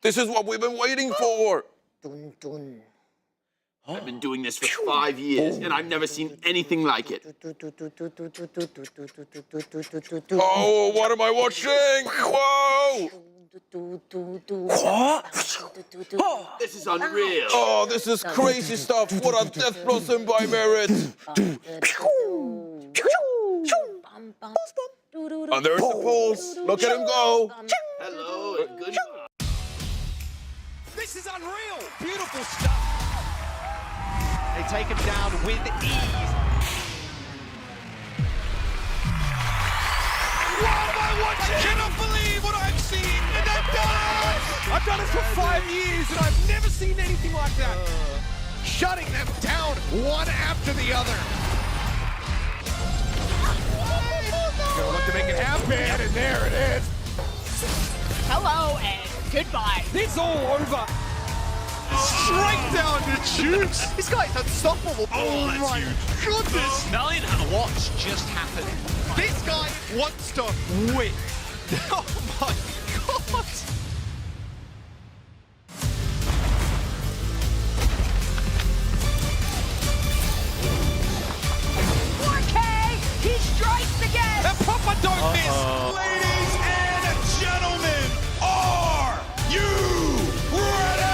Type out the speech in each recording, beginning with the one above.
This is what we've been waiting for. I've been doing this for 5 years, and I've never seen anything like it. Oh, what am I watching? Whoa! This is unreal. Oh, this is crazy stuff. What a death blossom by merit. And there's the pulse. Look at him go. Hello and goodbye. This is unreal. Beautiful stuff. They take him down with ease. What am I watching? I cannot believe what I've seen. And they've done it. I've done this for 5 years and I've never seen anything like that. Shutting them down one after the other. Gonna look to make it happen, and there it is. Hello and goodbye. It's all over. Straight down the tubes. This guy's unstoppable. Oh my goodness. Melian, what's just happened? This guy wants to win. Oh my god. He strikes again. And Papa don't miss. Ladies and gentlemen, are you ready?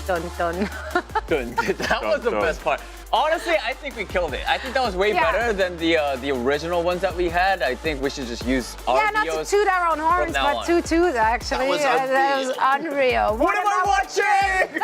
Dun dun. That was the best part. Honestly, I think we killed it. I think that was way better than the original ones that we had. I think we should just use our Yeah, not to videos toot our own horns, now but on. toot actually. That was unreal. What am I watching?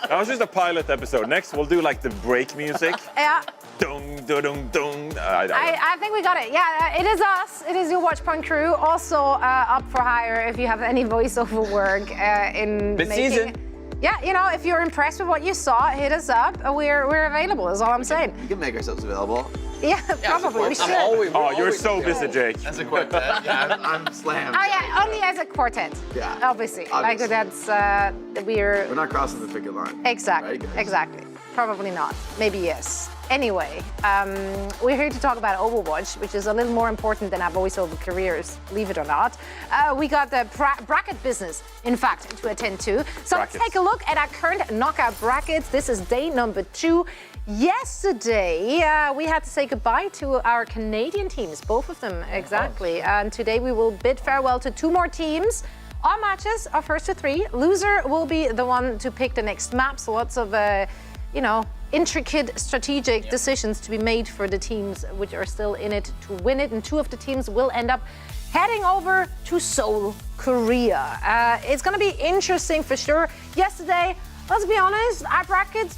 That was just a pilot episode. Next, we'll do like the break music. Yeah. Dung, dung, dung, dung. I think we got it. Yeah, it is us. It is your Watch Point crew. Also up for hire if you have any voiceover work in Mid-season. Yeah, you know, if you're impressed with what you saw, hit us up. We're available, is all I'm saying. We can make ourselves available. Yeah, probably. We should. Oh, you're so busy, Jake. As a quartet. Yeah, I'm slammed. Oh yeah, only as a quartet. Yeah. Obviously. Like that's We're not crossing the picket line. Exactly. Right, guys? Exactly. Probably not. Maybe yes. Anyway, we're here to talk about Overwatch, which is a little more important than our voiceover careers, believe it or not. We got the bracket business, in fact, to attend to. So let's take a look at our current knockout brackets. This is day number 2. Yesterday, we had to say goodbye to our Canadian teams, both of them, exactly. And today we will bid farewell to 2 more teams. Our matches are first to 3. Loser will be the one to pick the next map. So lots of, you know, intricate strategic decisions to be made for the teams which are still in it to win it. And 2 of the teams will end up heading over to Seoul, Korea. It's going to be interesting for sure. Yesterday, let's be honest, our brackets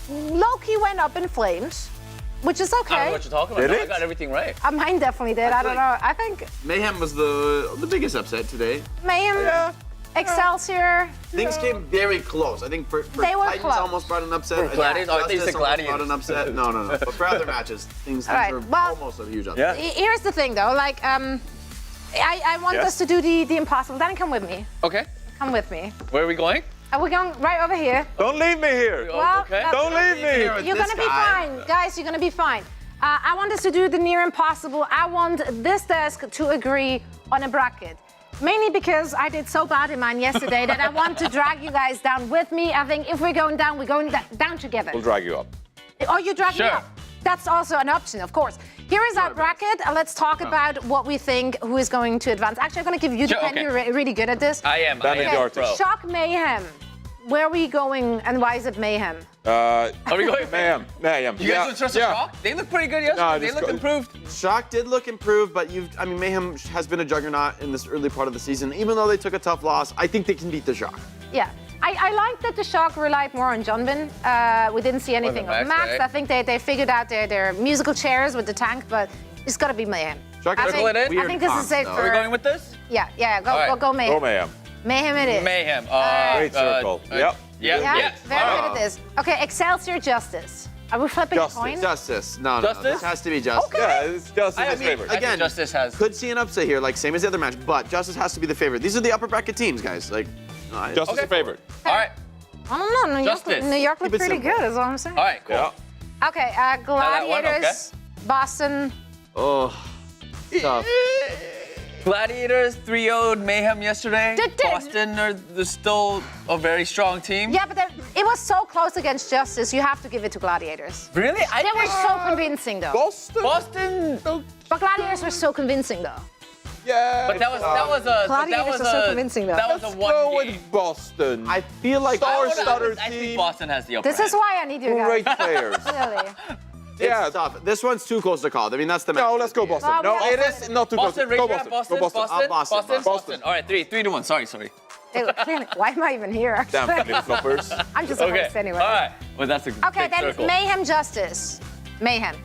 low-key went up in flames, which is okay. I don't know what you're talking about. Did I it? got everything right. Mine definitely did. I don't know. I think Mayhem was the biggest upset today. Mayhem, Excelsior. Things came very close. I think for They were Titans close. almost brought an upset. For Gladiators? Oh, I think you Justice said almost brought Gladiators. an upset. No. But for other matches, things Right, were well- almost a huge upset. Yeah. Here's the thing, though. Like, I want Yes? us to do the impossible. Danny, come with me. Okay. Come with me. Where are we going? Are we going right over here? Don't leave me here. Well, okay. that's- Don't leave me. You're gonna be fine, guys. You're gonna be fine. I want us to do the near impossible. I want this desk to agree on a bracket. Mainly because I did so bad in mine yesterday that I want to drag you guys down with me. I think if we're going down, we're going down together. We'll drag you up. Oh, you drag me Sure. up. That's also an option, of course. Here is our bracket. Let's talk about what we think who is going to advance. Actually, I'm going to give you the Sure, pen. okay. You're really good at this. I am. Danny Darty. Pro. Shock Mayhem. Where are we going and why is it Mayhem? Are we going? Mayhem. You guys don't trust the Shock? They look pretty good yesterday. No, They just looked go- improved. Shock did look improved, but Mayhem has been a juggernaut in this early part of the season. Even though they took a tough loss, I think they can beat the Shock. Yeah. I like that the Shock relied more on Jonbin. We didn't see anything of Max, Max. right? I think they figured out their musical chairs with the tank, but it's got to be Mayhem. Shock I has think, it in? I think this is safe Weird for... Are we going with this? Yeah, go, All right. go Mayhem. Go Mayhem. Mayhem it is. Mayhem. Great circle. Yep. Yeah, very good at this. Okay, Excelsior Justice. Are we flipping Justice. a coin? Justice. No. Justice? This has to be Justice. Okay. Yeah, it's just I his mean, favorite. I think Again, Justice has. Could see an upset here, like same as the other match, but Justice has to be the favorite. These are the upper bracket teams, guys. Like, Justice Okay. a favorite. All right. I don't know. New York, Justice. New York Keep looked it pretty simple. good, is all I'm saying. All right, cool. Yeah. Okay, that one, Gladiators, Boston. Oh, Tough. Gladiators 3-0'd Mayhem yesterday. Did- Boston they're still a very strong team. Yeah, but it was so close against Justice. You have to give it to Gladiators. Really? They were so convincing, though. Boston. But Gladiators were so convincing, though. Yeah. But that was a Gladiators are so convincing, though. That was Let's a one go game. with Boston. I feel like Star-studded I think team. Boston has the upper This is hand. why I need you guys. Great players. Really. it's tough. This one's too close to call. I mean, that's the match. No, let's go Boston. Well, No, we it have is not too close. Boston, raise Go your hand. Boston. Boston, Go Boston. Boston, Boston. All right, 3-2 to 1. Sorry. Clearly, why am I even here? Damn flip-floppers. I'm just a Okay. host anyway. All right. Well, that's a Okay, big then circle. Mayhem Justice. Mayhem.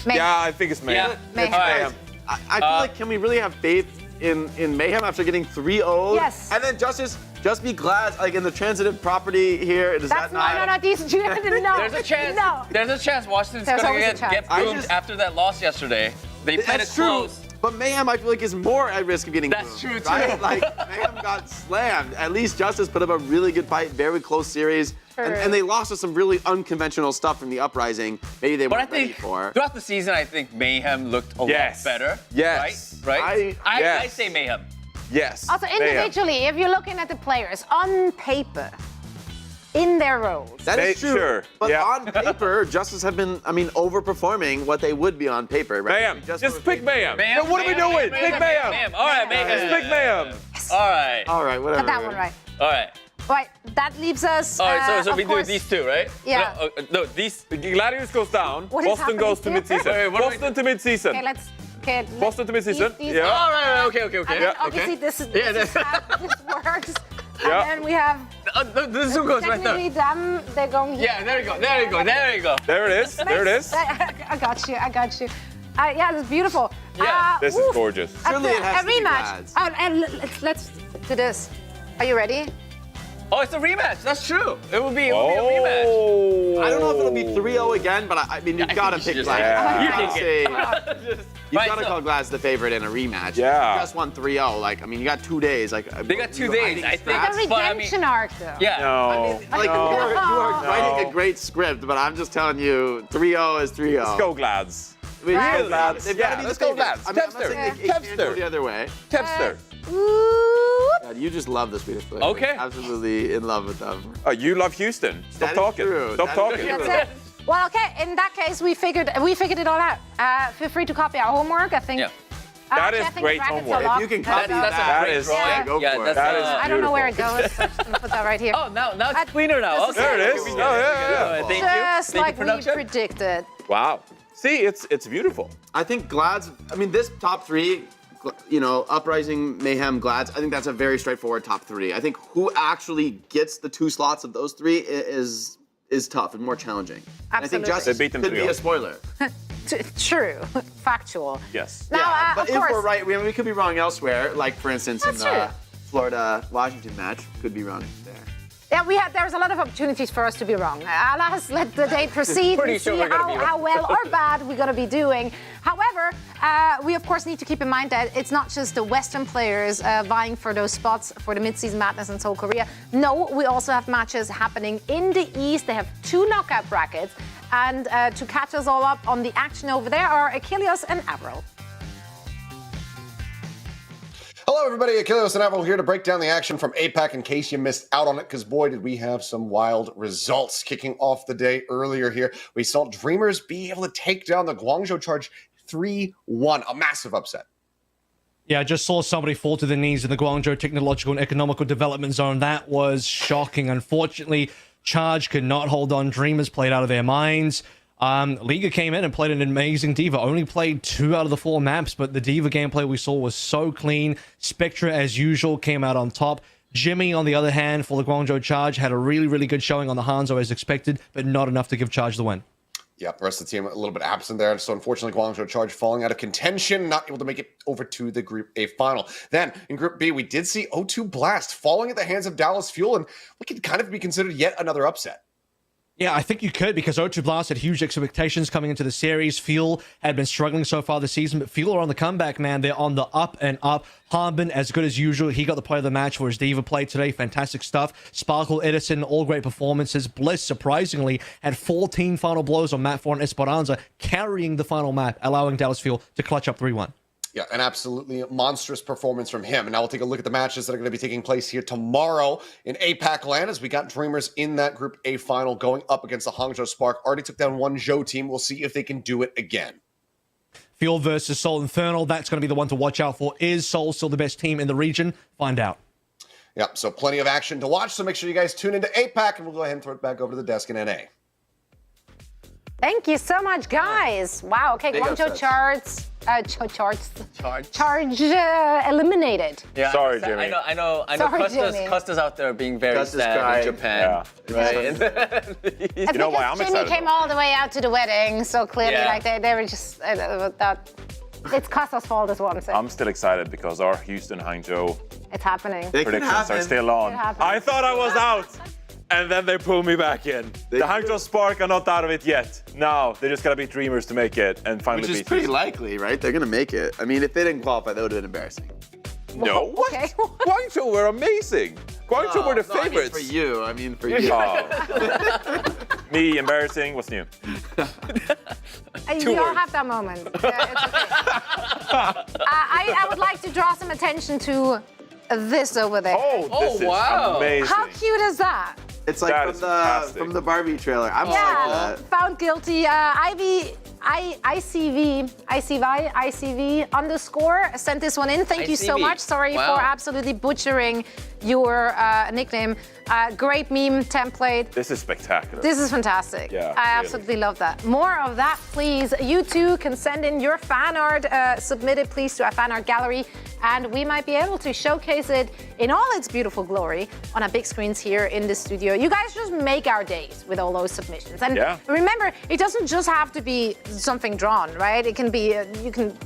Yeah, I think it's Mayhem. Yeah. Mayhem. All right. I feel like, can we really have faith in Mayhem after getting 3-0? Yes. And then just be glad, like in the transitive property here, does That's that no. These no. There's a chance. No. There's a chance Washington's There's gonna always a chance. get I boomed just- after that loss yesterday. They played That's it true. close. But Mayhem, I feel like, is more at risk of getting That's boomed, true, too. right? Like, Mayhem got slammed. At least Justice put up a really good fight, very close series. And they lost to some really unconventional stuff from the Uprising. Maybe they But I weren't ready think for. throughout the season, I think Mayhem looked a Yes. lot better. Yes. Right? I Yes. say Mayhem. Yes. Also, Mayhem. individually, if you're looking at the players on paper, in their roles. That is true. Sure. But Yeah. on paper, Justice have been, overperforming what they would be on paper, right? Mayhem. Just pick Mayhem. Mayhem. What are we doing? Pick Mayhem. All right, Mayhem. Just pick Mayhem. All right. All right, whatever. Got that one right. All right. Right, that leaves us. All right. So of we do course- these two, right? Yeah. No, these. The Gladiators goes down. What is Boston goes to happening here? mid-season. Wait, what do we Boston to mid-season. Okay, let's. Okay, Boston to mid-season. these- Yeah. All right. Okay. And then Yeah, obviously okay. this is Yeah, this, is how this works. Yeah. And then we have This is who goes right technically there. them. They're going here. Yeah. There you go. There you go. There you go. There it is. There it is. I got you. Yeah, it's beautiful. Yeah, This is woof. gorgeous. Surely it has a to be rematch. Glads. Oh, and let's do this. Are you ready? Oh, it's a rematch. That's true. It will be a rematch. Oh. I don't know if it'll be 3-0 again, but I mean, you've I got to think you pick should just- Glads. Yeah. You You gotta take say- You've Right, got to so- call Glads the favorite in a rematch. Yeah. You just won 3-0. Like, I mean, you got 2 days. Like, They got 2 days. I think. The But I mean- redemption arc, though. Yeah. No. Like, no. you are writing No. a great script, but I'm just telling you, 3-0 is 3-0. Let's go Glads. I mean, Right. they've gotta be Yeah, the let's go favorite. Glads. I mean, I'm not Tepster. saying it can't go Tepster. the other way. Tepster. Ooh. God, you just love the Swedish players. Okay. Absolutely in love with them. Oh, you love Houston. Stop That is talking. true. Stop That is talking. true. That's it. Well, okay. In that case, we figured it all out. Feel free to copy our homework. I think. Yeah. That actually, is I think great brackets are homework. locked. If you can copy That's a that, great is- drawing. Yeah. go Yeah, for that's it. That is I don't know where it beautiful. goes. So I'm just gonna put that right here. Oh, now it's cleaner now. This is Okay. There it is. Cool. Oh, yeah. Thank Just you. like Thank you, we production. predicted. Wow. See, it's beautiful. I think Glads, I mean, this top 3, Uprising, Mayhem, Glads, I think that's a very straightforward top 3. I think who actually gets the 2 slots of those 3 is tough and more challenging. And I think Absolutely. Justice They beat them could be 3-0. a spoiler. True. Factual. Yes. Now, but of if course. we're right, we could be wrong elsewhere. Like, for instance, That's in the true. Florida-Washington match, could be wrong there. Yeah, there's a lot of opportunities for us to be wrong. Let's let the day proceed Pretty and sure see we're gonna be wrong. how well or bad we're going to be doing. However, we of course need to keep in mind that it's not just the Western players vying for those spots for the Mid-Season Madness in Seoul, Korea. No, we also have matches happening in the East. They have 2 knockout brackets. And to catch us all up on the action over there are Achilles and Avril. Hello, everybody. Achilles and Avril here to break down the action from APAC in case you missed out on it, because boy, did we have some wild results kicking off the day earlier here. We saw Dreamers be able to take down the Guangzhou Charge 3-1, a massive upset. Yeah, I just saw somebody fall to their knees in the Guangzhou Technological and Economical Development Zone. That was shocking. Unfortunately, Charge could not hold on. Dreamers played out of their minds. Liga came in and played an amazing Diva. Only played 2 out of the 4 maps, but the Diva gameplay we saw was so clean. Spectra, as usual, came out on top. Jimmy, on the other hand, for the Guangzhou Charge, had a really, really good showing on the Hanzo as expected, but not enough to give Charge the win. Yeah, the rest of the team a little bit absent there. So unfortunately, Guangzhou Charge falling out of contention, not able to make it over to the Group A final. Then in Group B, we did see O2 Blast falling at the hands of Dallas Fuel, and what could kind of be considered yet another upset. Yeah, I think you could because O2 Blast had huge expectations coming into the series. Fuel had been struggling so far this season, but Fuel are on the comeback, man. They're on the up and up. Harbin, as good as usual. He got the play of the match for his Diva play today. Fantastic stuff. Sparkle, Edison, all great performances. Bliss, surprisingly, had 14 final blows on map 4 and Esperanza, carrying the final map, allowing Dallas Fuel to clutch up 3-1. Yeah, an absolutely monstrous performance from him. And now we'll take a look at the matches that are going to be taking place here tomorrow in APAC land as we got Dreamers in that Group A final going up against the Hangzhou Spark. Already took down one Zhou team. We'll see if they can do it again. Fuel versus Seoul Infernal. That's going to be the one to watch out for. Is Seoul still the best team in the region? Find out. Yep, so plenty of action to watch. So make sure you guys tune into APAC, and we'll go ahead and throw it back over to the desk in NA. Thank you so much, guys. Wow. Okay, Guangzhou charge eliminated. Yeah, Sorry, Jimmy. I know. Sorry, Jimmy. Custa's out there being very Custa's sad crying. in Japan. Yeah. You know why I'm Jimmy excited? came all the way out to the wedding, so clearly, Yeah. like they were just that. It's Costa's fault, is what I'm saying. I'm still excited because our Houston Hangzhou It's happening. It could predictions are happen. still on. It happens. I thought I was out. And then they pull me back in. The Hangzhou Spark are not out of it yet. Now they just gotta beat Dreamers to make it and finally Which is beat pretty Houston. likely, right? They're gonna make it. I mean, if they didn't qualify, that would have been embarrassing. No, what? Okay. Guangzhou were amazing. Guangzhou were the No, favorites. I mean for you. Oh. Me embarrassing. What's new? We all have that moment. It's okay. I would like to draw some attention to this over there. Oh, this wow. is amazing. How cute is that? It's like That is fantastic. from the Barbie trailer. I'm Yeah, like that. found guilty. ICV _ sent this one in. Thank you so ICV. much. Sorry Wow. for absolutely butchering your nickname. Great meme template. This is spectacular. This is fantastic. Yeah, I really. absolutely love that. More of that, please. You too can send in your fan art. Submit it, please, to our fan art gallery. And we might be able to showcase it in all its beautiful glory on our big screens here in the studio. You guys just make our days with all those submissions. And Yeah. remember, it doesn't just have to be something drawn, right? It can be, you can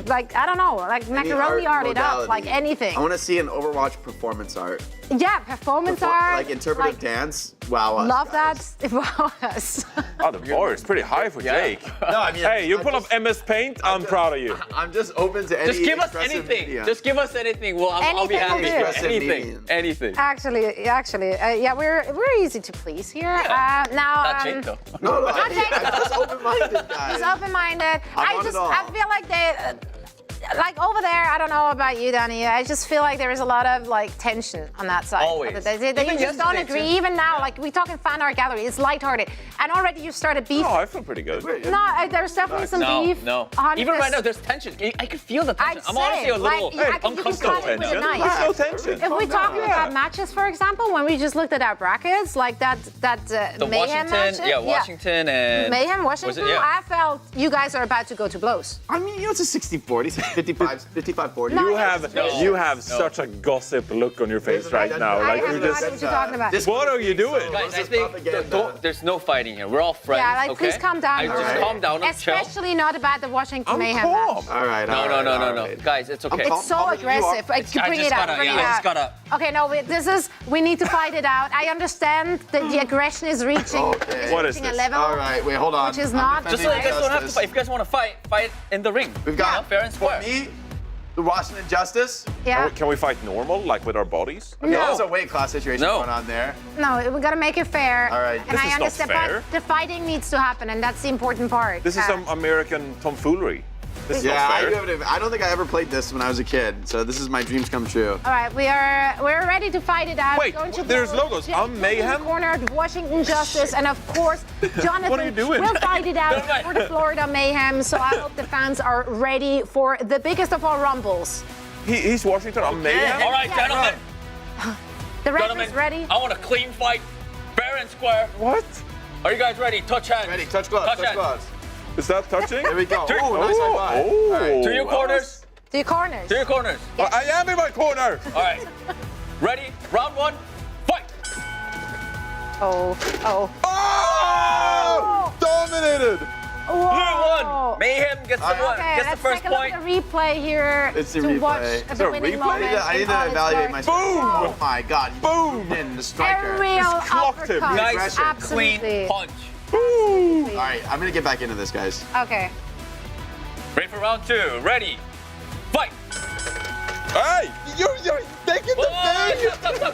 like, I don't know, like macaroni art it up, like anything. I want to see an Overwatch performance art. Yeah, performance art. Like interpretive like, dance. Wow. us, Love guys. that. Wow us. Oh, the bar is pretty high for Jake. No, I mean, Hey, you I'm pull up just- MS Paint, I'm proud of you. I'm just open to any Just give us expressive anything. media. Just give us anything. Well, I'll be Anything will happy. do. Expressive Anything. medium. Anything. Actually, yeah, we're easy to please here. Now, Not Jake though. No, Not Jake. I'm just open-minded, guys. He's open-minded. I want it all. I feel like they, like over there. I don't know about you, Danny. I just feel like there is a lot of like tension on that side. Always. They Even just don't yesterday, agree. too. Even now, like we talk in fan art gallery, it's lighthearted, and already you started beef. Oh, I feel pretty good. No, there's definitely some beef. No. on Even this. right now, there's tension. I can feel the tension. I'd I'm honestly say, a little like, you can uncomfortable. cut it with a Tension? knife. There's no tension. If we're talking about matches, for example, when we just looked at our brackets, like that The Mayhem Washington, match. Washington and Mayhem, was Washington. it? Yeah. I felt you guys are about to go to blows. I mean, you know, it's a 60-40, 55-40. No, You it's have not. you have such a gossip look on your face right now. I Like have you're no just. idea what you're talking about. What are you doing? Guys, I This is think propaganda. there's no fighting here. We're all friends. Yeah, like, okay? please calm down. Just Alright. calm down and chill. Especially not about the Washington I'm Mayhem calm. match. All right, No. all right. Guys, it's okay. It's so Calm as you are. aggressive. Like, I bring just it out. gotta- Bring yeah, it I out. just gotta- Okay, no, we need to fight it out. I understand that the aggression is reaching, Okay. What is reaching a this? level. All right, wait, hold on. Which is I'm not- Just defending so you guys don't have to justice. fight. If you guys want to fight in the ring. We've got fair and square. For me, the Washington Justice. Yeah. Can we fight normal, like with our bodies? Okay, there's a weight class situation No. going on there. No, we gotta make it fair. All right. And This I is not understand, fair. but the fighting needs to happen, and that's the important part. This is some American tomfoolery. This is Yeah, not I, fair. I don't think I ever played this when I was a kid, so this is my dreams come true. All right, we're ready to fight it out. Wait, Going to there's blow. logos. Jake I'm in the Mayhem? corner, Washington Justice, and of course, Jonathan What are you doing? will fight it out for the Florida Mayhem. So I hope the fans are ready for the biggest of all rumbles. He's Washington. I'm Mayhem. All right, Yeah. gentlemen. The ref Gentlemen, is ready. I want a clean fight, fair and square. What? Are you guys ready? Touch hands. Ready, touch gloves, touch hands. gloves. Is that touching? There we go. Three- Oh, nice high five. Oh. All right. To your corners. To your corners. To your corners. Well, I am in my corner. All right. Ready? Round one. Fight. Oh. Oh! Dominated. Whoa. 3-1. Mayhem gets the one. Okay, Gets the let's first take a look point. at the replay here It's the to replay. watch Is the there a winning replay? moment. I need in to all its evaluate my glory. strike. Oh my god. Boom. In the A striker. real clocked him. uppercut. Nice, Absolutely. clean punch. All right, I'm gonna get back into this, guys. Okay. Ready for round 2. Ready. Fight. Hey, you're taking the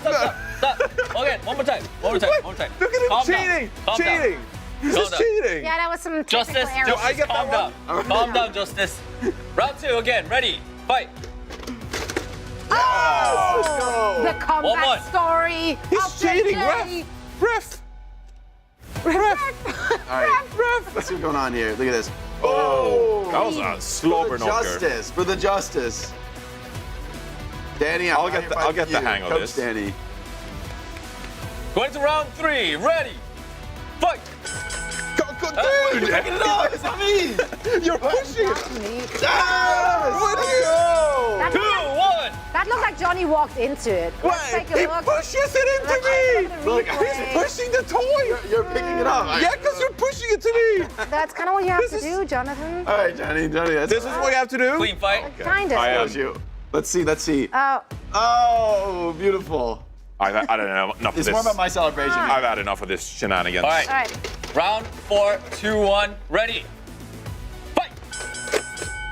thing. Stop. Okay, one more time. One more time. Look at him Calm down. cheating. Calm down. Cheating. This Calm is down. cheating. Yeah, that was some Justice, technical errors. I get that calm down. one? Calm down, Justice. Round 2 again. Ready. Fight. Oh! The One more. comeback story. He's of the cheating. day. Ref. All right, let's see what's going on here. Look at this. Oh, that was a For slobber the knocker. justice. For the justice. Danny, I'll get the hang of Coach this. Danny. Going to round 3. Ready. Fight. Dude, Picking it up. It's not me. you're pushing it. Yes. Where do you go? That 2, looked 1. That looked like Johnny walked into it. Let's take a He look. pushes it into Let's me. take a look at the He's replay. pushing the toy. You're picking it up. Yeah, because you're pushing it to me. That's kind of what you have This to is- do, Jonathan. All right, Johnny. That's This is what you have to do. Clean fight. Kind I of. am. you. Let's see. Oh, Oh, beautiful. I don't know enough of It's this. more about my celebration. I've had enough of this shenanigans. All right. all right. Round 4, 2, 1. Ready. Fight.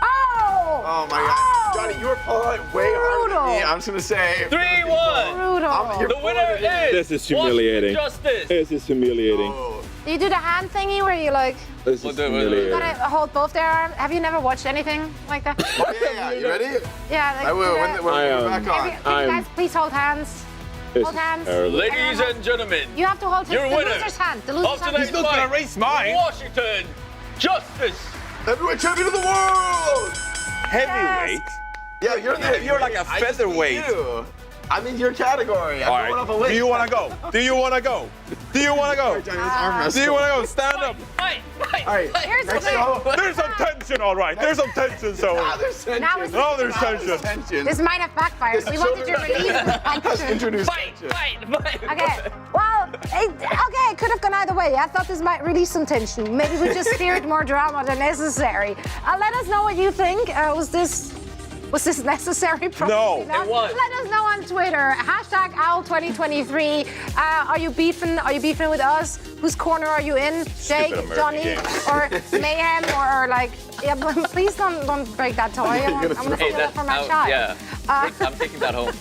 Oh! Oh my God, Johnny, you were pulling it way harder than me. Brutal. I'm just gonna say. 3-1. Brutal. You're The winner is This is humiliating. Washington Justice. This is humiliating. Oh. Do you do the hand thingy where you like This We'll is do it, we'll do it. humiliating. gotta hold both their arms? Have you never watched anything like that? Yeah. You ready? Yeah, like I will. do When that. we're I am- back Can you on. guys please hold hands? This Hold is hands. terrible. Ladies and gentlemen, You have to hold Your the winner loser's hand. The of loser's hand. today's not gonna fight, race mine. Washington Justice. Heavyweight champion of the world. Heavyweight. Yeah, You're like a I just beat featherweight. you. I'm in your category. I'm All going off a right. weight. Do you want to go? Do you want to go? Do you want to go? Johnny, let's arm wrestle. Do you want to go? Stand up. Fight. All right. Here's the next thing. show. There's some tension, all right. There's some tension, so. Ah, there's tension. Now it's- Oh, there's Ah, there's tension. tension. This might have backfired. We wanted to release the Let's tension. introduce Fight. tension. Fight. Okay, well, it could have gone either way. I thought this might release some tension. Maybe we just feared more drama than necessary. Let us know what you think. Was this necessary? Probably No. not. It was. Let us know on Twitter. Hashtag OWL2023. Are you beefing? Are you beefing with us? Whose corner are you in? Jake, American Johnny, games. or Mayhem, or like? Yeah, please don't break that toy. I'm gonna steal it from my child. Yeah. I'm taking that home.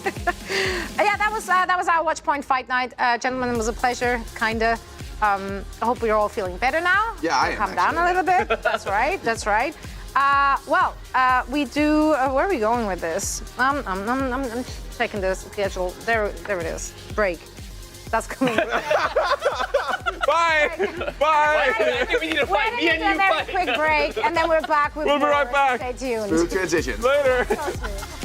Yeah, that was our Watch Point Fight Night. Gentlemen, it was a pleasure, kinda. I hope we're all feeling better now. Yeah, I am, Calm down a actually. little bit. That's right. That's right. We do. Where are we going with this? I'm checking the schedule. There it is. Break. That's coming. Bye. Bye. I think we need to We're fight. gonna Me do and a you very fight. quick break, and then we're back with We'll be more. right back. Stay tuned. Smooth transitions. Later. So smooth.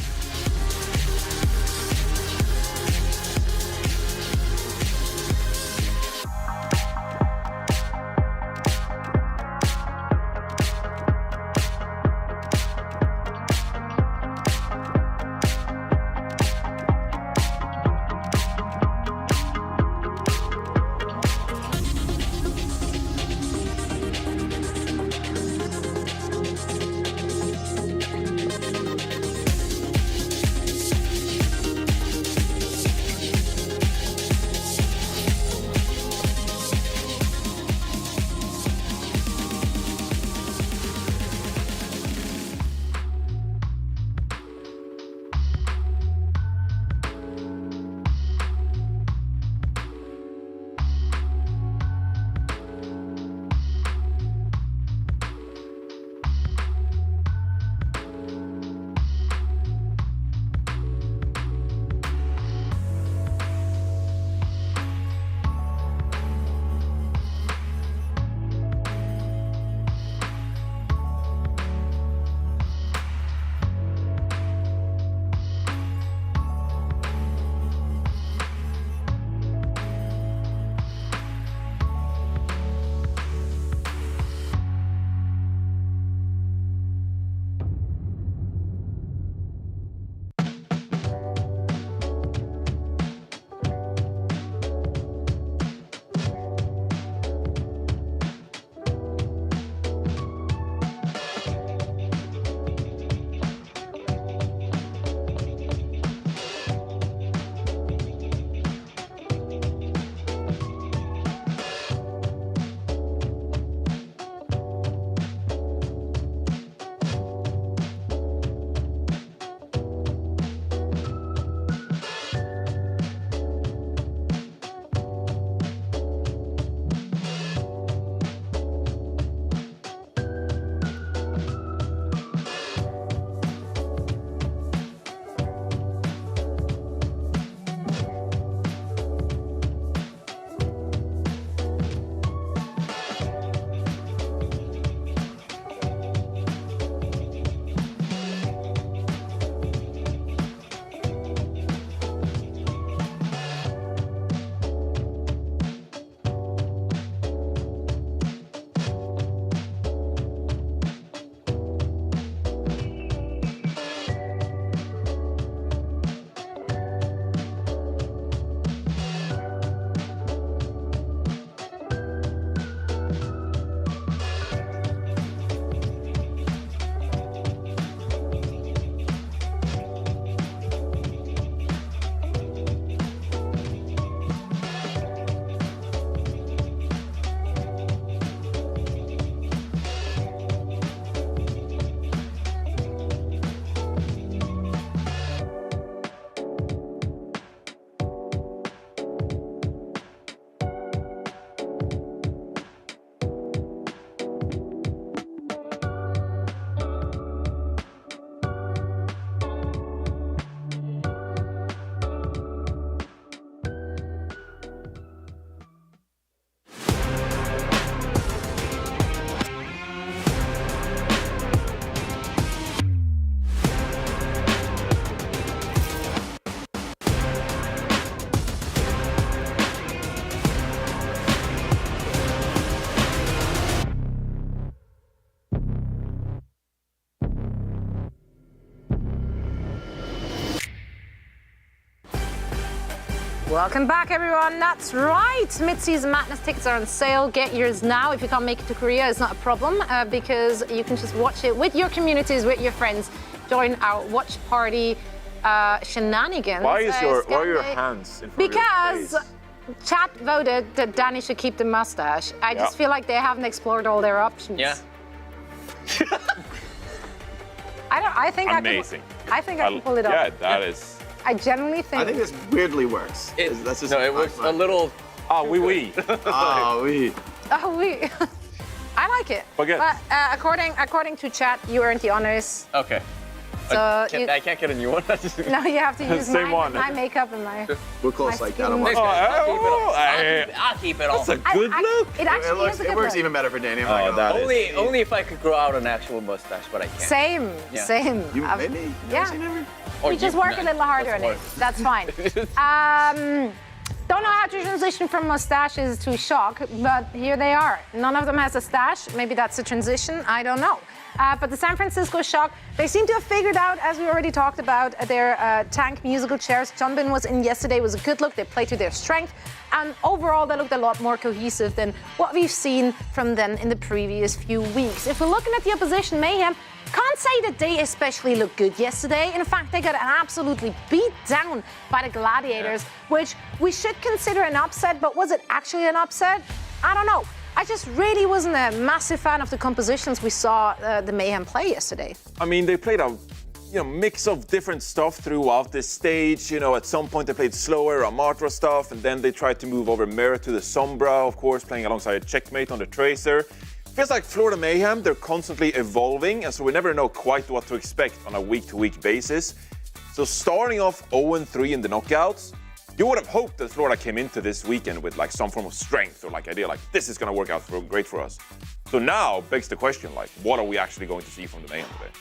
Welcome back, everyone. That's right. Mid-season Madness tickets are on sale. Get yours now. If you can't make it to Korea, it's not a problem because you can just watch it with your communities, with your friends. Join our watch party shenanigans. Why are your hands in front because of your face? chat voted that Danny should keep the mustache. I just feel like they haven't explored all their options. Yeah. I think Amazing. I can pull it off. Yeah, that is. I genuinely think. I think this weirdly works. That's just it works a little. Oui. Oh, oui. Oh, we. I like it. Forget. But according to chat, you earned the honors. Okay. So I can't get a new one. no, you have to use Same one. my makeup and my. We're close my like that. skin. I'll keep it all. That's a good look. It actually is a good It works look. even better for Danny. I'm not gonna lie. Only if I could grow out an actual mustache, but I can't. Same. You maybe? Yeah. Or We just you- work a little harder on it. That's fine. Don't know how to transition from mustaches to shock, but here they are. None of them has a stash. Maybe that's a transition. I don't know. But the San Francisco Shock, they seem to have figured out, as we already talked about, their tank musical chairs. Jonbin was in yesterday. It was a good look. They played to their strength. And overall, they looked a lot more cohesive than what we've seen from them in the previous few weeks. If we're looking at the opposition, Mayhem, can't say that they especially looked good yesterday. In fact, they got absolutely beat down by the Gladiators, which we should consider an upset, but was it actually an upset? I don't know. I just really wasn't a massive fan of the compositions we saw the Mayhem play yesterday. I mean, they played a mix of different stuff throughout this stage. At some point they played slower Amatra stuff, and then they tried to move over Mirror to the Sombra, of course, playing alongside Checkmate on the Tracer. Feels like Florida Mayhem, they're constantly evolving, and so we never know quite what to expect on a week-to-week basis. So starting off 0-3 in the knockouts, you would have hoped that Florida came into this weekend with like some form of strength or like idea like this is going to work out great for us. So now begs the question, like, what are we actually going to see from the Mayhem today?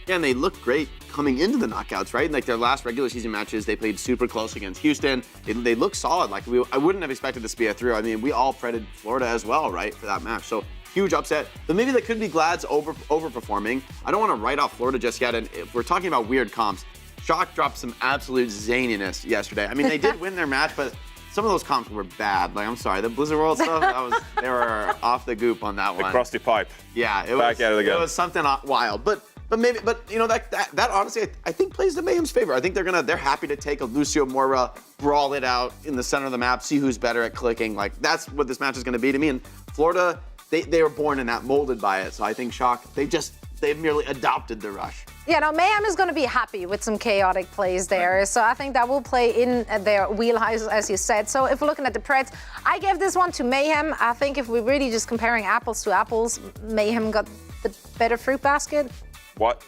Yeah, and they looked great coming into the knockouts, right? Like their last regular season matches, they played super close against Houston. They looked solid. Like I wouldn't have expected this to be a through. I mean, we all credited Florida as well, right, for that match. So huge upset. But maybe that could be Glad's overperforming. I don't want to write off Florida just yet. And if we're talking about weird comps, Shock dropped some absolute zaniness yesterday. I mean, they did win their match, but some of those comps were bad. Like, I'm sorry, the Blizzard World stuff, they were off the goop on that one. The crusty pipe. Yeah, it Back at it again. was something wild. But that honestly, I think plays to Mayhem's favor. I think they're happy to take a Lucio Moira, brawl it out in the center of the map, see who's better at clicking. Like, that's what this match is going to be to me. And Florida, they were born in that, molded by it. So I think Shock, they've merely adopted the rush. Yeah, no, Mayhem is going to be happy with some chaotic plays there. So I think that will play in their wheelhouse, as you said. So if we're looking at the Preds, I give this one to Mayhem. I think if we're really just comparing apples to apples, Mayhem got the better fruit basket. What?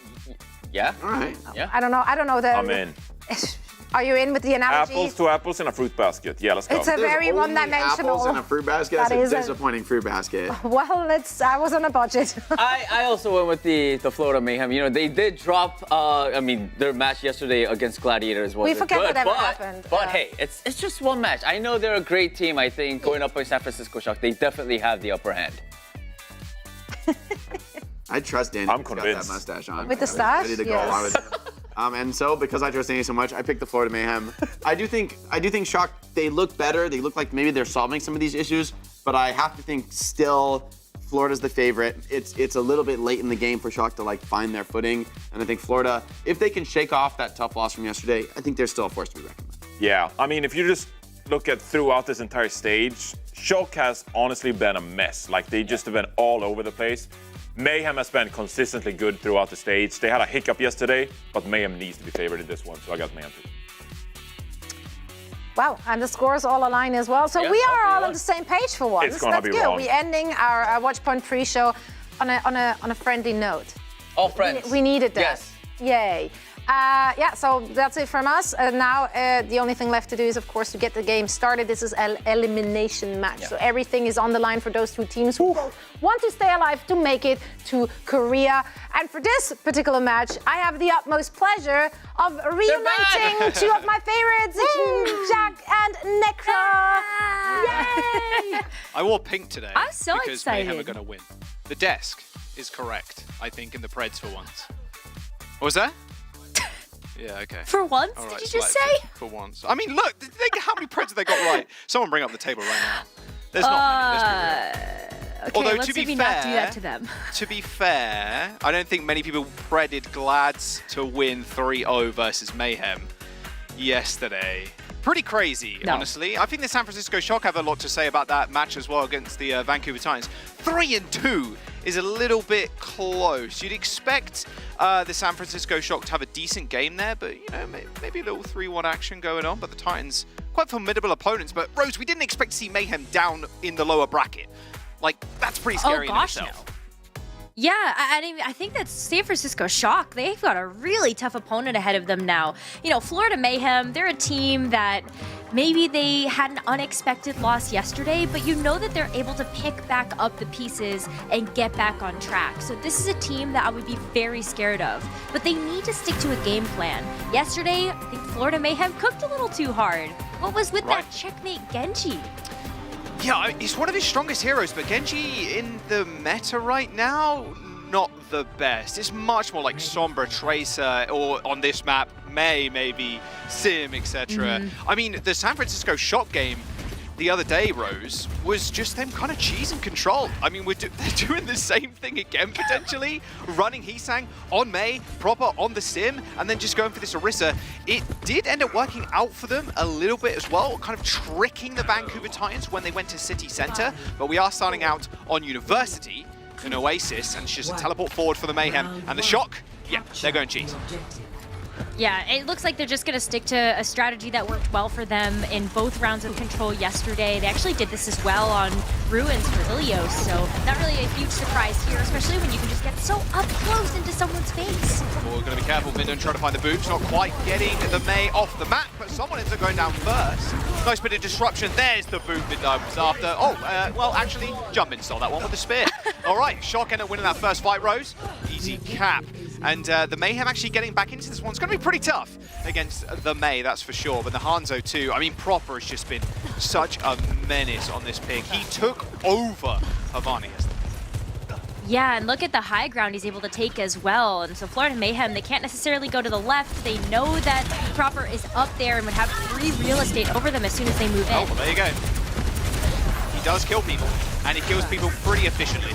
Yeah. All right. Yeah. I don't know. I'm in. Are you in with the analogy? Apples to apples in a fruit basket. Yeah, let's go. It's a very There's only one-dimensional. apples in a fruit basket. That That's a is disappointing fruit basket. Well, I was on a budget. I also went with the Florida Mayhem. They did drop. Their match yesterday against Gladiators wasn't We forget good, that ever happened. But hey, it's just one match. I know they're a great team. I think going up by San Francisco Shock, they definitely have the upper hand. I trust Danny. I'm He's got convinced. that mustache on. With the stash? Ready to go Yes. along with it. And so, because I trust Danny so much, I picked the Florida Mayhem. I do think Shock, they look better. They look like maybe they're solving some of these issues, but I have to think still Florida's the favorite. It's a little bit late in the game for Shock to like find their footing, and I think Florida, if they can shake off that tough loss from yesterday, I think they're still a force to be reckoned with. Yeah, I mean, if you just look at throughout this entire stage, Shock has honestly been a mess. Like, they just have been all over the place. Mayhem has been consistently good throughout the stage. They had a hiccup yesterday, but Mayhem needs to be favored in this one, so I got Mayhem too. Wow, and the scores all align as well. So Yeah, we are all okay. on the same page for once. It's gonna That's be good. wrong. We're ending our Watchpoint pre-show on a friendly note. All friends. We needed that. Yes. Yay. So that's it from us. Now the only thing left to do is, of course, to get the game started. This is an elimination match. Yeah. So everything is on the line for those two teams who want to stay alive to make it to Korea. And for this particular match, I have the utmost pleasure of reuniting two of my favorites, Jack and Necra. Yay! I wore pink today. I'm so because Mayhem are excited. going to win. The desk is correct, I think, in the Preds for once. What was that? Yeah, okay. For once, All right, did you just selective say? For once. I mean, look, how many preds have they got right? Someone bring up the table right now. There's not many, let's be real. Okay, Although, let's to be maybe fair, not do that to them. To be fair, I don't think many people predicted Glads to win 3-0 versus Mayhem yesterday. Pretty crazy, honestly. I think the San Francisco Shock have a lot to say about that match as well against the Vancouver Titans. 3-2 is a little bit close. You'd expect the San Francisco Shock to have a decent game there, but you know, maybe a little 3-1 action going on. But the Titans, quite formidable opponents. But Rose, we didn't expect to see Mayhem down in the lower bracket. Like, that's pretty scary in itself. No. Yeah, I think that's San Francisco Shock. They've got a really tough opponent ahead of them now. You know, Florida Mayhem, they're a team that maybe they had an unexpected loss yesterday, but you know that they're able to pick back up the pieces and get back on track. So this is a team that I would be very scared of, but they need to stick to a game plan. Yesterday, I think Florida Mayhem cooked a little too hard. What was with that checkmate Genji? Yeah, he's one of his strongest heroes, but Genji in the meta right now, not the best. It's much more like Sombra, Tracer, or on this map, Mei, maybe, Sim, etc. I mean, the San Francisco Shock game the other day, Rose, was just them kind of cheese and control. I mean, they're doing the same thing again, potentially. Running Heesang on Mei, proper on the Sim, and then just going for this Orisa. It did end up working out for them a little bit as well, kind of tricking the Vancouver Titans when they went to City Center. But we are starting out on University, an Oasis, and it's just a teleport forward for the Mayhem. And the Shock, yeah, they're going cheese. Yeah, it looks like they're just going to stick to a strategy that worked well for them in both rounds of control yesterday. They actually did this as well on Ruins for Ilios, so not really a huge surprise here, especially when you can just get so up close into someone's face. Well, we're going to be careful. Minden trying to find the boots, not quite getting the Mei off the map, but someone ends up going down first. Nice bit of disruption. There's the boot Minden was after. Oh, well, actually, Jumpin stole that one with the spear. All right, Shock ended up winning that first fight, Rose. Easy cap. And the Mayhem actually getting back into this one. It's going to be pretty tough against the Mei, that's for sure. But the Hanzo too. I mean, Proper has just been such a menace on this pick. He took over Havani yesterday. Yeah, and look at the high ground he's able to take as well. And so Florida Mayhem, they can't necessarily go to the left. They know that Proper is up there and would have free real estate over them as soon as they move in. Oh, well, there you go. He does kill people, and he kills people pretty efficiently.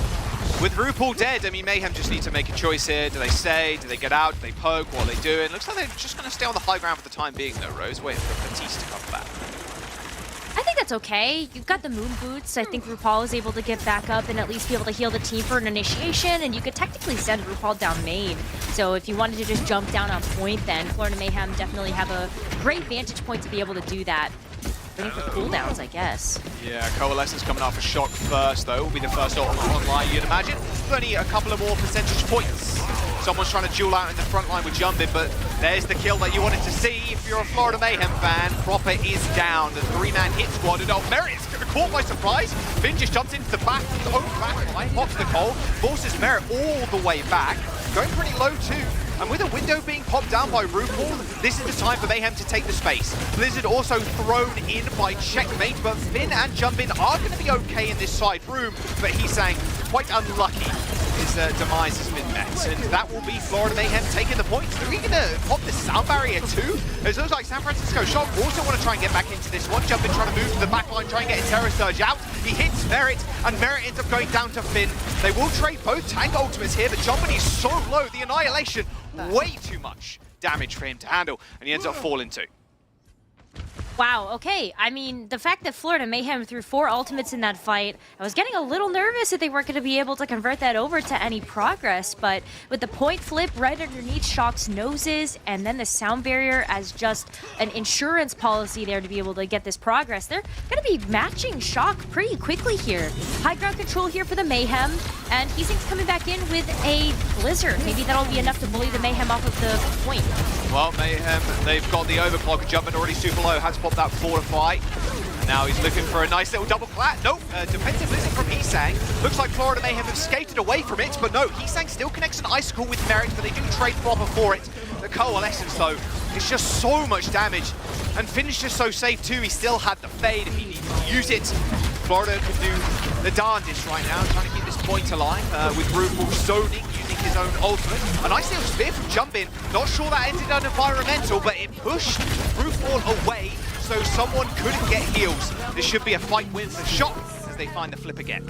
With RuPaul dead, I mean, Mayhem just need to make a choice here. Do they stay? Do they get out? Do they poke? What are they doing? Looks like they're just going to stay on the high ground for the time being, though, Rose. Waiting for Batiste to come back. I think that's okay. You've got the moon boots. I think RuPaul is able to get back up and at least be able to heal the team for an initiation, and you could technically send RuPaul down main. So if you wanted to just jump down on point, then Florida Mayhem definitely have a great vantage point to be able to do that. Waiting for cooldowns, I guess. Yeah, Coalescence coming out for Shock first, though. Will be the first online, you'd imagine. Only a couple of more percentage points. Someone's trying to duel out in the front line with Jumbin, but there's the kill that you wanted to see. If you're a Florida Mayhem fan, Proper is down. The three-man hit squad, and oh, Merit's caught by surprise. Finn just jumps into the back, his own back line, pops the Cole, forces Merit all the way back. Going pretty low, too. And with a window being popped down by RuPaul, this is the time for Mayhem to take the space. Blizzard also thrown in by Checkmate, but Finn and Jumpin are going to be okay in this side room, but Heesang quite unlucky. His demise has been met, and that will be Florida Mayhem taking the points. Are we going to pop the sound barrier too? It looks like San Francisco Shock also want to try and get back into this one. Jumpin trying to move to the back line, try and get a Terror Surge out. He hits Merit, and Merit ends up going down to Finn. They will trade both tank ultimates here, but Jumpin is so low, the Annihilation, way too much damage for him to handle, and he ends up falling too. Wow, okay. I mean, the fact that Florida Mayhem threw 4 ultimates in that fight, I was getting a little nervous that they weren't going to be able to convert that over to any progress, but with the point flip right underneath Shock's noses, and then the sound barrier as just an insurance policy there to be able to get this progress, they're going to be matching Shock pretty quickly here. High ground control here for the Mayhem, and Heesing's coming back in with a Blizzard. Maybe that'll be enough to bully the Mayhem off of the point. Well, Mayhem, they've got the overclock. Jumpin already super low, had to pop that fortify. And now he's looking for a nice little double clat. Nope, defensive blizzard from Heesang. Looks like Florida Mayhem have skated away from it, but no, Heesang still connects an Icicle with Merit, but they do trade Proper for it. The Coalescence, though, is just so much damage. And Finn is just so safe, too. He still had the fade if he needed to use it. Florida can do the darndest right now, trying to keep this point alive with RuPaul zoning, using finding his own ultimate. A nice little spear from Jumpin. Not sure that ended on environmental, but it pushed Roofball away so someone couldn't get heals. This should be a fight win for Shock as they find the flip again.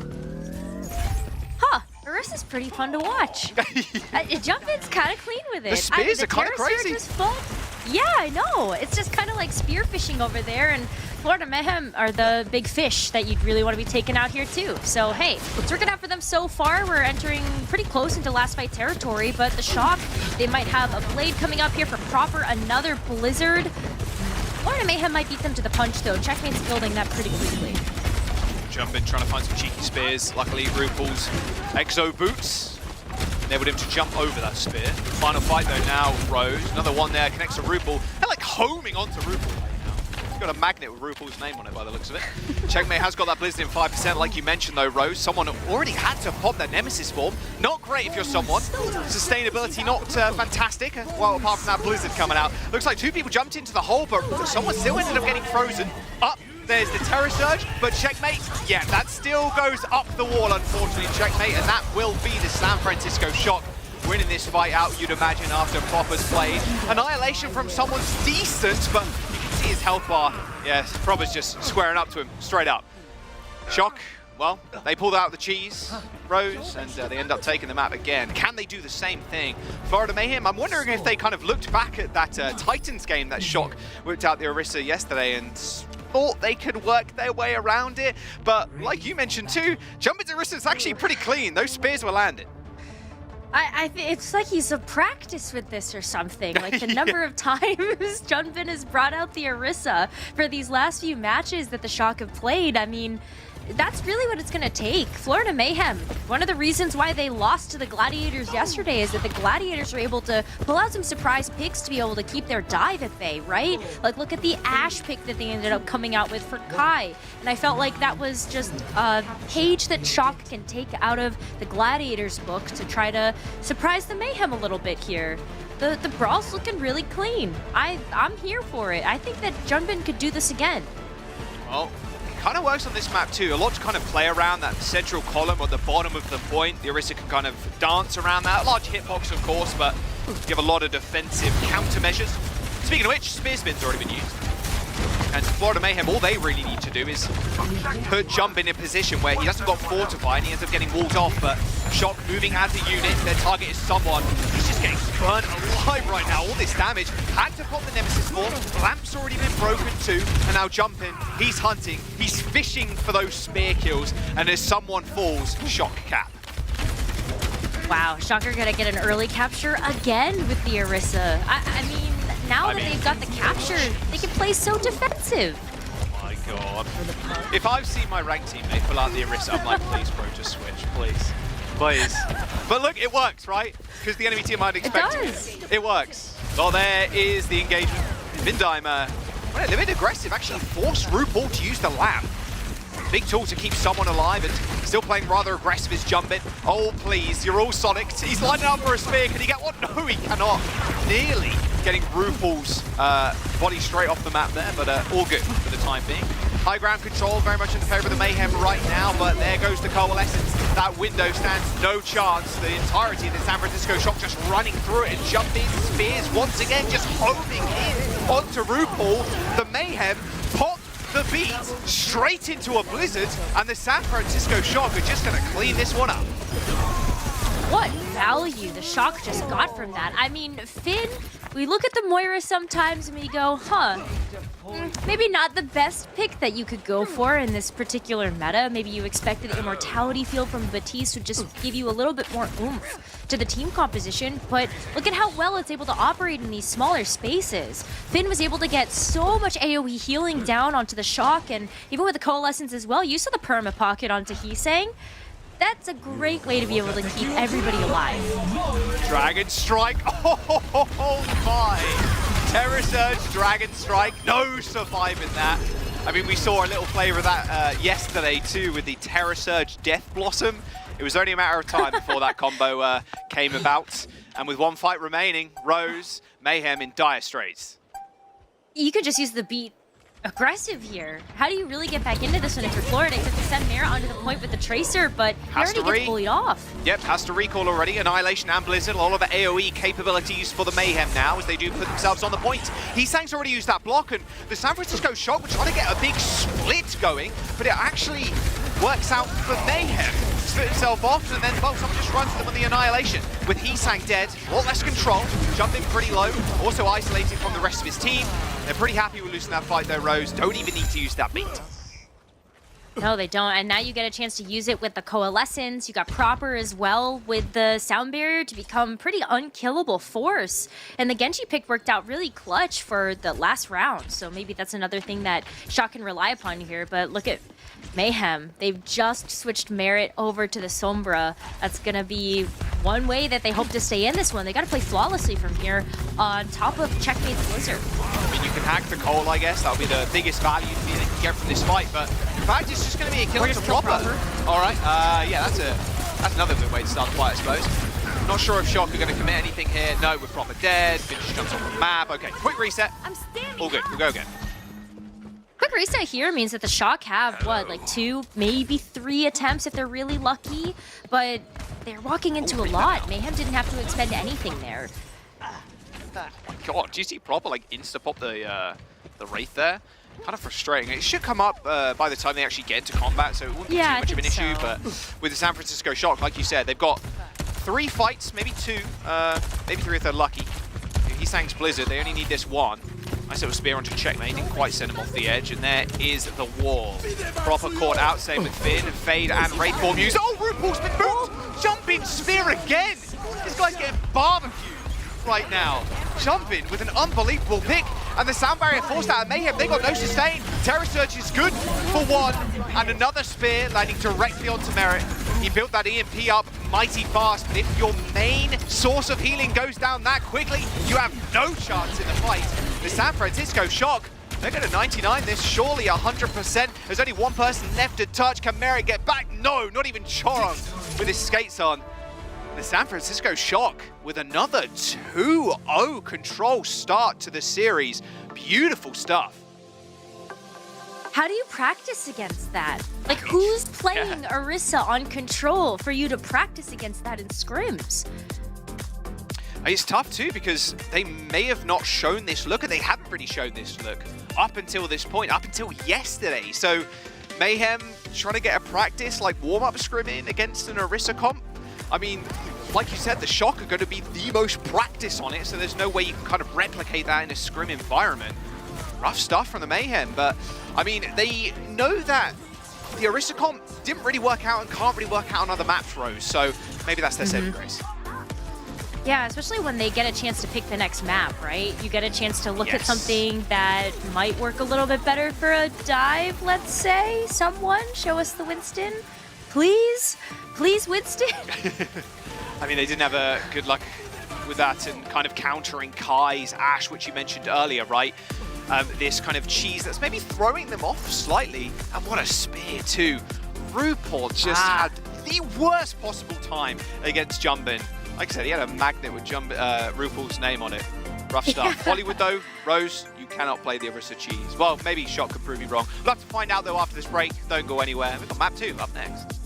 Huh, Orissa's pretty fun to watch. Jumpin's kind of clean with it. The spears are kind of Terra Surge crazy. was full. Yeah, I know. It's just kind of like spearfishing over there, and Florida Mayhem are the big fish that you'd really want to be taking out here too. So hey, it's working out for them so far. We're entering pretty close into last fight territory, but the Shock, they might have a Blade coming up here for Proper, another Blizzard. Florida Mayhem might beat them to the punch though. Checkmate's building that pretty quickly. Jumpin, trying to find some cheeky spears. Luckily, Roofball's Exo Boots enabled him to jump over that spear. Final fight though now, Rose. Another one there, connects to Roofball. They're like homing onto Roofball right now. He's got a magnet with Roofball's name on it by the looks of it. Checkmate has got that Blizzard in 5%, like you mentioned though, Rose. Someone already had to pop their Nemesis form. Not great if you're someone. Sustainability not fantastic. Well, apart from that Blizzard coming out. Looks like two people jumped into the hole, but someone still ended up getting frozen. Up. There's the Terra Surge, but Checkmate, yeah, that still goes up the wall, unfortunately, Checkmate, and that will be the San Francisco Shock winning this fight out, you'd imagine, after Proper's played. Annihilation from someone's decent, but you can see his health bar. Yeah, Proper's just squaring up to him, straight up. Shock, well, they pulled out the cheese, Rose, and they end up taking the map again. Can they do the same thing? Florida Mayhem, I'm wondering if they kind of looked back at that Titans game that Shock whipped out the Orisa yesterday and thought they could work their way around it, but like you mentioned too, Jumpin's Orisa's actually pretty clean. Those spears were landed. It's like he's a practice with this or something. Like the number of times Jumpin has brought out the Orisa for these last few matches that the Shock have played. I mean, that's really what it's going to take. Florida Mayhem, one of the reasons why they lost to the Gladiators yesterday is that the Gladiators were able to pull out some surprise picks to be able to keep their dive at bay, right? Like, look at the Ashe pick that they ended up coming out with for Kai. And I felt like that was just a page that Shock can take out of the Gladiators book to try to surprise the Mayhem a little bit here. The brawl's looking really clean. I'm here for it. I think that Jumpin could do this again. Well, kind of works on this map too. A lot to kind of play around that central column at the bottom of the point. The Orisa can kind of dance around that. Large hitbox, of course, but give a lot of defensive countermeasures. Speaking of which, Spear Spin's already been used. And Florida Mayhem, all they really need to do is put Jumpin in a position where he hasn't got Fortify and he ends up getting walled off, but Shock moving as a unit, their target is someone. He's just getting burnt alive right now, all this damage. Had to pop the Nemesis form, Lamp's already been broken too, and now Jumpin, he's hunting, he's fishing for those spear kills, and as someone falls, Shock cap. Wow, Shock are gonna get an early capture again with the Orisa. I mean, now that they've got the capture, they can play so defensive. Oh my god. If I've seen my rank teammate pull out the Orisa, I'm like, please bro, just switch, please. Please. But look, it works, right? Because the enemy team aren't expecting it. It works. Well, there is the engagement. Vindheimer, well, a little bit aggressive, actually forced Roofball to use the lamp. Big tool to keep someone alive and still playing rather aggressive as Jumpin. Oh, please, you're all Sonicked. He's lining up for a spear. Can he get one? No, he cannot. Nearly getting Roofball's body straight off the map there, but all good for the time being. High ground control, very much in favor of the Mayhem right now, but there goes the Coalescence. That window stands no chance. The entirety of the San Francisco Shock just running through it, and Jumpin spears once again, just homing in onto Roofball. The Mayhem pop the beat straight into a Blizzard, and the San Francisco Shock are just going to clean this one up. What value the Shock just got from that. I mean, Finn, we look at the Moira sometimes and we go, huh, maybe not the best pick that you could go for in this particular meta. Maybe you expected the Immortality field from Batiste would just give you a little bit more oomph to the team composition, but look at how well it's able to operate in these smaller spaces. Finn was able to get so much AoE healing down onto the Shock, and even with the Coalescence as well, you saw the Perma Pocket onto Heesang. That's a great way to be able to keep everybody alive. Dragon Strike, oh my! Terra Surge, Dragon Strike, no surviving that. I mean, we saw a little flavor of that yesterday too with the Terra Surge Death Blossom. It was only a matter of time before that combo came about. And with one fight remaining, Rose, Mayhem in dire straits. You could just use the beat aggressive here. How do you really get back into this one if you're Florida? Except to send Mara onto the point with the Tracer, but he already gets bullied off. Yep, has to recall already. Annihilation and Blizzard, all of the AoE capabilities for the Mayhem now as they do put themselves on the point. Heesang's already used that block, and the San Francisco Shock were trying to get a big split going, but it actually works out for Mayhem. Split himself off, and then, well, someone just runs them on the Annihilation. With Heesang dead, a lot less control, jumping pretty low, also isolated from the rest of his team. They're pretty happy with losing that fight though, Rose. Don't even need to use that beat. No, they don't. And now you get a chance to use it with the Coalescence. You got Proper as well with the Sound Barrier to become pretty unkillable force. And the Genji pick worked out really clutch for the last round. So maybe that's another thing that Shock can rely upon here. But look at Mayhem. They've just switched Merit over to the Sombra. That's going to be one way that they hope to stay in this one. They got to play flawlessly from here on top of Checkmate's Blizzard. I mean, you can hack the Cole, I guess. That'll be the biggest value they can get from this fight. But in fact, it's just going to be a kill to Proper. All right. Yeah, that's another good way to start the fight, I suppose. Not sure if Shock are going to commit anything here. No, we're Proper dead. Finch jumps off the map. Okay, quick reset. All good. We'll go again. Quick reset here means that the Shock have, what, like 2, maybe 3 attempts if they're really lucky, but they're walking into a lot. Mayhem didn't have to expend anything there. Oh my god, do you see Proper like insta-pop the Wraith there? Kind of frustrating. It should come up by the time they actually get into combat, so it wouldn't be too much of an issue, but with the San Francisco Shock, like you said, they've got 3 fights, maybe 2, maybe 3 if they're lucky. Heesang's Blizzard, they only need this one. Nice little spear onto Checkmate, didn't quite send him off the edge, and there is the wall. Proper caught out, same with Finn, and Fade, and Wraithform used. Oh, RuPaul's been moved! Jumping spear again! This guy's getting barbecued right now. Jumping with an unbelievable pick, and the Sound Barrier forced out of Mayhem. They got no sustain. Terror Surge is good for 1, and another spear landing directly onto Merit. He built that EMP up mighty fast, but if your main source of healing goes down that quickly, you have no chance in the fight. The San Francisco Shock, they're going to 99 this, surely 100%. There's only one person left to touch. Can Merit get back? No, not even Chorong with his skates on. The San Francisco Shock with another 2-0 control start to the series. Beautiful stuff. How do you practice against that? Like, who's playing Orisa on control for you to practice against that in scrims? It's tough too because they may have not shown this look, and they haven't really shown this look up until this point, up until yesterday. So Mayhem trying to get a practice, like warm-up scrimming against an Orisa comp. I mean, like you said, the Shock are going to be the most practice on it, so there's no way you can kind of replicate that in a scrim environment. Rough stuff from the Mayhem, but I mean, they know that the Orisa comp didn't really work out and can't really work out on other maps, Rose, so maybe that's their saving grace. Yeah, especially when they get a chance to pick the next map, right? You get a chance to look at something that might work a little bit better for a dive, let's say. Someone, show us the Winston. Please? Please, Winston? I mean, they didn't have a good luck with that and kind of countering Kai's Ash, which you mentioned earlier, right? This kind of cheese that's maybe throwing them off slightly. And what a spear, too. RuPaul just had the worst possible time against Jumbin. Like I said, he had a magnet with RuPaul's name on it. Rough stuff. Hollywood, though, Rose, you cannot play the Orisa cheese. Well, maybe Shock could prove you wrong. We'll have to find out, though, after this break. Don't go anywhere. We've got map 2 up next.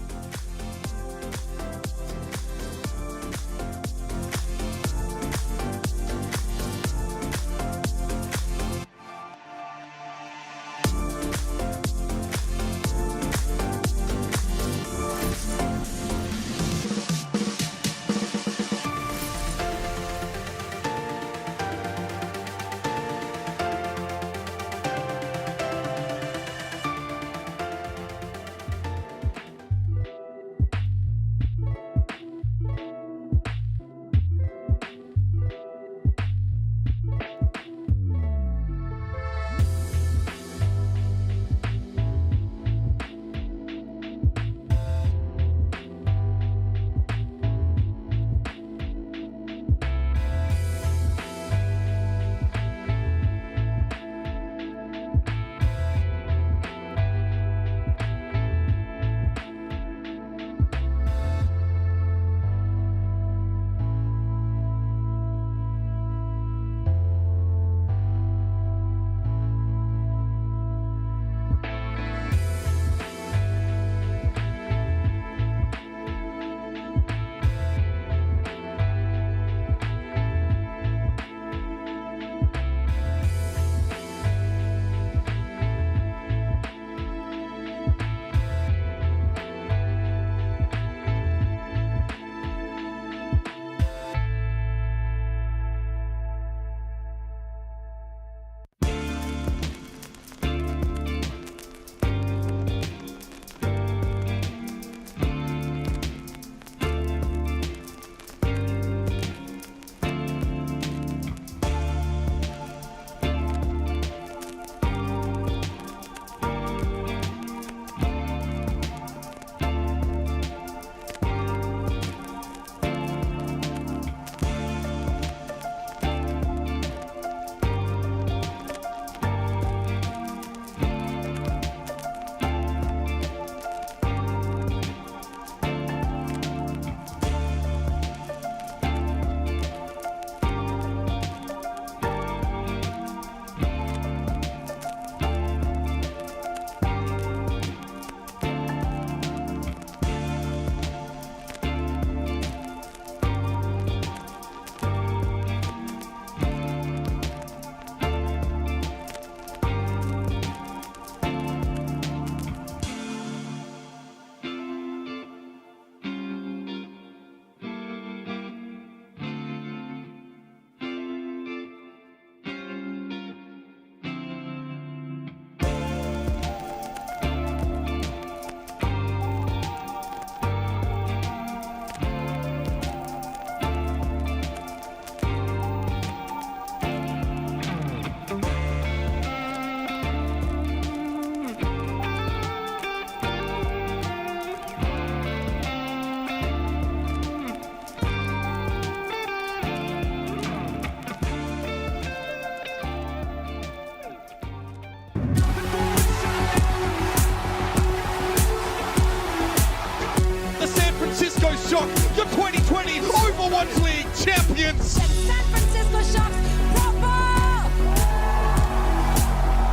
Overwatch League champions. San Francisco Shock,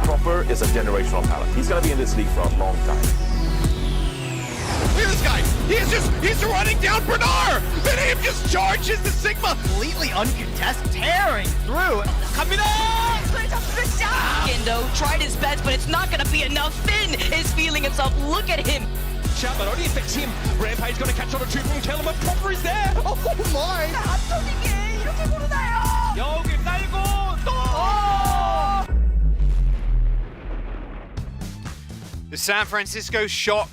Proper is a generational talent. He's going to be in this league for a long time. Look at this guy. He's running down Bernard. Then he just charges the Sigma. Completely uncontested, tearing through. Kamina! Gindo tried his best, but it's not gonna be enough. Finn is feeling himself. Look at him. Chat, but only affects him. Rampage gonna catch on a two from Kellerman. Proper is there. Oh my! 여기 날고 또. The San Francisco Shock,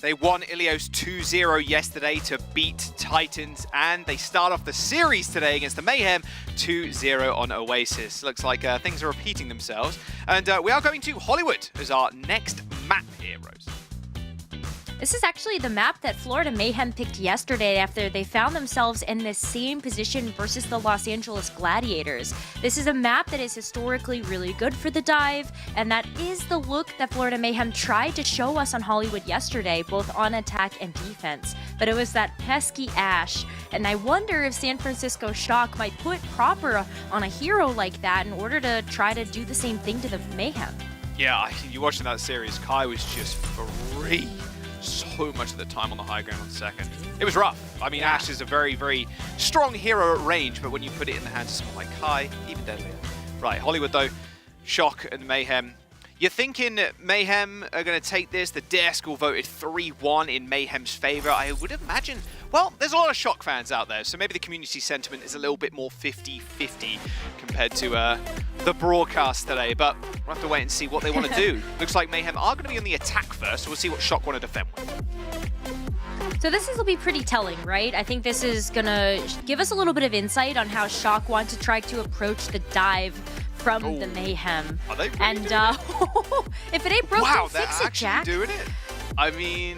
they won Ilios 2-0 yesterday to beat Titans, and they start off the series today against the Mayhem 2-0 on Oasis. Looks like things are repeating themselves. And we are going to Hollywood as our next map heroes. This is actually the map that Florida Mayhem picked yesterday after they found themselves in the same position versus the Los Angeles Gladiators. This is a map that is historically really good for the dive, and that is the look that Florida Mayhem tried to show us on Hollywood yesterday, both on attack and defense. But it was that pesky Ash, and I wonder if San Francisco Shock might put Proper on a hero like that in order to try to do the same thing to the Mayhem. Yeah, you watching that series, Kai was just free so much of the time on the high ground on second. It was rough. I mean, Ash is a very, very strong hero at range, but when you put it in the hands of someone like Kai, even deadlier. Right, Hollywood though, Shock and Mayhem. You're thinking Mayhem are going to take this. The Dare School voted 3-1 in Mayhem's favor. I would imagine, well, there's a lot of Shock fans out there, so maybe the community sentiment is a little bit more 50-50 compared to the broadcast today, but we'll have to wait and see what they want to do. Looks like Mayhem are going to be on the attack first, so we'll see what Shock want to defend with. So this will be pretty telling, right? I think this is going to give us a little bit of insight on how Shock want to try to approach the dive from the Mayhem. Are they really and doing it? if it ain't broke, Wow, don't they're fix it, actually Jack. doing it? I mean,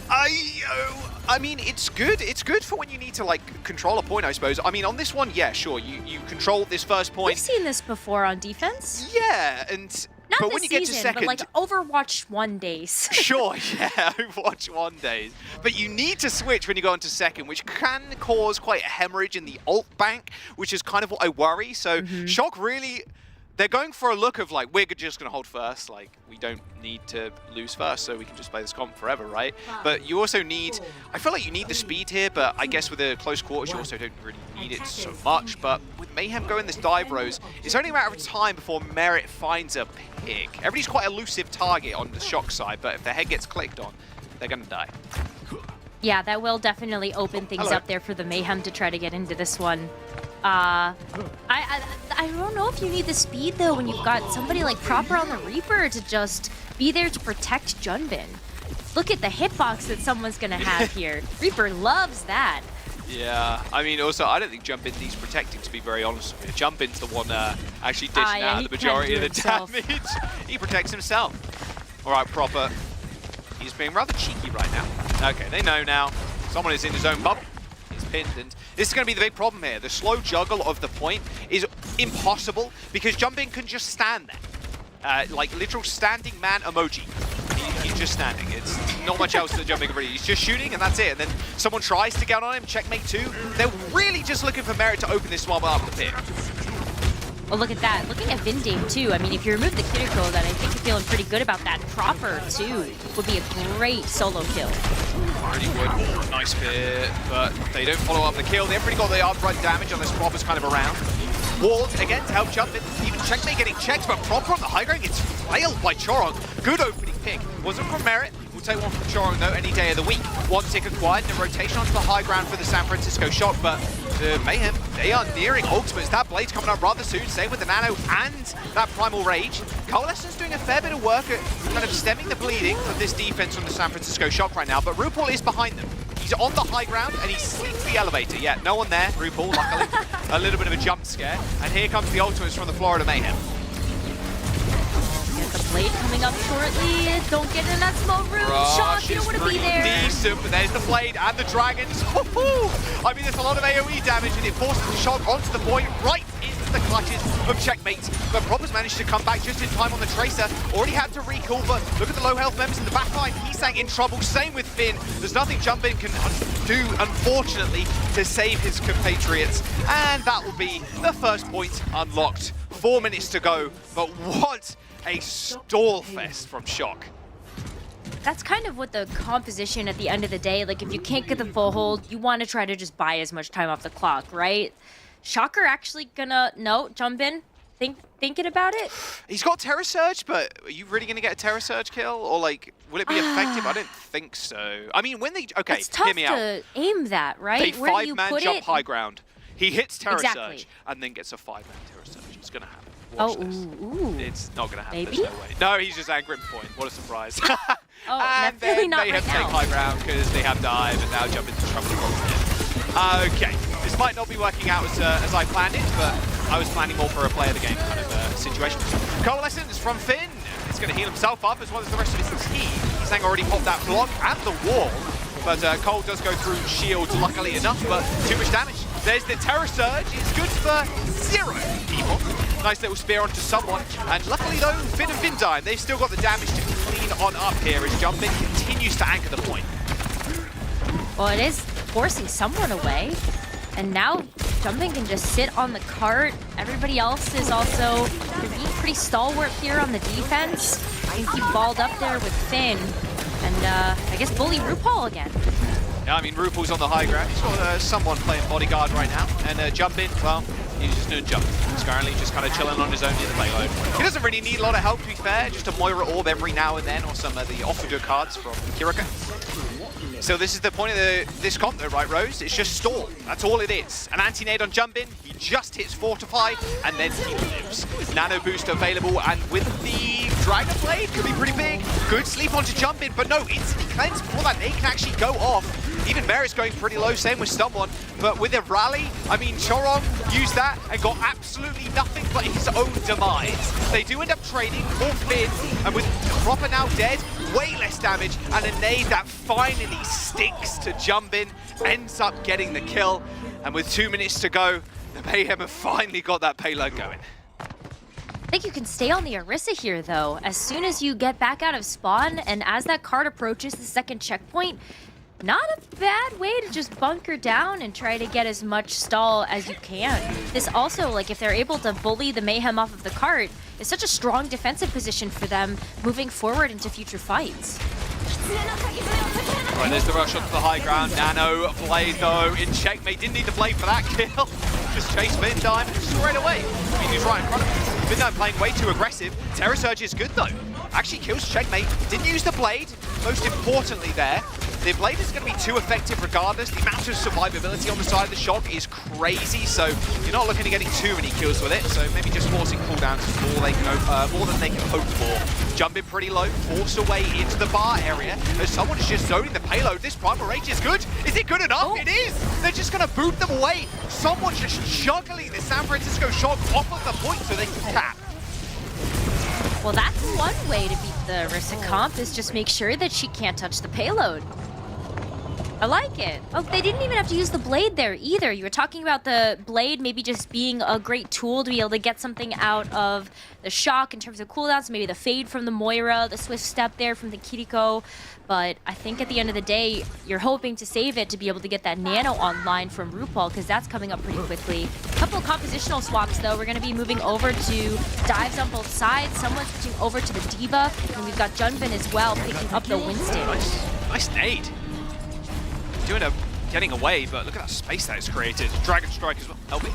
I mean, it's good. It's good for when you need to like control a point, I suppose. I mean, on this one, yeah, sure, you control this first point. We've seen this before on defense. Yeah, and Not but this when you get to season, second, but like Overwatch 1 days. sure, yeah, Overwatch 1 days. But you need to switch when you go into second, which can cause quite a hemorrhage in the ult bank, which is kind of what I worry. So Shock really, they're going for a look of like, we're just going to hold first. Like, we don't need to lose first, so we can just play this comp forever, right? But you also need, I feel like you need the speed here, but I guess with the close quarters, you also don't really need it so much. But with Mayhem going this dive rose, it's only a matter of time before Merit finds a pick. Everybody's quite an elusive target on the Shock side, but if their head gets clicked on, they're going to die. Yeah, that will definitely open things up there for the Mayhem to try to get into this one. I don't know if you need the speed, though, when you've got somebody like Proper on the Reaper to just be there to protect Junbin. Look at the hitbox that someone's going to have here. Reaper loves that. Yeah, I mean, also, I don't think Junbin needs protecting, to be very honest with you. Junbin's the one actually dishing out the majority of the damage. He protects himself. All right, Proper. He's being rather cheeky right now. Okay, they know now. Someone is in his own bubble. He's pinned, and this is going to be the big problem here. The slow juggle of the point is impossible because Junbin can just stand there. Like literal standing man emoji. He's just standing. It's not much else that Junbin can really. He's just shooting, and that's it. And then someone tries to get on him, checkmate 2. They're really just looking for Merit to open this one up the pick. Oh, look at that. Looking at Vindame, too. I mean, if you remove the critical, then I think you're feeling pretty good about that. Proper, too, would be a great solo kill. Already would. Nice bit, but they don't follow up the kill. They haven't really got the upfront damage unless Proper's kind of around. Ward, again, to help Junbin. Even checkmate getting checked, but Proper on the high ground gets flailed by Chorong. Good opening pick. Wasn't from Merit. We'll take one from Chorong, though, any day of the week. One tick acquired, and a rotation onto the high ground for the San Francisco Shock, but the Mayhem, they are nearing ultimates. That blade's coming up rather soon, same with the Nano and that Primal Rage. Coalescence doing a fair bit of work at kind of stemming the bleeding of this defense from the San Francisco Shock right now, but RuPaul is behind them. He's on the high ground, and he sneaks the elevator. Yeah, no one there, RuPaul, luckily. A little bit of a jump scare, and here comes the ultimates from the Florida Mayhem. The blade coming up shortly. Don't get in that small room. Shock, you don't want to be there. Decent, but there's the blade and the dragons. I mean, there's a lot of AoE damage, and it forces the Shock onto the point right in into the clutches of Checkmate, but Proper's managed to come back just in time on the Tracer. Already had to recall, but look at the low health members in the backline. He's in trouble, same with Finn. There's nothing Jumpin can do, unfortunately, to save his compatriots. And that will be the first point unlocked. 4 minutes to go, but what a stall fest from Shock. That's kind of what the composition at the end of the day, like if you can't get the full hold, you want to try to just buy as much time off the clock, right? Shocker actually gonna, jump in, thinking about it? He's got Terror Surge, but are you really gonna get a Terror Surge kill? Or like, will it be effective? I don't think so. I mean, when they, okay, it's tough hear me out. to aim that, right? They Where do you 5-man put jump it? high ground. He hits Terror Exactly. Surge and then gets a 5-man Terror Surge. It's gonna happen. Watch this. Ooh. It's not gonna happen. Maybe? There's no way. No, he's just at grip point. What a surprise. Oh, and definitely then not they right have to take now. high ground because they have dive and now jump into trouble. Okay, this might not be working out as I planned it, but I was planning more for a play of the game kind of situation. Coalescence from Finn. It's going to heal himself up as well as the rest of his team. He's already popped that block and the wall, but Cole does go through shields luckily enough, but too much damage. There's the Terror Surge. It's good for 0 people. Nice little spear onto someone. And luckily though, Finn and Vindine, they've still got the damage to clean on up here as Jumpin continues to anchor the point. Well, it is forcing someone away. And now Jumpin can just sit on the cart. Everybody else is also being pretty stalwart here on the defense. You can keep balled up there with Finn. And I guess bully RuPaul again. Yeah, I mean, RuPaul's on the high ground. He's got someone playing bodyguard right now. And Jumpin, well, he's just doing jump. He's currently just kind of chilling on his own in the payload. He doesn't really need a lot of help, to be fair. Just a Moira orb every now and then, or some of the Offuga cards from Kiriko. So this is the point of this comp though, right, Rose? It's just stall. That's all it is. An anti-nade on Jumpin, he just hits Fortify, and then he lives. Nano boost available, and with the Dragon Blade, could be pretty big. Good sleep onto Jumpin, but no, instantly cleanse before that nade can actually go off. Even Merit's going pretty low, same with someone. But with a rally, I mean, Chorong used that and got absolutely nothing but his own demise. They do end up trading for Finn, and with Proper now dead, way less damage, and a nade that finally sticks to Jumpin, ends up getting the kill. And with 2 minutes to go, the Mayhem have finally got that payload going. I think you can stay on the Orisa here, though. As soon as you get back out of spawn, and as that card approaches the second checkpoint, not a bad way to just bunker down and try to get as much stall as you can. This also, like, if they're able to bully the Mayhem off of the cart, is such a strong defensive position for them moving forward into future fights. Right, there's the rush onto the high ground. Nano Blade, though, in checkmate. Didn't need the Blade for that kill. Just chase Vindine straight away. I mean, he's right in front of him. Vindine playing way too aggressive. Terror Surge is good, though. Actually kills checkmate. Didn't use the Blade. Most importantly there, the Blade is going to be too effective regardless. The amount of survivability on the side of the Shock is crazy, so you're not looking at getting too many kills with it. So maybe just forcing cooldowns is more than they can hope for. Jumping pretty low, forced away into the bar area as someone is just zoning the payload. This Primal Rage is good. Is it good enough? It is. They're just going to boot them away. Someone's just juggling the San Francisco Shock off of the point so they can cap. Well, that's one way to beat the Orisa comp, is just make sure that she can't touch the payload. I like it. Oh, they didn't even have to use the Blade there either. You were talking about the Blade maybe just being a great tool to be able to get something out of the Shock in terms of cooldowns, maybe the Fade from the Moira, the Swift Step there from the Kiriko. But I think at the end of the day, you're hoping to save it to be able to get that Nano online from RuPaul, because that's coming up pretty quickly. A couple of compositional swaps, though. We're going to be moving over to dives on both sides. Someone's switching over to the Diva, and we've got Junbin as well picking up the Winston. Nice nade. Getting away, but look at that space that is created. Dragon Strike as well. Help me.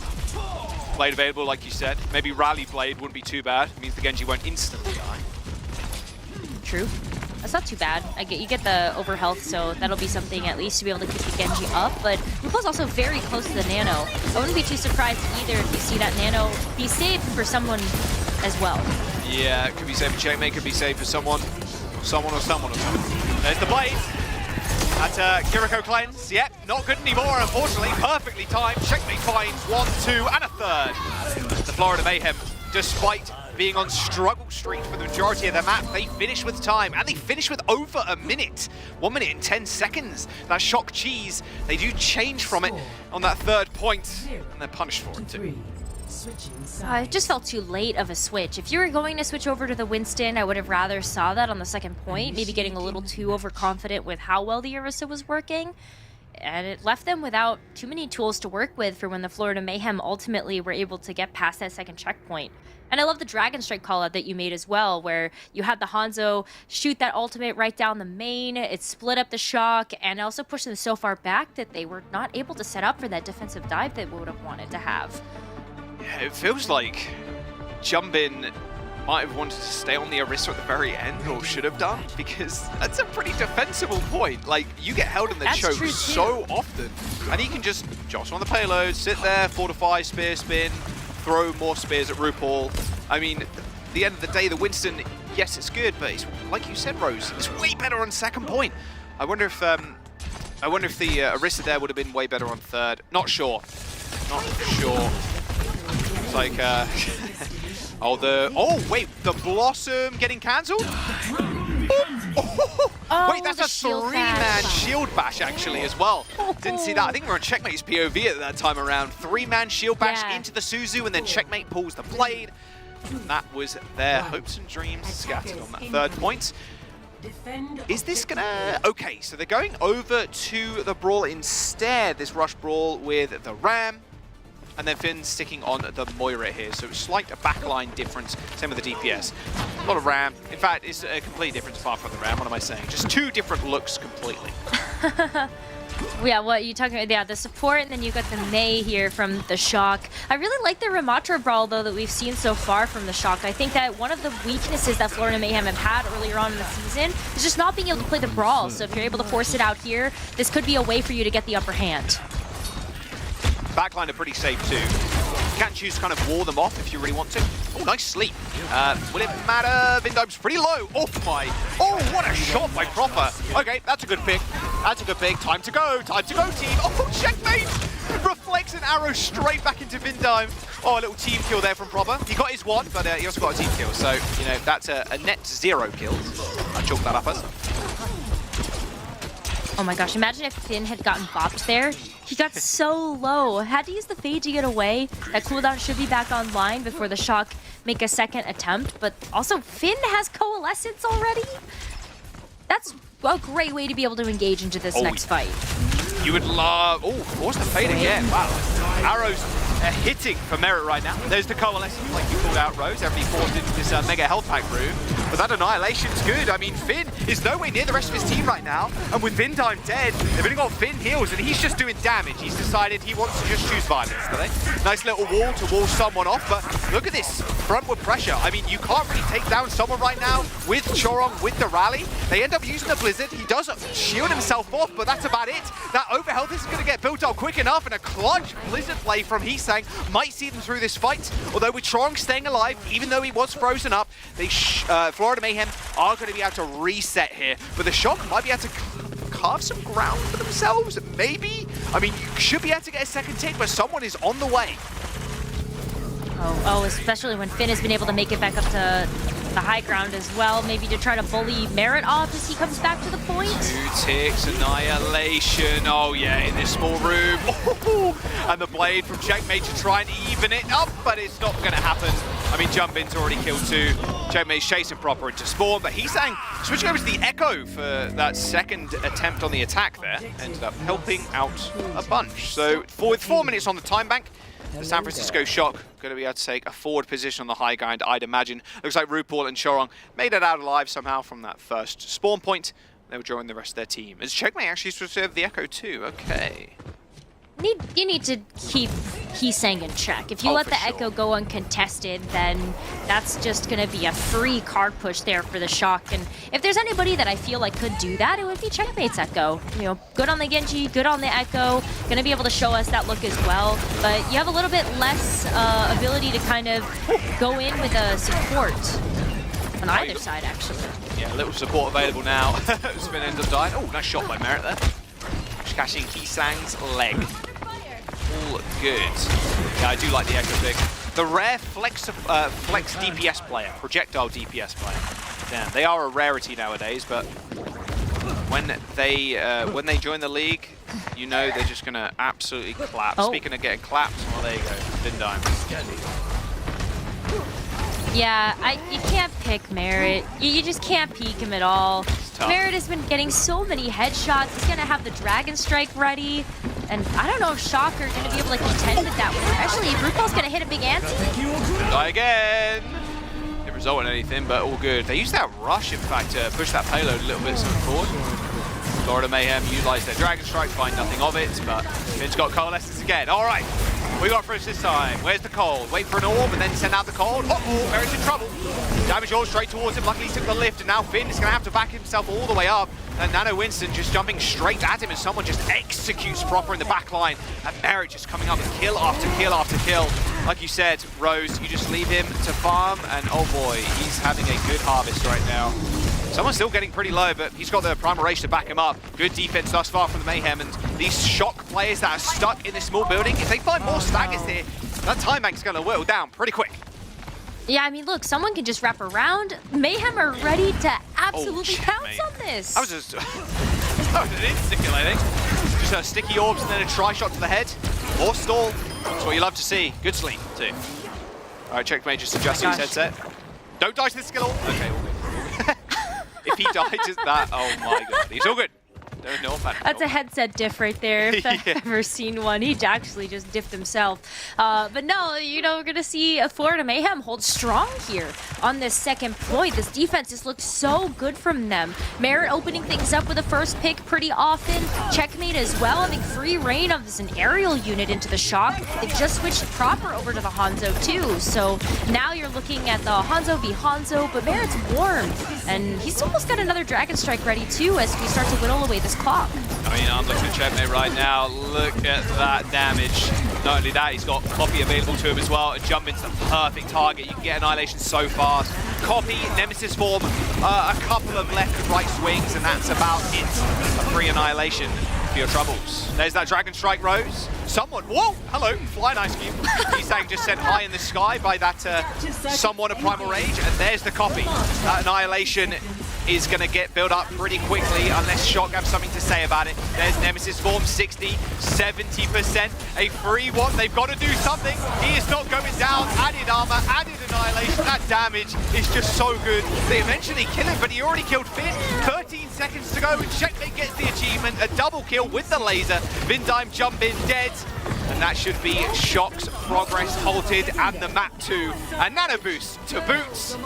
Blade available, like you said. Maybe Rally Blade wouldn't be too bad. It means the Genji won't instantly die. True. That's not too bad. You get the overhealth, so that'll be something at least to be able to keep the Genji up. But RuPaul's also very close to the Nano. I wouldn't be too surprised either if you see that Nano be saved for someone as well. Yeah, it could be saved for Checkmate, could be saved for someone. There's the Blade. That's Kiriko cleanse. Yep, not good anymore, unfortunately. Perfectly timed. Checkmate finds 1, 2, and a third. The Florida Mayhem, despite being on struggle streak for the majority of their map, they finish with time, and they finish with over a minute. 1 minute and 10 seconds. That Shock cheese, they do change from it on that third point, and they're punished for it too. It just felt too late of a switch. If you were going to switch over to the Winston, I would have rather saw that on the second point, maybe getting a little too overconfident with how well the Orisa was working. And it left them without too many tools to work with for when the Florida Mayhem ultimately were able to get past that second checkpoint. And I love the Dragon Strike call-out that you made as well, where you had the Hanzo shoot that ultimate right down the main, it split up the shock, and also pushed them so far back that they were not able to set up for that defensive dive that we would have wanted to have. Yeah, it feels like Jumbin might have wanted to stay on the Orisa at the very end, or should have done, because that's a pretty defensible point. Like, you get held in the choke so often, and he can just jostle on the payload, sit there, fortify, spear spin, throw more spears at RuPaul. I mean, at the end of the day, the Winston, yes, it's good, but it's, like you said, Rose, it's way better on second point. I wonder if the Orisa there would have been way better on third. Not sure. Not sure. It's like, oh wait, the Blossom getting cancelled? Wait, that's a three-man shield bash actually as well. Didn't see that. I think we were on Checkmate's POV at that time around. Three-man shield bash into the Suzu, and then Checkmate pulls the blade. And that was their hopes and dreams scattered on that third point. Is this gonna... Okay, so they're going over to the Brawl instead. This rush Brawl with the Ram. And then Finn sticking on the Moira here, so slight backline difference, same with the DPS. A lot of Ram. In fact, it's a complete difference apart from the Ram, what am I saying? Just two different looks completely. Yeah, what you talking about? Yeah, the support, and then you got the Mei here from the Shock. I really like the Ramatra Brawl, though, that we've seen so far from the Shock. I think that one of the weaknesses that Florida Mayhem have had earlier on in the season is just not being able to play the Brawl. So if you're able to force it out here, this could be a way for you to get the upper hand. Backline are pretty safe too. You can choose to kind of wall them off if you really want to. Oh, nice sleep. Will it matter? Vindime's pretty low. Oh my. Oh, what a shot by Cropper. Okay, that's a good pick. That's a good pick. Time to go. Time to go, team. Oh, Checkmate. Reflects an arrow straight back into Vindime. Oh, a little team kill there from Proper. He got his one, but he also got a team kill. So, you know, that's a net 0 kills. I chalk that up as. Oh my gosh, imagine if Finn had gotten bopped there. He got so low. Had to use the Fade to get away. That cooldown should be back online before the Shock make a second attempt. But also, Finn has Coalescence already. That's a great way to be able to engage into this next fight. You would love... Oh, force the Fade again. Wow. Arrows hitting for Merit right now. There's the Coalescence, like you called out, Rose. Everybody forced into this mega health pack room. But that Annihilation's good. I mean, Finn is nowhere near the rest of his team right now. And with Vindime dead, they've only got Finn heals, and he's just doing damage. He's decided he wants to just choose violence today. Nice little wall to wall someone off, but look at this frontward pressure. I mean, you can't really take down someone right now with Chorong, with the rally. They end up using the Blizzard. He does shield himself off, but that's about it. That overhealth isn't going to get built up quick enough, and a clutch Blizzard play from Heesang might see them through this fight. Although with Chorong staying alive, even though he was frozen up, they Florida Mayhem are going to be able to reset here, but the Shock might be able to carve some ground for themselves, maybe? I mean, you should be able to get a second take, but someone is on the way. Oh, especially when Finn has been able to make it back up to the high ground as well, maybe to try to bully Merit off as he comes back to the point. 2 ticks, Annihilation. Oh yeah, in this small room. And the blade from Checkmate to try and even it up, but it's not going to happen. I mean, Jumbin's already killed 2. Checkmate's chasing Proper into spawn, but he's saying switching over to the Echo for that second attempt on the attack there. Ended up helping out a bunch. So with 4 minutes on the time bank, the San Francisco Shock going to be able to take a forward position on the high ground, I'd imagine. Looks like RuPaul and Chorong made it out alive somehow from that first spawn point. They will join the rest of their team. As Checkmate actually preserved the Echo too. Okay. You need to keep Heesang in check. If you let the Echo go uncontested, then that's just going to be a free card push there for the Shock. And if there's anybody that I feel like could do that, it would be Checkmate's Echo. You know, good on the Genji, good on the Echo, going to be able to show us that look as well. But you have a little bit less ability to kind of go in with a support on either side, actually. Yeah, a little support available now. Spin ends up dying. Oh, nice shot by Merit there. Catching Heesang's leg. All good. Yeah, I do like the Echo pick. The rare flex DPS player, projectile DPS player. Damn, they are a rarity nowadays, but when they join the league, you know they're just gonna absolutely clap. Oh. Speaking of getting clapped, well there you go, Vindime. Yeah, you can't pick Merit. You just can't peek him at all. tough. Merit has been getting so many headshots. He's gonna have the Dragon Strike ready. And I don't know if Shocker is gonna be able to contend with that one. Actually, Brutball's gonna hit a big ante. Die again! Didn't result in anything, but all good. They used that rush, in fact, to push that payload a little bit forward. Florida Mayhem utilized their Dragon Strike, find nothing of it, but Vin's got Coalescence again. All right, we got Frisch this time. Where's the cold? Wait for an orb and then send out the cold. Uh-oh, Merit's in trouble. Damage all straight towards him. Luckily he took the lift, and now Finn is going to have to back himself all the way up. And Nano Winston just jumping straight at him as someone just executes proper in the back line. And Merit just coming up with kill after kill after kill. Like you said, Rose, you just leave him to farm, and oh boy, he's having a good harvest right now. Someone's still getting pretty low, but he's got the Primal Rage to back him up. Good defense thus far from the Mayhem, and these Shock players that are stuck in this small building, if they find more staggers here, that time bank's going to whittle down pretty quick. Yeah, I mean, look, someone can just wrap around. Mayhem are ready to absolutely pounce on this. That was just that was an instant kill, I think. Just a sticky orbs and then a tri-shot to the head. More stall. That's what you love to see. Good sleep, too. All right, Checkmate just adjusting his headset. Don't die to the skill. Okay, all good. If he died to that, oh my god, he's all good. No matter. That's a headset diff right there, if I've ever seen one. He actually just diffed himself. But no, you know, we're going to see a Florida Mayhem hold strong here on this second point. This defense just looked so good from them. Merit opening things up with a first pick pretty often. Checkmate as well, having free reign of this an aerial unit into the Shock. They've just switched proper over to the Hanzo too. So now you're looking at the Hanzo v Hanzo, but Merit's warm. And he's almost got another Dragon Strike ready too as we start to whittle away this clock. I mean, I'm looking at Checkmate right now. Look at that damage. Not only that, he's got Copy available to him as well. And jump into the perfect target. You can get Annihilation so fast. Copy, Nemesis form, a couple of left and right swings, and that's about it. A free Annihilation for your troubles. There's that Dragon Strike Rose. Someone, whoa, hello, Flying Ice Cube. He's saying just sent high in the sky by that someone of Primal Rage, and there's the Copy. That Annihilation is going to get built up pretty quickly unless Shock have something to say about it. There's Nemesis form, 60, 70%, a free one. They've got to do something. He is not going down. Added armor, added Annihilation. That damage is just so good. They eventually kill him, but he already killed Finn. 13 seconds to go, and Checkmate gets the achievement. A double kill with the laser. Vindime jump in, dead. And that should be Shock's progress halted, and the map too. A nano boost to boots.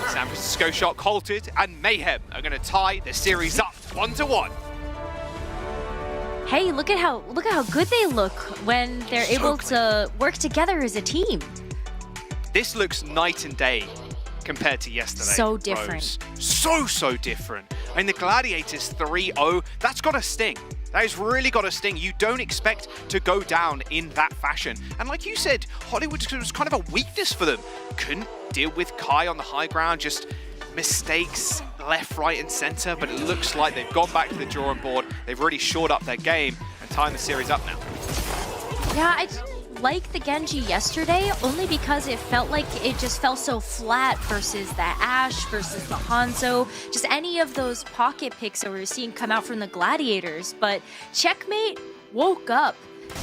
San Francisco Shock halted, and Mayhem are going to tie the series up 1-1. Hey, look at how good they look when they're able to work together as a team. This looks night and day compared to yesterday. So different. Rose. So different. I mean, the Gladiators 3-0, that's got a sting. That has really got a sting. You don't expect to go down in that fashion. And like you said, Hollywood was kind of a weakness for them. Couldn't deal with Kai on the high ground, just mistakes left, right, and center. But it looks like they've gone back to the drawing board. They've really shored up their game and tying the series up now. Yeah, I didn't like the Genji yesterday only because it felt like it just fell so flat versus the Ashe, versus the Hanzo, just any of those pocket picks that we were seeing come out from the Gladiators. But Checkmate woke up.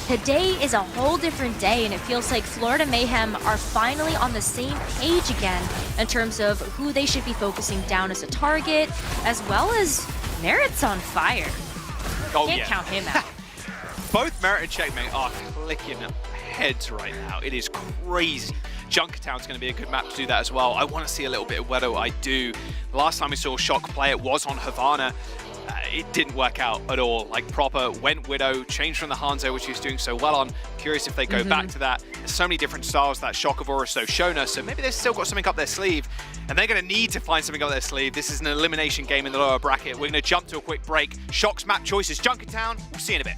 Today is a whole different day, and it feels like Florida Mayhem are finally on the same page again in terms of who they should be focusing down as a target, as well as Merit's on fire. Oh, Can't count him out. Both Merit and Checkmate are clicking heads right now. It is crazy. Junkertown's going to be a good map to do that as well. I want to see a little bit of Widow. I do. Last time we saw Shock play, it was on Havana. It didn't work out at all. Like proper, went Widow, changed from the Hanzo, which he was doing so well on. Curious if they go back to that. There's so many different styles that Shock have also shown us, so maybe they've still got something up their sleeve, and they're going to need to find something up their sleeve. This is an elimination game in the lower bracket. We're going to jump to a quick break. Shock's map choice is Junkertown. We'll see you in a bit.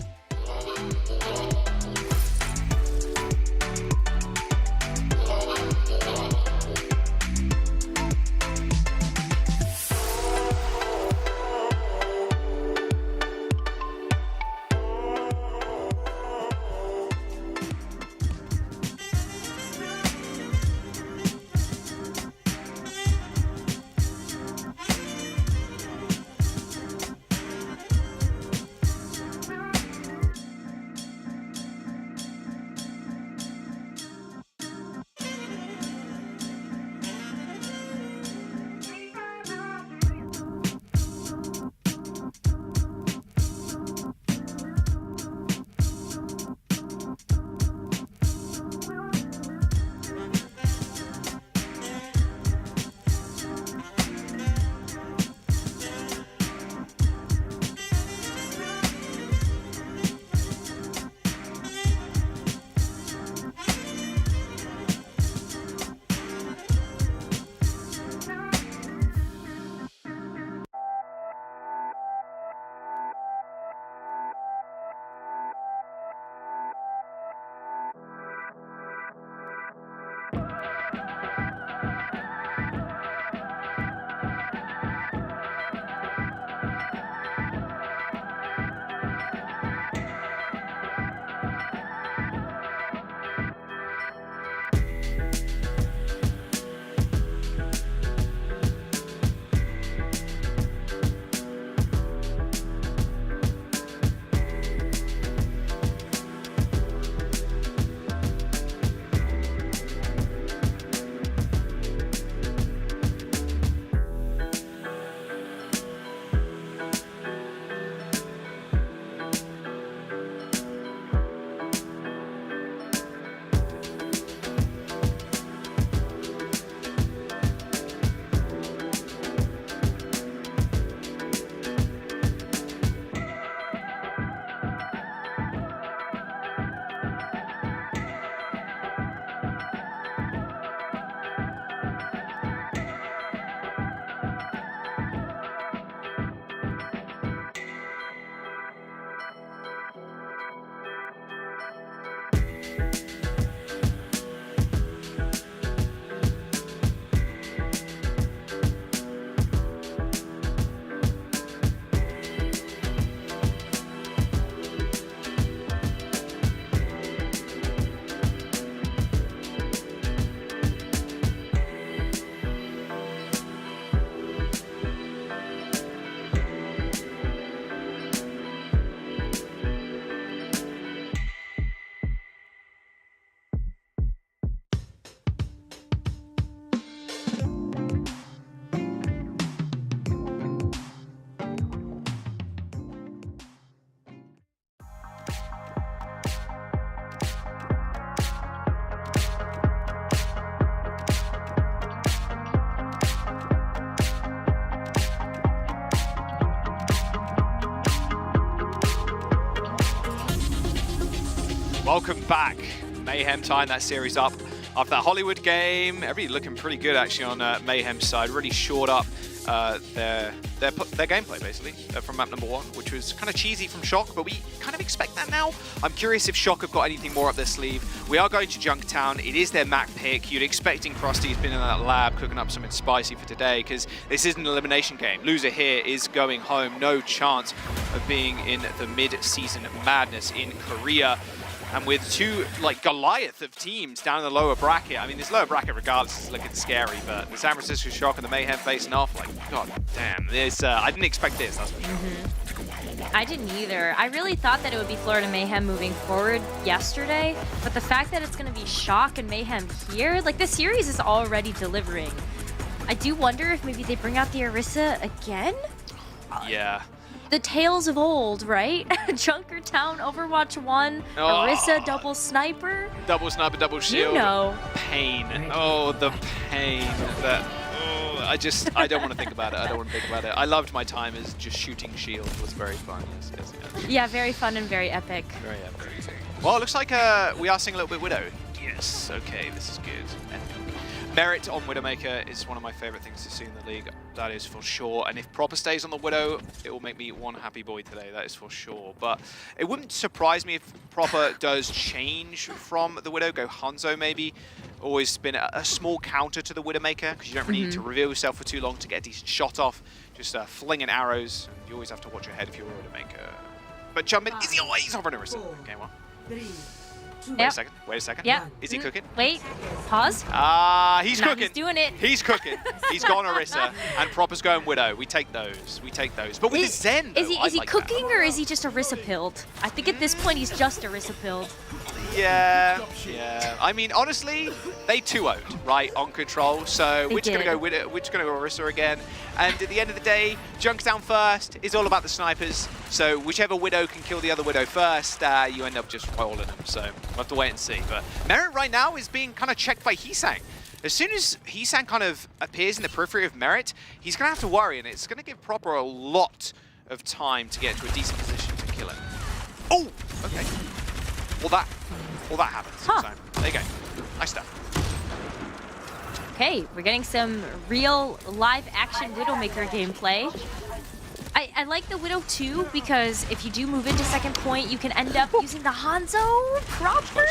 Welcome back. Mayhem tying that series up after that Hollywood game. Everybody looking pretty good actually on Mayhem's side. Really shored up their gameplay basically from map number 1, which was kind of cheesy from Shock, but we kind of expect that now. I'm curious if Shock have got anything more up their sleeve. We are going to Junktown. It is their Mac pick. You'd expecting Krusty's been in that lab cooking up something spicy for today because this is an elimination game. Loser here is going home. No chance of being in the mid-season madness in Korea. And with two, like, Goliath of teams down in the lower bracket. I mean, this lower bracket, regardless, is looking scary, but the San Francisco Shock and the Mayhem facing off, like, god damn. This, I didn't expect this, that's for sure. I didn't either. I really thought that it would be Florida Mayhem moving forward yesterday, but the fact that it's going to be Shock and Mayhem here, like, this series is already delivering. I do wonder if maybe they bring out the Orisa again? Yeah. The tales of old, right? Junkertown, Overwatch 1, Orisa, double sniper. Double sniper, double shield. You know. Pain. Oh, the pain. That. Oh, I don't want to think about it. I don't want to think about it. I loved my time as just shooting shield. It was very fun. Yes, yes, yes. Yeah, very fun and very epic. Very epic. Well, it looks like we are seeing a little bit Widow. Yes, okay, this is good. Epic. Merit on Widowmaker is one of my favorite things to see in the league, that is for sure. And if Proper stays on the Widow, it will make me one happy boy today, that is for sure. But it wouldn't surprise me if Proper does change from the Widow, go Hanzo maybe. Always been a small counter to the Widowmaker, because you don't really need to reveal yourself for too long to get a decent shot off. Just flinging arrows, and you always have to watch your head if you're a Widowmaker. But jumping, is he always over an Orisa? Okay, well. Wait a second. Wait a second. Yeah. Is he cooking? Wait. Pause. He's cooking. He's doing it. He's cooking. He's gone Orisa, and Proper's going Widow. We take those. We take those. But with the Zen, though, is he cooking or is he just Orisa pilled? I think at this point he's just Orisa pilled. Yeah. Yeah. I mean, honestly, they 2-0'd, right, on Control. So we're just gonna go Widow. We're just gonna go Orisa again. And at the end of the day, Junktown first is all about the snipers. So whichever Widow can kill the other Widow first, you end up just rolling them. So we'll have to wait and see. But Merit right now is being kind of checked by Heesang. As soon as Heesang kind of appears in the periphery of Merit, he's going to have to worry, and it's going to give Proper a lot of time to get into a decent position to kill him. Oh, okay. Well, that happens. Huh. So there you go. Nice stuff. Okay, we're getting some real live action Widowmaker gameplay. I like the Widow too, because if you do move into second point, you can end up using the Hanzo proper.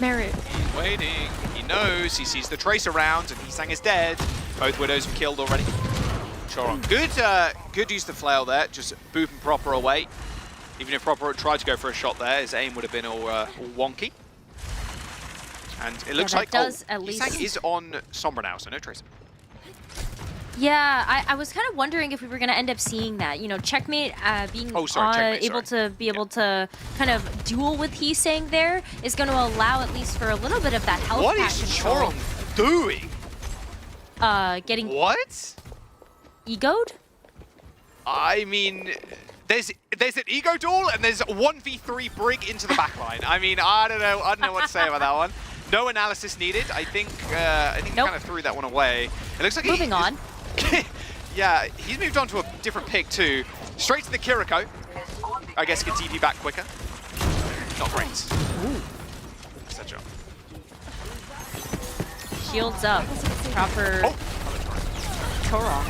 Merit. He's waiting. He knows. He sees the trace around, and Heesang is dead. Both Widows have killed already. Choron. Good use of the flail there, just booping Proper away. Even if Proper tried to go for a shot there, his aim would have been all wonky. And it looks like Heesang is on Sombra now, so no tracer. Yeah, I was kind of wondering if we were going to end up seeing that. You know, Checkmate being able to kind of duel with Heesang there is going to allow at least for a little bit of that health What pack is control. Choron doing? Getting what? Egoed? I mean, there's an ego duel and there's a 1v3 Brig into the backline. I mean, I don't know what to say about that one. No analysis needed. I think he kind of threw that one away. It looks like moving on. Yeah, he's moved on to a different pick too. Straight to the Kiriko. I guess get TP back quicker. Not great. Ooh. What's that jump? Shields up. Proper. Oh. Choron.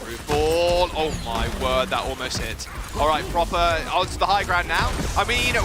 RuPaul. Oh my word, that almost hit. All right, Proper onto the high ground now. I mean,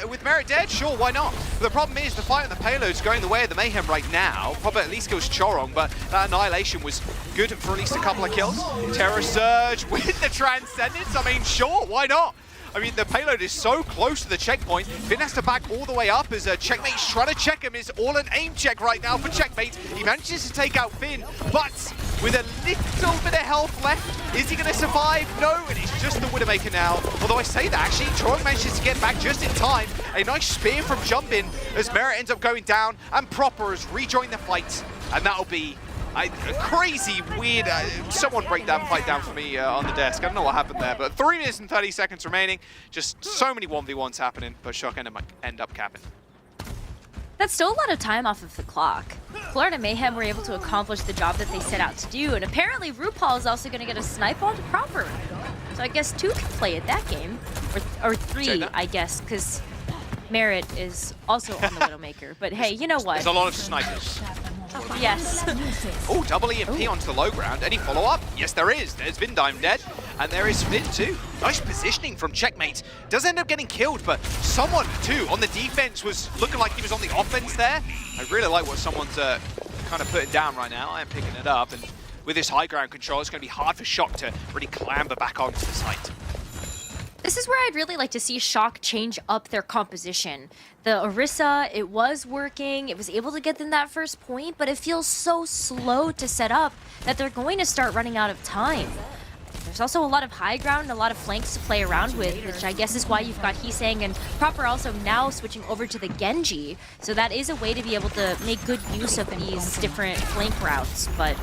with Merit dead, sure, why not? But the problem is the fight on the payload's going the way of the Mayhem right now. Proper at least kills Chorong, but that Annihilation was good for at least a couple of kills. Terror Surge with the Transcendence. I mean, sure, why not? I mean, the payload is so close to the checkpoint. Finn has to back all the way up as Checkmate's trying to check him. It's all an aim check right now for Checkmate. He manages to take out Finn, but with a little bit of health left, is he going to survive? No, and it's just the Widowmaker now. Although I say that, actually, Troy manages to get back just in time. A nice spear from Jumpin as Merit ends up going down, and Proper has rejoined the fight. And that'll be a crazy, weird... someone break that fight down for me on the desk. I don't know what happened there, but 3 minutes and 30 seconds remaining. Just so many 1v1s happening, but Shock end up capping. That's still a lot of time off of the clock. Florida Mayhem were able to accomplish the job that they set out to do, and apparently RuPaul is also going to get a snipe onto Proper. So I guess 2 can play at that game, or 3, I guess, because Merit is also on the Widowmaker. But hey, you know what? There's a lot of snipers. Yes. Oh, double EMP onto the low ground. Any follow-up? Yes, there is. There's Vindime dead, and there is Finn too. Nice positioning from Checkmate. Does end up getting killed, but someone too on the defense was looking like he was on the offense there. I really like what someone's kind of putting down right now. I am picking it up, and with this high ground control, it's going to be hard for Shock to really clamber back onto the site. This is where I'd really like to see Shock change up their composition. The Orisa, it was working, it was able to get them that first point, but it feels so slow to set up that they're going to start running out of time. There's also a lot of high ground and a lot of flanks to play around with, which I guess is why you've got Heesang and Proper also now switching over to the Genji. So that is a way to be able to make good use of these different flank routes, but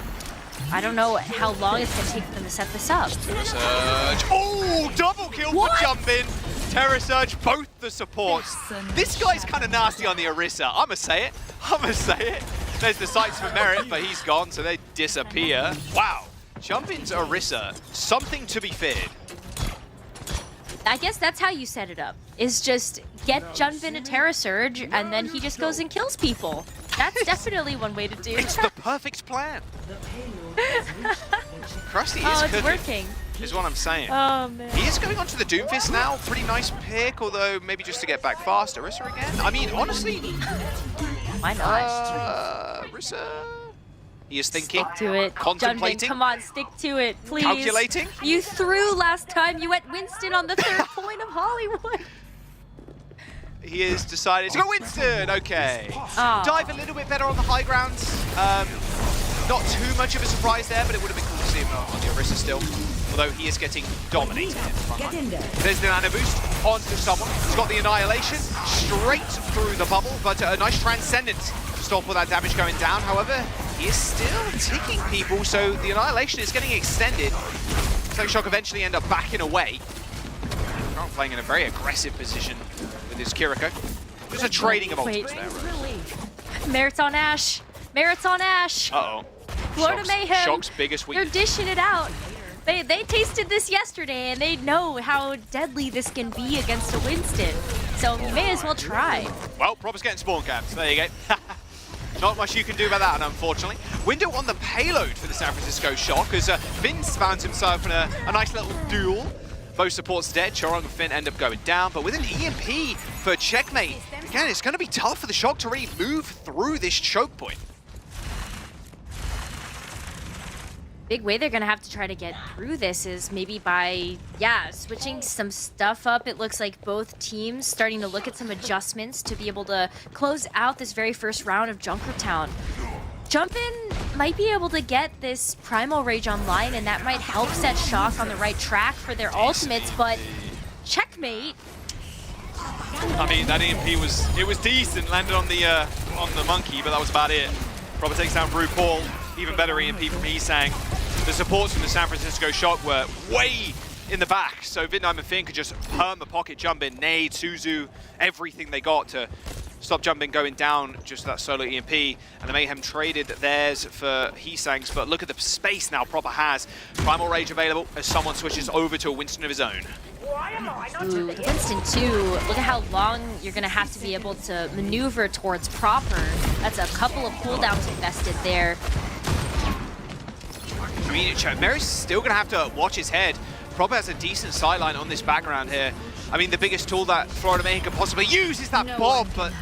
I don't know how long it's going to take for them to set this up. Surge. Oh, double kill for Jumpin. Terror Surge, both the supports. This guy's kind of nasty on the Orisa. I'ma say it. There's the sights for Merit, but he's gone, so they disappear. Wow. Jumpin's Orisa, something to be feared. I guess that's how you set it up, is just get Jumpin a Terror Surge, and then he just goes and kills people. That's definitely one way to do it. It's the perfect plan. Krusty is it's working. Is what I'm saying. Oh, man. He is going on to the Doomfist now. Pretty nice pick, although maybe just to get back fast. Orisa again? I mean, honestly... Why not? Orisa... He is thinking. Stick to it. Contemplating. Jumpin, come on, stick to it, please. Calculating. You threw last time. You went Winston on the 3rd point of Hollywood. He has decided to go Winston. Okay. Oh. Dive a little bit better on the high ground. Not too much of a surprise there, but it would have been cool to see him on the Orisa still. Although he is getting dominated. There's the nano boost onto someone. He's got the Annihilation straight through the bubble, but a nice Transcendence to stop all that damage going down. However, he is still ticking people, so the Annihilation is getting extended. So Shock eventually end up backing away. Strong playing in a very aggressive position with his Kiriko. There's a trading of ultimates there. Merit's on Ash. Merit's on Ash. Uh-oh. Florida Mayhem. Shock's biggest weakness. They're dishing it out. They tasted this yesterday, and they know how deadly this can be against a Winston. So you may as well try. Well, Proper's getting spawn capped. There you go. Not much you can do about that, unfortunately. Window on the payload for the San Francisco Shock as Vince found himself in a nice little duel. Both supports dead. Chorong and Finn end up going down, but with an EMP for Checkmate, again, it's going to be tough for the Shock to really move through this choke point. Big way they're going to have to try to get through this is maybe by, switching some stuff up. It looks like both teams starting to look at some adjustments to be able to close out this very first round of Junkertown. Jumpin might be able to get this Primal Rage online, and that might help set Shock on the right track for their ultimates, but Checkmate. I mean, that EMP was decent, landed on the monkey, but that was about it. Proper takes down RuPaul. Even better EMP from Heesang. The supports from the San Francisco Shock were way in the back, so Vindime and Finn could just perm the pocket Jumpin, nade, Suzu, everything they got to stop Jumpin going down just that solo EMP. And the Mayhem traded theirs for Heesang's, but look at the space now Proper has. Primal Rage available as someone switches over to a Winston of his own. Ooh, the Winston too, look at how long you're going to have to be able to maneuver towards Proper. That's a couple of cooldowns invested there. mean, Merit's still going to have to watch his head. Proper has a decent sideline on this background here. I mean, the biggest tool that Florida Mayhem could possibly use is that bomb, but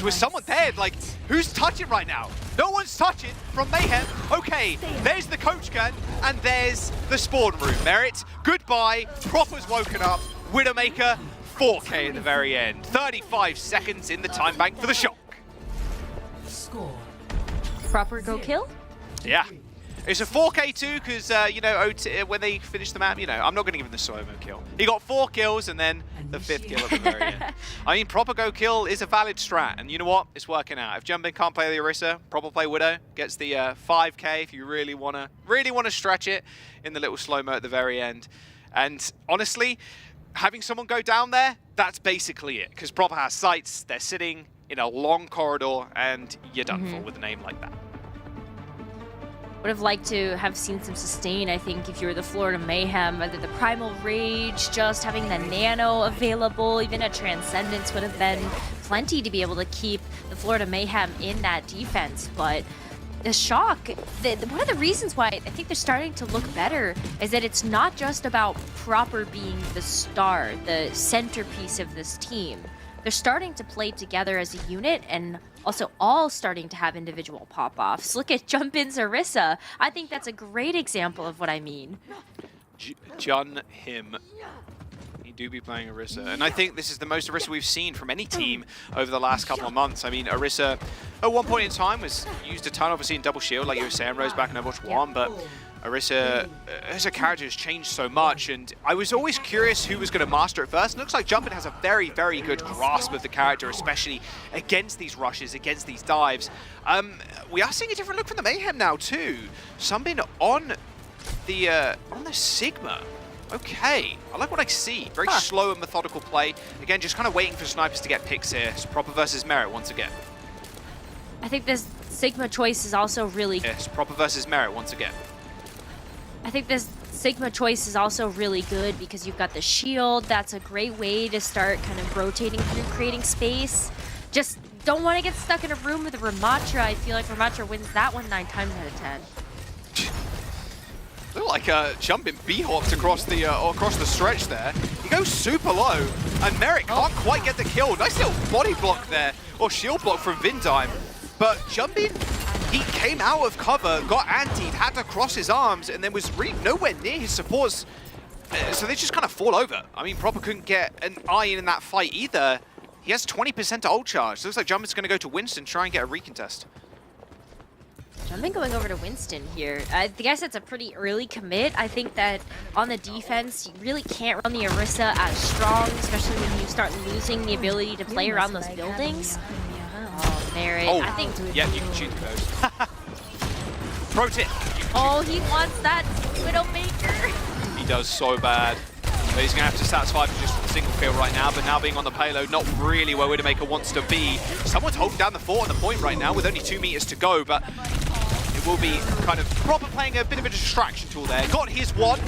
with someone there, like, who's touching right now? No one's touching from Mayhem. Okay, there's the coach gun, and there's the spawn room. Merit, goodbye. Proper's woken up. Widowmaker, 4K at the very end. 35 seconds in the time bank for the shock. Proper go kill? Yeah. It's a 4K too, because, you know, when they finish the map, you know, I'm not going to give him the slow-mo kill. He got 4 kills and then the 5th kill at the very end. I mean, proper go kill is a valid strat, and you know what? It's working out. If Jumpin can't play the Orisa, proper play Widow, gets the 5K if you really want to stretch it in the little slow-mo at the very end. And honestly, having someone go down there, that's basically it, because proper has sights, they're sitting in a long corridor, and you're done for with a name like that. Would have liked to have seen some sustain, I think, if you were the Florida Mayhem. Whether the Primal Rage, just having the Nano available, even a Transcendence would have been plenty to be able to keep the Florida Mayhem in that defense. But the Shock, one of the reasons why I think they're starting to look better is that it's not just about Proper being the star, the centerpiece of this team. They're starting to play together as a unit and also all starting to have individual pop-offs. Look at Jumpin's Orisa. I think that's a great example of what I mean. Jun him. He do be playing Orisa. And I think this is the most Orisa we've seen from any team over the last couple of months. I mean, Orisa at one point in time was used a ton, obviously, in double shield, like you were saying, Rose, back in Overwatch 1, but Orisa, as a character, has changed so much, and I was always curious who was going to master it first. It looks like Jumpin has a very, very good grasp of the character, especially against these rushes, against these dives. We are seeing a different look from the Mayhem now, too. Sunbin on the Sigma. Okay, I like what I see. Very slow and methodical play. Again, just kind of waiting for snipers to get picks here. It's Proper versus Merit once again. I think this Sigma choice is also really... Yes, Proper versus Merit once again. I think this Sigma choice is also really good because you've got the shield. That's a great way to start kind of rotating through, creating space. Just don't want to get stuck in a room with Ramatra. I feel like Ramatra wins that one 9 times out of 10. Look like Jumpin b-hopped across the stretch there. He goes super low, and Merrick can't quite get the kill. Nice little body block there, or shield block from Vindime. But Jumpin, he came out of cover, got antied, had to cross his arms, and then was really nowhere near his supports. So they just kind of fall over. I mean, Proper couldn't get an eye in that fight either. He has 20% to ult charge. So looks like Jumpin's going to go to Winston, try and get a recontest. Jumpin going over to Winston here. I guess it's a pretty early commit. I think that on the defense, you really can't run the Orisa as strong, especially when you start losing the ability to play around those buildings. Oh, Merit. Oh, I think... yeah, you can shoot those. Pro tip. Oh, he wants that Widowmaker. He does so bad. But he's going to have to satisfy for just a single kill right now, but now being on the payload, not really where Widowmaker wants to be. Someone's holding down the fort on the point right now with only 2 meters to go, but it will be kind of Proper playing a bit of a distraction tool there. Got his one,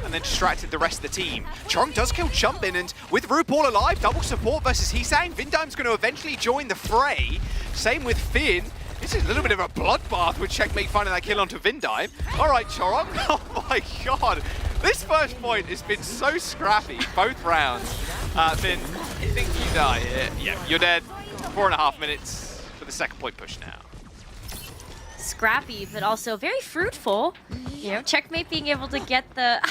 and then distracted the rest of the team. Chong does kill Jumpin, and with RuPaul alive, double support versus Heesang, Vindime's going to eventually join the fray. Same with Finn. This is a little bit of a bloodbath with Checkmate finding that kill onto Vindime. All right, Chorong. Oh my god. This first point has been so scrappy, both rounds. Finn, I think you die here. Yeah, you're dead. 4.5 minutes for the second point push now. Scrappy, but also very fruitful. You know, Checkmate being able to get the...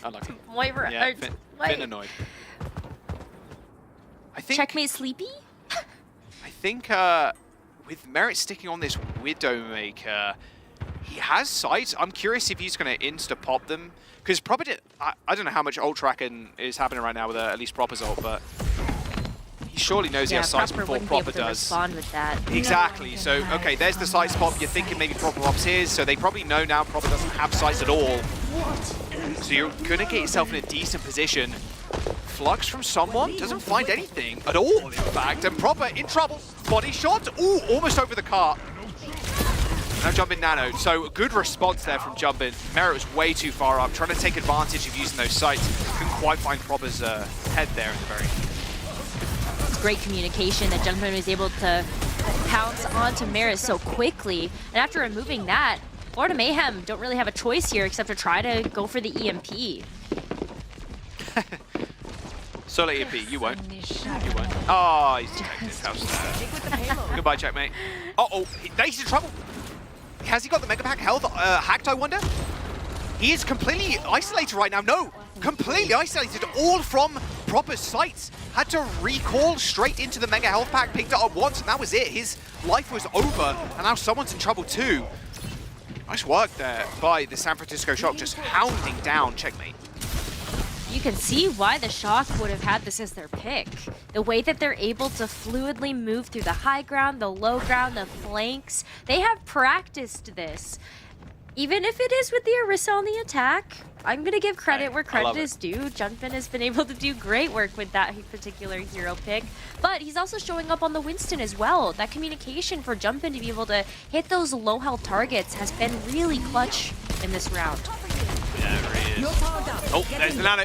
Unlucky. Yeah, Finn annoyed. I think... Checkmate sleepy? I think with Merit sticking on this Widowmaker, he has sight. I'm curious if he's going to insta-pop them. Because Proper did... I don't know how much ult tracking is happening right now with at least Proper's ult, but he surely knows he has sights before Proper does. Respond with that. Exactly. So, okay, there's the sights pop. You're thinking maybe Proper pops his, so they probably know now Proper doesn't have sights at all. So you're going to get yourself in a decent position. Flux from someone, doesn't find anything at all, in fact, and Proper in trouble. Body shot, ooh, almost over the cart. Now Jumpin nanoed, so good response there from Jumpin. Merit was way too far up, trying to take advantage of using those sights. Couldn't quite find Proper's head there in the very end. It's great communication that Jumpin was able to pounce onto Merit so quickly. And after removing that, Florida Mayhem don't really have a choice here except to try to go for the EMP. Solo EMP, you won't. You won't. Oh, he's detected. How sad. Goodbye, checkmate. Uh-oh, he's in trouble. Has he got the Mega Pack health hacked, I wonder? He is completely isolated right now. No, completely isolated, all from proper sights. Had to recall straight into the Mega Health Pack, picked it up once, and that was it. His life was over, and now someone's in trouble too. Nice work there by the San Francisco Shock, just hounding down checkmate. You can see why the Shock would have had this as their pick. The way that they're able to fluidly move through the high ground, the low ground, the flanks. They have practiced this. Even if it is with the Orisa on the attack, I'm going to give credit where credit is due. Jumpin has been able to do great work with that particular hero pick, but he's also showing up on the Winston as well. That communication for Jumpin to be able to hit those low health targets has been really clutch in this round. Yeah, it really is. Oh, there's the Nano.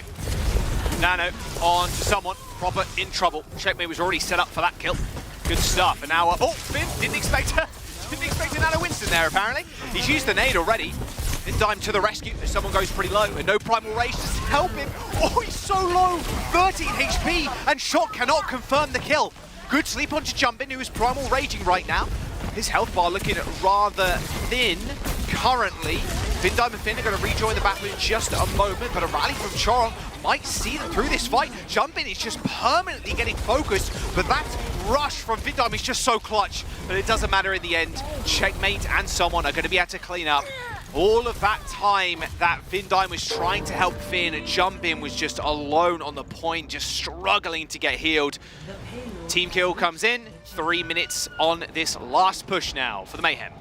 Nano on to someone proper in trouble. Checkmate was already set up for that kill. Good stuff. And now, oh, Finn didn't expect a Nano Winston there, apparently. He's used the nade already. Vindime to the rescue as someone goes pretty low, and no Primal Rage to help him. Oh, he's so low, 13 HP, and Shock cannot confirm the kill. Good sleep onto Jumpin, who is Primal Raging right now. His health bar looking rather thin currently. Vindime and Finn are going to rejoin the battle in just a moment, but a rally from Chorong might see them through this fight. Jumpin is just permanently getting focused, but that rush from Vindime is just so clutch. But it doesn't matter in the end. Checkmate and someone are going to be able to clean up. All of that time that Vindime was trying to help Finn, Jumpin was just alone on the point, just struggling to get healed. Team kill comes in, 3 minutes on this last push now for the Mayhem.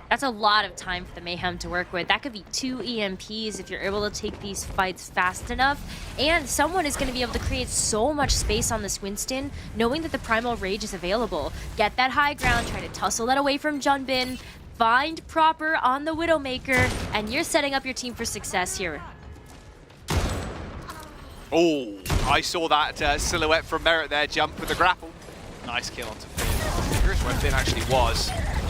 That's a lot of time for the Mayhem to work with. That could be 2 EMPs if you're able to take these fights fast enough. And someone is going to be able to create so much space on this Winston, knowing that the Primal Rage is available. Get that high ground, try to tussle that away from Junbin, find proper on the Widowmaker, and you're setting up your team for success here. Oh, I saw that silhouette from Merit there, jump with the grapple. Nice kill onto Finn. Curious where Finn actually was.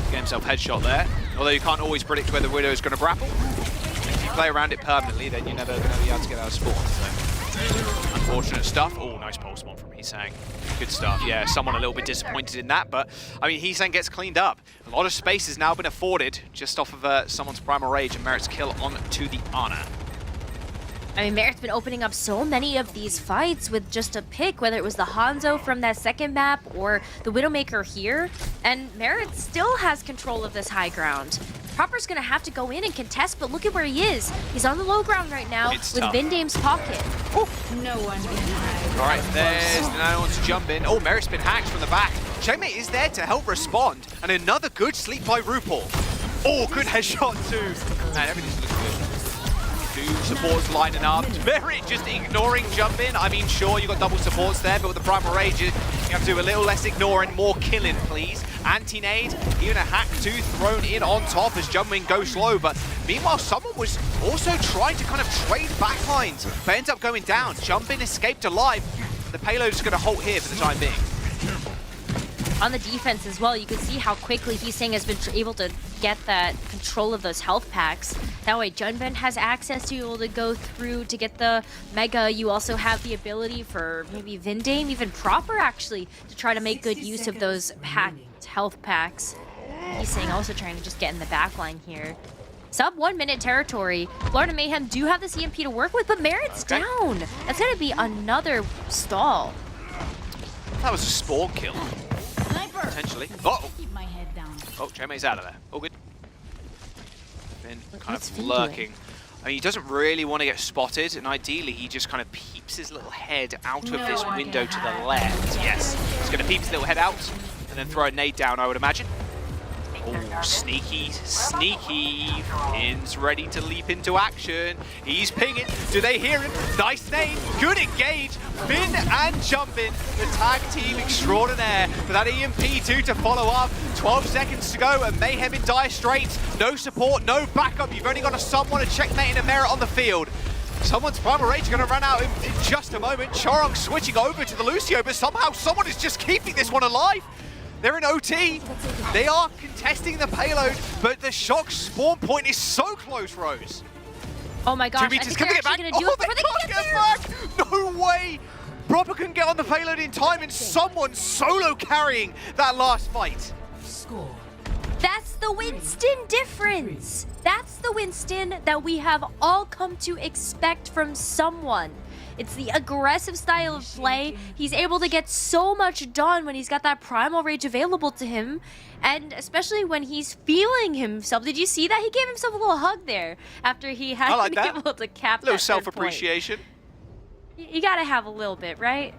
Get himself headshot there. Although you can't always predict where the Widow is going to grapple. If you play around it permanently, then you're never going to be able to get out of spawn. So, unfortunate stuff. Oh, nice pulse mod from Heesang. Good stuff. Yeah, someone a little bit disappointed in that, but I mean, Heesang gets cleaned up. A lot of space has now been afforded just off of someone's Primal Rage, and Merit's kill on to the Ana. I mean, Merit's been opening up so many of these fights with just a pick, whether it was the Hanzo from that second map or the Widowmaker here. And Merit still has control of this high ground. Proper's gonna have to go in and contest, but look at where he is. He's on the low ground right now with Vindame's pocket. Oh. No one behind. All right, there's the Nano wants to jump in. Oh, Merit's been hacked from the back. Checkmate is there to help respond. And another good sleep by RuPaul. Oh, good headshot too. Man, everything's looking good. Two supports lining up. Merit just ignoring jump in. I mean, sure, you got double supports there, but with the Primal Rage, you have to do a little less ignoring, more killing, please. Anti-nade, even a hack 2 thrown in on top as Jumpin goes slow. But meanwhile, someone was also trying to kind of trade backlines, but ends up going down. Jumpin escaped alive. The payload is going to halt here for the time being. On the defense as well, you can see how quickly Heesang has been able to get that control of those health packs. That way, Junbin has access to be able to go through to get the Mega. You also have the ability for maybe Vindame, even Proper actually, to try to make good use of those packed health packs. Heesang also trying to just get in the back line here. Sub 1 minute territory. Florida Mayhem do have this EMP to work with, but Merit's down. That's going to be another stall. That was a spawn kill. Potentially. Uh-oh. Keep my head down. Oh, Checkmate's out of there. All good. Finn kind of lurking. I mean, he doesn't really want to get spotted, and ideally he just kind of peeps his little head out of this window to the left. Yes, he's going to peep his little head out, and then throw a nade down, I would imagine. Oh, sneaky, sneaky. Finn's ready to leap into action. He's pinging. Do they hear him? Nice nade. Good engage. Finn and Jumpin, the tag team extraordinaire. For that EMP2 to follow up. 12 seconds to go, and Mayhem in dire straits. No support, no backup. You've only got a someone, a Checkmate, and a Merit on the field. Someone's Primal Rage is going to run out in just a moment. Chorong switching over to the Lucio, but somehow someone is just keeping this one alive. They're in OT. They are contesting the payload, but the Shock spawn point is so close, Rose. Oh my gosh, 2 I meters, think can they're they get back? actually gonna do Oh, it they before can't they get get there. back! No way! Proper couldn't get on the payload in time, and someone solo carrying that last fight. That's the Winston difference. That's the Winston that we have all come to expect from someone. It's the aggressive style of play. He's able to get so much done when he's got that primal rage available to him. And especially when he's feeling himself. Did you see that? He gave himself a little hug there after he had like been that. able to cap A little that third point. self-appreciation. You gotta have a little bit, right?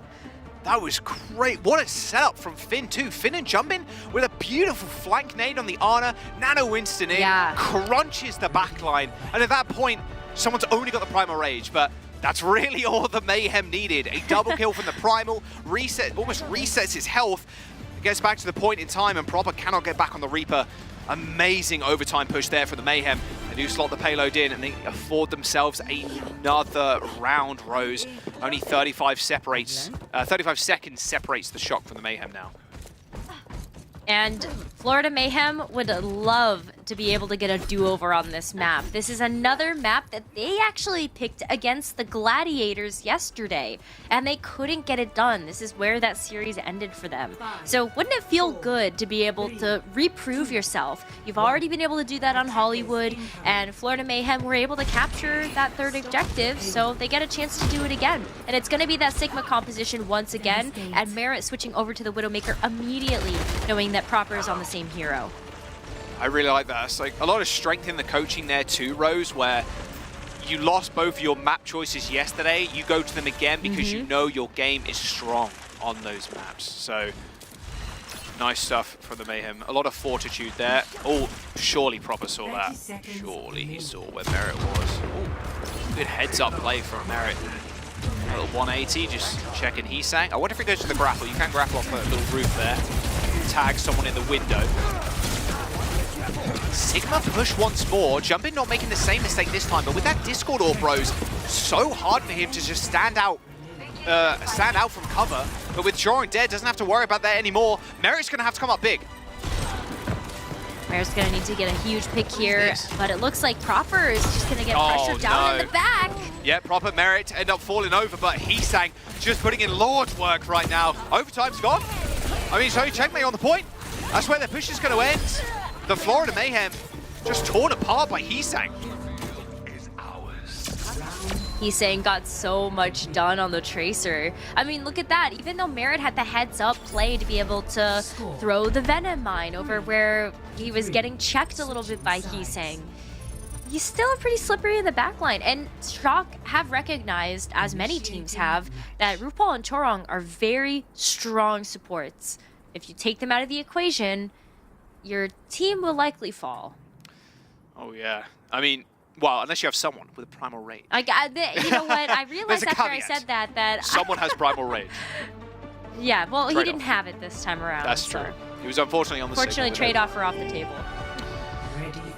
That was great. What a setup from Finn, too. Finn and Jumpin with a beautiful flank nade on the Ana. Nano Winston in, crunches the backline. And at that point, someone's only got the Primal Rage, but that's really all the Mayhem needed. A double kill from the Primal, almost resets his health, gets back to the point in time, and Proper cannot get back on the Reaper. Amazing overtime push there for the Mayhem. They do slot the payload in, and they afford themselves another round, Rose. Only 35 seconds separates the Shock from the Mayhem now. And Florida Mayhem would love to be able to get a do-over on this map. This is another map that they actually picked against the Gladiators yesterday, and they couldn't get it done. This is where that series ended for them. So wouldn't it feel good to be able to reprove yourself? You've already been able to do that on Hollywood, and Florida Mayhem were able to capture that third objective, so they get a chance to do it again. And it's going to be that Sigma composition once again, and Merit switching over to the Widowmaker immediately, knowing that Proper is on the same hero. I really like that. It's like a lot of strength in the coaching there too, Rose, where you lost both your map choices yesterday. You go to them again because you know your game is strong on those maps. So nice stuff from the Mayhem. A lot of fortitude there. Oh, surely Proper saw that. Surely he saw where Merit was. Ooh, good heads up play from Merit. A little 180, just checking Heesang. I wonder if it goes to the grapple. You can grapple off that little roof there. Tag someone in the window. Sigma push once more. Jumpin not making the same mistake this time, but with that Discord Orb, Rose, so hard for him to just stand out from cover. But with Drawing Dead, doesn't have to worry about that anymore. Merit's going to have to come up big. Merit's going to need to get a huge pick here, but it looks like Proper is just going to get pressured down in the back. Yeah, Proper Merit end up falling over, but Heesang just putting in Lord's work right now. Overtime's gone. I mean, so checkmate on the point. That's where the push is going to end. The Florida Mayhem just torn apart by Heesang. Heesang got so much done on the Tracer. I mean, look at that. Even though Merit had the heads-up play to be able to throw the Venom Mine over where he was getting checked a little bit by Heesang, he's still pretty slippery in the backline. And Shock have recognized, as many teams have, that RuPaul and Chorong are very strong supports. If you take them out of the equation, your team will likely fall. Oh, yeah. I mean, well, unless you have someone with a Primal Rage. You know what? I realized after I said that someone has Primal Rage. Yeah, well, he didn't have it this time around. That's true. He was unfortunately on the Fortunately, trade-off are off the table.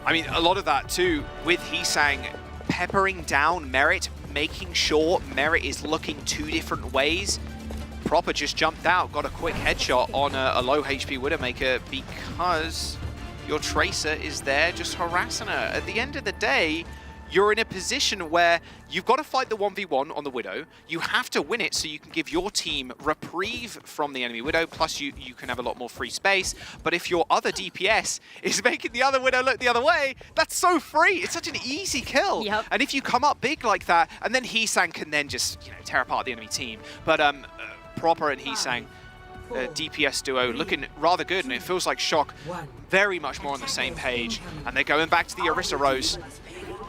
I mean, a lot of that too, with Heesang peppering down Merit, making sure Merit is looking two different ways. Proper just jumped out, got a quick headshot on a low HP Widowmaker because your Tracer is there just harassing her. At the end of the day, you're in a position where you've got to fight the 1v1 on the Widow. You have to win it so you can give your team reprieve from the enemy Widow, plus you can have a lot more free space. But if your other DPS is making the other Widow look the other way, that's so free. It's such an easy kill. Yep. And if you come up big like that, and then Heesang can then just tear apart the enemy team. But Proper and Heesang, DPS duo, looking rather good, and it feels like Shock very much more on the same page. And they're going back to the Orisa, Rose.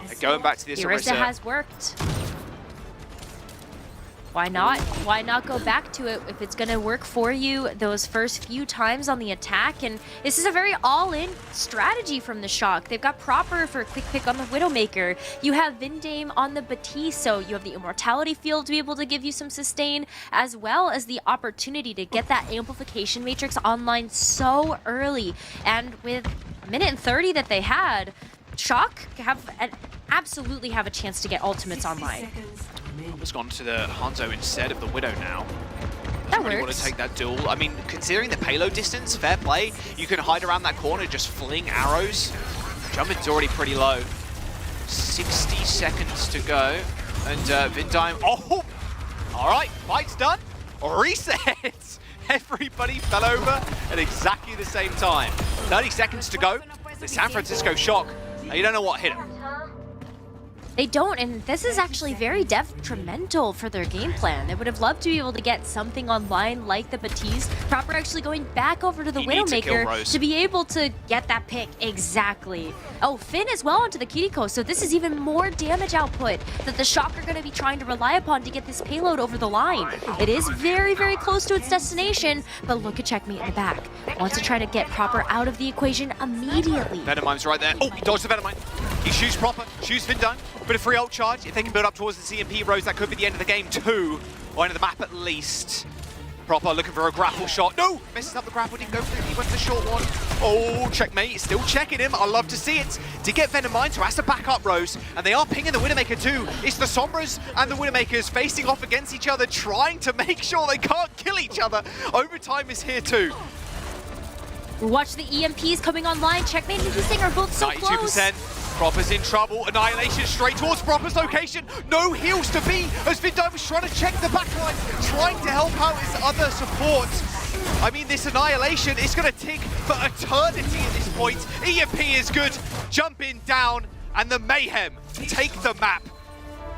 They're going back to this Orisa has worked. Why not? Why not go back to it if it's going to work for you those first few times on the attack? And this is a very all-in strategy from the Shock. They've got Proper for a quick pick on the Widowmaker. You have Vindame on the Batiste, so you have the Immortality field to be able to give you some sustain, as well as the opportunity to get that Amplification Matrix online so early. And with a minute and 30 that they had, Shock absolutely have a chance to get ultimates online. Has gone to the Hanzo instead of the Widow now. That really want works. to take that duel. I mean, considering the payload distance, fair play. You can hide around that corner, just fling arrows. Jumping's already pretty low. 60 seconds to go. And Vindime, oh! All right, fight's done. Reset! Everybody fell over at exactly the same time. 30 seconds to go. The San Francisco Shock. You don't know what hit him. They don't, and this is actually very detrimental for their game plan. They would have loved to be able to get something online like the Baptiste. Proper actually going back over to the Widowmaker to be able to get that pick. Exactly. Oh, Finn as well onto the Kiriko, so this is even more damage output that the Shock are going to be trying to rely upon to get this payload over the line. It is very, very close to its destination, but look at Checkmate in the back. Wants to try to get Proper out of the equation immediately. Venomime's right there. Oh, he dodged the Venomime. He shoots Proper, shoots Vindime. Bit of free ult charge. If they can build up towards the CMP Rose, that could be the end of the game too. Or end of the map at least. Proper looking for a grapple shot. No! Messes up the grapple, didn't go through. He went for the short one. Oh, Checkmate, still checking him. I love to see it. To get Venomine, so has to back up Rose. And they are pinging the Widowmaker too. It's the Sombras and the Widowmakers facing off against each other, trying to make sure they can't kill each other. Overtime is here too. Watch the EMPs coming online. Checkmate and Interesting are both so 92%. close. Proper's in trouble. Annihilation straight towards Proper's location. No heals to be as Vindime was trying to check the backline, trying to help out his other support. I mean, this Annihilation is going to tick for eternity at this point. EMP is good. Jumping down, and the Mayhem take the map.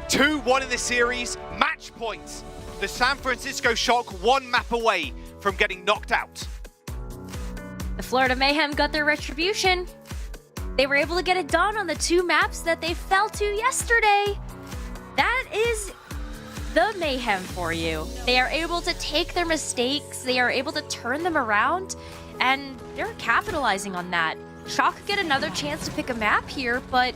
2-1 in the series. Match points. The San Francisco Shock 1 map away from getting knocked out. The Florida Mayhem got their retribution. They were able to get it done on the 2 maps that they fell to yesterday. That is the Mayhem for you. They are able to take their mistakes, they are able to turn them around, and they're capitalizing on that. Shock could get another chance to pick a map here, but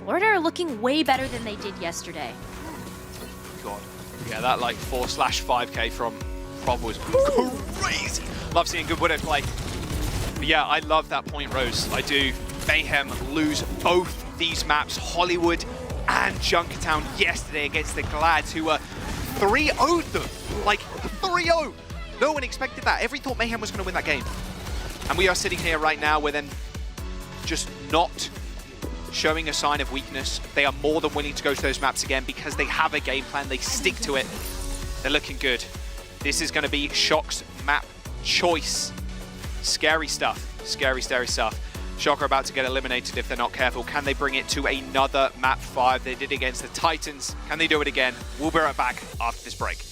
Florida are looking way better than they did yesterday. God. Yeah, that like 4/5k from Prob was crazy. Love seeing good Widow play. But yeah, I love that point, Rose. I do. Mayhem lose both these maps, Hollywood and Junkertown, yesterday against the Glads, who were 3-0'd them. Like, 3-0. No one expected that. Everyone thought Mayhem was going to win that game. And we are sitting here right now with them just not showing a sign of weakness. They are more than willing to go to those maps again because they have a game plan. They stick to it. They're looking good. This is going to be Shock's map choice. Scary stuff. Scary, scary stuff. Shock are about to get eliminated if they're not careful. Can they bring it to another map 5? They did against the Titans. Can they do it again? We'll be right back after this break.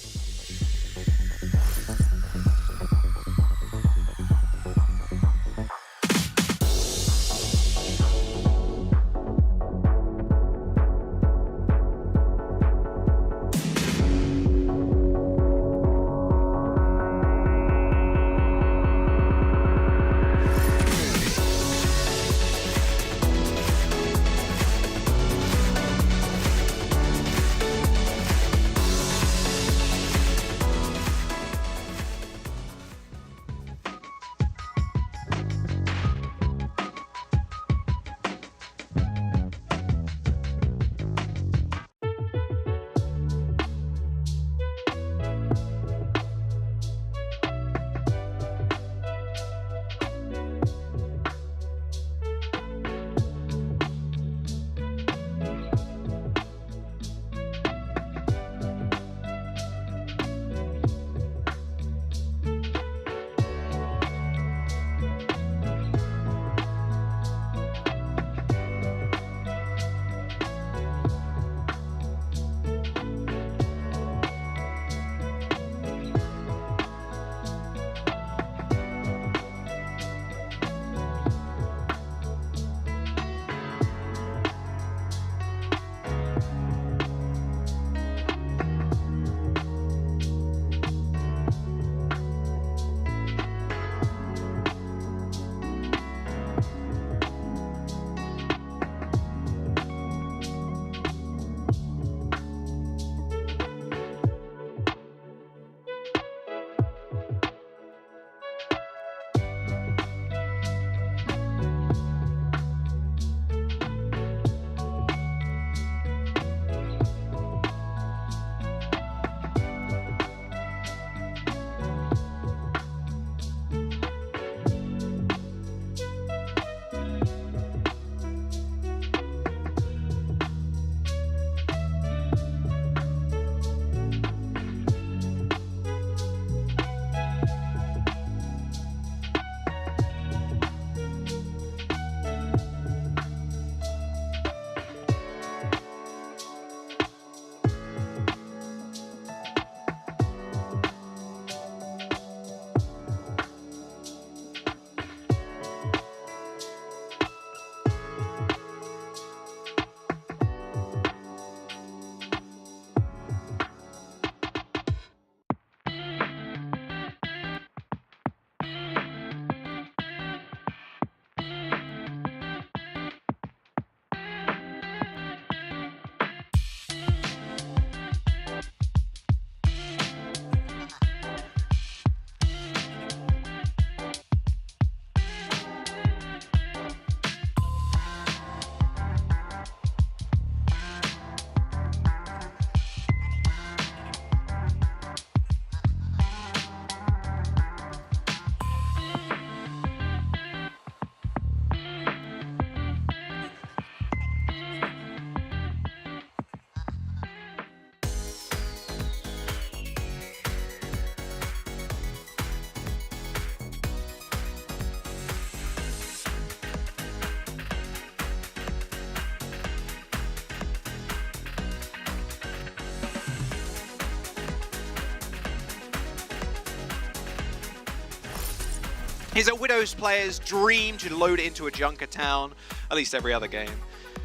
is a Widow's player's dream to load it into a Junkertown, at least every other game.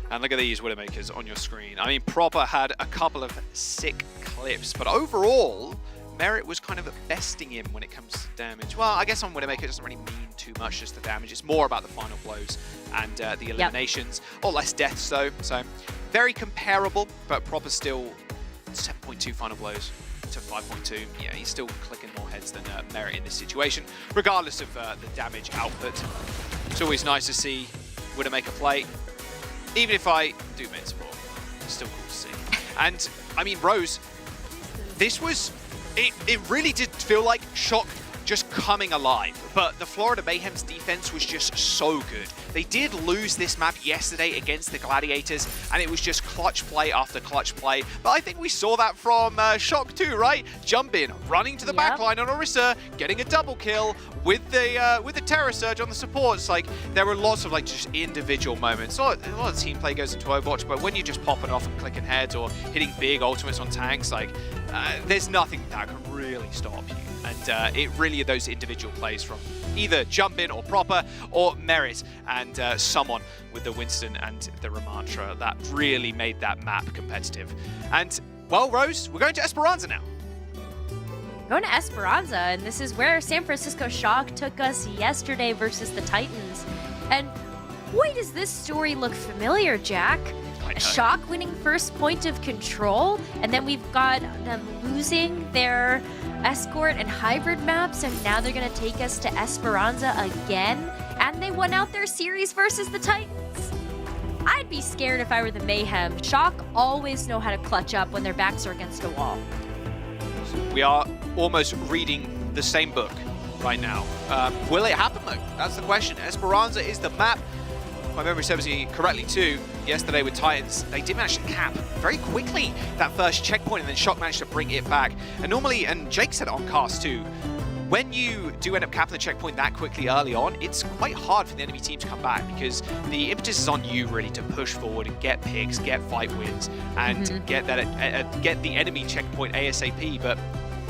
And look at these Widowmakers on your screen. I mean, Proper had a couple of sick clips, but overall, Merit was kind of besting him when it comes to damage. Well, I guess on Widowmaker it doesn't really mean too much, just the damage. It's more about the final blows and the eliminations, or less deaths though. So very comparable, but Proper still 7.2 final blows to 5.2. Yeah, he's still clicking more heads than Merit in this situation, regardless of the damage output. It's always nice to see Widowmaker play. Even if I do mid support, it's still cool to see. And, I mean, Rose, this was... It really did feel like Shock just coming alive, but the Florida Mayhem's defense was just so good. They did lose this map yesterday against the Gladiators, and it was just clutch play after clutch play. But I think we saw that from Shock too, right? Jump in, running to the backline on Orisa, getting a double kill with the Terror Surge on the supports. Like, there were lots of like just individual moments. A lot of team play goes into Overwatch, but when you're just popping off and clicking heads or hitting big ultimates on tanks, like there's nothing that can really stop you. And it really are those individual plays from either Jump In or Proper or Merit and someone with the Winston and the Ramantra that really made that map competitive. And, well, Rose, we're going to Esperanza now. Going to Esperanza, and this is where San Francisco Shock took us yesterday versus the Titans. And boy, does this story look familiar, Jack. Shock winning first point of control, and then we've got them losing their escort and hybrid maps, and now they're going to take us to Esperanza again, and they won out their series versus the Titans. I'd be scared if I were the Mayhem. Shock always know how to clutch up when their backs are against a wall. We are almost reading the same book right now. Will it happen though? That's the question. Esperanza is the map. If my memory serves me correctly too, yesterday with Titans, they did manage to cap very quickly that first checkpoint, and then Shock managed to bring it back. And normally, and Jake said it on cast too, when you do end up capping the checkpoint that quickly early on, it's quite hard for the enemy team to come back because the impetus is on you really to push forward and get picks, get fight wins, and get the enemy checkpoint ASAP. But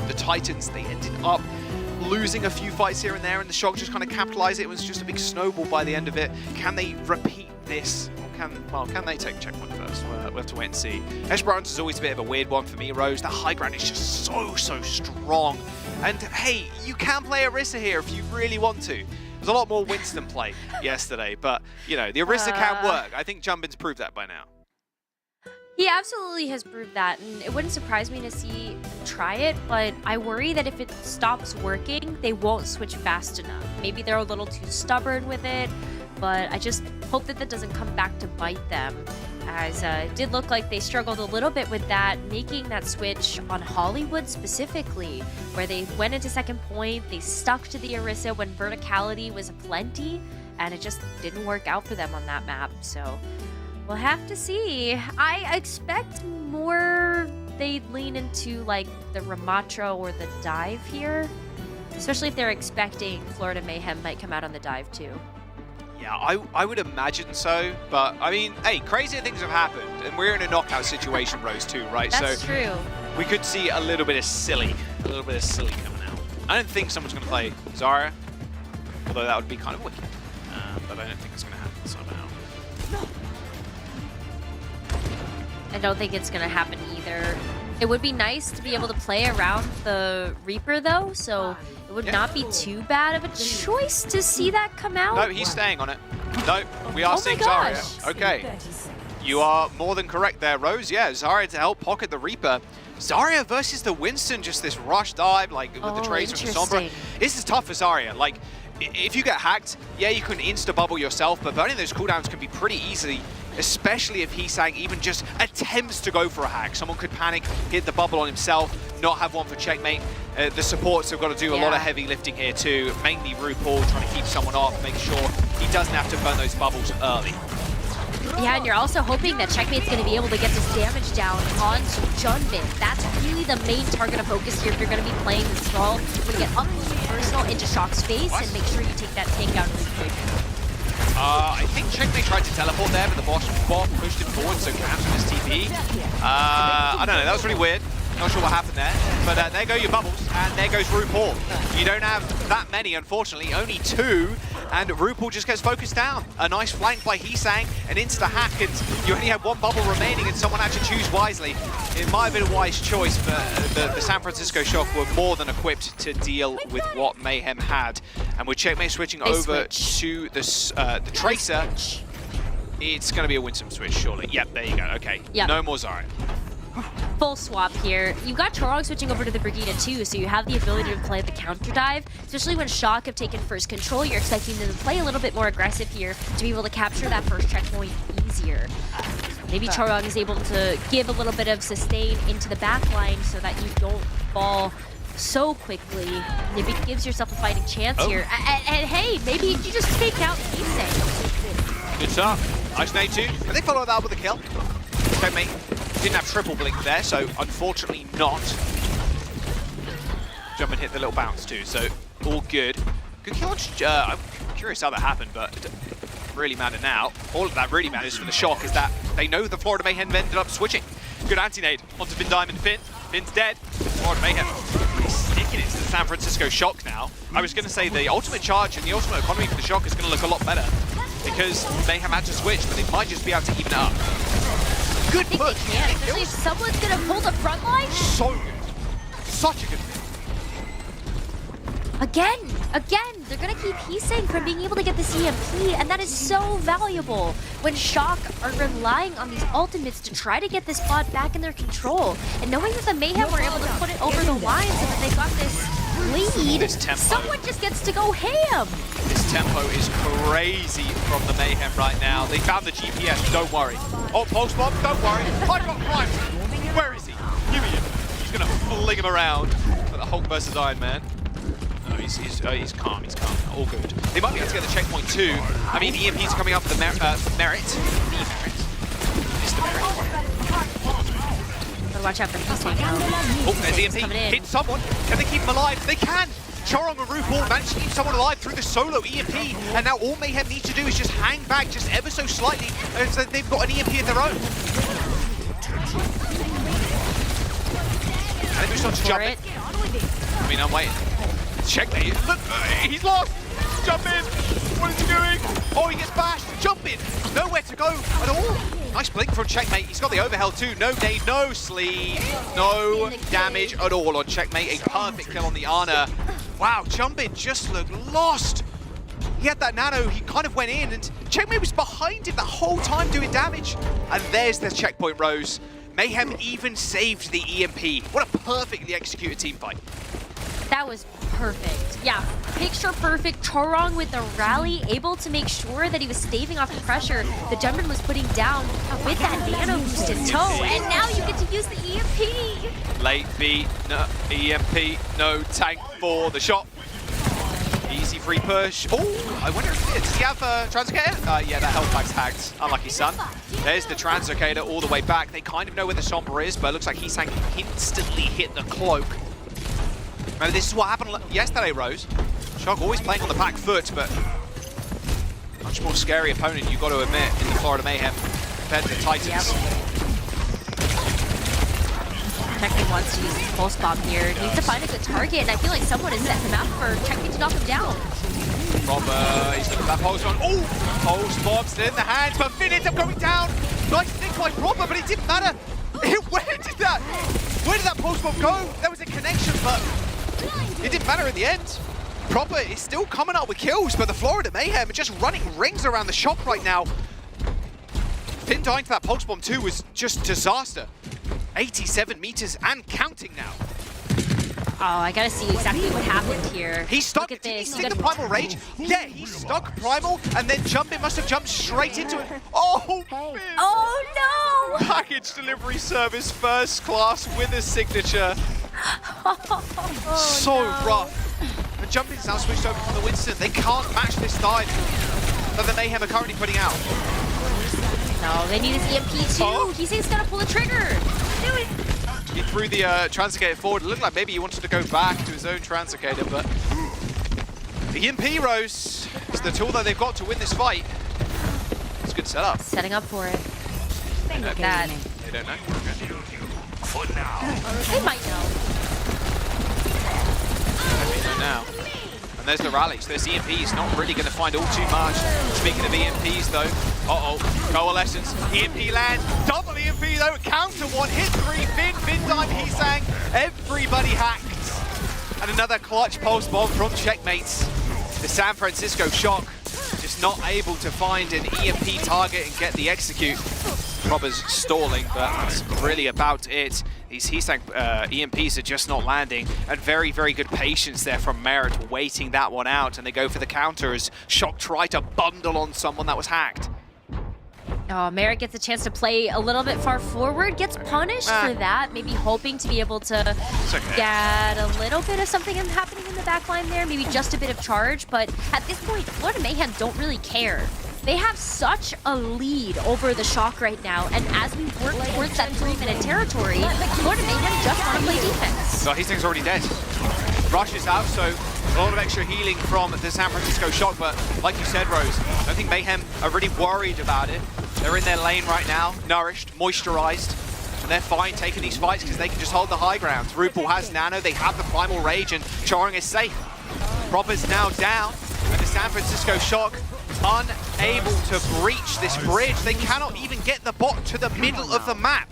the Titans, they ended up losing a few fights here and there, and the Shock just kind of capitalized it. It was just a big snowball by the end of it. Can they repeat this? Or can they take checkpoint first? We'll have to wait and see. Esperanza is always a bit of a weird one for me, Rose. The high ground is just so strong. And hey, you can play Orisa here if you really want to. There's a lot more Winston play yesterday, but you know, the Orisa can work. I think Jumbin's proved that by now. He absolutely has proved that, and it wouldn't surprise me to see him try it, but I worry that if it stops working, they won't switch fast enough. Maybe they're a little too stubborn with it, but I just hope that that doesn't come back to bite them, as it did look like they struggled a little bit with that, making that switch on Hollywood specifically, where they went into second point, they stuck to the Orisa when verticality was aplenty, and it just didn't work out for them on that map, so we'll have to see. I expect more they'd lean into like the Ramatra or the dive here, especially if they're expecting Florida Mayhem might come out on the dive too. Yeah, I would imagine so, but I mean, hey, crazier things have happened, and we're in a knockout situation, Rose, too, right? That's so true. We could see a little bit of silly coming out. I don't think someone's going to play Zarya, although that would be kind of wicked, but I don't think it's going to happen somehow. I don't think it's going to happen either. It would be nice to be able to play around the Reaper, though, so it would not be too bad of a choice to see that come out. No, he's staying on it. No, we are seeing Zarya. Okay. You are more than correct there, Rose. Yeah, Zarya to help pocket the Reaper. Zarya versus the Winston, just this rush dive, like with the trades from the Sombra. This is tough for Zarya. Like, if you get hacked, yeah, you can insta-bubble yourself, but burning those cooldowns can be pretty easy, especially if Hisang even just attempts to go for a hack. Someone could panic, hit the bubble on himself, not have one for checkmate. The supports have got to do a lot of heavy lifting here too, mainly RuPaul trying to keep someone off, make sure he doesn't have to burn those bubbles early. Yeah, and you're also hoping that Checkmate's going to be able to get this damage down onto Junbin. That's really the main target of focus here if you're going to be playing this role. When you get up close and personal into Shock's face and make sure you take that tank down really quick. I think Checkmate tried to teleport there, but the bot pushed him forward, so cancelled his TP. I don't know, that was really weird. Not sure what happened there, but there go your bubbles, and there goes RuPaul. You don't have that many, unfortunately, only 2, and RuPaul just gets focused down. A nice flank by Heesang, an insta-hack, and you only have 1 bubble remaining, and someone had to choose wisely. It might have been a wise choice, but the San Francisco Shock were more than equipped to deal with what Mayhem had. And with Checkmate switching over to the Tracer, it's going to be a Winsome switch, surely. Yep, there you go. Okay, no more Zarya. Full swap here. You've got Chorong switching over to the Brigida too, so you have the ability to play the counter dive, especially when Shock have taken first control. You're expecting them to play a little bit more aggressive here to be able to capture that first checkpoint easier. Maybe Chorong is able to give a little bit of sustain into the back line so that you don't fall so quickly. Maybe it gives yourself a fighting chance here. And hey, maybe you just take out Heesang. Good start. Nice nade too. And they follow that up with a kill. Checkmate didn't have triple blink there, so unfortunately not. Jump and hit the little bounce too, so all good. Good kill on I'm curious how that happened, but it doesn't really matter now. All of that really matters for the Shock is that they know the Florida Mayhem ended up switching. Good anti-nade onto Finn Diamond. Finn's dead. Florida Mayhem really sticking it to the San Francisco Shock now. I was going to say the ultimate charge and the ultimate economy for the Shock is going to look a lot better because Mayhem had to switch, but they might just be able to even it up. Good push. Especially if someone's going to pull the front line. So good. Such a good thing. Again, they're going to keep Heesang from being able to get this EMP, and that is so valuable when Shock are relying on these ultimates to try to get this pod back in their control. And knowing that the Mayhem were able to put it over the line so that they got this lead, someone just gets to go ham. This tempo is crazy from the Mayhem right now. They found the GPS, don't worry. Oh, Pulse Bomb, don't worry. I've got Prime. Where is he? Give me him. He's going to fling him around for the Hulk versus Iron Man. No, he's calm, all good. They might be able to get the checkpoint too. I mean, the EMP's coming up for the Merit. The Merit. It's the Merit. But watch out for Heesang now. Oh, there's EMP. Hit someone. Can they keep him alive? They can! Chorong and RuPaul managed to keep someone alive through the solo EMP, and now all Mayhem need to do is just hang back just ever so slightly, and so they've got an EMP of their own. And they start to jump in. I mean, I'm waiting. Checkmate. Look, he's lost. Jump in. What is he doing? Oh, he gets bashed. Jump in. Nowhere to go at all. Nice blink from Checkmate. He's got the overheld too. No nade, no sleeve, no damage at all on Checkmate. A perfect kill on the Ana. Wow, Jump in just looked lost. He had that nano. He kind of went in, and Checkmate was behind him the whole time doing damage. And there's the checkpoint, Rose. Mayhem even saved the EMP. What a perfectly executed team fight. That was perfect. Yeah, picture perfect. Chorong with the rally, able to make sure that he was staving off the pressure the Jumpin was putting down with that nano boost in tow. And now you get to use the EMP. Late beat, no EMP, no tank for the shot. Easy free push. Oh, I wonder if does he have a Translocator? Yeah, that health pack's hacked. Unlucky son. There's the Translocator all the way back. They kind of know where the Sombra is, but it looks like Heesang instantly hit the cloak. Remember, this is what happened yesterday, Rose. Shock always playing on the back foot, but much more scary opponent, you've got to admit, in the Florida Mayhem compared to the Titans. Checkmate wants to use his pulse bomb here. Needs to find a good target, and I feel like someone has set him out for Checkmate to knock him down. Robert, he's looking at that pulse bomb. Oh, pulse bomb's in the hands, but Finn ends up going down. Nice stick by Robert, but it didn't matter. Where did that pulse bomb go? There was a connection, but it didn't matter in the end. Proper is still coming up with kills, but the Florida Mayhem are just running rings around the Shock right now. Finn dying to that pulse bomb too was just disaster. 87 meters and counting now. Oh, I gotta see exactly what happened here. He stuck it. Did he stick the Primal Rage? Yeah, he stuck Primal and then Jumpin must have jumped straight into it. Oh, Finn. Oh no! Package delivery service first class with a signature. So rough. And Jumpin's now switched over from the Winston. They can't match this dive that the Mayhem are currently putting out. No, they need his EMP too. Oh. Heesang's gotta pull the trigger. Do it. He threw the Translocator forward. It looked like maybe he wanted to go back to his own Translocator, but the EMP, Rose, is the tool that they've got to win this fight. It's a good setup. Setting up for it. They Look at that. They don't know. Okay. They might know. They know now. And there's the rallies. There's EMPs. Not really going to find all too much. Speaking of EMPs, though. Coalescence. EMP lands. Double EMP, though. Counter one. Hit three. Fin dive. He sang. Everybody hacked. And another clutch pulse bomb from Checkmates. The San Francisco Shock just not able to find an EMP target and get the execute. Robber's stalling, but that's really about it. These Heesang EMPs are just not landing, and very, very good patience there from Merit waiting that one out, and they go for the counter as Shock try to bundle on someone that was hacked. Oh, Merritt gets a chance to play a little bit far forward, gets punished for that, maybe hoping to be able to get a little bit of something happening in the back line there, maybe just a bit of charge, but at this point, Florida Mayhem don't really care. They have such a lead over the Shock right now, and as we work towards that 3-minute territory, Florida Mayhem just want to play defense. So Heesang's already dead. Rush is out, so a lot of extra healing from the San Francisco Shock, but like you said, Rose, I think Mayhem are really worried about it. They're in their lane right now, nourished, moisturized, and they're fine taking these fights because they can just hold the high ground. RuPaul has Nano, they have the Primal Rage, and Choring is safe. Robber's now down, and the San Francisco Shock unable to breach this bridge. They cannot even get the bot to the middle of the map.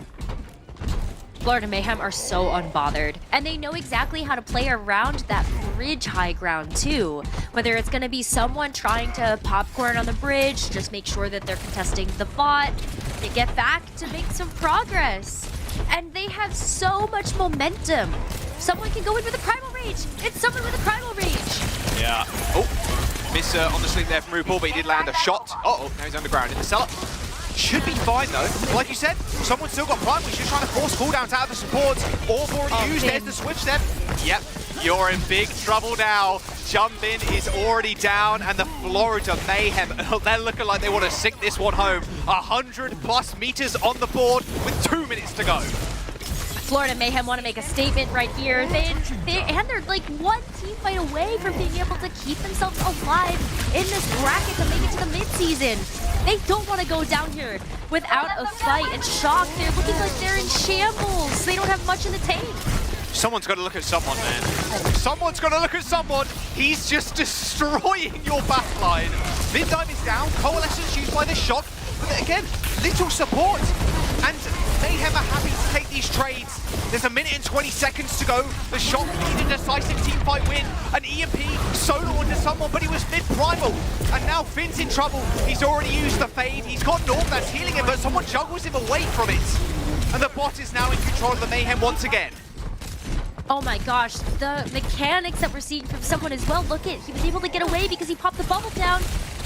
Florida Mayhem are so unbothered, and they know exactly how to play around that bridge high ground too. Whether it's going to be someone trying to popcorn on the bridge, just make sure that they're contesting the bot, they get back to make some progress. And they have so much momentum. Someone can go in with a Primal Rage. It's someone with a Primal Rage. Yeah. Oh, miss on the sleep there from RuPaul, but he did land a shot. Uh-oh, now he's underground in the cellar. Should be fine though. Like you said, someone's still got Primal. He's just trying to force cooldowns out of the supports. All already used. There's the switch step. Yep, you're in big trouble now. Jumbin is already down, and the Florida Mayhem, they're looking like they want to sink this one home. 100+ meters on the board with 2 minutes to go. Florida Mayhem want to make a statement right here. They're like one team fight away from being able to keep themselves alive in this bracket to make it to the mid-season. They don't want to go down here without a fight. And Shock, they're looking like they're in shambles. They don't have much in the tank. Someone's got to look at someone, man. Someone's got to look at someone. He's just destroying your backline. Mid-dive is down. Coalescence used by the Shock. But again, little support. And Mayhem are happy to take these trades. There's 1 minute and 20 seconds to go. The Shock need a decisive team fight win. An EMP solo onto someone, but he was mid-primal. And now Finn's in trouble. He's already used the fade. He's got Norm that's healing him, but someone juggles him away from it. And the bot is now in control of the Mayhem once again. Oh my gosh, the mechanics that we're seeing from someone as well. Look at, he was able to get away because he popped the bubble down.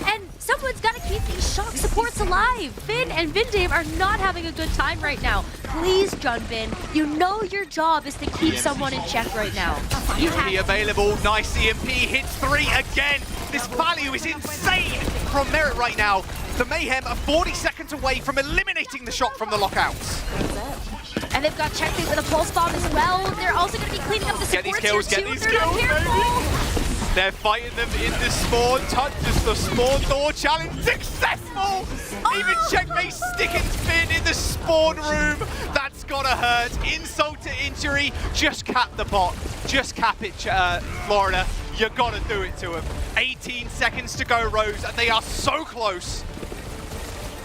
And someone's got to keep these Shock supports alive. Finn and Vindame are not having a good time right now. Please, Junbin, you know your job is to keep someone in check right now. EMP available, nice EMP, hits 3 again. This value is insane from Merit right now. The Mayhem are 40 seconds away from eliminating the Shock from the lockouts. And they've got Checkmate with a pulse bomb as well. They're also going to be cleaning up the supports here too. Get these kills, baby! They're fighting them in the spawn. Touches the spawn door challenge. Successful! Even Checkmate sticking Finn in the spawn room. That's gotta hurt. Insult to injury. Just cap the bot. Just cap it, Florida. You gotta do it to him. 18 seconds to go, Rose, and they are so close.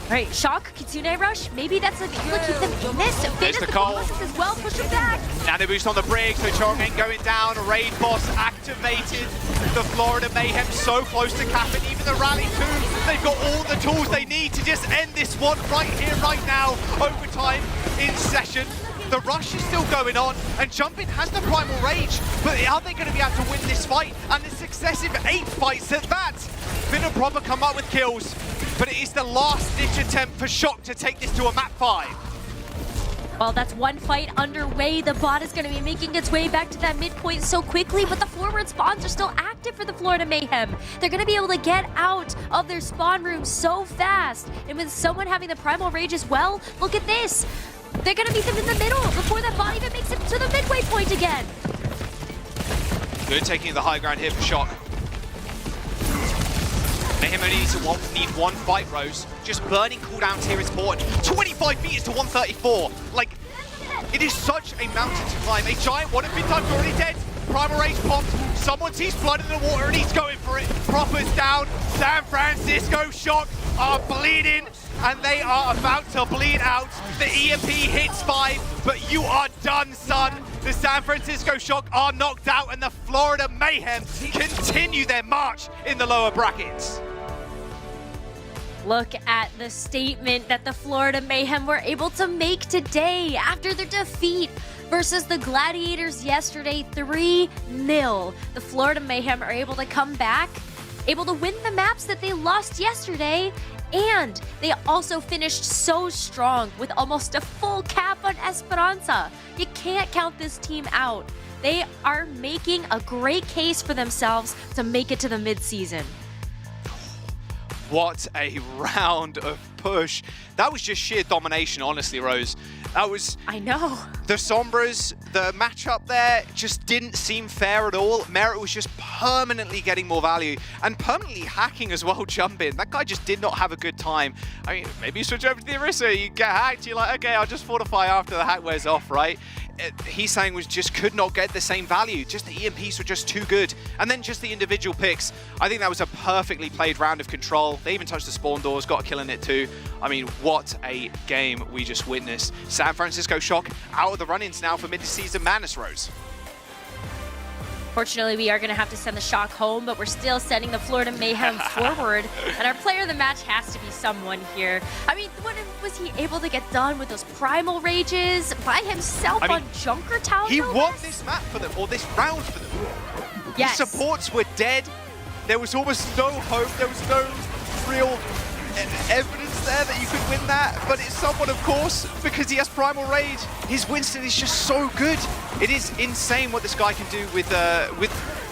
All right, Shock, Kitsune Rush, maybe that's able to keep them in this. Finn the the call as well, push him back. Now they boost on the brig, so Chong ain't going down. Raid boss activated. The Florida Mayhem so close to capping, even the rally too. They've got all the tools they need to just end this one right here, right now. Overtime in session. The rush is still going on, and Jumpin has the Primal Rage, but are they going to be able to win this fight? And the successive 8 fights at that. Finn and Proper come up with kills, but it is the last-ditch attempt for Shock to take this to a map 5. Well, that's one fight underway. The bot is going to be making its way back to that midpoint so quickly, but the forward spawns are still active for the Florida Mayhem. They're going to be able to get out of their spawn room so fast. And with someone having the Primal Rage as well, look at this. They're going to meet them in the middle before that bot even makes it to the midway point again. Good taking the high ground here for Shock. Mayhem only need one fight, Rose. Just burning cooldowns here is important. 25 meters to 134. Like, It is such a mountain to climb. A giant one of Vintime's already dead. Primal Rage popped. Someone sees blood in the water and he's going for it. Propper's down. San Francisco Shock are bleeding and they are about to bleed out. The EMP hits 5, but you are done, son. The San Francisco Shock are knocked out and the Florida Mayhem continue their march in the lower brackets. Look at the statement that the Florida Mayhem were able to make today after their defeat versus the Gladiators yesterday, 3-0. The Florida Mayhem are able to come back, able to win the maps that they lost yesterday, and they also finished so strong with almost a full cap on Esperanza. You can't count this team out. They are making a great case for themselves to make it to the mid-season. What a round of push. That was just sheer domination, honestly, Rose. That was... I know. The Sombras, the matchup there just didn't seem fair at all. Merit was just permanently getting more value and permanently hacking as well, Jumpin. That guy just did not have a good time. I mean, maybe you switch over to the Orisa, you get hacked, you're like, okay, I'll just fortify after the hack wears off, right? He's saying was just could not get the same value. Just the EMPs were just too good. And then just the individual picks. I think that was a perfectly played round of control. They even touched the spawn doors, got a kill in it too. I mean, what a game we just witnessed. San Francisco Shock out of the run-ins now for mid-season madness, Rose. Fortunately, we are going to have to send the Shock home, but we're still sending the Florida Mayhem forward. And our player of the match has to be someone here. I mean, what was he able to get done with those Primal Rages by himself on Junkertown? He won this map for them, or this round for them. Yes. The supports were dead. There was almost no hope. There was no real evidence there that you could win that, but it's someone, of course, because he has Primal Rage. His Winston is just so good. It is insane what this guy can do with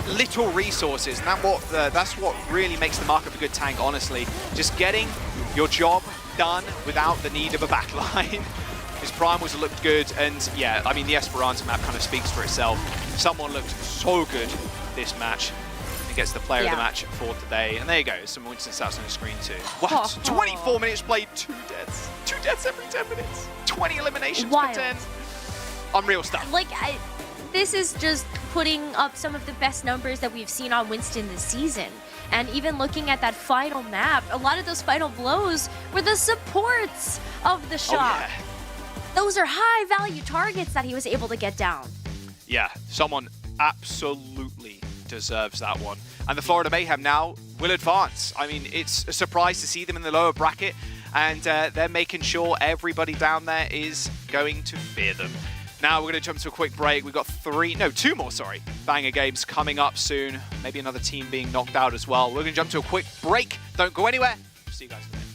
little resources, and that's what really makes the mark of a good tank, honestly. Just getting your job done without the need of a backline. His Primals looked good, and yeah, I mean, the Esperanza map kind of speaks for itself. Someone looked so good this match. He gets the player of the match for today. And there you go, some Winston stats on the screen too. What? 24 minutes played, 2 deaths. 2 deaths every 10 minutes. 20 eliminations for 10. Unreal stuff. Like, this is just putting up some of the best numbers that we've seen on Winston this season. And even looking at that final map, a lot of those final blows were the supports of the Shock. Those are high value targets that he was able to get down. Yeah, someone absolutely deserves that one. And the Florida Mayhem now will advance. I mean, it's a surprise to see them in the lower bracket, and they're making sure everybody down there is going to fear them. Now we're going to jump to a quick break. We've got 2 more, banger games coming up soon. Maybe another team being knocked out as well. We're going to jump to a quick break. Don't go anywhere. See you guys in a minute.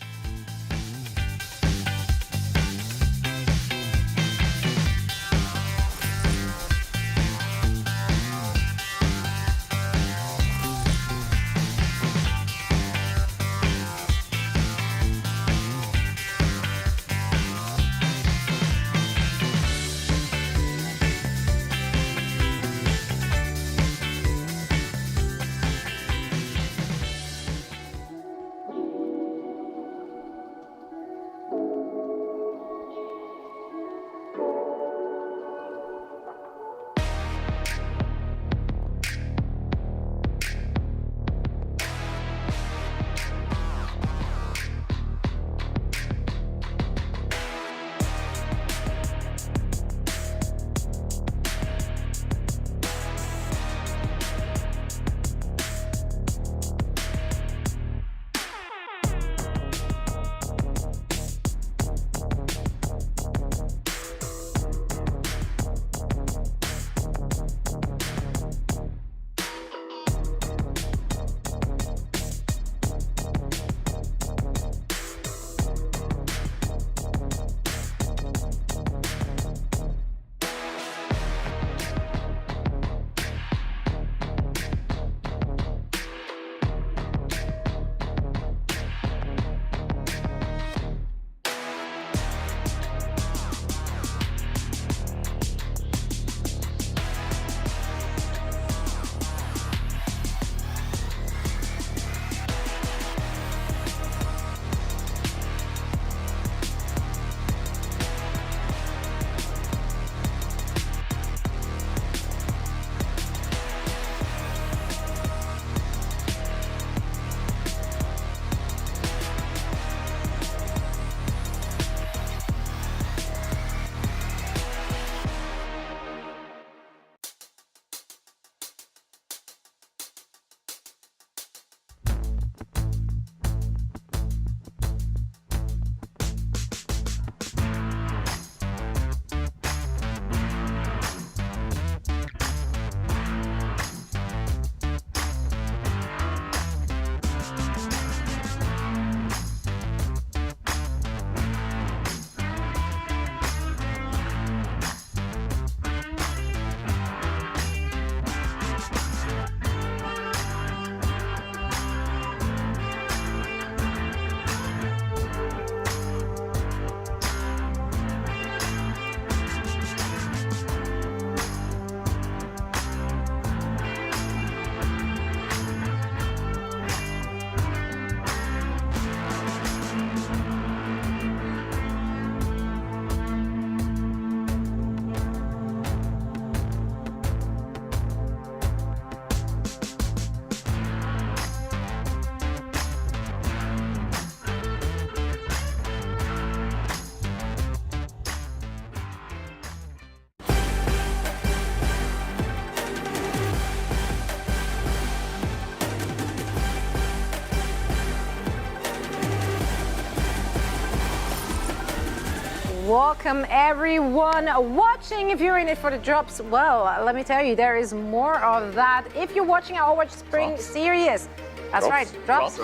welcome everyone watching. If you're in it for the drops, well, let me tell you, there is more of that. If you're watching our Overwatch Spring Series, that's right, drops.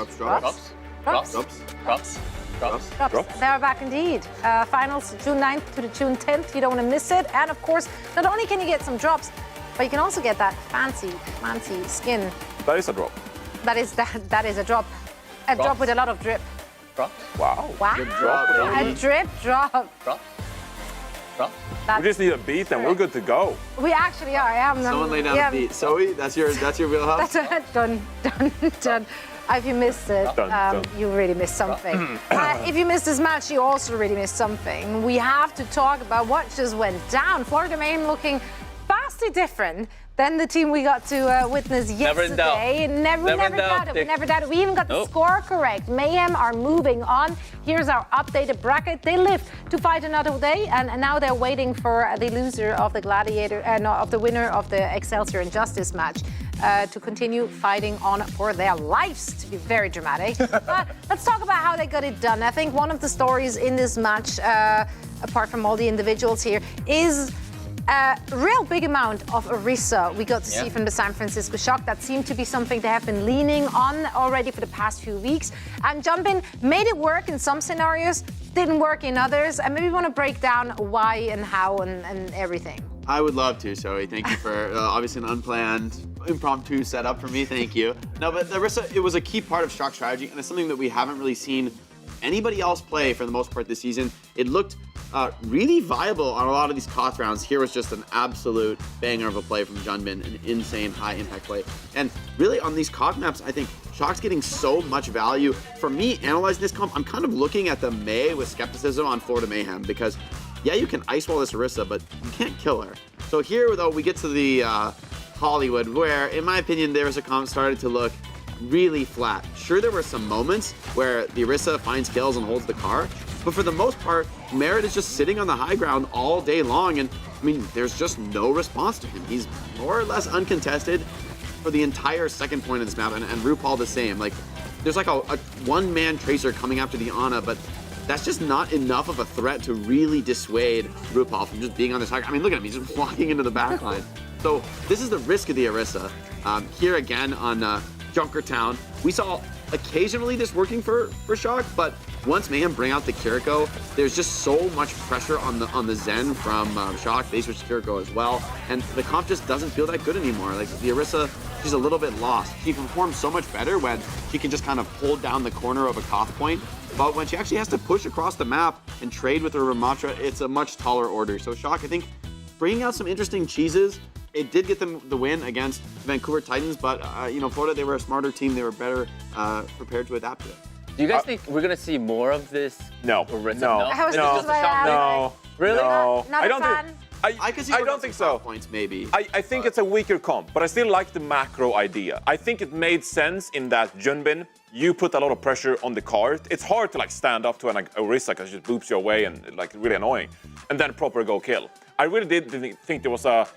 They're back indeed. Finals June 9th to the June 10th. You don't want to miss it. And of course, not only can you get some drops, but you can also get that fancy skin. That is a drop. That is a drop. A drop with a lot of drip. Drop. Wow. Good drop, A drip drop. Drop. Drop. We just need a beat and we're good to go. We actually are. Someone lay down the beat. Zoe, that's your wheelhouse? Done. If you missed it, you really missed something. If you missed this match, you also really missed something. We have to talk about what just went down. Florida Mayhem looking vastly different than the team we got to witness yesterday. Never doubted. We even got the score correct. Mayhem are moving on. Here's our updated bracket. They live to fight another day, and now they're waiting for the loser of the of the winner of the Excelsior and Justice match to continue fighting on for their lives, to be very dramatic. But let's talk about how they got it done. I think one of the stories in this match, apart from all the individuals here, is a real big amount of Orisa we got to see from the San Francisco Shock. That seemed to be something they have been leaning on already for the past few weeks. And Junbin made it work in some scenarios, didn't work in others. And maybe we want to break down why and how and everything. I would love to, Zoe. Thank you for obviously an unplanned, impromptu setup for me. Thank you. No, but the Orisa, it was a key part of Shock's strategy, and it's something that we haven't really seen anybody else play for the most part this season. It looked really viable on a lot of these Koth rounds. Here was just an absolute banger of a play from Junbin, an insane high impact play. And really on these Koth maps, I think Shock's getting so much value. For me, analyzing this comp, I'm kind of looking at the Mei with skepticism on Florida Mayhem because, yeah, you can ice wall this Orisa, but you can't kill her. So here, though, we get to the Hollywood, where, in my opinion, the Orisa comp started to look really flat. Sure, there were some moments where the Orisa finds kills and holds the car, but for the most part, Merritt is just sitting on the high ground all day long, and I mean, there's just no response to him. He's more or less uncontested for the entire second point of this map, and RuPaul the same. Like, there's like a one-man Tracer coming after the Ana, but that's just not enough of a threat to really dissuade RuPaul from just being on this high ground. I mean, look at him, he's just walking into the backline. So this is the risk of the Orisa. Here again on Junkertown, we saw occasionally this working for Shock, but once Mayhem bring out the Kiriko, there's just so much pressure on the Zen from Shock. They switch to Kiriko as well, and the comp just doesn't feel that good anymore. Like the Orisa, she's a little bit lost. She performs so much better when she can just kind of hold down the corner of a Koth point, but when she actually has to push across the map and trade with her Ramatra, it's a much taller order. So Shock, I think, bringing out some interesting cheeses. It did get them the win against Vancouver Titans, but Florida, they were a smarter team. They were better prepared to adapt to it. Do you guys think we're gonna see more of this? No. Orisa? No. Really? No. Not I don't a fan. think. I don't think so. Points maybe. I think it's a weaker comp, but I still like the macro idea. I think it made sense in that Junbin, you put a lot of pressure on the cart. It's hard to like stand up to an Orisa because it just boops you away and like really annoying, and then proper go kill. I really did think there was a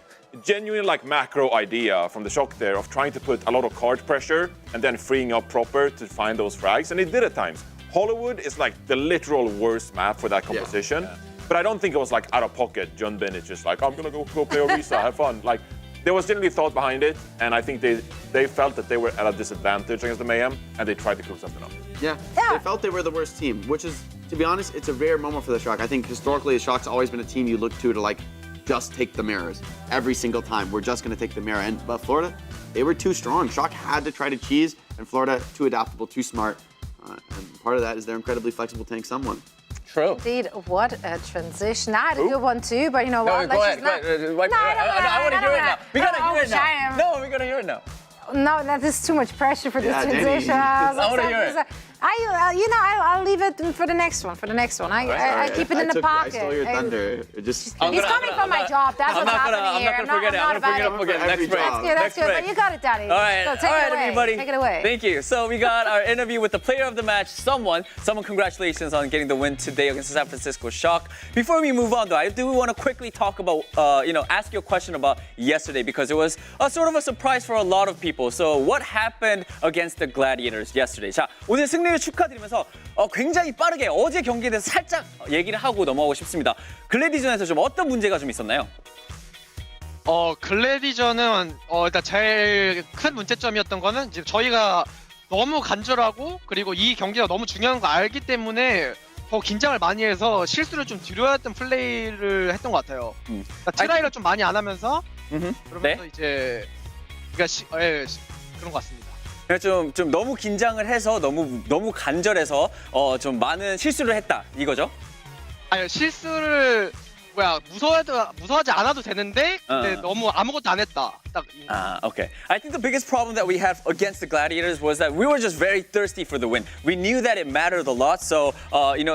genuine like macro idea from the Shock there of trying to put a lot of card pressure and then freeing up proper to find those frags, and it did at times. Hollywood is like the literal worst map for that composition, but I don't think it was like out of pocket. Junbin is just like, I'm gonna go play Orisa, have fun. Like there was generally thought behind it, and I think they felt that they were at a disadvantage against the Mayhem, and they tried to cook something up. Yeah, they felt they were the worst team, which is, to be honest, it's a rare moment for the Shock. I think historically the Shock's always been a team you look to like just take the mirrors every single time. We're just going to take the mirror. But Florida, they were too strong. Shock had to try to cheese, and Florida, too adaptable, too smart. And part of that is they're incredibly flexible tank someone. True. Indeed, what a transition. I had a good one too, but you know what? Go ahead. I want to hear it now. We gotta hear it now. No, we gotta hear it now. No, that is too much pressure for this transition. I want to hear it. I'll leave it for the next one. I keep it in the pocket. I stole your thunder. He's coming from my job. That's what's happening here. I'm not gonna forget it. Next break. That's good. But you got it, Danny. All right, so everybody. Take it away. Thank you. So we got our interview with the player of the match. Someone, congratulations on getting the win today against the San Francisco Shock. Before we move on, though, I do want to quickly talk about, ask you a question about yesterday, because it was a sort of a surprise for a lot of people. So what happened against the Gladiators yesterday? 자, 오늘 승리를 승리를 축하드리면서 굉장히 빠르게 어제 경기에 대해서 살짝 얘기를 하고 넘어가고 싶습니다. 글래디전에서 좀 어떤 문제가 좀 있었나요? 글래디전은 일단 제일 큰 문제점이었던 거는 이제 저희가 너무 간절하고 그리고 이 경기가 너무 중요한 거 알기 때문에 더 긴장을 많이 해서 실수를 좀 줄여왔던 플레이를 했던 것 같아요. 그러니까 트라이를 좀 많이 안 하면서 그러면서 네? 이제 그런 것 같습니다. 좀 너무 긴장을 해서 너무 간절해서 좀 많은 실수를 했다 이거죠? 아니 실수를 무서워하지 않아도 되는데 근데 너무 아무것도 안 했다. 딱. Okay. I think the biggest problem that we had against the Gladiators was that we were just very thirsty for the win. We knew that it mattered a lot, so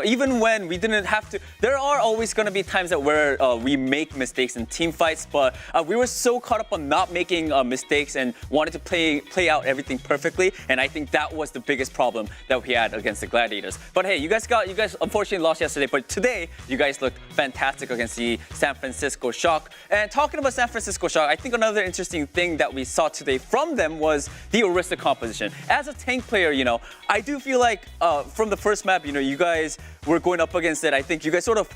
even when we didn't have to, there are always going to be times that where we make mistakes in team fights, but we were so caught up on not making mistakes and wanted to play out everything perfectly, and I think that was the biggest problem that we had against the Gladiators. But hey, you guys unfortunately lost yesterday, but today you guys looked fantastic against the San Francisco Shock. And talking about San Francisco Shock, I think another interesting thing that we saw today from them was the Orisa composition. As a tank player, I do feel like from the first map, you guys were going up against it. I think you guys sort of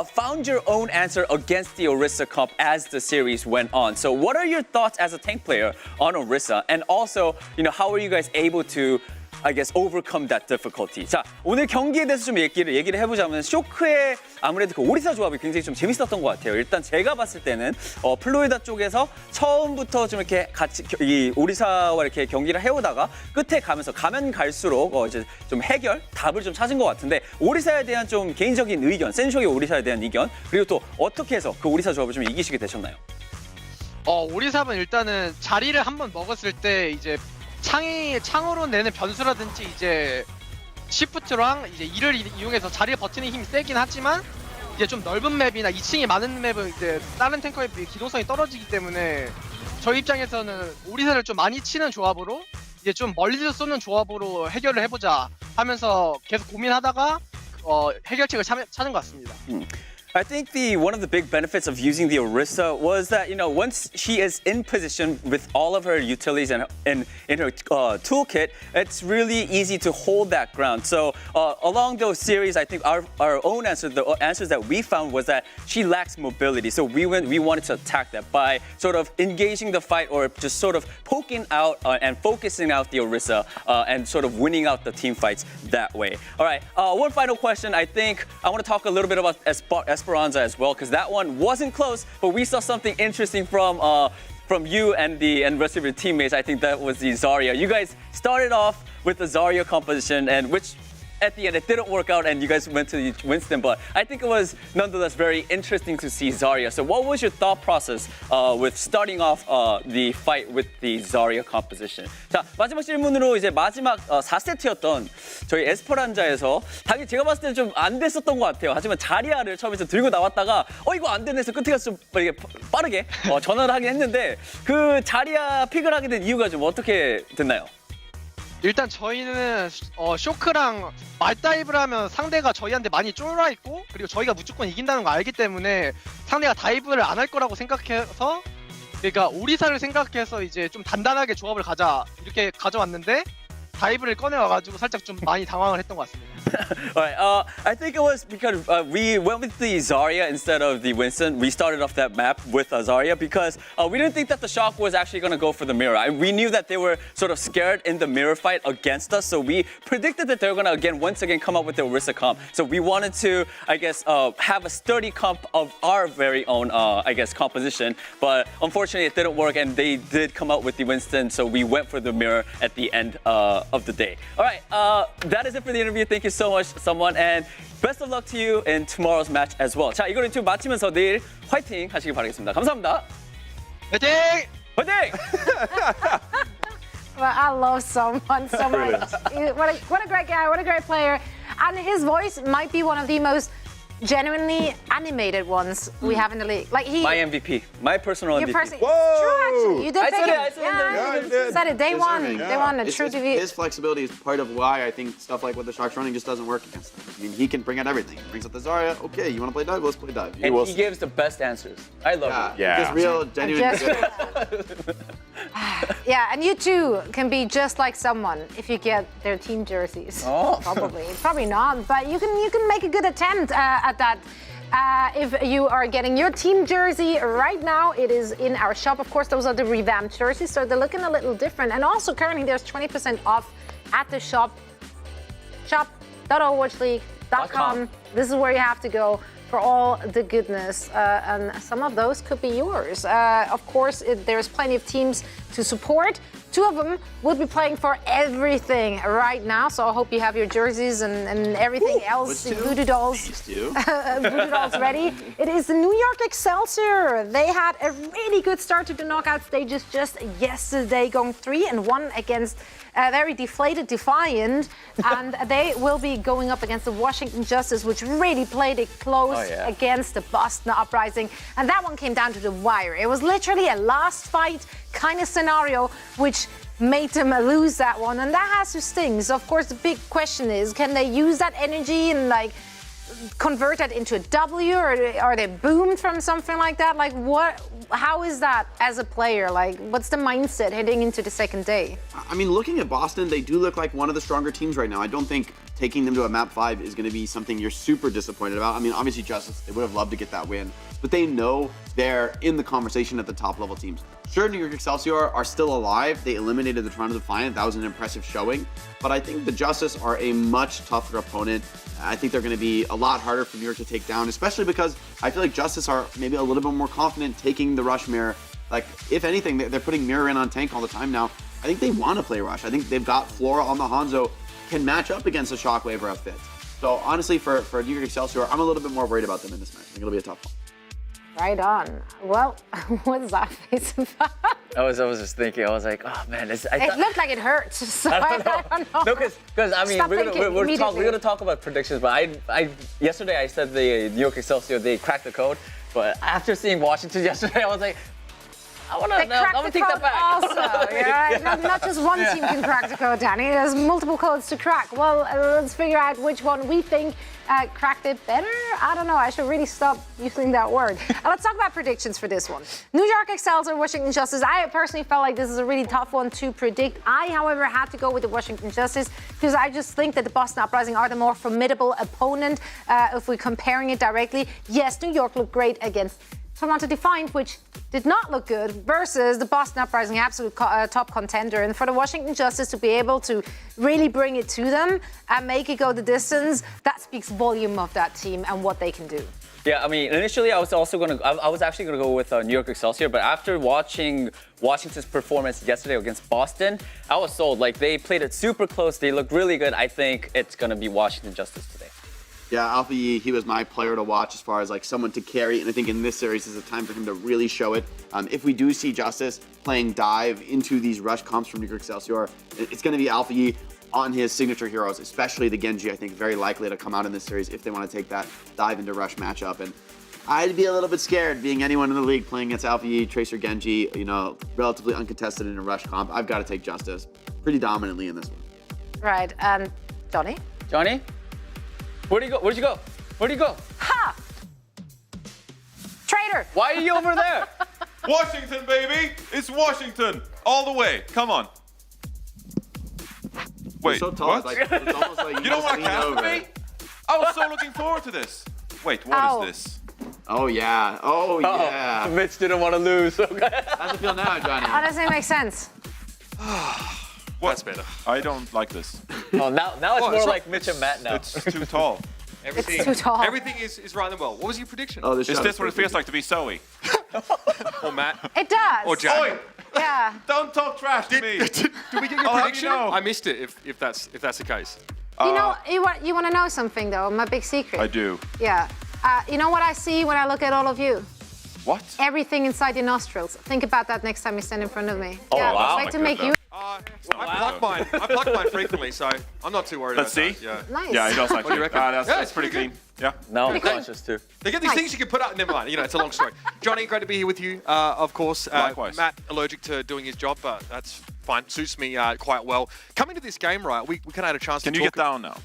found your own answer against the Orisa comp as the series went on. So what are your thoughts as a tank player on Orisa? And also, how are you guys able to I guess overcome that difficulty. 자, 오늘 경기에 대해서 좀 얘기를 해보자면 쇼크의 아무래도 그 오리사 조합이 굉장히 좀 재밌었던 것 같아요. 일단 제가 봤을 때는 플로리다 쪽에서 처음부터 좀 이렇게 같이 이 오리사와 이렇게 경기를 해오다가 끝에 가면 갈수록 이제 좀 답을 좀 찾은 것 같은데 오리사에 대한 좀 개인적인 의견, 센쇼의 오리사에 대한 의견 그리고 또 어떻게 해서 그 오리사 조합을 좀 이기시게 되셨나요? 오리삽은 일단은 자리를 한번 먹었을 때 이제 창으로 내는 변수라든지 이제 시프트랑 이제 이를 이용해서 자리를 버티는 힘이 세긴 하지만 이제 좀 넓은 맵이나 2층이 많은 맵은 이제 다른 탱커에 비해 기동성이 떨어지기 때문에 저희 입장에서는 오리사를 좀 많이 치는 조합으로 이제 좀 멀리서 쏘는 조합으로 해결을 해보자 하면서 계속 고민하다가 해결책을 찾은 것 같습니다. I think one of the big benefits of using the Orisa was that once she is in position with all of her utilities and in her toolkit, it's really easy to hold that ground. So along those series, I think our own answer, the answers that we found was that she lacks mobility. So we wanted to attack that by sort of engaging the fight or just sort of poking out and focusing out the Orisa and sort of winning out the team fights that way. All right, one final question. I think I want to talk a little bit about Esperanza as well, because that one wasn't close, but we saw something interesting from you and the rest of your teammates. I think that was the Zarya. You guys started off with the Zarya composition, and which at the end it didn't work out, and you guys went to Winston. But I think it was nonetheless very interesting to see Zarya. So what was your thought process with starting off the fight with the Zarya composition? 자, 마지막 질문으로 이제 마지막 4세트였던 저희 에스퍼란자에서 당연히 제가 봤을 때는 좀 안 됐었던 것 같아요. 하지만 자리아를 처음에 들고 나왔다가 이거 안 되네 해서 끝에 가서 좀 빠르게 전환을 하긴 했는데 그 자리아 픽을 하게 된 이유가 좀 어떻게 됐나요? 일단 저희는 쇼크랑 말다이브를 하면 상대가 저희한테 많이 쫄아 있고 그리고 저희가 무조건 이긴다는 거 알기 때문에 상대가 다이브를 안 할 거라고 생각해서 그러니까 오리사를 생각해서 이제 좀 단단하게 조합을 가자 이렇게 가져왔는데 다이브를 꺼내와가지고 살짝 좀 많이 당황을 했던 것 같습니다. Alright, I think it was because we went with the Zarya instead of the Winston. We started off that map with Zarya because we didn't think that the Shock was actually going to go for the mirror. We knew that they were sort of scared in the mirror fight against us, so we predicted that they were going to once again come up with the Orisa comp. So we wanted to, I guess, have a sturdy comp of our very own, I guess, composition. But unfortunately, it didn't work, and they did come out with the Winston, so we went for the mirror at the end of the day. Alright, that is it for the interview. Thank you so much, someone, and best of luck to you in tomorrow's match as well. 자, 이거를 좀 마치면서 내일 화이팅 하시길 바라겠습니다. 감사합니다. 화이팅! 화이팅! Well, I love someone so much. What a great guy, what a great player. And his voice might be one of the most genuinely animated ones we have in the league. Like My MVP. My personal Your MVP. person, true, actually. You did I pick said him. it, I said it. Yeah, Yeah, you did. said it. Day one. Deserving, Day one. A true debut. His flexibility is part of why I think stuff like what the Shock's running just doesn't work against them. I mean, he can bring out everything. He brings out the Zarya. Okay, you want to play dive? Let's play dive. And he gives the best answers. I love it. Yeah. Just real, genuine. Yeah, and you too can be just like someone if you get their team jerseys. Oh. Probably not, but you can make a good attempt at that. If you are getting your team jersey right now, it is in our shop. Of course, those are the revamped jerseys, so they're looking a little different. And also, currently, there's 20% off at the shop. Shop.overwatchleague.com. This is where you have to go for all the goodness, and some of those could be yours. Of course, there's plenty of teams to support. 2 of them will be playing for everything right now, so I hope you have your jerseys and everything else, voodoo dolls, voodoo dolls ready. It is the New York Excelsior. They had a really good start to the knockout stages just yesterday, going 3-1 against very deflated Defiant, and they will be going up against the Washington Justice, which really played it close against the Boston Uprising, and that one came down to the wire. It was literally a last fight kind of scenario, which made them lose that one, and that has to sting. So of course the big question is, can they use that energy and like convert that into a W, or are they boomed from something like that? Like what? How is that as a player? Like, what's the mindset heading into the second day? I mean, looking at Boston, they do look like one of the stronger teams right now. I don't think taking them to a map 5 is going to be something you're super disappointed about. I mean, obviously Justice, they would have loved to get that win, but they know they're in the conversation at the top level teams. Sure, New York Excelsior are still alive. They eliminated the Toronto Defiant. That was an impressive showing, but I think the Justice are a much tougher opponent. I think they're going to be a lot harder for New York to take down, especially because I feel like Justice are maybe a little bit more confident taking the Rush Mirror. Like, if anything, they're putting Mirror in on tank all the time now. I think they want to play Rush. I think they've got Flora on the Hanzo, can match up against a Shockwave or a Fit. So honestly, for New York Excelsior, I'm a little bit more worried about them in this match. I think it'll be a tough one. Right on. Well, what is that face about? I was just thinking, I was like, oh man, It looked like it hurt. So I don't know. No, because I mean, we're gonna talk about predictions, but I yesterday I said the New York Excelsior, they cracked the code, but after seeing Washington yesterday, I was like, I'm gonna take that back. Also, right? Not just one team can crack the code, Danny. There's multiple codes to crack. Well, let's figure out which one we think cracked it better. I don't know. I should really stop using that word. Let's talk about predictions for this one. New York Excelsior, Washington Justice. I personally felt like this is a really tough one to predict. I, however, had to go with the Washington Justice because I just think that the Boston Uprising are the more formidable opponent if we're comparing it directly. Yes, New York looked great against Toronto Defiant, which did not look good, versus the Boston Uprising, absolute top contender. And for the Washington Justice to be able to really bring it to them and make it go the distance, that speaks volume of that team and what they can do. Yeah, I mean, initially I was actually gonna go with New York Excelsior, but after watching Washington's performance yesterday against Boston, I was sold. Like, they played it super close. They looked really good. I think it's gonna be Washington Justice today. Yeah, Alpha Yi, he was my player to watch as far as like someone to carry, and I think in this series is a time for him to really show it. If we do see Justice playing dive into these rush comps from New York Excelsior, it's going to be Alpha Yi on his signature heroes, especially the Genji. I think very likely to come out in this series if they want to take that dive into rush matchup. And I'd be a little bit scared being anyone in the league playing against Alpha Yi, Tracer Genji, you know, relatively uncontested in a rush comp. I've got to take Justice pretty dominantly in this one. Right, and Johnny? Johnny? Where'd you go? Where'd you go? Where'd you go? Ha! Traitor! Why are you over there? Washington, baby! It's Washington! All the way. Come on. Wait, so tall, what? it's almost like you don't want to cast with me? I was so looking forward to this. Wait, what is this? Oh, yeah. Oh, yeah. Mitch didn't want to lose. How's it feel now, Johnny? How does it make sense? What's better? I don't like this. Oh, now it's more like Mitch and Matt now. It's too tall. It's too tall. Everything is right and well. What was your prediction? Oh, Is this what it feels like to be Zoe? Or Matt? It does. Or Jack? Oi! Yeah. Don't talk trash to me. Did we get your I'll have prediction? you know. I missed it. If that's the case. You know, you want to know something though? My big secret. I do. Yeah. You know what I see when I look at all of you? What? Everything inside your nostrils. Think about that next time you stand in front of me. Oh, yeah, wow. I'd like to make you I plug mine frequently, so I'm not too worried Let's about see. that. Yeah. Nice. Yeah, he does like What do you it. reckon? That's pretty clean. Yeah. Now I'm Pretty cool. conscious too. They get these things you can put out. Never mind. You know, it's a long story. Johnny, great to be here with you. Of course. Likewise. Matt, allergic to doing his job, but that's fine. Suits me quite well. Coming to this game, right? We kind of had a chance. Can to you talk. get down now?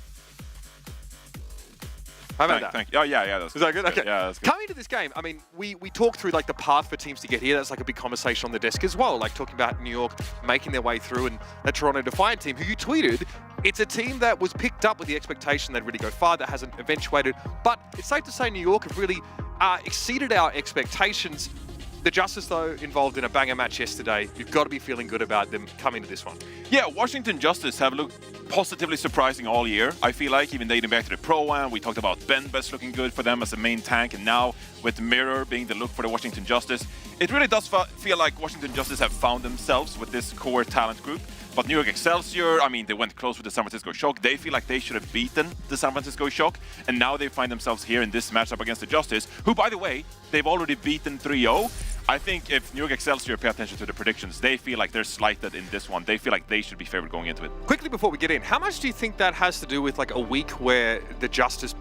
How about that? Thank you. Oh, yeah, that's good. Is that good? Okay. Yeah, that's good. Coming to this game, I mean, we talked through like the path for teams to get here. That's like a big conversation on the desk as well. Like talking about New York making their way through and the Toronto Defiant team, who you tweeted, it's a team that was picked up with the expectation they'd really go far, that hasn't eventuated. But it's safe to say New York have really exceeded our expectations. The Justice, though, involved in a banger match yesterday. You've got to be feeling good about them coming to this one. Yeah, Washington Justice have looked positively surprising all year. I feel like even dating back to the Pro-Am, we talked about Ben Best looking good for them as a main tank, and now with Mirror being the look for the Washington Justice, it really does feel like Washington Justice have found themselves with this core talent group. But New York Excelsior, I mean, they went close with the San Francisco Shock. They feel like they should have beaten the San Francisco Shock, and now they find themselves here in this matchup against the Justice, who, by the way, they've already beaten 3-0. I think if New York Excelsior pay attention to the predictions, they feel like they're slighted in this one. They feel like they should be favored going into it. Quickly before we get in, how much do you think that has to do with like a week where the Justice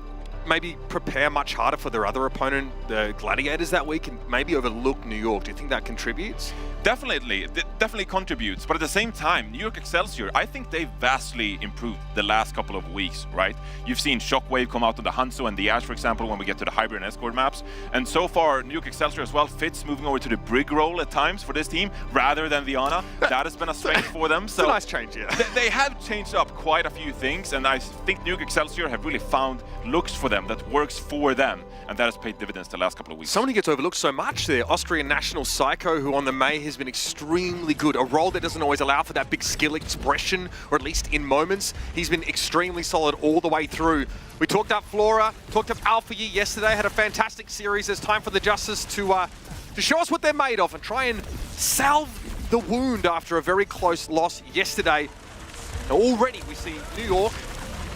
maybe prepare much harder for their other opponent, the Gladiators, that week, and maybe overlook New York? Do you think that contributes? Definitely, it definitely contributes. But at the same time, New York Excelsior, I think they've vastly improved the last couple of weeks, right? You've seen Shockwave come out on the Hanzo and the Ash, for example, when we get to the Hybrid and Escort maps. And so far, New York Excelsior as well fits moving over to the Brig role at times for this team, rather than the Ana. That has been a strength for them. So it's a nice change, yeah. They have changed up quite a few things, and I think New York Excelsior have really found looks for them that works for them, and that has paid dividends the last couple of weeks. Someone who gets overlooked so much there, Austrian national Psycho, who on the May has been extremely good. A role that doesn't always allow for that big skill expression, or at least in moments. He's been extremely solid all the way through. We talked up Flora, talked up Alpha Yi yesterday, had a fantastic series. It's time for the Justice to show us what they're made of and try and salve the wound after a very close loss yesterday. Now already we see New York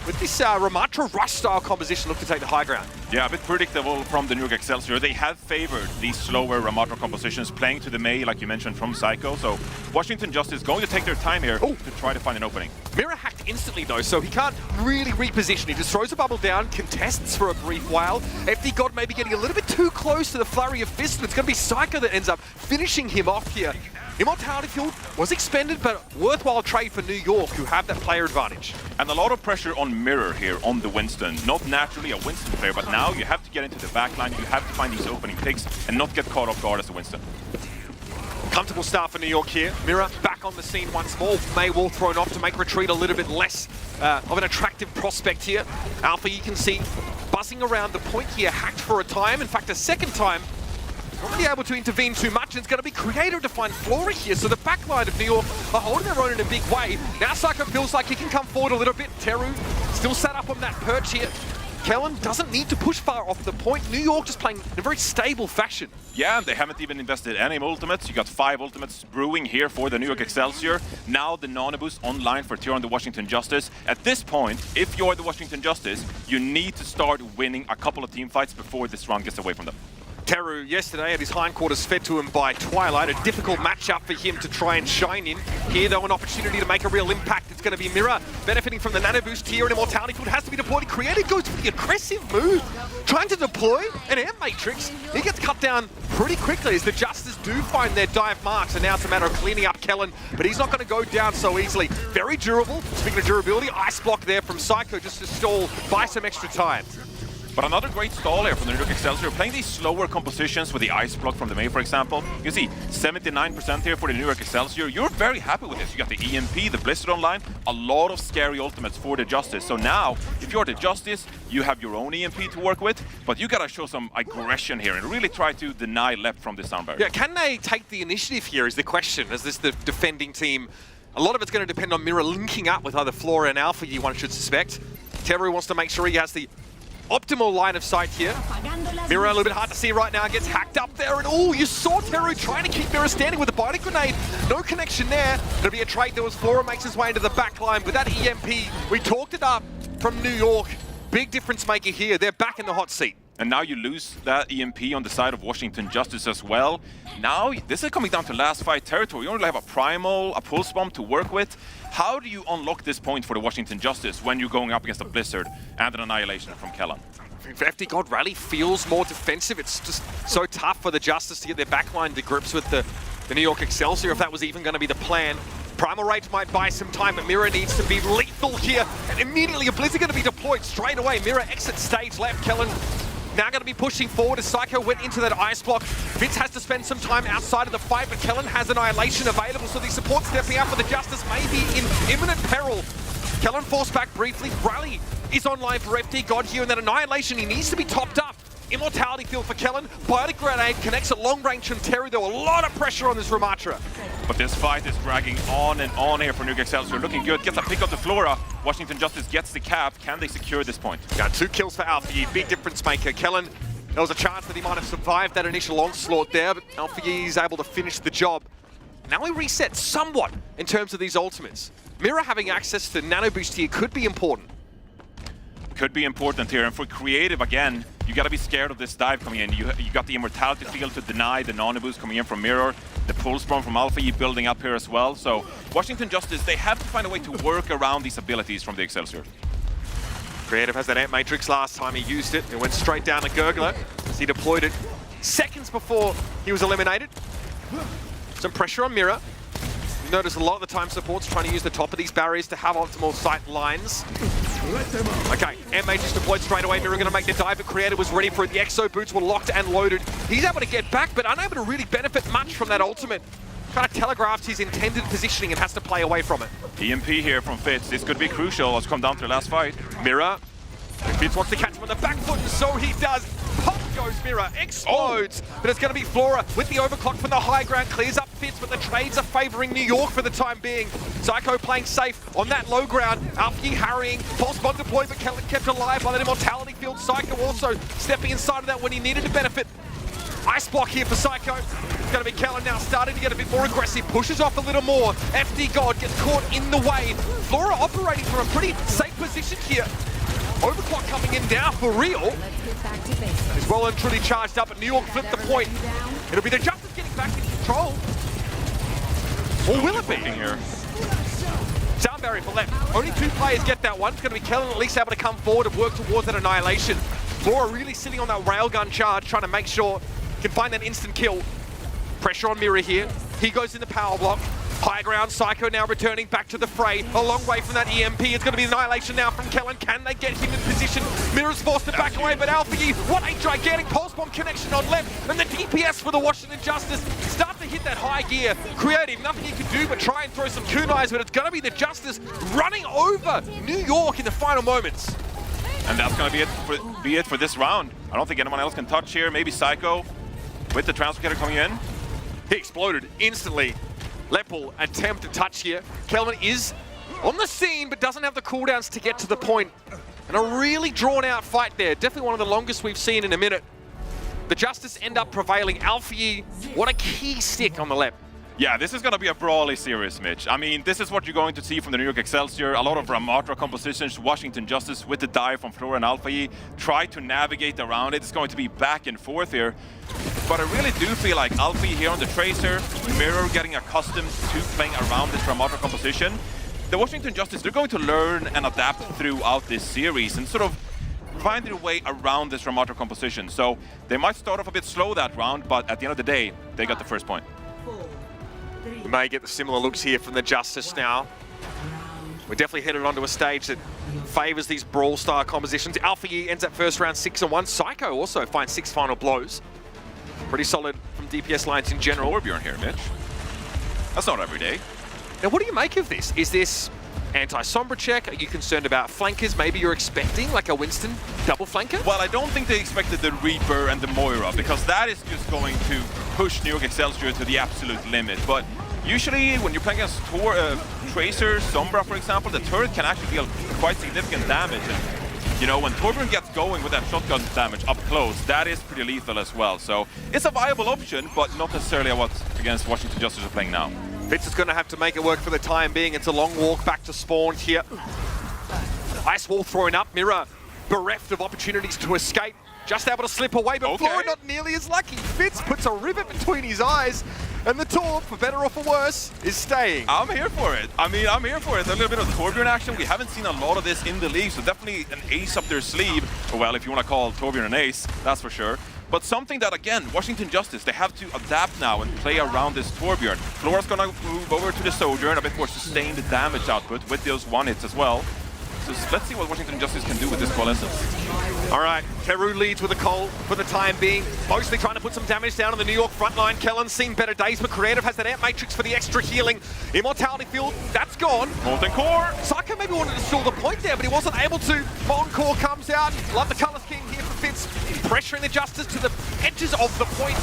with this Ramatra Rush style composition look to take the high ground. Yeah, a bit predictable from the New York Excelsior. They have favored these slower Ramatra compositions, playing to the May, like you mentioned, from Psycho. So Washington Justice going to take their time here to try to find an opening. Mirror hacked instantly though, so he can't really reposition. He just throws a bubble down, contests for a brief while. FD God maybe getting a little bit too close to the flurry of fists, but it's going to be Psycho that ends up finishing him off here. Immortality Field was expended, but worthwhile trade for New York, who have that player advantage. And a lot of pressure on Mirror here on the Winston. Not naturally a Winston player, but now you have to get into the backline, you have to find these opening picks and not get caught off guard as a Winston. Comfortable start for New York here. Mirror back on the scene once more. Maywall thrown off to make retreat a little bit less of an attractive prospect here. Alpha, you can see, buzzing around the point here, hacked for a time. In fact, a second time. Not really able to intervene too much, and it's going to be creative to find Flora here. So the backline of New York are holding their own in a big way. Now Psycho feels like he can come forward a little bit. Teru still sat up on that perch here. Kellen doesn't need to push far off the point. New York just playing in a very stable fashion. Yeah, they haven't even invested any ultimates. You got 5 ultimates brewing here for the New York Excelsior. Now the Nonobus online for Tier on the Washington Justice. At this point, if you're the Washington Justice, you need to start winning a couple of team fights before this round gets away from them. Teru yesterday had his hindquarters fed to him by Twilight, a difficult matchup for him to try and shine in. Here though, an opportunity to make a real impact. It's going to be Mirror benefiting from the nano boost here, and Immortality Field has to be deployed. Creative goes for the aggressive move, trying to deploy an air matrix. He gets cut down pretty quickly as the Justice do find their dive marks, and now it's a matter of cleaning up Kellen, but he's not going to go down so easily. Very durable. Speaking of durability, ice block there from Psycho just to stall, buy some extra time. But another great stall here from the New York Excelsior, playing these slower compositions with the ice block from the May, for example. You can see 79% here for the New York Excelsior. You're very happy with this. You got the EMP, the Blizzard online, a lot of scary ultimates for the Justice. So now, if you're the Justice, you have your own EMP to work with, but you gotta show some aggression here and really try to deny Lep from this sound barrier. Yeah, can they take the initiative here is the question, as this the defending team. A lot of it's going to depend on Mirror linking up with either Flora and Alpha, one should suspect. Teru wants to make sure he has the optimal line of sight here. Mirror a little bit hard to see right now, gets hacked up there, and oh, you saw Teru trying to keep Mirror standing with a binding grenade. No connection there. It'll be a trade. There was Flora makes his way into the back line, but that EMP, we talked it up from New York. Big difference maker here. They're back in the hot seat. And now you lose that EMP on the side of Washington Justice as well. Now, this is coming down to last fight territory. You only have a Primal, a Pulse Bomb to work with. How do you unlock this point for the Washington Justice when you're going up against a Blizzard and an Annihilation from Kellen? If FD God Rally feels more defensive, it's just so tough for the Justice to get their backline to grips with the New York Excelsior, if that was even going to be the plan. Primal Rage might buy some time, but Mira needs to be lethal here. And immediately a Blizzard going to be deployed straight away. Mira exits stage left. Kellen now going to be pushing forward as Psycho went into that ice block. Vince has to spend some time outside of the fight, but Kellen has Annihilation available, so the support stepping out for the Justice may be in imminent peril. Kellen forced back briefly. Rally is online for FD God here, and that Annihilation, he needs to be topped up. Immortality field for Kellen. Biotic Grenade connects at long range from Terry, though. A lot of pressure on this Ramatra. But this fight is dragging on and on here for New York Excelsior. Looking good. Gets a pick up the Flora. Washington Justice gets the cap. Can they secure this point? Got 2 kills for Alfie. Big difference maker. Kellen, there was a chance that he might have survived that initial onslaught there, but Alfie is able to finish the job. Now we reset somewhat in terms of these ultimates. Mira having access to Nano Boost here could be important. Could be important here. And for Creative, again, you got to be scared of this dive coming in. You got the Immortality field to deny the Nano Boost coming in from Mirror. The Pulse Bomb from Alpha E building up here as well. So Washington Justice, they have to find a way to work around these abilities from the Excelsior. Creative has that Ant Matrix last time he used it. It went straight down to Gurgler as he deployed it seconds before he was eliminated. Some pressure on Mirror. You notice a lot of the time support's trying to use the top of these barriers to have optimal sight lines. Okay, Ant Matrix deployed straight away. Mirror going to make the dive, but Creative was ready for it. The Exo Boots were locked and loaded. He's able to get back, but unable to really benefit much from that ultimate. Kind of telegraphs his intended positioning and has to play away from it. EMP here from Fitz. This could be crucial. Let's come down to the last fight. Mirror. Fitz wants to catch him on the back foot, and so he does. Pop goes Mirror, explodes, but it's going to be Flora with the overclock from the high ground, clears up Fitz, but the trades are favouring New York for the time being. Psycho playing safe on that low ground. Alfie harrying, Pulse Bomb deployed, but Kellen kept alive by that Immortality field. Psycho also stepping inside of that when he needed to benefit. Ice block here for Psycho. It's going to be Kellen now starting to get a bit more aggressive, pushes off a little more. FD God gets caught in the way. Flora operating from a pretty safe position here. Overclock coming in now for real. He's well and truly charged up, but New York flipped the point. It'll be the Justice getting back in control. Or will it be? Here. Sound barrier for left. Only 2 players get that one. It's going to be Kellen at least able to come forward and work towards that Annihilation. Flora really sitting on that railgun charge, trying to make sure he can find that instant kill. Pressure on Mirror here. He goes in the power block. High ground, Psycho now returning back to the fray. A long way from that EMP. It's going to be Annihilation now from Kellen. Can they get him in position? Mirror's forced to back away, but Alfie, what a gigantic Pulse Bomb connection on left. And the DPS for the Washington Justice start to hit that high gear. Creative, nothing he can do but try and throw some kunais, but it's going to be the Justice running over New York in the final moments. And that's going to be it for this round. I don't think anyone else can touch here. Maybe Psycho with the Translocator coming in. He exploded instantly. Lepel attempt to touch here. Kelvin is on the scene, but doesn't have the cooldowns to get to the point. And a really drawn-out fight there. Definitely one of the longest we've seen in a minute. The Justice end up prevailing. Alfie, what a key stick on the left. Yeah, this is going to be a brawly series, Mitch. I mean, this is what you're going to see from the New York Excelsior. A lot of Ramatra compositions, Washington Justice with the dive from Flora and Alpha E. Try to navigate around it. It's going to be back and forth here. But I really do feel like Alpha E here on the Tracer, Mirror getting accustomed to playing around this Ramatra composition. The Washington Justice, they're going to learn and adapt throughout this series and sort of find their way around this Ramatra composition. So they might start off a bit slow that round, but at the end of the day, they got the first point. We may get the similar looks here from the Justice now. We're definitely headed onto a stage that favours these brawl-style compositions. Alpha E ends up first round 6-1. Psycho also finds 6 final blows. Pretty solid from DPS lines in general. Torbjorn here, Mitch. That's not every day. Now, what do you make of this? Is this anti-Sombra check? Are you concerned about flankers? Maybe you're expecting like a Winston double flanker? Well, I don't think they expected the Reaper and the Moira, because that is just going to push New York Excelsior to the absolute limit. But usually when you're playing against Tracer, Sombra, for example, the turret can actually deal quite significant damage. And, you know, when Torbjorn gets going with that shotgun damage up close, that is pretty lethal as well. So it's a viable option, but not necessarily what against Washington Justice are playing now. Fitz is going to have to make it work for the time being. It's a long walk back to spawn here. Ice wall thrown up. Mirror bereft of opportunities to escape. just able to slip away, but Flora not nearly as lucky. Fitz puts a rivet between his eyes, and the Torp, for better or for worse, is staying. I'm here for it. I mean, I'm here for it. A little bit of Torbjorn action. We haven't seen a lot of this in the league, so definitely an ace up their sleeve. Well, if you want to call Torbjorn an ace, that's for sure. But something that, again, Washington Justice, they have to adapt now and play around this Torbjorn. Flora's going to move over to the Sojourn, a bit more sustained damage output with those one hits as well. So let's see what Washington Justice can do with this Coalescence. All right, Keru leads with a Cole for the time being, mostly trying to put some damage down on the New York front line. Kellen's seen better days, but Creative has that Amp Matrix for the extra healing. Immortality Field, that's gone. Molten Core. Psycho maybe wanted to stall the point there, but he wasn't able to. Molten Core comes out. Love the Color Scheme here for Fitz, pressuring the Justice to the edges of the point.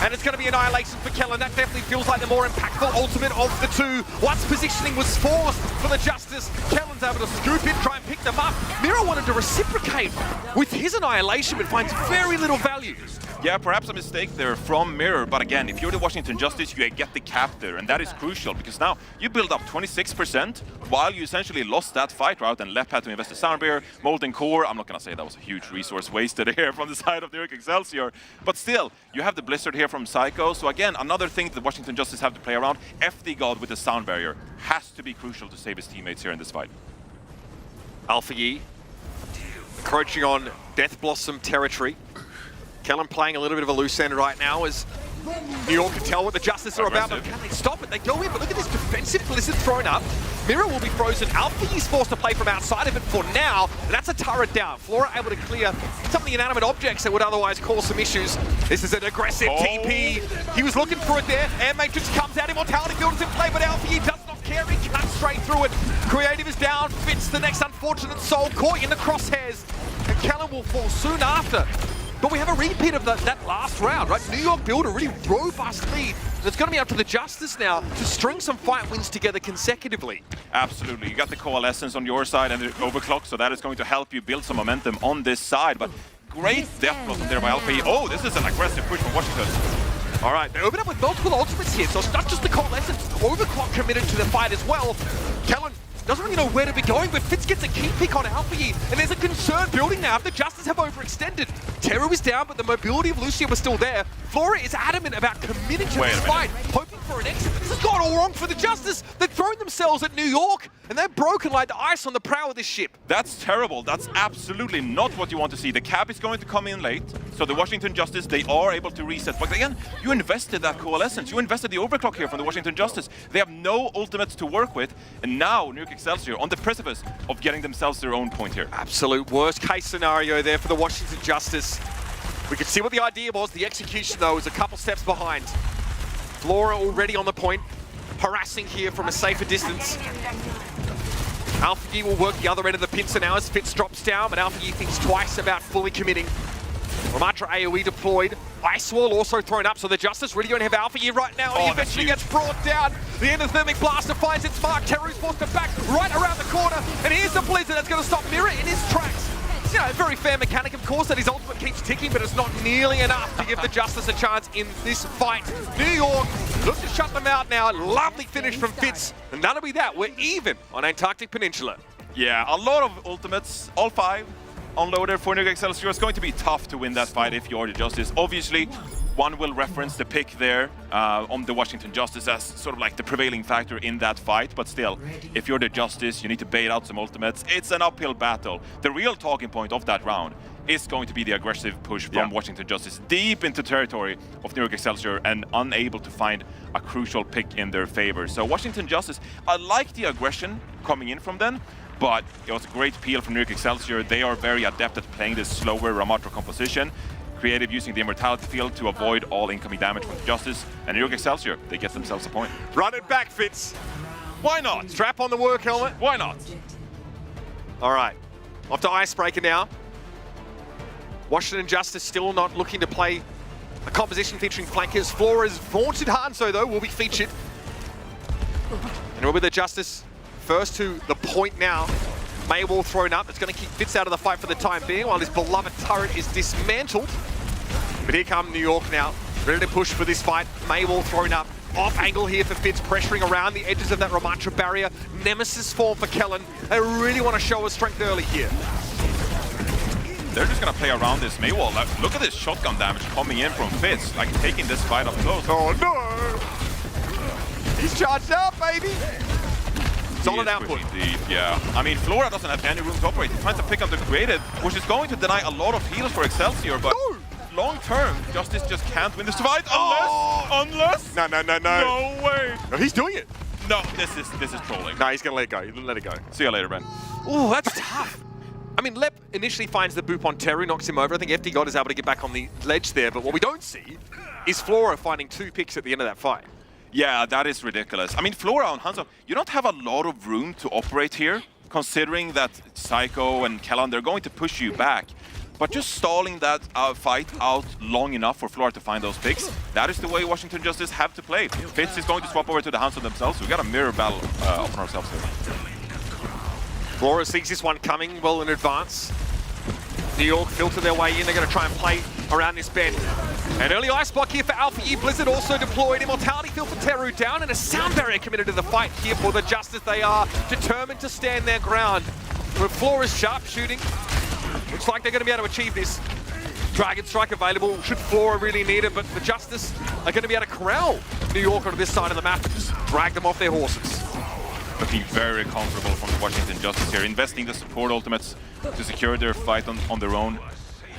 And it's going to be Annihilation for Kellen. That definitely feels like the more impactful ultimate of the two. Once positioning was forced for the Justice, Kellen's able to scoop in, try and pick them up. Mira wanted to reciprocate with his Annihilation, but finds very little value. Yeah, perhaps a mistake there from Mirror, but again, if you're the Washington Justice, you get the cap there, and that is crucial, because now you build up 26% while you essentially lost that fight route, and Lep had to invest a Sound Barrier, Molten Core. I'm not going to say that was a huge resource wasted here from the side of New York Excelsior, but still, you have the Blizzard here from Psycho, so again, another thing that Washington Justice have to play around. FD God with the Sound Barrier has to be crucial to save his teammates here in this fight. Alpha Yi encroaching on Death Blossom territory. Kellen playing a little bit of a loose end right now as New York can tell what the Justice are about, but can they stop it? They go in, but look at this defensive Blizzard thrown up. Mira will be frozen. Alpha Yi's forced to play from outside of it for now, and that's a turret down. Flora able to clear some of the inanimate objects that would otherwise cause some issues. This is an aggressive TP. He was looking for it there. Air Matrix comes out, Immortality Field is in play, but Alpha Yi does not care. He cuts straight through it. Creative is down. Fitz, the next unfortunate soul, caught in the crosshairs, and Kellen will fall soon after. But we have a repeat of that last round, right? New York build a really robust lead. And it's going to be up to the Justice now to string some fight wins together consecutively. Absolutely. You got the Coalescence on your side and the Overclock, so that is going to help you build some momentum on this side. But great Death Blossom there by Alpha. Oh, this is an aggressive push from Washington. All right, they open up with multiple ultimates here, so it's not just the Coalescence. Overclock committed to the fight as well. Kellen doesn't really know where to be going, but Fitz gets a key pick on Alpha Yi, and there's a concern building now. The Justice have overextended. Teru is down, but the mobility of Lucia was still there. Flora is adamant about committing to this fight, hoping for an exit. This has gone all wrong for the Justice. They've thrown themselves at New York, and they're broken like the ice on the prow of this ship. That's terrible. That's absolutely not what you want to see. The cap is going to come in late, so the Washington Justice, they are able to reset. But again, you invested that Coalescence. You invested the Overclock here from the Washington Justice. They have no ultimates to work with, and now New York Excelsior on the precipice of getting themselves their own point here. Absolute worst case scenario there for the Washington Justice. We could see what the idea was. The execution, though, is a couple steps behind. Flora already on the point, harassing here from a safer distance. Alpha Yi will work the other end of the pincer now as Fitz drops down, but Alpha Yi thinks twice about fully committing. Ramatra AoE deployed. Ice Wall also thrown up, so the Justice really don't have Alpha Yi right now. He eventually gets brought down. The Endothermic Blaster finds its mark. Teru's forced to back right around the corner. And here's the Blizzard that's going to stop Mira in his tracks. You know, a very fair mechanic, of course, that his ultimate keeps ticking, but it's not nearly enough to give the Justice a chance in this fight. New York look to shut them out now. Lovely finish from Fitz. And that'll be that. We're even on Antarctic Peninsula. Yeah, a lot of ultimates, all 5 unloaded for New York Excelsior. It's going to be tough to win that fight if you're the Justice. Obviously, one will reference the pick there on the Washington Justice as sort of like the prevailing factor in that fight, but still, if you're the Justice, you need to bait out some ultimates. It's an uphill battle. The real talking point of that round is going to be the aggressive push from Washington Justice deep into territory of New York Excelsior and unable to find a crucial pick in their favor. So Washington Justice, I like the aggression coming in from them, but it was a great peel from New York Excelsior. They are very adept at playing this slower Ramatra composition. Creative using the Immortality Field to avoid all incoming damage from the Justice. And New York Excelsior, they get themselves a point. Run it back, Fitz. Why not? Strap on the work helmet. Why not? All right, off to Icebreaker now. Washington Justice still not looking to play a composition featuring flankers. Flora's vaunted Hanzo, though, will be featured. And remember the Justice first to the point now. Maywall thrown up. It's going to keep Fitz out of the fight for the time being while his beloved turret is dismantled. But here come New York now, ready to push for this fight. Maywall thrown up. Off angle here for Fitz, pressuring around the edges of that Ramatra barrier. Nemesis form for Kellen. They really want to show us strength early here. they're just gonna play around this Maywall. Look at this shotgun damage coming in from Fitz, like taking this fight up close. Oh no! He's charged up, baby! Solid output. Indeed, yeah. I mean, Flora doesn't have any room to operate. He's trying to pick up the creative, which is going to deny a lot of heals for Excelsior, but long term, Justice just can't win this fight unless... No. No way. No, he's doing it. No, this is trolling. No, he's gonna let it go. He's gonna let it go. See you later, Ben. Oh, that's tough. I mean, Lep initially finds the boop on Teru, knocks him over. I think FD God is able to get back on the ledge there, but what we don't see is Flora finding 2 picks at the end of that fight. Yeah, that is ridiculous. I mean, Flora on Hanzo, you don't have a lot of room to operate here, considering that Psycho and Kellan, they're going to push you back. But just stalling that fight out long enough for Flora to find those picks, that is the way Washington Justice have to play. Fitz is going to swap over to the Hanzo themselves, so we got a mirror battle up on ourselves here. Flora sees this one coming well in advance. New York filter their way in. They're going to try and play around this bend. An early ice block here for Alpha E. Blizzard also deployed. Immortality field for Teru down, and a sound barrier committed to the fight here for the Justice. They are determined to stand their ground. But Flora's sharpshooting. Looks like they're going to be able to achieve this. Dragon Strike available. Should Flora really need it, but the Justice are going to be able to corral New York onto this side of the map and just drag them off their horses. Looking very comfortable from the Washington Justice here, investing the support ultimates to secure their fight on their own.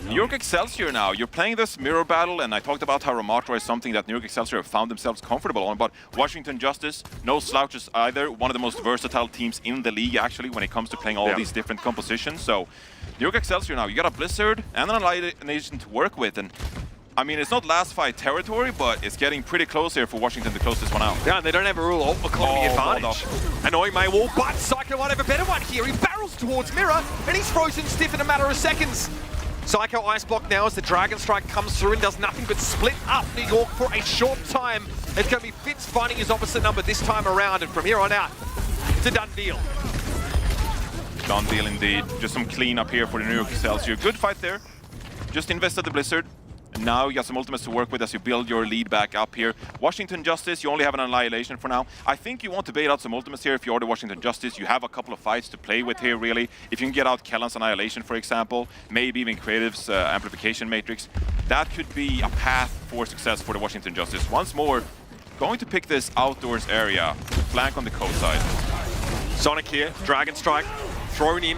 New York Excelsior now, you're playing this mirror battle, and I talked about how Ramatra is something that New York Excelsior have found themselves comfortable on, but Washington Justice, no slouches either, one of the most versatile teams in the league actually when it comes to playing all these different compositions. So New York Excelsior now, you got a Blizzard and an Annihilation to work with, and I mean, it's not last fight territory, but it's getting pretty close here for Washington to close this one out. Yeah, and they don't have a real economy advantage. Annoying Maywall, but Psycho might have a better one here. He barrels towards Mirror, and he's frozen stiff in a matter of seconds. Psycho ice block now as the Dragon Strike comes through and does nothing but split up New York for a short time. It's going to be Fitz finding his opposite number this time around, and from here on out, it's a done deal. Done deal indeed. Just some clean up here for the New York Excelsior. Good fight there. Just invested the Blizzard. And now you got some ultimates to work with as you build your lead back up here. Washington Justice, you only have an Annihilation for now. I think you want to bait out some ultimates here if you're the Washington Justice. You have a couple of fights to play with here, really. If you can get out Kellan's Annihilation, for example, maybe even Creative's Amplification Matrix, that could be a path for success for the Washington Justice. Once more, going to pick this outdoors area, flank on the coast side. Sonic here, Dragon Strike, thrown in.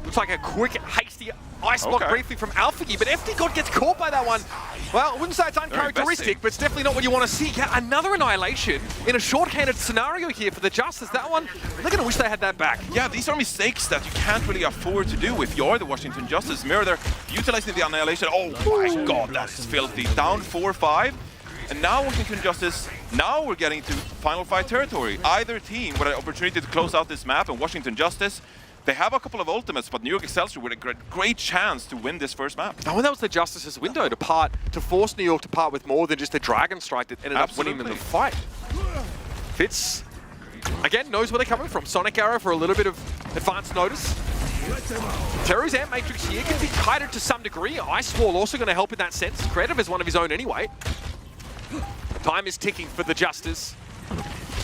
Looks like a quick, hasty ice block briefly from AlphaGi, but FD God gets caught by that one. Well, I wouldn't say it's uncharacteristic, but it's definitely not what you want to see. Yeah, another Annihilation in a short-handed scenario here for the Justice. That one, they're going to wish they had that back. Yeah, these are mistakes that you can't really afford to do if you're the Washington Justice. Mirror, they're utilizing the Annihilation. Oh my god, that is filthy. Down 4-5. And now Washington Justice, now we're getting to final fight territory. Either team with an opportunity to close out this map, and Washington Justice, they have a couple of ultimates, but New York Excelsior with a great chance to win this first map. Oh, and that was the Justice's window to force New York to part with more than just a Dragon Strike that ended up winning them the fight. Fitz, again, knows where they're coming from. Sonic Arrow for a little bit of advance notice. Teru's Amp Matrix here can be kited to some degree. Ice Wall also going to help in that sense. Creative is one of his own anyway. Time is ticking for the Justice.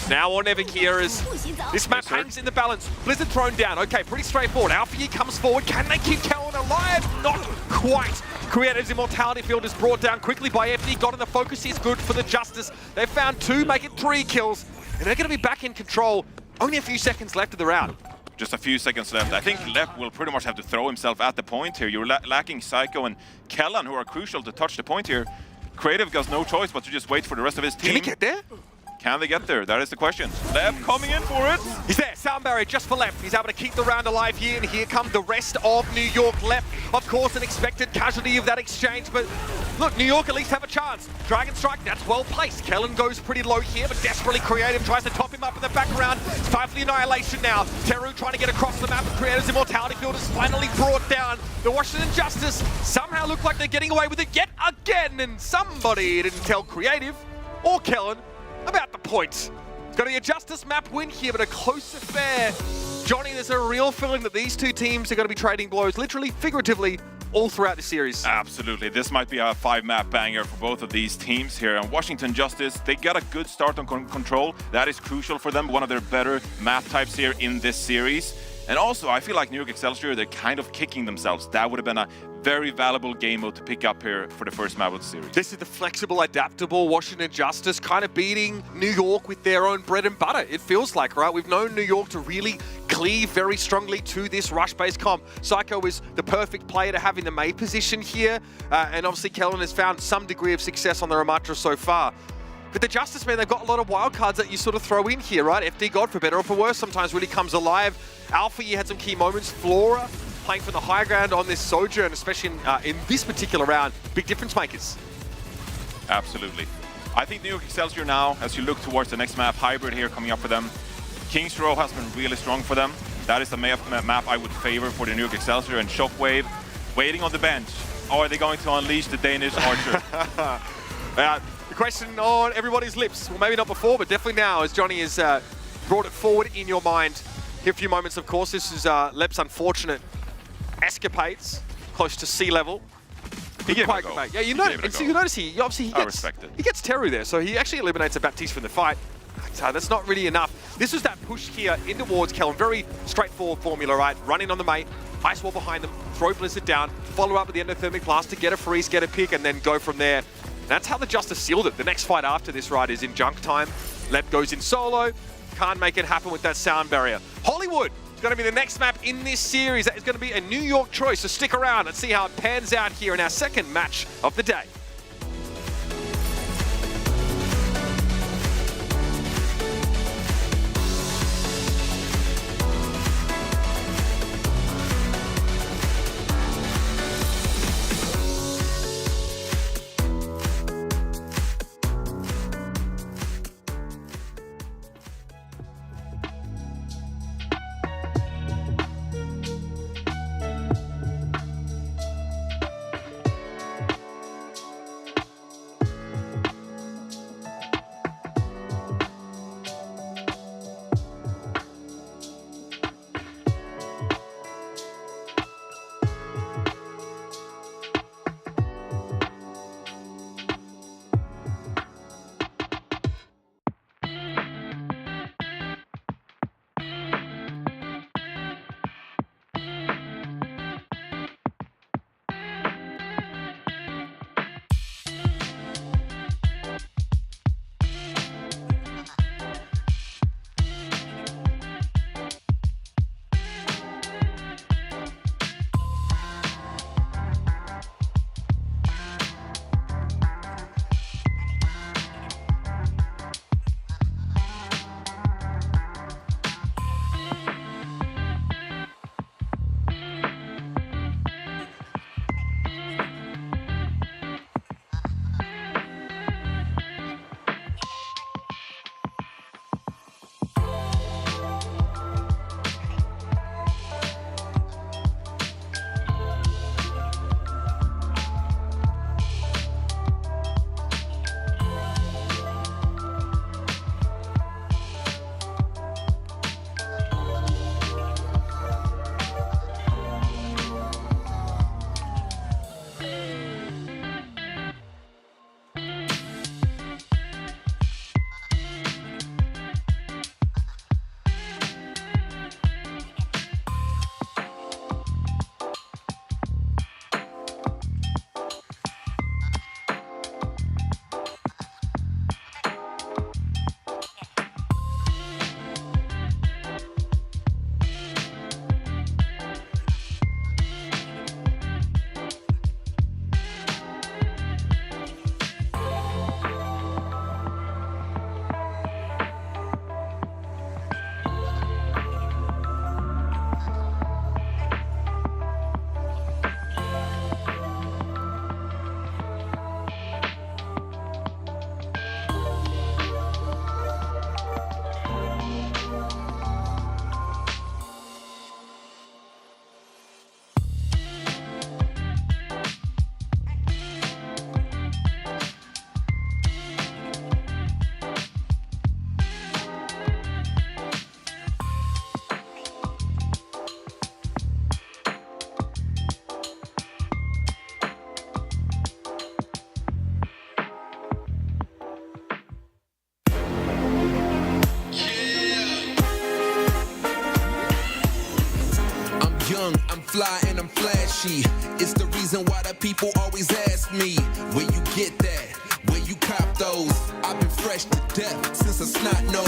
Now or never here as this map hangs in the balance. Blizzard thrown down. Okay, pretty straightforward. AlphaGi comes forward. Can they keep Kellan alive? Not quite. Creative's Immortality field is brought down quickly by FD. Got in the focus is good for the Justice. They've found 2, make it 3 kills. And they're going to be back in control. Only a few seconds left of the round. Just a few seconds left. I think Lep will pretty much have to throw himself at the point here. You're lacking Psycho and Kellan, who are crucial to touch the point here. Creative has no choice but to just wait for the rest of his team. Can he get there? Can they get there? That is the question. Lep coming in for it. He's there, sound barrier just for Lep. He's able to keep the round alive here, and here come the rest of New York. Lep, of course, an expected casualty of that exchange, but look, New York at least have a chance. Dragon Strike, that's well placed. Kellan goes pretty low here, but desperately Creative tries to top him up in the background. It's time for the Annihilation now. Teru trying to get across the map, but Creative's Immortality field is finally brought down. The Washington Justice somehow look like they're getting away with it yet again, and somebody didn't tell Creative or Kellan about the points. It's going to be a Justice map win here, but a close affair. Johnny, there's a real feeling that these two teams are going to be trading blows, literally, figuratively, all throughout the series. Absolutely. This might be a 5-map banger for both of these teams here. And Washington Justice, they got a good start on control. That is crucial for them. One of their better map types here in this series. And also, I feel like New York Excelsior, they're kind of kicking themselves. That would have been a very valuable game mode to pick up here for the first map of the series. This is the flexible, adaptable Washington Justice kind of beating New York with their own bread and butter. It feels like, right? We've known New York to really cleave very strongly to this rush-based comp. Psycho is the perfect player to have in the May position here. And obviously, Kellen has found some degree of success on the Ramatra so far. But the Justice, man, they've got a lot of wild cards that you sort of throw in here, right? FD God, for better or for worse, sometimes really comes alive. Alpha, you had some key moments. Flora, playing from the high ground on this Sojourn, especially in this particular round, big difference makers. Absolutely. I think New York Excelsior now, as you look towards the next map, Hybrid here coming up for them. King's Row has been really strong for them. That is the map I would favor for the New York Excelsior, and Shockwave waiting on the bench. Or are they going to unleash the Danish archer? The question on everybody's lips, well, maybe not before, but definitely now, as Johnny has brought it forward in your mind. Here a few moments, of course. This is Lep's unfortunate escapades close to sea level. He gave it a go. Yeah, you notice he gets Teru there, so he actually eliminates a Baptiste from the fight. So that's not really enough. This was that push here in towards Kellen. Very straightforward formula, right? Run in on the mate, ice wall behind them, throw Blizzard down, follow up with the endothermic blast to get a freeze, get a pick, and then go from there. That's how the Justice sealed it. The next fight after this, right, is in junk time. Lep goes in solo. Can't make it happen with that sound barrier. Hollywood is going to be the next map in this series. That is going to be a New York choice, so stick around and see how it pans out here in our second match of the day. Gucci. It's the reason why the people always ask me, where you get that? Where you cop those? I've been fresh to death since a snot nose.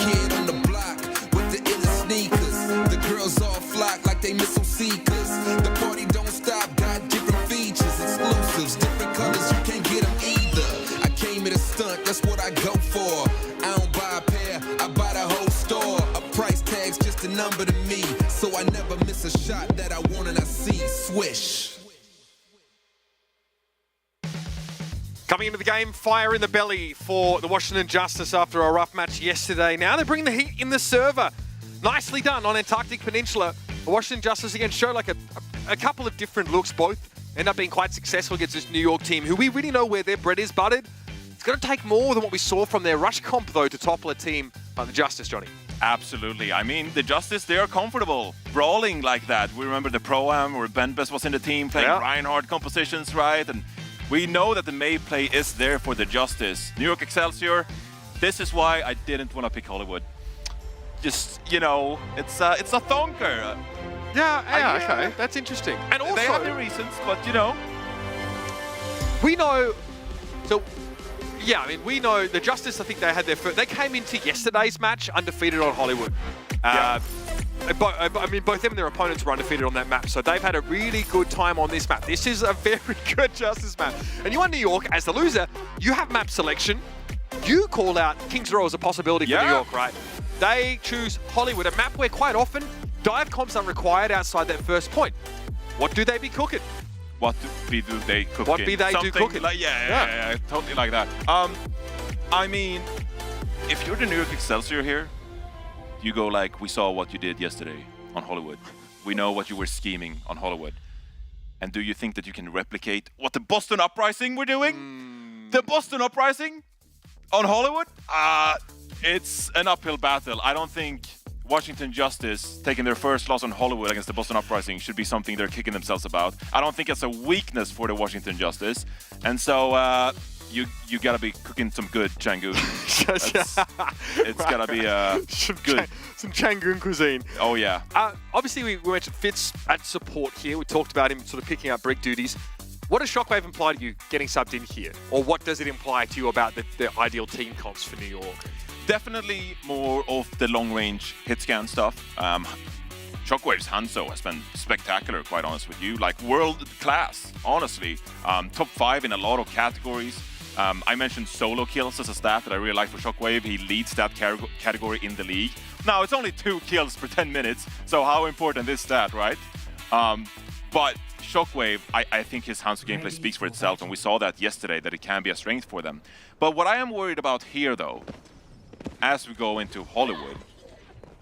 Kid on the block with the illest sneakers. The girls all flock like they missile seekers. The party don't stop, got different features, exclusives, different colors, you can't get them either. I came here to stunt, that's what I go for. I don't buy a pair, I buy the whole store. A price tag's just a number to me, so I never miss a shot that I want and I see. Swish. Coming into the game, fire in the belly for the Washington Justice after a rough match yesterday. Now they're bringing the heat in the server. Nicely done on Antarctic Peninsula. The Washington Justice again show like a couple of different looks. Both end up being quite successful against this New York team, who we really know where their bread is buttered. It's going to take more than what we saw from their rush comp, though, to topple a team like the Justice, Johnny. Absolutely. I mean, the Justice, they are comfortable brawling like that. We remember the Pro-Am where Ben Best was in the team playing Reinhardt compositions, right? And we know that the May play is there for the Justice. New York Excelsior, this is why I didn't want to pick Hollywood. Just, you know, it's a thonker. Yeah, okay. That's interesting. And also, they have their reasons, but, you know. We know, so, yeah, I mean, we know the Justice, I think they had their first, they came into yesterday's match undefeated on Hollywood. I mean, both them and their opponents were undefeated on that map, so they've had a really good time on this map. This is a very good Justice map. And you are New York, as the loser, you have map selection. You call out King's Row as a possibility for New York, right? They choose Hollywood, a map where quite often dive comps are required outside that first point. What do they be cooking? What do they cook? What be they do cooking? Like, yeah, totally like that. I mean, if you're the New York Excelsior here, you go like, we saw what you did yesterday on Hollywood. We know what you were scheming on Hollywood. And do you think that you can replicate what the Boston Uprising were doing? The Boston Uprising on Hollywood? It's an uphill battle. I don't think Washington Justice taking their first loss on Hollywood against the Boston Uprising should be something they're kicking themselves about. I don't think it's a weakness for the Washington Justice. And so you gotta be cooking some good Changoon. It's gotta be good. Some Changoon cuisine. Oh yeah. Obviously we mentioned Fitz at support here. We talked about him sort of picking up brick duties. What does Shockwave imply to you getting subbed in here? Or what does it imply to you about the ideal team comps for New York? Definitely more of the long-range hit scan stuff. Shockwave's Hanzo has been spectacular, quite honest with you. Like, world class, honestly. Top 5 in a lot of categories. I mentioned solo kills as a stat that I really like for Shockwave. He leads that category in the league. Now, it's only 2 kills per 10 minutes, so how important is that, right? But Shockwave, I think his Hanzo gameplay speaks for itself, and we saw that yesterday, that it can be a strength for them. But what I am worried about here, though, as we go into Hollywood,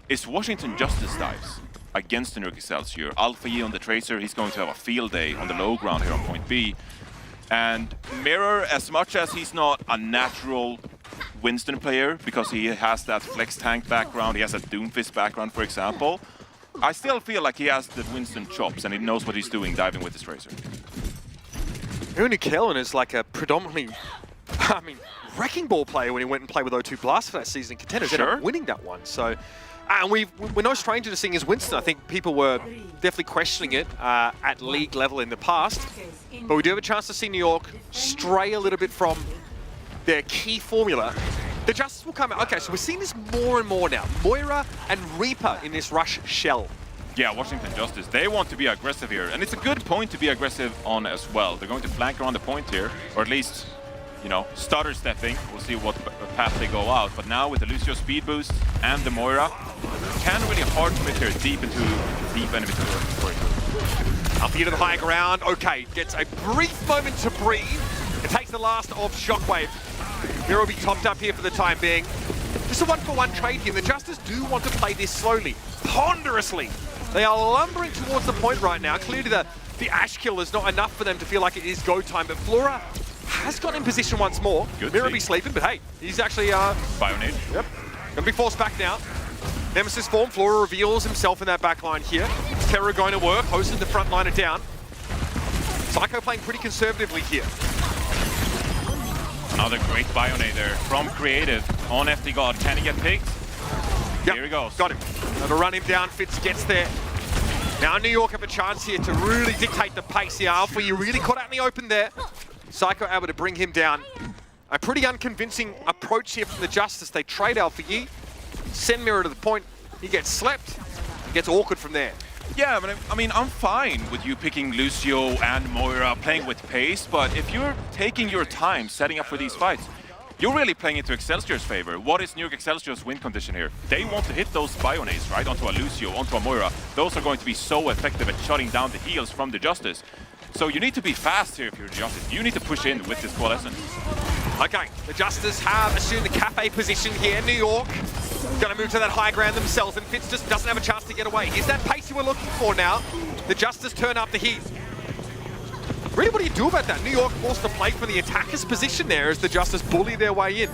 is Washington Justice dives against the New York Excelsior. Alpha E on the Tracer, he's going to have a field day on the low ground here on point B. And Mirror, as much as he's not a natural Winston player, because he has that flex tank background, he has a Doomfist background, for example, I still feel like he has the Winston chops and he knows what he's doing diving with his Tracer. Uni Kellen is like a predominantly, I mean, wrecking ball player when he went and played with O2 Blast for that season. Contenders ended up winning that one. So, and we're no stranger to seeing his Winston. I think people were definitely questioning it at league level in the past. But we do have a chance to see New York stray a little bit from their key formula. The Justice will come out. Okay, so we're seeing this more and more now. Moira and Reaper in this rush shell. Yeah, Washington Justice, they want to be aggressive here. And it's a good point to be aggressive on as well. They're going to flank around the point here, or at least, you know, stutter stepping. We'll see what path they go out. But now with the Lucio speed boost and the Moira, can really hard commit here deep into deep enemy territory. Up here to the high ground. Okay, gets a brief moment to breathe. It takes the last of Shockwave. Mirror will be topped up here for the time being. Just a 1-for-1 trade here. The Justice do want to play this slowly, ponderously. They are lumbering towards the point right now. Clearly the Ash kill is not enough for them to feel like it is go time, but Flora has got in position once more. Good Mirror be sleeping, but hey, he's actually Bionade. Yep. Gonna be forced back now. Nemesis form, Flora reveals himself in that back line here. Terror going to work, hosting the front liner down. Psycho playing pretty conservatively here. Another great Bionade there from Creative on FD God. Can he get picked? Yep. Here he goes. Got him. Gonna run him down. Fitz gets there. Now New York have a chance here to really dictate the pace here. Alpha, you really caught out in the open there. Psycho able to bring him down. A pretty unconvincing approach here from the Justice. They trade Alpha Yi, send Mirror to the point. He gets slept. It gets awkward from there. Yeah, but I mean, I'm fine with you picking Lucio and Moira, playing with pace, but if you're taking your time setting up for these fights, you're really playing into Excelsior's favor. What is New York Excelsior's win condition here? They want to hit those Bionades, right, onto a Lucio, onto a Moira. Those are going to be so effective at shutting down the heals from the Justice. So you need to be fast here if you're Justice. You need to push in with this Coalescence. Okay, the Justice have assumed the cafe position here. New York going to move to that high ground themselves, and Fitz just doesn't have a chance to get away. Is that pace you were looking for now? The Justice turn up the heat. Really, what do you do about that? New York forced to play for the attacker's position there as the Justice bully their way in.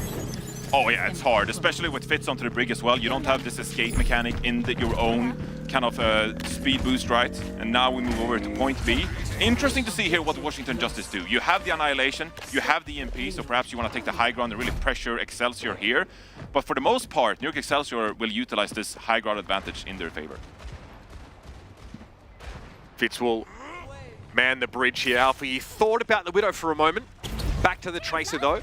Oh yeah, it's hard, especially with Fitz onto the brig as well. You don't have this escape mechanic in your own kind of speed boost, right? And now we move over to point B. Interesting to see here what Washington Justice do. You have the Annihilation, you have the EMP, so perhaps you want to take the high ground and really pressure Excelsior here. But for the most part, New York Excelsior will utilize this high ground advantage in their favor. Fitz will man the bridge here. Alpha, you thought about the Widow for a moment. Back to the Tracer though.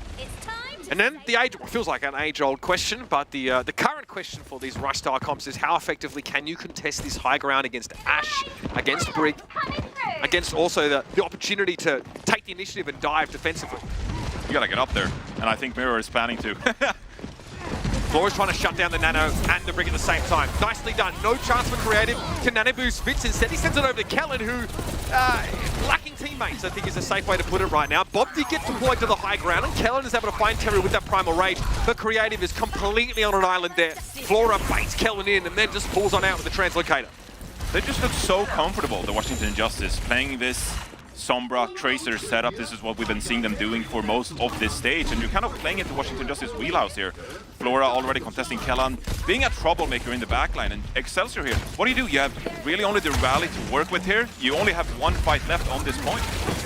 And then the age, feels like an age-old question, but the current question for these Rush-style comps is how effectively can you contest this high ground against Ashe, against Brig, against also the opportunity to take the initiative and dive defensively. You gotta get up there, and I think Mirror is planning to. Flora's trying to shut down the Nano and the Brig at the same time. Nicely done. No chance for Creative to Nano boost Fitz. Instead, he sends it over to Kellen, who, lacking teammates, I think is a safe way to put it right now. Bob did get deployed to the high ground, and Kellen is able to find Terry with that Primal Rage, but Creative is completely on an island there. Flora baits Kellen in and then just pulls on out with the Translocator. They just look so comfortable, the Washington Justice, playing this Sombra Tracer setup. This is what we've been seeing them doing for most of this stage, and you're kind of playing into Washington Justice wheelhouse here. Flora already contesting Kellan, being a troublemaker in the backline, and Excelsior here. What do? You have really only the rally to work with here. You only have one fight left on this point.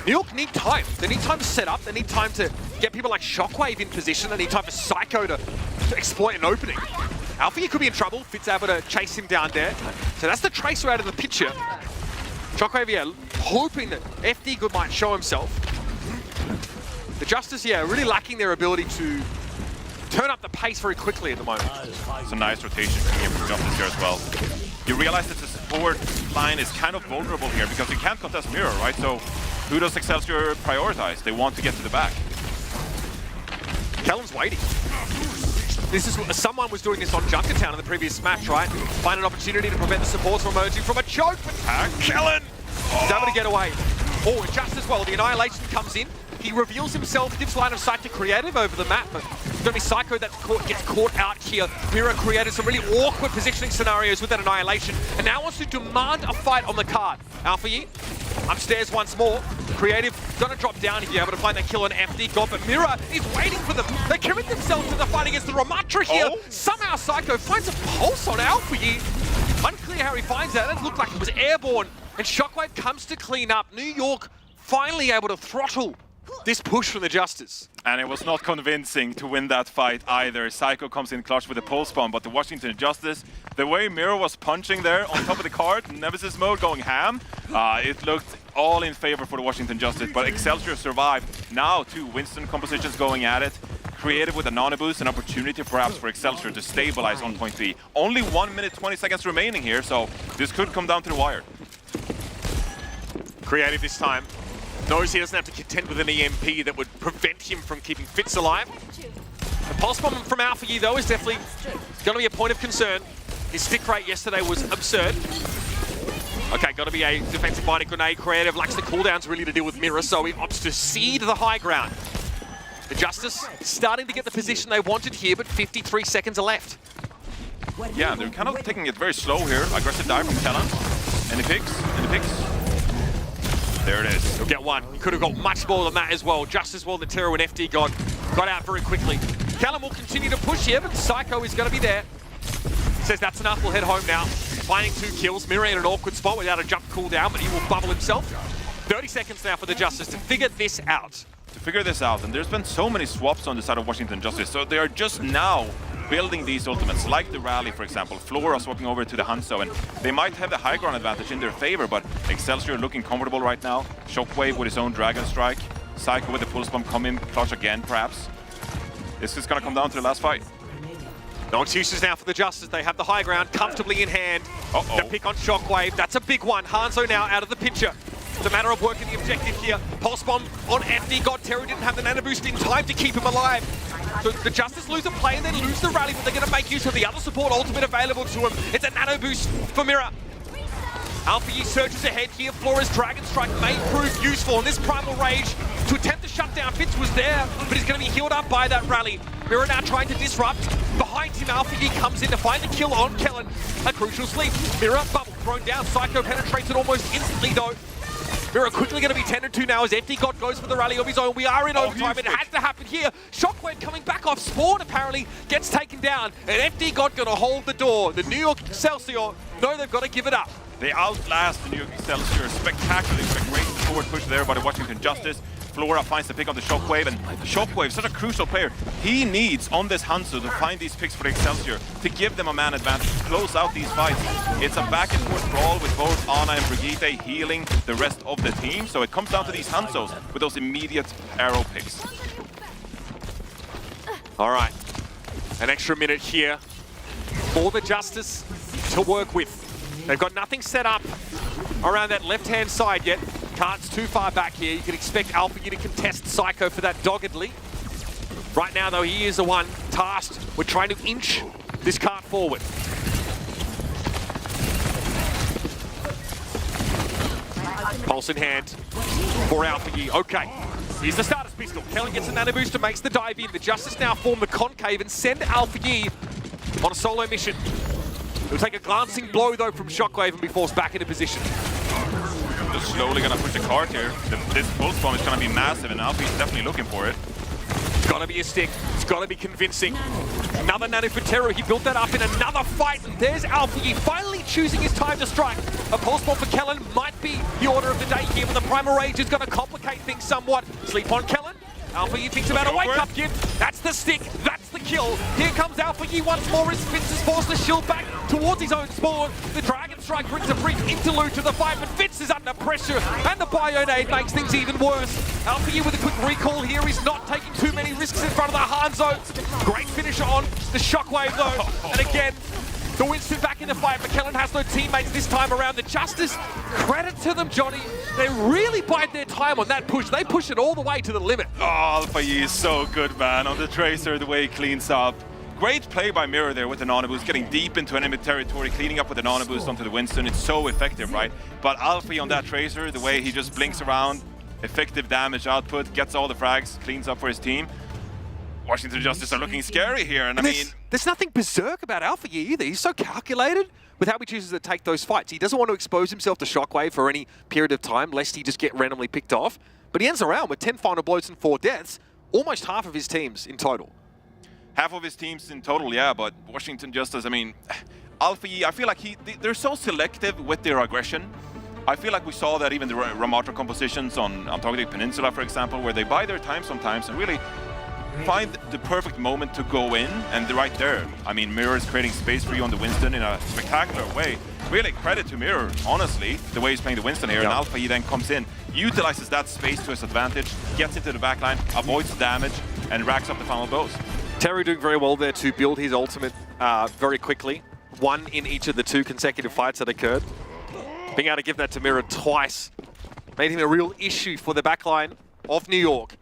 New York need time. They need time to set up. They need time to get people like Shockwave in position. They need time for Psycho to exploit an opening. Alfie could be in trouble. Fitz able to chase him down there. So that's the Tracer out of the picture. Shockwave, yeah, hoping that FD Good might show himself. The Justice, yeah, really lacking their ability to turn up the pace very quickly at the moment. It's a nice rotation from here from Justice here as well. You realize that the support line is kind of vulnerable here because you can't contest Mirror, right? So who does Excelsior prioritize? They want to get to the back. Kellen's waiting. This is someone was doing this on Junkertown in the previous match, right? Find an opportunity to prevent the supports from emerging from a choke attack. Kellen is able to get away. Oh, and just as well, the Annihilation comes in. He reveals himself, gives line of sight to Creative over the map, but it's going to be Psycho that gets caught out here. Mira created some really awkward positioning scenarios with that Annihilation, and now wants to demand a fight on the card. Alpha Yi, upstairs once more. Creative gonna drop down here, able to find that kill on FD God, but Mira is waiting for them. They commit themselves to the fight against the Ramatra here. Oh. Somehow Psycho finds a pulse on Alpha Yi. Unclear how he finds that. It looked like it was airborne, and Shockwave comes to clean up. New York finally able to throttle this push from the Justice. And it was not convincing to win that fight either. Psycho comes in clutch with a pulse bomb, but the Washington Justice, the way Miro was punching there on top of the card, Nemesis mode going ham, it looked all in favor for the Washington Justice, but Excelsior survived. Now two Winston compositions going at it. Creative with a nano-boost, an opportunity perhaps for Excelsior to stabilize on point B. Only 1 minute 20 seconds remaining here, so this could come down to the wire. Creative this time. Knows he doesn't have to contend with an EMP that would prevent him from keeping Fitz alive. The pulse bomb from Alpha Yi, though, is definitely going to be a point of concern. His stick rate yesterday was absurd. Okay, got to be a defensive binding grenade. Creative lacks the cooldowns really to deal with Mirror, so he opts to cede the high ground. The Justice starting to get the position they wanted here, but 53 seconds are left. Yeah, they're kind of taking it very slow here. Aggressive dive from Kellan. And he picks, and he picks. There it is. He'll get one. He could have got much more than that as well. Just as well the Terror and FD got out very quickly. Callum will continue to push here, but Psycho is going to be there. Says that's enough, we'll head home now. Finding 2 kills, Mirror in an awkward spot without a jump cooldown, but he will bubble himself. 30 seconds now for the Justice to figure this out. To figure this out, and there's been so many swaps on the side of Washington Justice, so they are just now building these ultimates, like the rally, for example. Flora swapping over to the Hanzo, and they might have the high ground advantage in their favor, but Excelsior looking comfortable right now. Shockwave with his own Dragon Strike. Psycho with the pulse bomb coming, clutch again, perhaps. This is gonna come down to the last fight. No excuses now for the Justice. They have the high ground comfortably in hand. The pick on Shockwave, that's a big one. Hanzo now out of the picture. It's a matter of working the objective here. Pulse bomb on FD God. Terry didn't have the nano boost in time to keep him alive. So the Justice lose a play and then lose the rally, but they're going to make use of the other support ultimate available to him. It's a nano boost for Mira. Alpha surges ahead here. Flora's Dragon Strike may prove useful, and this Primal Rage to attempt the shutdown. Fitz was there, but he's going to be healed up by that rally. Mira now trying to disrupt. Behind him, Alpha comes in to find the kill on Kellen. A crucial sleep. Mira, bubble thrown down. Psycho penetrates it almost instantly, though. Mira quickly going to be tended to now as FD God goes for the rally of his own. We are in overtime. It has to happen here. Shockwave coming back off spawn, apparently, gets taken down. And FD God going to hold the door. The New York Excelsior know they've got to give it up. They outlast the New York Excelsior spectacularly. A great forward push there by the Washington Justice. Flora finds the pick on the Shockwave, and Shockwave, such a crucial player. He needs, on this Hanzo, to find these picks for the Excelsior, to give them a man advantage, to close out these fights. It's a back-and-forth brawl with both Ana and Brigitte healing the rest of the team, so it comes down to these Hanzos with those immediate arrow picks. All right, an extra minute here for the Justice to work with. They've got nothing set up around that left-hand side yet. Cart's too far back here. You can expect Alpha to contest Psycho for that doggedly. Right now, though, he is the one tasked with trying to inch this cart forward. Pulse in hand for Alpha. Okay, here's the starter's pistol. Kellen gets a nano booster, makes the dive in. The Justice now form the concave and send Alpha on a solo mission. He'll take a glancing blow, though, from Shockwave and be forced back into position. Just slowly gonna push the cart here. This pulse bomb is gonna be massive, and Alfie's definitely looking for it. It's gotta be a stick. It's gotta be convincing. Another nano for Terror. He built that up in another fight. And there's Alfie finally choosing his time to strike. A pulse bomb for Kellen might be the order of the day here, but the Primal Rage is gonna complicate things somewhat. Sleep on Kellen. Alpha thinks about a wake-up gift. That's the stick. That's the kill. Here comes Alpha once more as Fitz is forced to shield back towards his own spawn. The Dragon Strike brings a brief interlude to the fight, but Fitz is under pressure, and the Bionade makes things even worse. Alpha with a quick recall here. He's not taking too many risks in front of the Hanzo. Great finisher on the Shockwave, though. And again, the Winston back in the fight. McKellen has no teammates this time around. The Justice, credit to them, Johnny. They really bide their time on that push. They push it all the way to the limit. Oh, Alpha is so good, man. On the Tracer, the way he cleans up. Great play by Mirror there with the Nano Boost, getting deep into enemy territory, cleaning up with the Nano Boost onto the Winston. It's so effective, right? But Alpha on that Tracer, the way he just blinks around, effective damage output, gets all the frags, cleans up for his team. Washington Justice are looking scary here, and I mean... There's nothing berserk about Alpha either. He's so calculated with how he chooses to take those fights. He doesn't want to expose himself to Shockwave for any period of time, lest he just get randomly picked off. But he ends around with 10 final blows and 4 deaths, almost half of his teams in total. Half of his teams in total, yeah, but Washington Justice, I mean... Alpha, I feel like they're so selective with their aggression. I feel like we saw that even the Ramatra compositions on Antarctic Peninsula, for example, where they buy their time sometimes and really find the perfect moment to go in, and they're right there. I mean, Mirror is creating space for you on the Winston in a spectacular way. Really credit to Mirror, honestly, the way he's playing the Winston here. And Alpha, he then comes in, utilizes that space to his advantage, gets into the backline, avoids the damage, and racks up the final blows. Terry doing very well there to build his ultimate very quickly. One in each of the 2 consecutive fights that occurred. Being able to give that to Mirror twice made him a real issue for the backline of New York.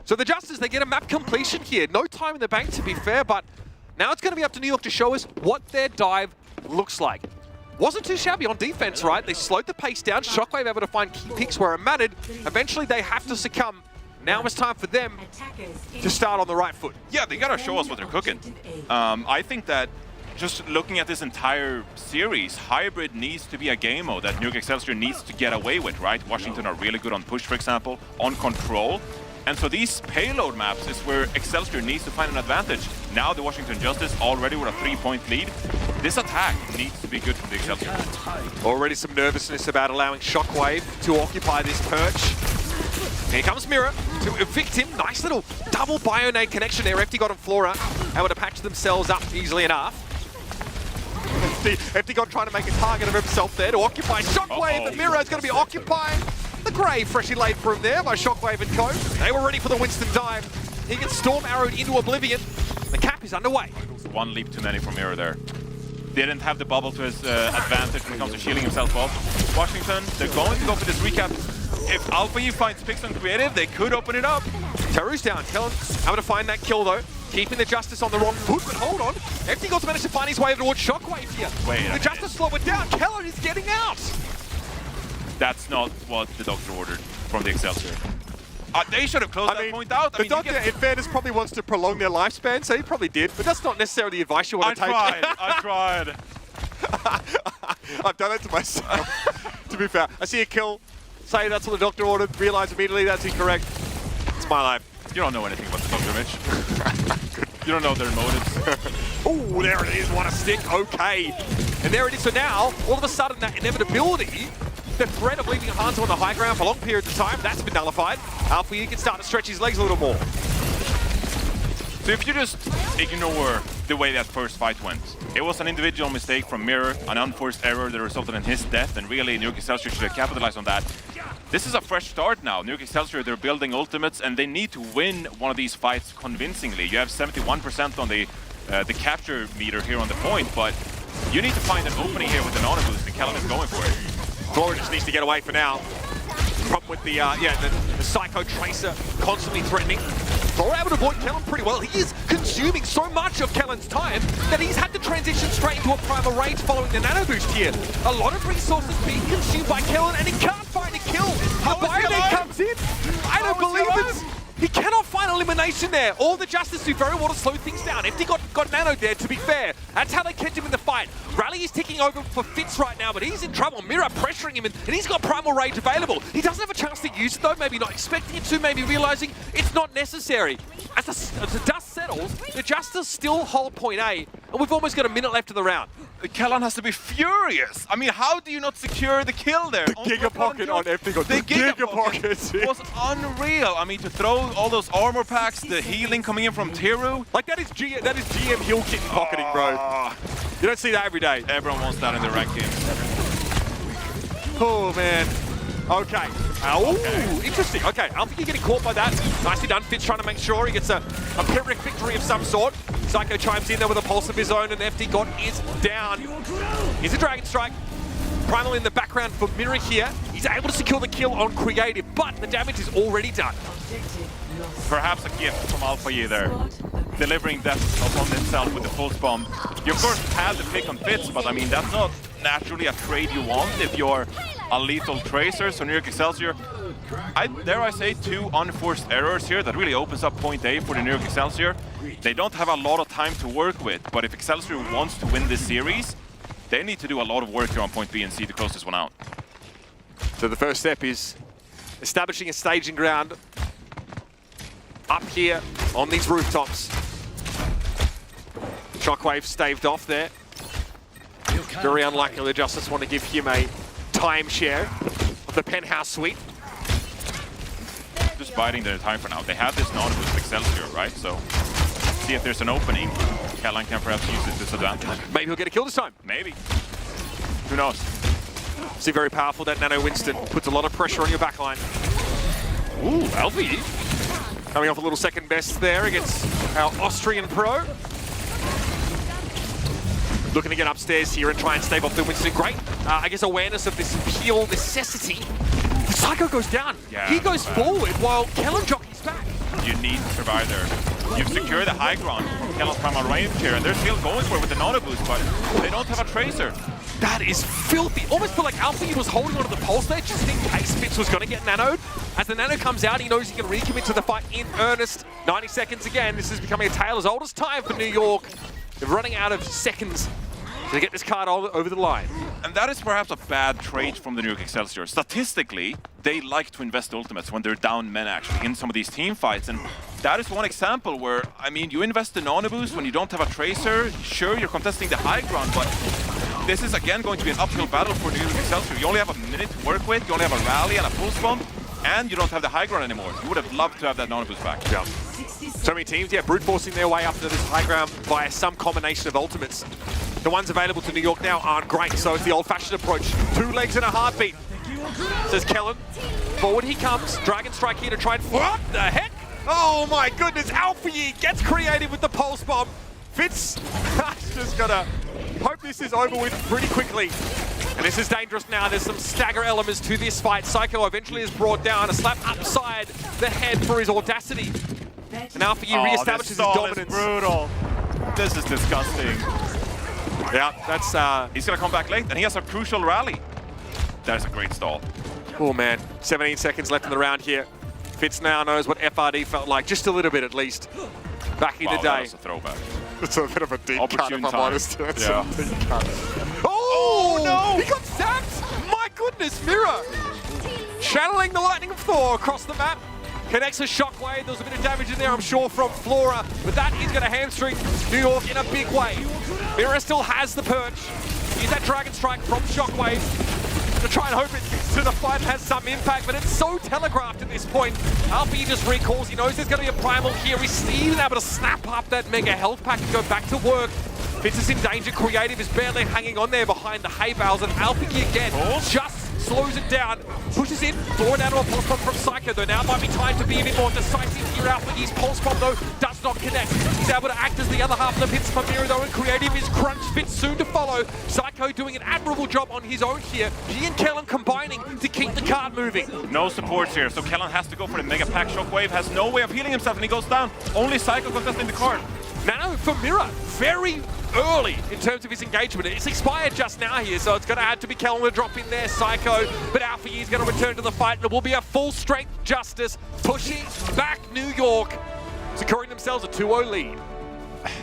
So the Justice, they get a map completion here. No time in the bank, to be fair, but now it's going to be up to New York to show us what their dive looks like. Wasn't too shabby on defense, right? They slowed the pace down. Shockwave able to find key picks where it mattered. Eventually, they have to succumb. Now it's time for them to start on the right foot. Yeah, they got to show us what they're cooking. I think that just looking at this entire series, Hybrid needs to be a game mode that New York Excelsior needs to get away with, right? Washington are really good on push, for example, on control. And so these payload maps is where Excelsior needs to find an advantage. Now the Washington Justice already with a 3-point lead. This attack needs to be good for the Excelsior. Already some nervousness about allowing Shockwave to occupy this perch. Here comes Mirror to evict him. Nice little double Bionade connection there. FD got on Flora. able to patch themselves up easily enough. FD got trying to make a target of himself there to occupy Shockwave, and Mira is going to be occupying the grave freshly laid for him there by Shockwave and co. They were ready for the Winston dime. He gets storm arrowed into oblivion. The cap is underway. One leap too many from Mira there. Didn't have the bubble to his advantage when it comes to shielding himself off. Washington, they're going to go for this recap. If Alpha finds picks on creative, they could open it up. Teru's down. Kellen able to find that kill though. Keeping the Justice on the wrong foot, but hold on. FD managed to find his way towards Shockwave here. Wait a the Justice slow it down. Kellen is getting out. That's not what the doctor ordered from the Excelsior. They should have closed that point out. The doctor, in fairness, probably wants to prolong their lifespan, so he probably did, but that's not necessarily the advice you want to take. I tried. I've done it to myself, to be fair. I see a kill, say that's what the doctor ordered, realize immediately that's incorrect. It's my life. You don't know anything about the doctor, Mitch. You don't know their motives. Oh, there it is. What a stick. Okay. And there it is. So now, all of a sudden, that inevitability, the threat of leaving Hanzo on the high ground for long periods of time, that's been nullified. Alpha, you can start to stretch his legs a little more. So if you just ignore the way that first fight went, it was an individual mistake from Mirror, an unforced error that resulted in his death, and really New York Excelsior should have capitalized on that. This is a fresh start now. New York Excelsior, they're building ultimates, and they need to win one of these fights convincingly. You have 71% on the capture meter here on the point, but you need to find an opening here with an honor boost, and Kellen is going for it. Flora just needs to get away for now. Problem with the Psycho Tracer constantly threatening. Flora able to avoid Kellen pretty well. He is consuming so much of Kellen's time that he's had to transition straight into a primal rage following the nano boost here. A lot of resources being consumed by Kellen, and he can't find a kill. The Bionet comes in. I don't believe it. He cannot find elimination there. All the Justice do very well to slow things down. FD got nanoed there, to be fair. That's how they catch him in the fight. Rally is ticking over for Fitz right now, but he's in trouble. Mira pressuring him, and he's got Primal Rage available. He doesn't have a chance to use it, though. Maybe not expecting it to, maybe realizing it's not necessary. As the dust settles, the Justice still hold point A, and we've almost got a minute left of the round. Kellen has to be furious. I mean, how do you not secure the kill there? The Giga Pocket on FD. The Giga Pocket was unreal. I mean, to throw all those armor packs, the healing coming in from Teru. Like, that is GM heal kit pocketing, bro. You don't see that every day. Everyone wants that in their ranked games. Oh, man. Okay. Oh, interesting. Okay, Alpha, you're getting caught by that. Nicely done. Fitz trying to make sure he gets a Pyrrhic victory of some sort. Psycho chimes in there with a pulse of his own, and FD God is down. Here's a Dragon Strike. Primal in the background for Mirror here. He's able to secure the kill on Creative, but the damage is already done. Perhaps a gift from Alpha Yi there. Delivering death upon himself with the pulse bomb. You of course had the pick on Fitz, but I mean that's not naturally a trade you want if you're a lethal tracer. So New York Excelsior, dare I say, 2 unforced errors here that really opens up point A for the New York Excelsior. They don't have a lot of time to work with, but if Excelsior wants to win this series, they need to do a lot of work here on point B and see to close this one out. So the first step is establishing a staging ground up here on these rooftops. Shockwave staved off there. Very unlikely the Justice want to give him a timeshare of the penthouse suite. Just biding their time for now. They have this non-boost Excelsior, right? So see if there's an opening. Kellen can perhaps use his disadvantage. Maybe he'll get a kill this time. Maybe. Who knows? See, very powerful, that Nano Winston. Puts a lot of pressure on your backline. Ooh, LV. Coming off a little second best there against our Austrian pro. Looking to get upstairs here and try and stave off the Winston. Great, I guess, awareness of this pure necessity. The Psycho goes down. Yeah, he goes forward while Kellen jockeys back. You need to survive there. You've secured the high ground from Kellen's primal range here, and they're still going for it with the nano boost, but they don't have a tracer. That is filthy. Almost feel like Alpha was holding onto the pulse there just in case Fitz was going to get nanoed. As the nano comes out, he knows he can recommit to the fight in earnest. 90 seconds again. This is becoming a tale as old as time for New York. They're running out of seconds to get this card over the line. And that is perhaps a bad trait from the New York Excelsior. Statistically, they like to invest ultimates when they're down men actually in some of these team fights. And that is one example where, I mean, you invest the nano boost when you don't have a tracer. Sure, you're contesting the high ground, but this is again going to be an uphill battle for New York Excelsior. You only have a minute to work with, you only have a rally and a pulse bomb, and you don't have the high ground anymore. You would have loved to have that nano boost back. Yeah. So many teams, yeah, brute forcing their way up to this high ground via some combination of ultimates. The ones available to New York now aren't great, so it's the old-fashioned approach. 2 legs and a heartbeat, says Kellen. Forward he comes, Dragon Strike here to try and... What the heck? Oh my goodness, Alpha Yi gets creative with the Pulse Bomb. Fitz just gotta hope this is over with pretty quickly. And this is dangerous now. There's some stagger elements to this fight. Psycho eventually is brought down, a slap upside the head for his audacity. And Alpha Yi reestablishes his dominance. Is brutal. This is disgusting. Yeah, that's... He's gonna come back late, and he has a crucial rally. That is a great stall. Oh man, 17 seconds left in the round here. Fitz now knows what FRD felt like, just a little bit at least. Back in the day. That was a throwback. It's a bit of a deep cut, if I'm honest. Yeah. Oh no! He got zapped! My goodness, Mira! Channeling the lightning of Thor across the map. Connects a shockwave. There was a bit of damage in there, I'm sure, from Flora, but that is going to hamstring New York in a big way. Mira still has the perch. Use that Dragon Strike from Shockwave to try and hope it to the fight has some impact, but it's so telegraphed at this point. Alpha Yi just recalls, he knows there's going to be a primal here. He's even able to snap up that mega health pack and go back to work. Fitz is in danger. Creative is barely hanging on there behind the hay bales, and Alpha Yi again just slows it down, pushes in, throwing out a pulse bomb from Psycho though. Now might be time to be a bit more decisive here. Alpha Yi's pulse bomb though does not connect. He's able to act as the other half of the pits for Mira though, and Creative is crunched. Fitz soon to follow. Psycho doing an admirable job on his own here. He and Kellen combining to keep the card moving. No supports here, so Kellen has to go for the mega pack. Shockwave has no way of healing himself, and he goes down. Only Psycho contesting the card. Nano for Mira, very early in terms of his engagement. It's expired just now here, so it's going to have to be Kellen to drop in there, Psycho. But Alpha Yi is going to return to the fight, and it will be a full-strength Justice pushing back New York, securing themselves a 2-0 lead.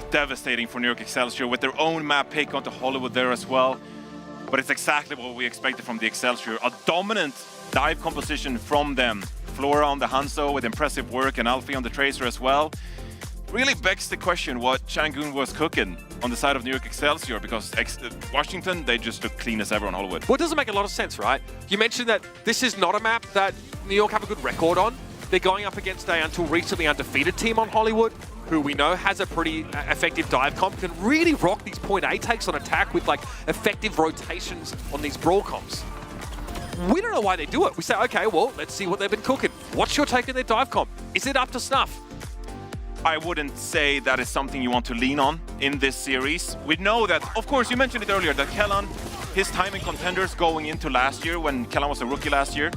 Devastating for New York Excelsior with their own map pick onto Hollywood there as well. But it's exactly what we expected from the Excelsior. A dominant dive composition from them. Flora on the Hanzo with impressive work, and Alfie on the Tracer as well. Really begs the question what Changun was cooking on the side of New York Excelsior, because Washington, they just look clean as ever on Hollywood. Well, it doesn't make a lot of sense, right? You mentioned that this is not a map that New York have a good record on. They're going up against a until recently undefeated team on Hollywood, who we know has a pretty effective dive comp, can really rock these point A takes on attack with like effective rotations on these brawl comps. We don't know why they do it. We say, okay, well, let's see what they've been cooking. What's your take on their dive comp? Is it up to snuff? I wouldn't say that is something you want to lean on in this series. We know that, of course, you mentioned it earlier, that Kellen, his time in contenders going into last year, when Kellen was a rookie last year,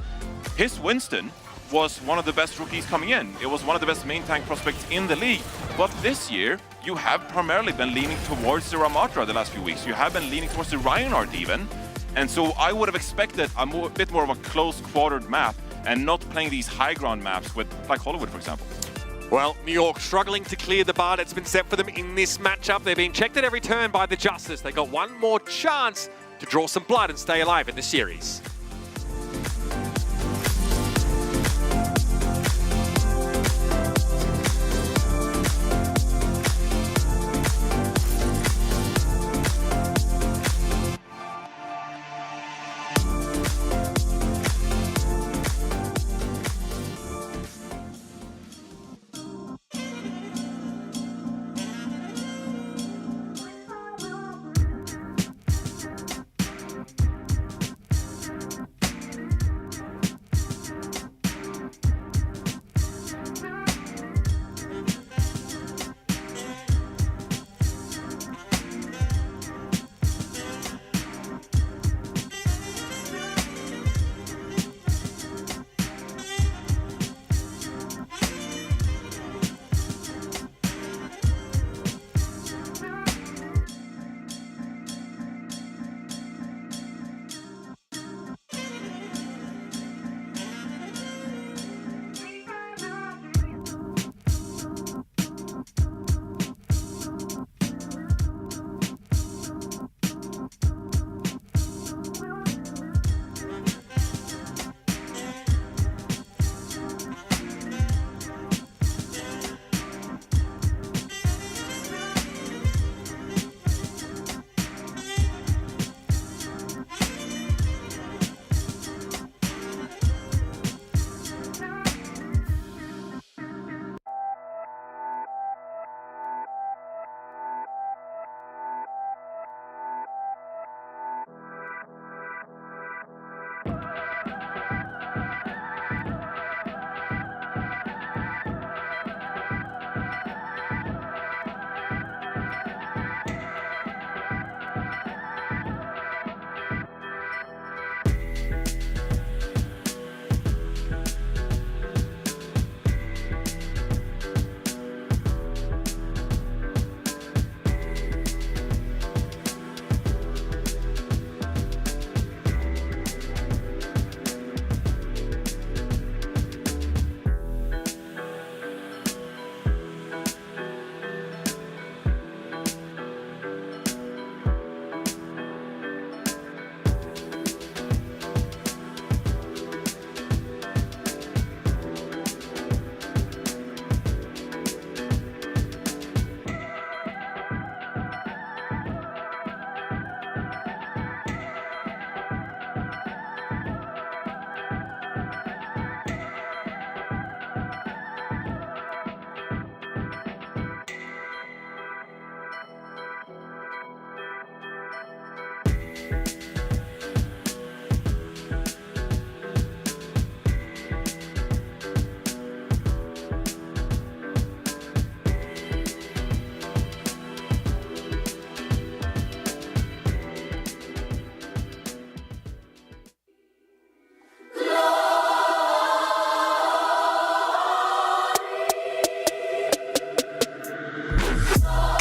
his Winston was one of the best rookies coming in. It was one of the best main tank prospects in the league. But this year, you have primarily been leaning towards the Ramatra the last few weeks. You have been leaning towards the Reinhardt even. And so I would have expected a bit more of a close quartered map and not playing these high ground maps with, like Hollywood, for example. Well, New York struggling to clear the bar that's been set for them in this matchup. They're being checked at every turn by the Justice. They got one more chance to draw some blood and stay alive in the series.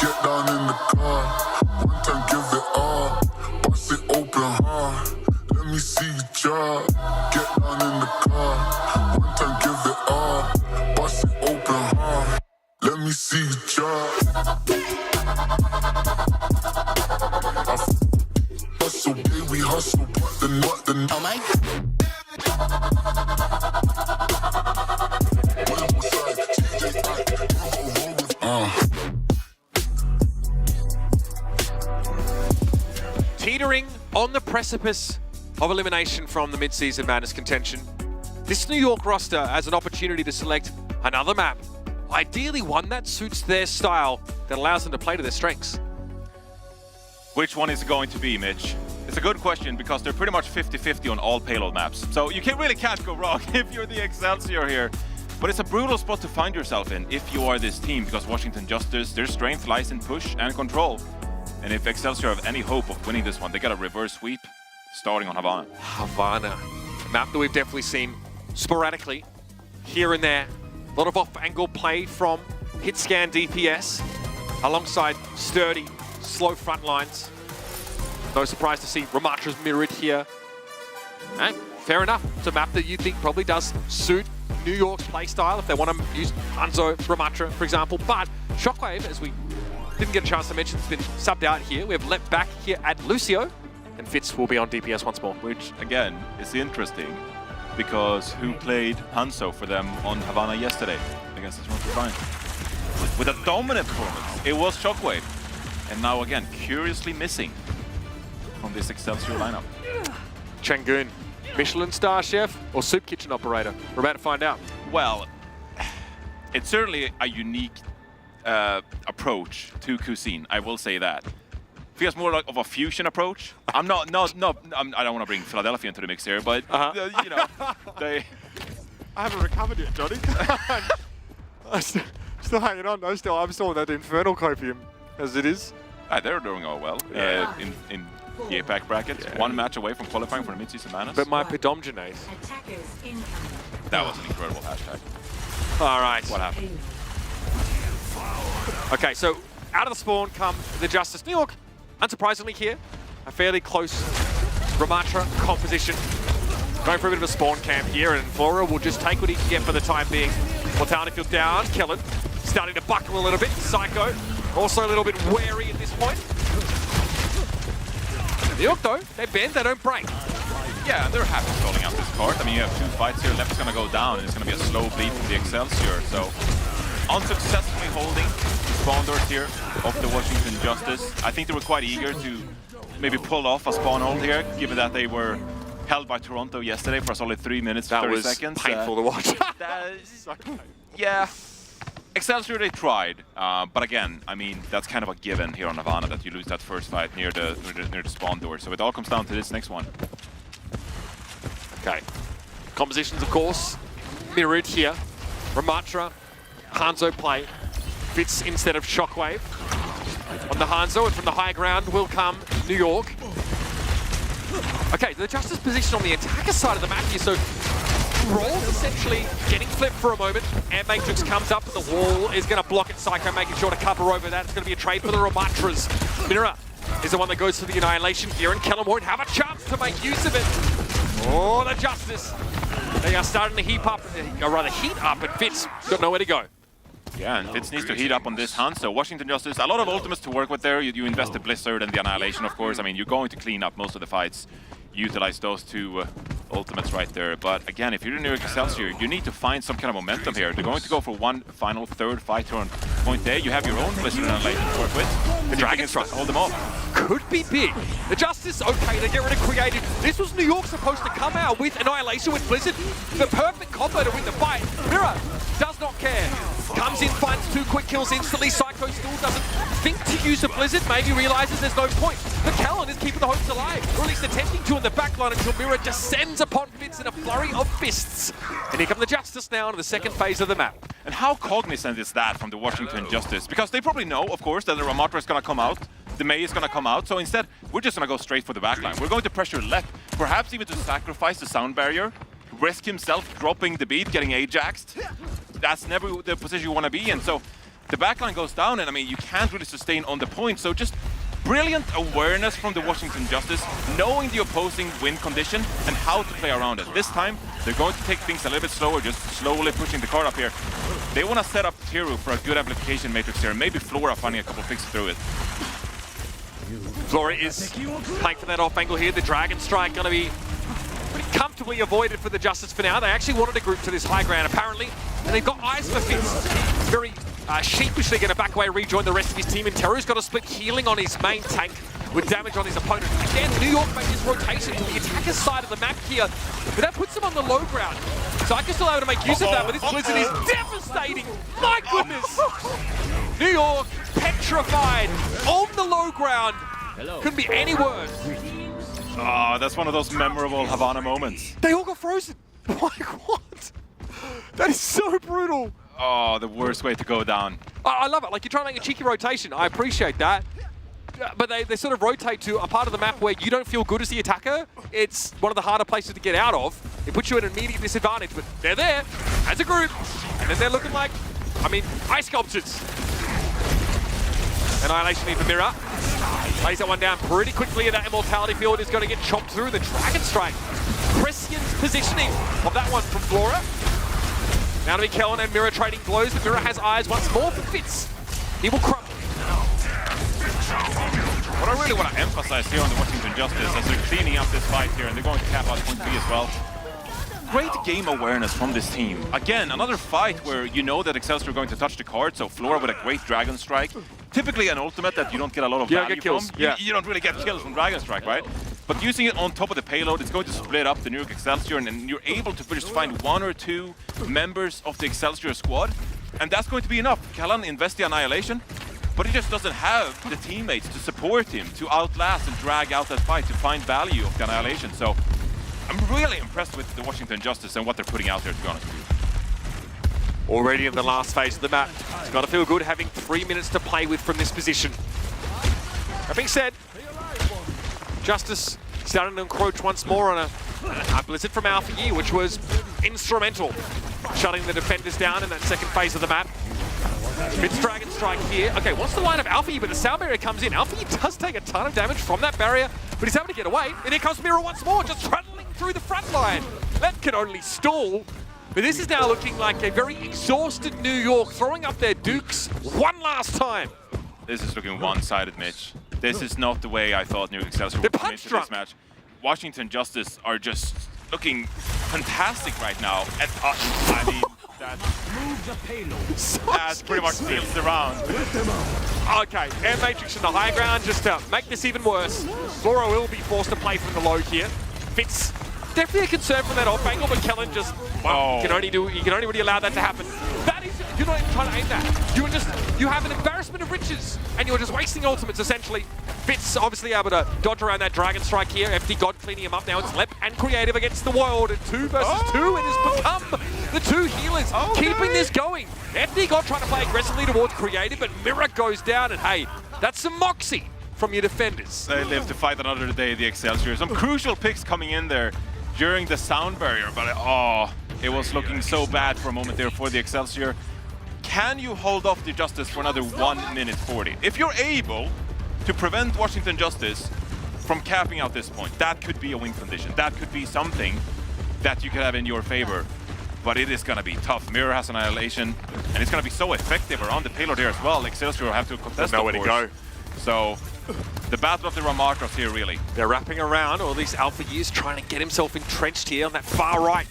Get down in the car, one time give it all, bust it open hard, let me see you drop. Get down in the car, one time give it all, bust it open hard, let me see you drop. Hustle, baby, hustle, but the oh my Teetering on the precipice of elimination from the mid-season Madness contention, this New York roster has an opportunity to select another map, ideally one that suits their style, that allows them to play to their strengths. Which one is it going to be, Mitch? It's a good question because they're pretty much 50-50 on all payload maps. So you can't go wrong if you're the Excelsior here. But it's a brutal spot to find yourself in if you are this team, because Washington Justice, their strength lies in push and control. And if Excelsior have any hope of winning this one, they got a reverse sweep starting on Havana. Havana, a map that we've definitely seen sporadically here and there. A lot of off-angle play from hit-scan DPS alongside sturdy, slow front lines. No surprise to see Ramatra's mirrored here. And fair enough, it's a map that you think probably does suit New York's playstyle if they want to use Hanzo, Ramatra, for example. But Shockwave, as we didn't get a chance to mention, has been subbed out here. We have leapt back here at Lucio, and Fitz will be on DPS once more. Which, again, is interesting because who played Hanzo for them on Havana yesterday against this one to find? With a dominant performance, it was Shockwave. And now, again, curiously missing from this Excelsior lineup. Changun, Michelin star chef or soup kitchen operator? We're about to find out. Well, it's certainly a unique approach to cuisine, I will say that. Feels more like of a fusion approach. I don't want to bring Philadelphia into the mix here, but you know, they. I haven't recovered yet, Johnny. I'm still hanging on. I'm still on that infernal copium as it is. They're doing all well in the APAC bracket. Yeah. One match away from qualifying for the mid-season Madness. But my predomginate. That was an incredible hashtag. All right. What happened? Okay, so out of the spawn come the Justice. New York, unsurprisingly here, a fairly close Ramatra composition. Going for a bit of a spawn camp here, and Flora will just take what he can get for the time being. Mortality field down, Kellen starting to buckle a little bit. Psycho also a little bit wary at this point. New York though, they bend, they don't break. Yeah, they're happy stalling out this card. I mean, you have two fights here. Left is going to go down, and it's going to be a slow bleed from the Excelsior. So, unsuccessfully holding the spawn doors here of the Washington Justice. I think they were quite eager to maybe pull off a spawn hold here, given that they were held by Toronto yesterday for only 3 minutes, 30 seconds. That was painful to watch. Yeah. Excelsior, they tried, but again, I mean, that's kind of a given here on Havana that you lose that first fight near the spawn door. So it all comes down to this next one. Okay. Compositions, of course, mirrored here. Ramatra, Hanzo play. Fitz instead of Shockwave. On the Hanzo, and from the high ground will come New York. Okay, the Justice position on the attacker side of the map here, so Roll's essentially getting flipped for a moment. Air Matrix comes up, and the wall is going to block it. Psycho making sure to cover over that. It's going to be a trade for the Ramatras. Mira is the one that goes for the Annihilation here, and Kellen won't have a chance to make use of it. Oh, the Justice. They are starting to heat up, and Fitz got nowhere to go. Yeah, and Fitz needs to heat up on this hunt. So Washington Justice, a lot of ultimates to work with there. You invest the Blizzard and the Annihilation, of course. I mean, you're going to clean up most of the fights. Utilize those two ultimates right there. But again, if you're in New York Excelsior, you need to find some kind of momentum here. They're going to go for one final third fight here on point A. You have your own Blizzard Annihilation to work with. The Dragon's Trust, hold them off. Could be big. The Justice, okay, they get rid of Creative. This was New York supposed to come out with Annihilation with Blizzard. The perfect combo to win the fight. Mira does not care. Comes in, finds 2 quick kills instantly. Psycho Echo still doesn't think to use a Blizzard, maybe realizes there's no point. But Kellen is keeping the hopes alive, or at least attempting to in the backline until Mira descends upon Fitz in a flurry of fists. And here come the Justice now into the second phase of the map. And how cognizant is that from the Washington Justice? Because they probably know, of course, that the Ramatra is going to come out, the Mei is going to come out, so instead, we're just going to go straight for the backline. We're going to pressure left, perhaps even to sacrifice the sound barrier, risk himself dropping the beat, getting Ajaxed. That's never the position you want to be in, so the backline goes down, and I mean, you can't really sustain on the point, so just brilliant awareness from the Washington Justice, knowing the opposing win condition and how to play around it. This time, they're going to take things a little bit slower, just slowly pushing the card up here. They want to set up Tiru for a good application matrix here, and maybe Flora finding a couple fixes through it. Flora is playing for that off angle here. The Dragon Strike going to be pretty comfortably avoided for the Justice for now. They actually wanted to group to this high ground, apparently, and they've got eyes for Fitz. Very sheepishly going to back away, rejoin the rest of his team, and Teru's got to split healing on his main tank with damage on his opponent. Again, New York makes his rotation to the attacker's side of the map here, but that puts him on the low ground. So I can still able to make use of that, but this Blizzard is devastating. My goodness! New York petrified on the low ground. Couldn't be any worse. Oh, that's one of those memorable Havana moments. They all got frozen. Like, what? That is so brutal. Oh, the worst way to go down. I love it. Like, you're trying to make a cheeky rotation. I appreciate that. But they sort of rotate to a part of the map where you don't feel good as the attacker. It's one of the harder places to get out of. It puts you at an immediate disadvantage, but they're there as a group. And then they're looking like, I mean, ice sculptures. Annihilation here for Mira. Lays that one down pretty quickly, and that Immortality Field is going to get chopped through. The Dragon Strike. Prescient positioning of that one from Flora. Now to be Kellen and Mira trading blows, but Mira has eyes once more for Fitz. He will crumble. What I really want to emphasize here on the Washington Justice as they're cleaning up this fight here, and they're going to cap out point B as well. Great game awareness from this team. Again, another fight where you know that Excelsior are going to touch the card, so Flora with a great Dragon Strike. Typically an ultimate that you don't get a lot of value from. You don't really get kills from Dragon Strike, right? But using it on top of the payload, it's going to split up the New York Excelsior, and you're able to just find one or two members of the Excelsior squad, and that's going to be enough. Callan invests the Annihilation, but he just doesn't have the teammates to support him, to outlast and drag out that fight, to find value of the Annihilation. So I'm really impressed with the Washington Justice and what they're putting out there, to be honest with you. Already in the last phase of the map. It's got to feel good having 3 minutes to play with from this position. That being said, Justice starting to encroach once more on a Blizzard from Alpha Year, which was instrumental, shutting the defenders down in that second phase of the map. Fitz Dragon Strike here. Okay, what's the line of Alpha Year? But the sound barrier comes in. Alpha Year does take a ton of damage from that barrier, but he's able to get away. And here comes Mira once more, just traveling through the front line. That can only stall. But this is now looking like a very exhausted New York throwing up their dukes one last time. This is looking one-sided, Mitch. This is not the way I thought New York Excelsior would come into this match. Washington Justice are just looking fantastic right now. And I mean, that pretty much seals the round. Okay, Air Matrix in the high ground just to make this even worse. Flora will be forced to play from the low here. Fitz, definitely a concern from that off angle, but Kellen just, well, you can only really allow that to happen. That is, you're not even trying to aim that. You have an embarrassment of riches, and you're just wasting ultimates essentially. Fitz obviously able to dodge around that Dragon Strike here. FD God cleaning him up now. It's Lep and Creative against the world, and 2 versus 2. It has become the 2 healers keeping this going. FD God trying to play aggressively towards Creative, but Mira goes down, and hey, that's some moxie from your defenders. They live to fight another day, the Excelsior. Some crucial picks coming in there during the sound barrier, but it was looking so bad for a moment there for the Excelsior. Can you hold off the Justice for another 1 minute 40? If you're able to prevent Washington Justice from capping out this point, that could be a win condition. That could be something that you could have in your favor, but it is going to be tough. Mirror has Annihilation, and it's going to be so effective around the payload here as well. Excelsior will have to contest, nowhere to go. So the battle of the Ramatras here, really. They're wrapping around, or at least Alpha Year's trying to get himself entrenched here on that far right.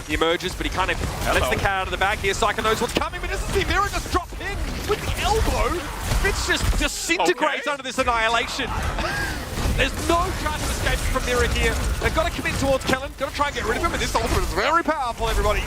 He emerges, but he kind of lets the cat out of the bag here. Psycho knows what's coming, but doesn't see Mira just drop in with the elbow. Fitz just disintegrates under this Annihilation. There's no chance of escaping from Mira here. They've got to commit towards Kellen, got to try and get rid of him, and this ultimate is very powerful, everybody.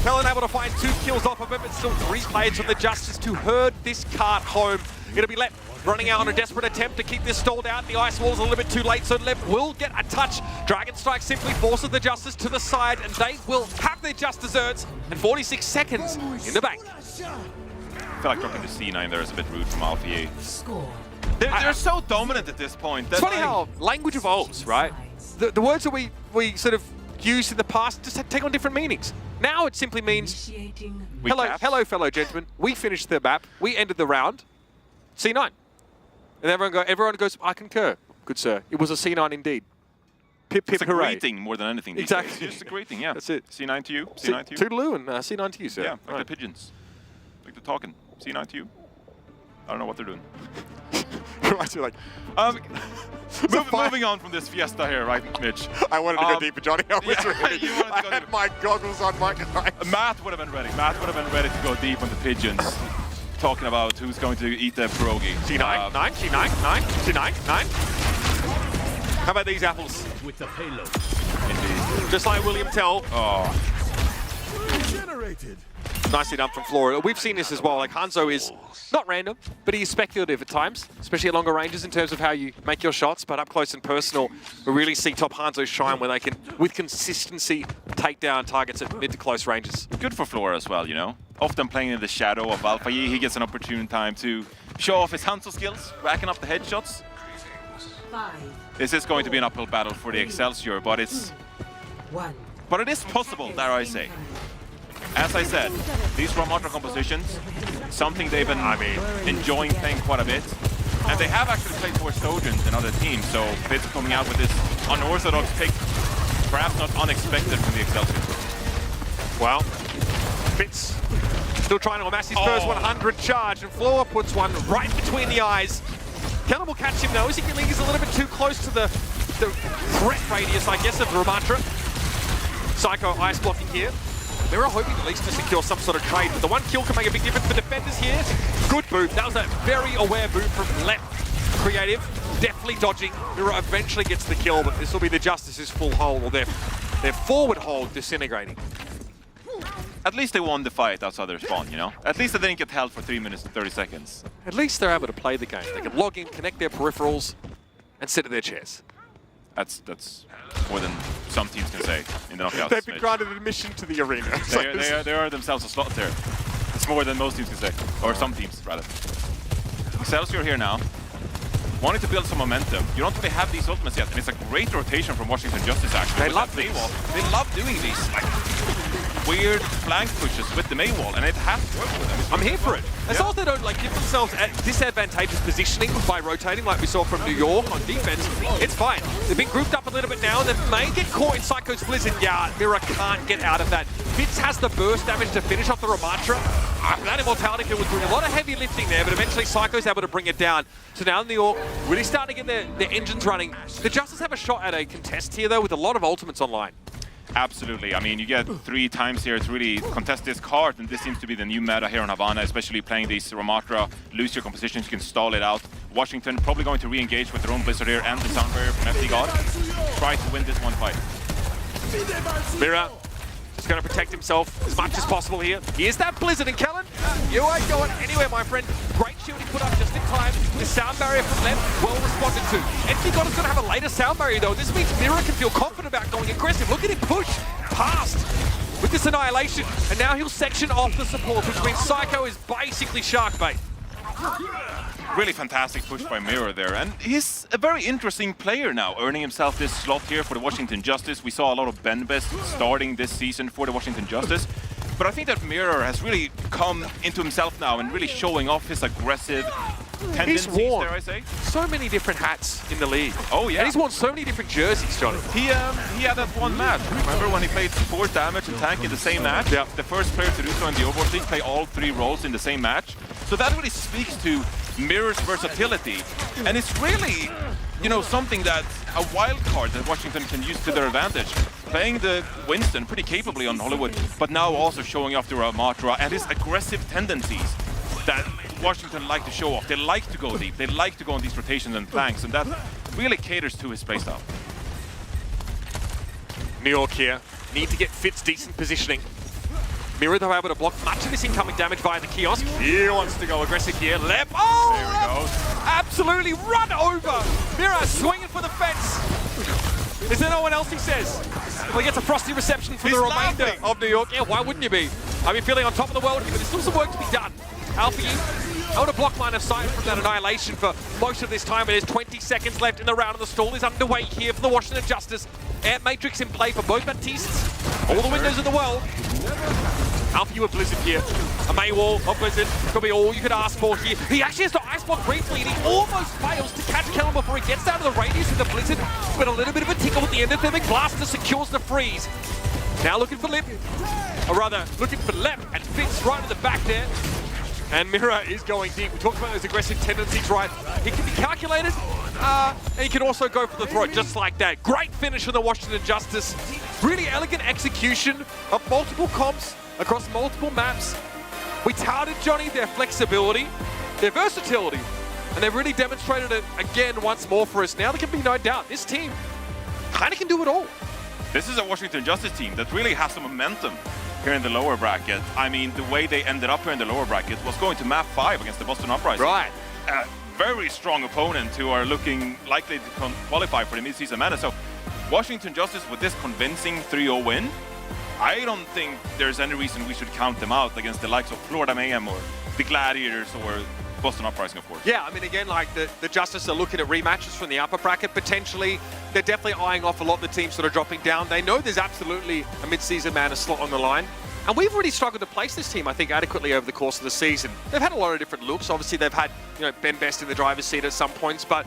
Helen able to find 2 kills off of him, but still 3 players from the Justice to herd this cart home. It'll be Lep running out on a desperate attempt to keep this stalled out. The ice wall's a little bit too late, so Lep will get a touch. Dragon Strike simply forces the Justice to the side, and they will have their just desserts. And 46 seconds in the bank. I feel like dropping the C9 there is a bit rude from Alfie. They're so dominant at this point. It's funny how language evolves, right? The words that we sort of used in the past just take on different meanings. Now it simply means, hello, fellow gentlemen. We finished the map. We ended the round. C9. And everyone goes, I concur, good sir. It was a C9 indeed. Pip, pip, it's a hooray. greeting more than anything. Exactly. It's just a greeting, yeah. That's it. C9 to you, C9 to you. Toodaloo and C9 to you, sir. Yeah, like the pigeons. Like the talking. C9 to you. I don't know what they're doing. Right, you're like, moving on from this fiesta here, right, Mitch? I wanted to go deeper, Johnny. I was ready. You wanted to go I had my goggles on my guy. Matt would have been ready. Matt would have been ready to go deep on the pigeons. Talking about who's going to eat the pierogi. C9, 9, C9, 9, C9, 9. How about these apples? With the payload. Indeed. Just like William Tell. Oh. Regenerated. Nicely done from Flora. We've seen this as well. Like Hanzo is not random, but he is speculative at times, especially at longer ranges in terms of how you make your shots. But up close and personal, we really see top Hanzo shine when they can, with consistency, take down targets at mid to close ranges. Good for Flora as well, you know. Often playing in the shadow of Alpha, he gets an opportune time to show off his Hanzo skills, racking up the headshots. This is going to be an uphill battle for the Excelsior, but it is possible, dare I say. As I said, these Ramatra compositions, something they've been enjoying playing quite a bit. And they have actually played towards Sojins and other teams, so Fitz coming out with this unorthodox pick, perhaps not unexpected from the Excelsior. Well, Fitz still trying to amass his first 100 charge, and Flora puts one right between the eyes. Cannon will catch him though, as he he's a little bit too close to the threat radius, I guess, of Ramatra. Psycho ice blocking here. They were hoping at least to secure some sort of trade, but the one kill can make a big difference for defenders here. Good boot. That was a very aware boot from Lep. Creative, definitely dodging. Mira eventually gets the kill, but this will be the Justice's full hold, or their forward hold disintegrating. At least they won the fight outside their spawn, you know? At least they didn't get held for 3 minutes and 30 seconds. At least they're able to play the game. They can log in, connect their peripherals, and sit at their chairs. That's more than some teams can say in the knockouts. They've been granted admission to the arena. They are themselves a slot there. It's more than most teams can say, or some teams rather. Excelsior here now, wanting to build some momentum. You don't really have these ultimates yet, and it's a great rotation from Washington Justice actually. They love these. They love doing these like weird flank pushes with the main wall, and it has to work with them. I'm here for it. As long as they don't like give themselves disadvantageous positioning by rotating like we saw from New York on defense, it's fine. They've been grouped up a little bit now, and they may get caught in Psycho's Blizzard. Yeah, Mira can't get out of that. Fitz has the burst damage to finish off the Ramatra. That Immortality kill was doing a lot of heavy lifting there, but eventually Psycho's able to bring it down. So now New York really starting to get their engines running. The Justice have a shot at a contest here, though, with a lot of ultimates online. Absolutely. I mean, you get 3 times here to really contest this card, and this seems to be the new meta here on Havana, especially playing these Ramatra, lose your compositions, you can stall it out. Washington probably going to re-engage with their own Blizzard here and the Sound Barrier from FD God. Try to win this one fight. Mira just going to protect himself as much as possible here. Here's that Blizzard, and Kellen, you ain't going anywhere, my friend. Great shield he put up just in time. The Sound Barrier from Lem, well responded to. FD God is going to have a later Sound Barrier, though. This means Mira can feel confident about going aggressive. Look at him push past with this Annihilation, and now he'll section off the support, which means Psycho is basically shark bait. Really fantastic push by Mirror there, and he's a very interesting player now, earning himself this slot here for the Washington Justice. We saw a lot of Ben Best starting this season for the Washington Justice, but I think that Mirror has really come into himself now and really showing off his aggressive tendencies, He's worn dare I say. so many different hats in the league. Oh yeah. And he's worn so many different jerseys, Johnny. He had that one match. Remember when he played support, damage, and tank in the same match? Yeah. The first player to do so in the Overwatch League, play all 3 roles in the same match. So that really speaks to Mirror's versatility. And it's really, you know, something that a wild card that Washington can use to their advantage. Playing the Winston pretty capably on Hollywood, but now also showing off the Ramatra and his aggressive tendencies that Washington like to show off. They like to go deep. They like to go on these rotations and flanks, and that really caters to his playstyle. New York here need to get Fitz decent positioning. Mira, though, able to block much of this incoming damage via the kiosk. He wants to go aggressive here. Lep. Oh! There we go. Absolutely run over. Mira swinging for the fence. Is there no one else, he says? Well, he gets a frosty reception for the remainder of New York. Yeah, why wouldn't you be? I mean, feeling on top of the world here, but there's still some work to be done. Alfie, able to block line of sight from that annihilation for most of this time. It is 20 seconds left in the round, and the stall is underway here for the Washington Justice. Air Matrix in play for both Baptistes. All the windows in the world. Alfie with Blizzard here. A Maywall of Blizzard could be all you could ask for here. He actually has to ice block briefly, and he almost fails to catch Kellen before he gets out of the radius of the Blizzard. But a little bit of a tickle at the end. The Thermic Blaster secures the freeze. Now looking for Lip, or rather looking for Lep, and Fitz right at the back there. And Mira is going deep. We talked about those aggressive tendencies, right? He can be calculated, and he can also go for the throat just like that. Great finish for the Washington Justice. Really elegant execution of multiple comps across multiple maps. We touted, Johnny, their flexibility, their versatility, and they've really demonstrated it again once more for us. Now there can be no doubt, this team kind of can do it all. This is a Washington Justice team that really has some momentum here in the lower bracket. I mean, the way they ended up here in the lower bracket was going to map 5 against the Boston Uprising. Right. A very strong opponent who are looking likely to qualify for the mid-season madness. So Washington Justice with this convincing 3-0 win, I don't think there's any reason we should count them out against the likes of Florida Mayhem or the Gladiators or Boston Uprising, of course. Yeah, I mean, again, like the Justice are looking at rematches from the upper bracket, potentially. They're definitely eyeing off a lot of the teams that are dropping down. They know there's absolutely a mid-season madness slot on the line. And we've really struggled to place this team, I think, adequately over the course of the season. They've had a lot of different looks. Obviously, they've had, Ben Best in the driver's seat at some points, but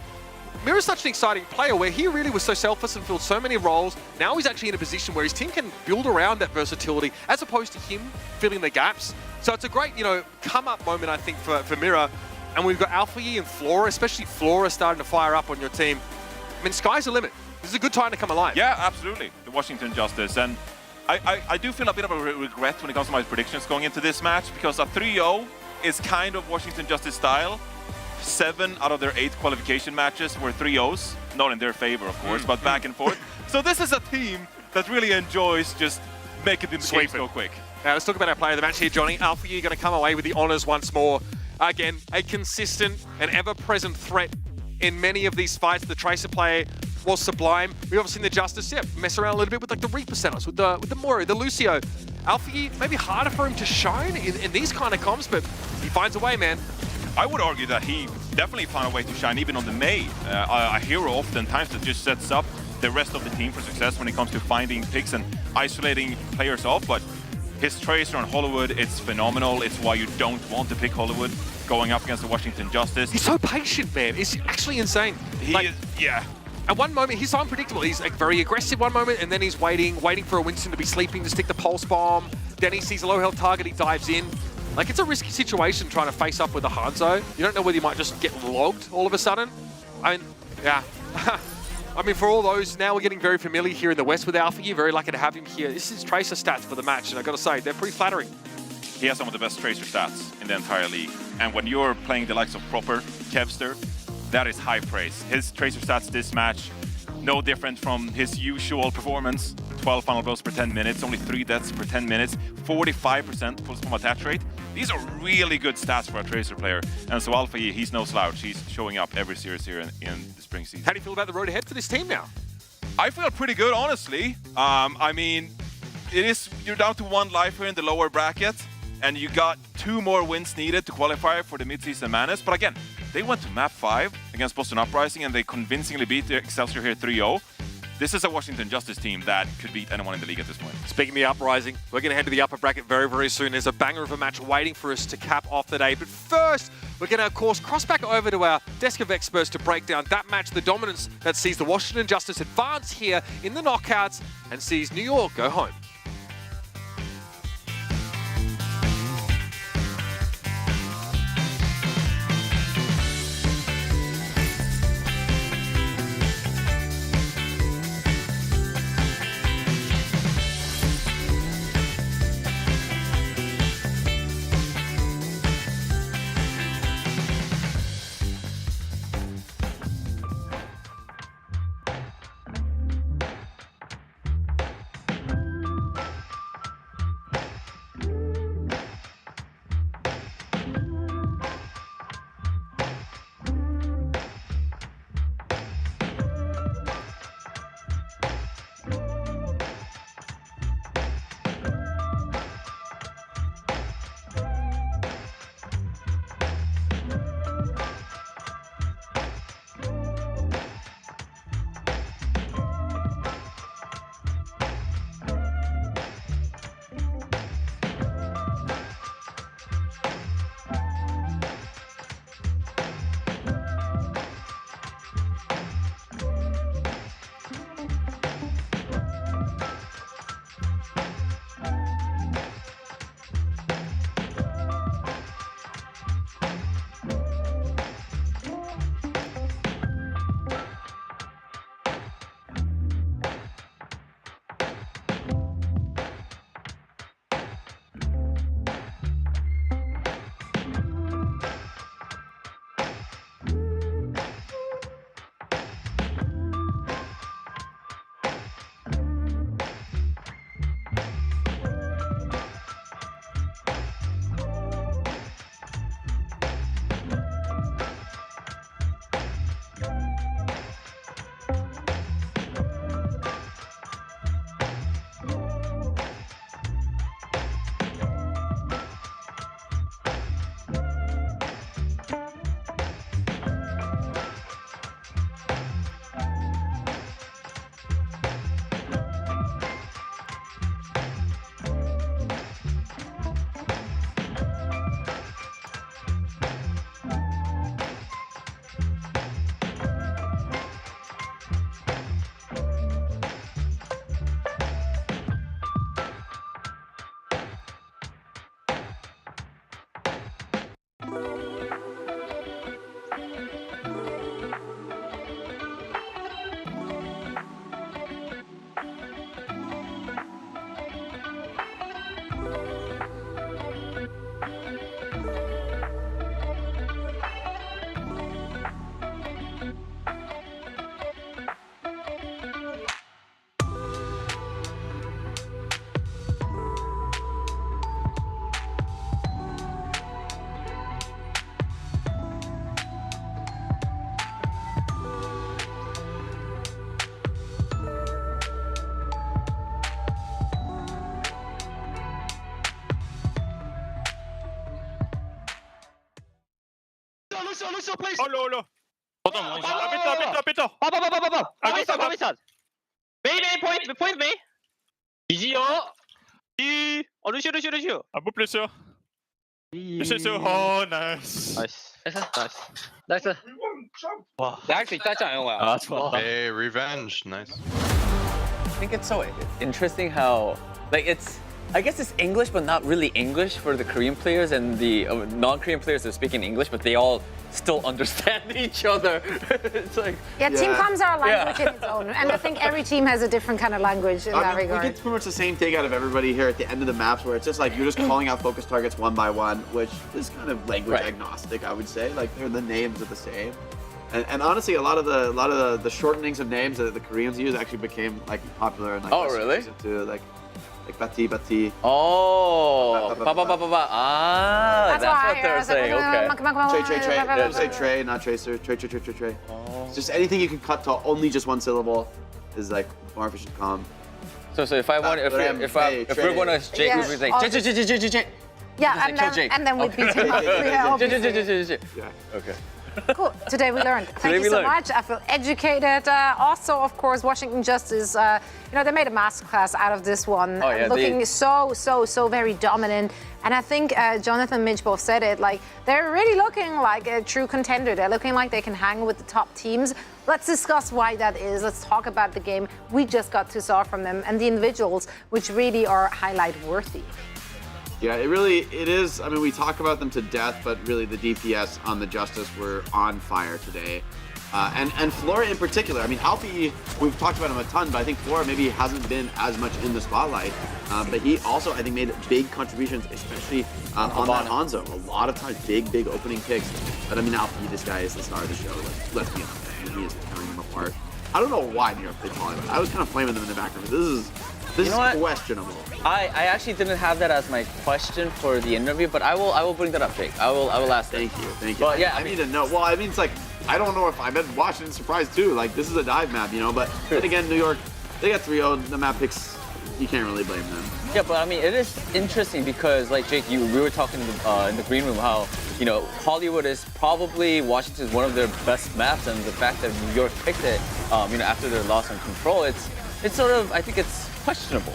Mira's such an exciting player where he really was so selfless and filled so many roles. Now he's actually in a position where his team can build around that versatility as opposed to him filling the gaps. So it's a great, come-up moment, I think, for Mira. And we've got Alpha and Flora, especially Flora starting to fire up on your team. I mean, sky's the limit. This is a good time to come alive. Yeah, absolutely. The Washington Justice. And I do feel a bit of a regret when it comes to my predictions going into this match, because a 3-0 is kind of Washington Justice style. 7 out of their 8 qualification matches were 3-0s. Not in their favor, of course, but back and forth. So this is a team that really enjoys just making the games go quick. Now, let's talk about our player of the match here, Johnny. Alpha, you're going to come away with the honors once more. Again, a consistent and ever-present threat in many of these fights. The Tracer player was sublime. We've obviously seen the Justice, mess around a little bit with like the Reaper setups, with the Mori, the Lucio. Alpha, maybe harder for him to shine in these kind of comps, but he finds a way, man. I would argue that he definitely found a way to shine even on the May. A hero oftentimes that just sets up the rest of the team for success when it comes to finding picks and isolating players off, but his Tracer on Hollywood, it's phenomenal. It's why you don't want to pick Hollywood going up against the Washington Justice. He's so patient, man. It's actually insane. He is, yeah. At one moment, he's so unpredictable. He's like very aggressive one moment, and then he's waiting for a Winston to be sleeping to stick the pulse bomb. Then he sees a low health target, he dives in. Like, it's a risky situation trying to face up with a Hanzo. You don't know whether you might just get logged all of a sudden. I mean, yeah. I mean, for all those, now we're getting very familiar here in the West with Alpha. You're very lucky to have him here. This is Tracer stats for the match, and I've got to say, they're pretty flattering. He has some of the best Tracer stats in the entire league. And when you're playing the likes of proper Kevster, that is high praise. His Tracer stats this match, no different from his usual performance. 12 final blows per 10 minutes, only 3 deaths per 10 minutes, 45% pulse bomb attach rate. These are really good stats for a Tracer player. And so Alpha, he's no slouch. He's showing up every series here in the spring season. How do you feel about the road ahead for this team now? I feel pretty good, honestly. I mean, you're down to 1 life here in the lower bracket, and you got 2 more wins needed to qualify for the mid-season madness. But again, they went to map 5 against Boston Uprising, and they convincingly beat the Excelsior here 3-0. This is a Washington Justice team that could beat anyone in the league at this point. Speaking of the Uprising, we're going to head to the upper bracket very, very soon. There's a banger of a match waiting for us to cap off the day. But first, we're going to, of course, cross back over to our desk of experts to break down that match, the dominance that sees the Washington Justice advance here in the knockouts and sees New York go home. so, please. Olo. Bitte. Permission. Me, point me. 이지요. 루시오. Abu pleasure. This is oh nice. 나이스. 와, 내가 할 수 있다 했잖아, 영호야. 아, 좋았다. Hey, revenge. Nice. I think it's so interesting how, like, I guess it's English, but not really English for the Korean players, and the non-Korean players are speaking English, but they all still understand each other. It's like team comms are a language in its own, and I think every team has a different kind of language in that regard. We get pretty much the same thing out of everybody here at the end of the maps, where it's just like you're just calling out focus targets one by one, which is kind of language agnostic, I would say. Like the names are the same. And honestly, a lot of the shortenings of names that the Koreans use actually became like popular in like really? Too, like Bati. Oh, that's what they're saying. Okay. Trey. Don't say Trey, not Tracer. Trey. Just anything you can cut to only just one syllable is like more efficient comm. So if I want, if we're going to Jake, we'd be like Jake. Yeah, and then we'd beat him up. Okay. Cool. Today we learned. Thank you so much. I feel educated. Also, of course, Washington Justice, they made a masterclass out of this one. Looking so very dominant. And I think Jonathan Mitch both said it, like, they're really looking like a true contender. They're looking like they can hang with the top teams. Let's discuss why that is. Let's talk about the game we just got to saw from them and the individuals, which really are highlight worthy. Yeah, it is. I mean, we talk about them to death, but really the DPS on the Justice were on fire today. And Flora in particular. I mean, Alfie, we've talked about him a ton, but I think Flora maybe hasn't been as much in the spotlight. But he also, I think, made big contributions, especially on that Hanzo. A lot of times, big opening picks. But I mean, Alfie, this guy is the star of the show. Let's be honest. He is tearing them apart. I don't know why New York played Hollywood. I was kind of flaming them in the background. This is questionable. I actually didn't have that as my question for the interview, but I will bring that up, Jake. I will ask. Thank you. Well, yeah, I need to know. Well, I mean, it's like I don't know if I'm at Washington surprised too. Like this is a dive map, But then again, New York, they got 3-0. The map picks, you can't really blame them. Yeah, but I mean, it is interesting because, like Jake, we were talking in the green room how Hollywood is probably Washington's one of their best maps, and the fact that New York picked it, after their loss on control, it's sort of, I think it's questionable.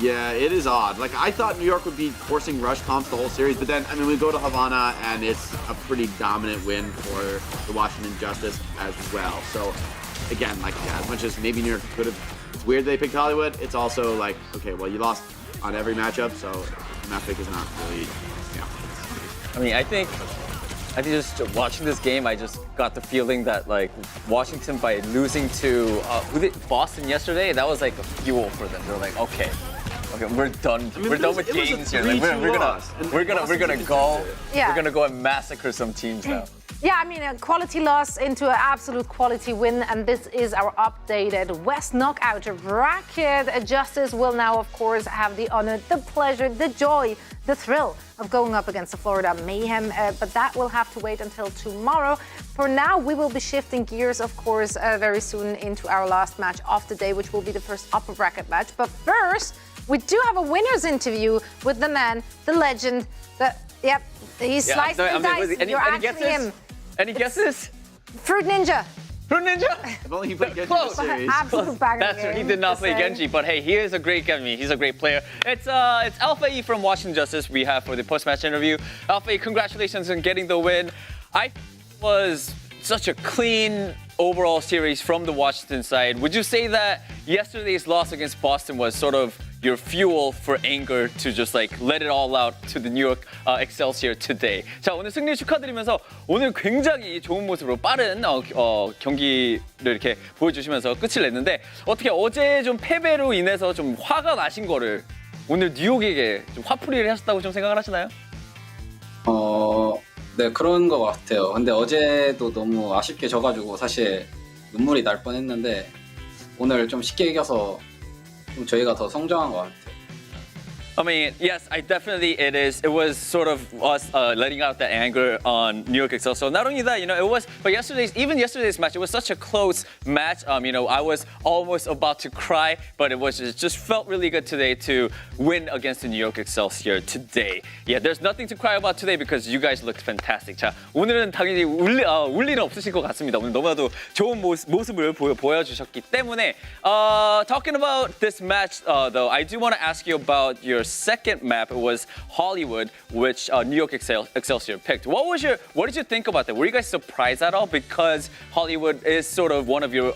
Yeah, it is odd. Like, I thought New York would be forcing rush comps the whole series, but then, I mean, we go to Havana, and it's a pretty dominant win for the Washington Justice as well. So, again, like, as much as maybe New York could have, it's weird they picked Hollywood, it's also like, okay, well, you lost on every matchup, so the map pick is not really, I mean, I think just watching this game, I just got the feeling that, like, Washington, by losing to Boston yesterday, that was like a fuel for them. They're like, okay, we're done. I mean, we're done with games here. Like, we're gonna go and massacre some teams now. Yeah, I mean, a quality loss into an absolute quality win, and this is our updated West Knockout bracket. Justice will now, of course, have the honor, the pleasure, the joy, the thrill of going up against the Florida Mayhem, but that will have to wait until tomorrow. For now, we will be shifting gears, of course, very soon into our last match of the day, which will be the first upper bracket match. But first, we do have a winner's interview with the man, the legend, he's sliced the dice. You're actually him. Any guesses? Fruit Ninja. Fruit Ninja? If only he played Genji Close. in the series. Absolute banger. That's true. He did not play Genji, but hey, he is a great guy. He's a great player. It's Alpha E from Washington Justice we have for the post-match interview. Alpha E, congratulations on getting the win. I was such a clean overall series from the Washington side. Would you say that yesterday's loss against Boston was sort of your fuel for anger to just like let it all out to the New York Excelsior today? 자, 오늘 승리 축하드리면서 오늘 굉장히 좋은 모습으로 빠른 경기를 이렇게 보여주시면서 끝을 냈는데 어떻게 어제 좀 패배로 인해서 좀 화가 나신 거를 오늘 뉴욕에게 좀 화풀이를 하셨다고 좀 생각을 하시나요? 네, 그런 것 같아요. 근데 어제도 너무 아쉽게 져가지고 사실 눈물이 날 뻔했는데 오늘 좀 쉽게 이겨서 좀 저희가 더 성장한 것 같아요. I mean, yes, it was sort of us letting out the anger on New York Excel. So not only that, but yesterday's match, it was such a close match. I was almost about to cry, but it just felt really good today to win against the New York Excelsior today. Yeah, there's nothing to cry about today because you guys looked fantastic. 자, 오늘은 당연히 울 일은 없으실 것 같습니다. 오늘 너무나도 좋은 모습을 보여주셨기 때문에 talking about this match, though, I do want to ask you about your second map. It was Hollywood, which New York Excelsior picked. What did you think about that? Were you guys surprised at all? Because Hollywood is sort of one of your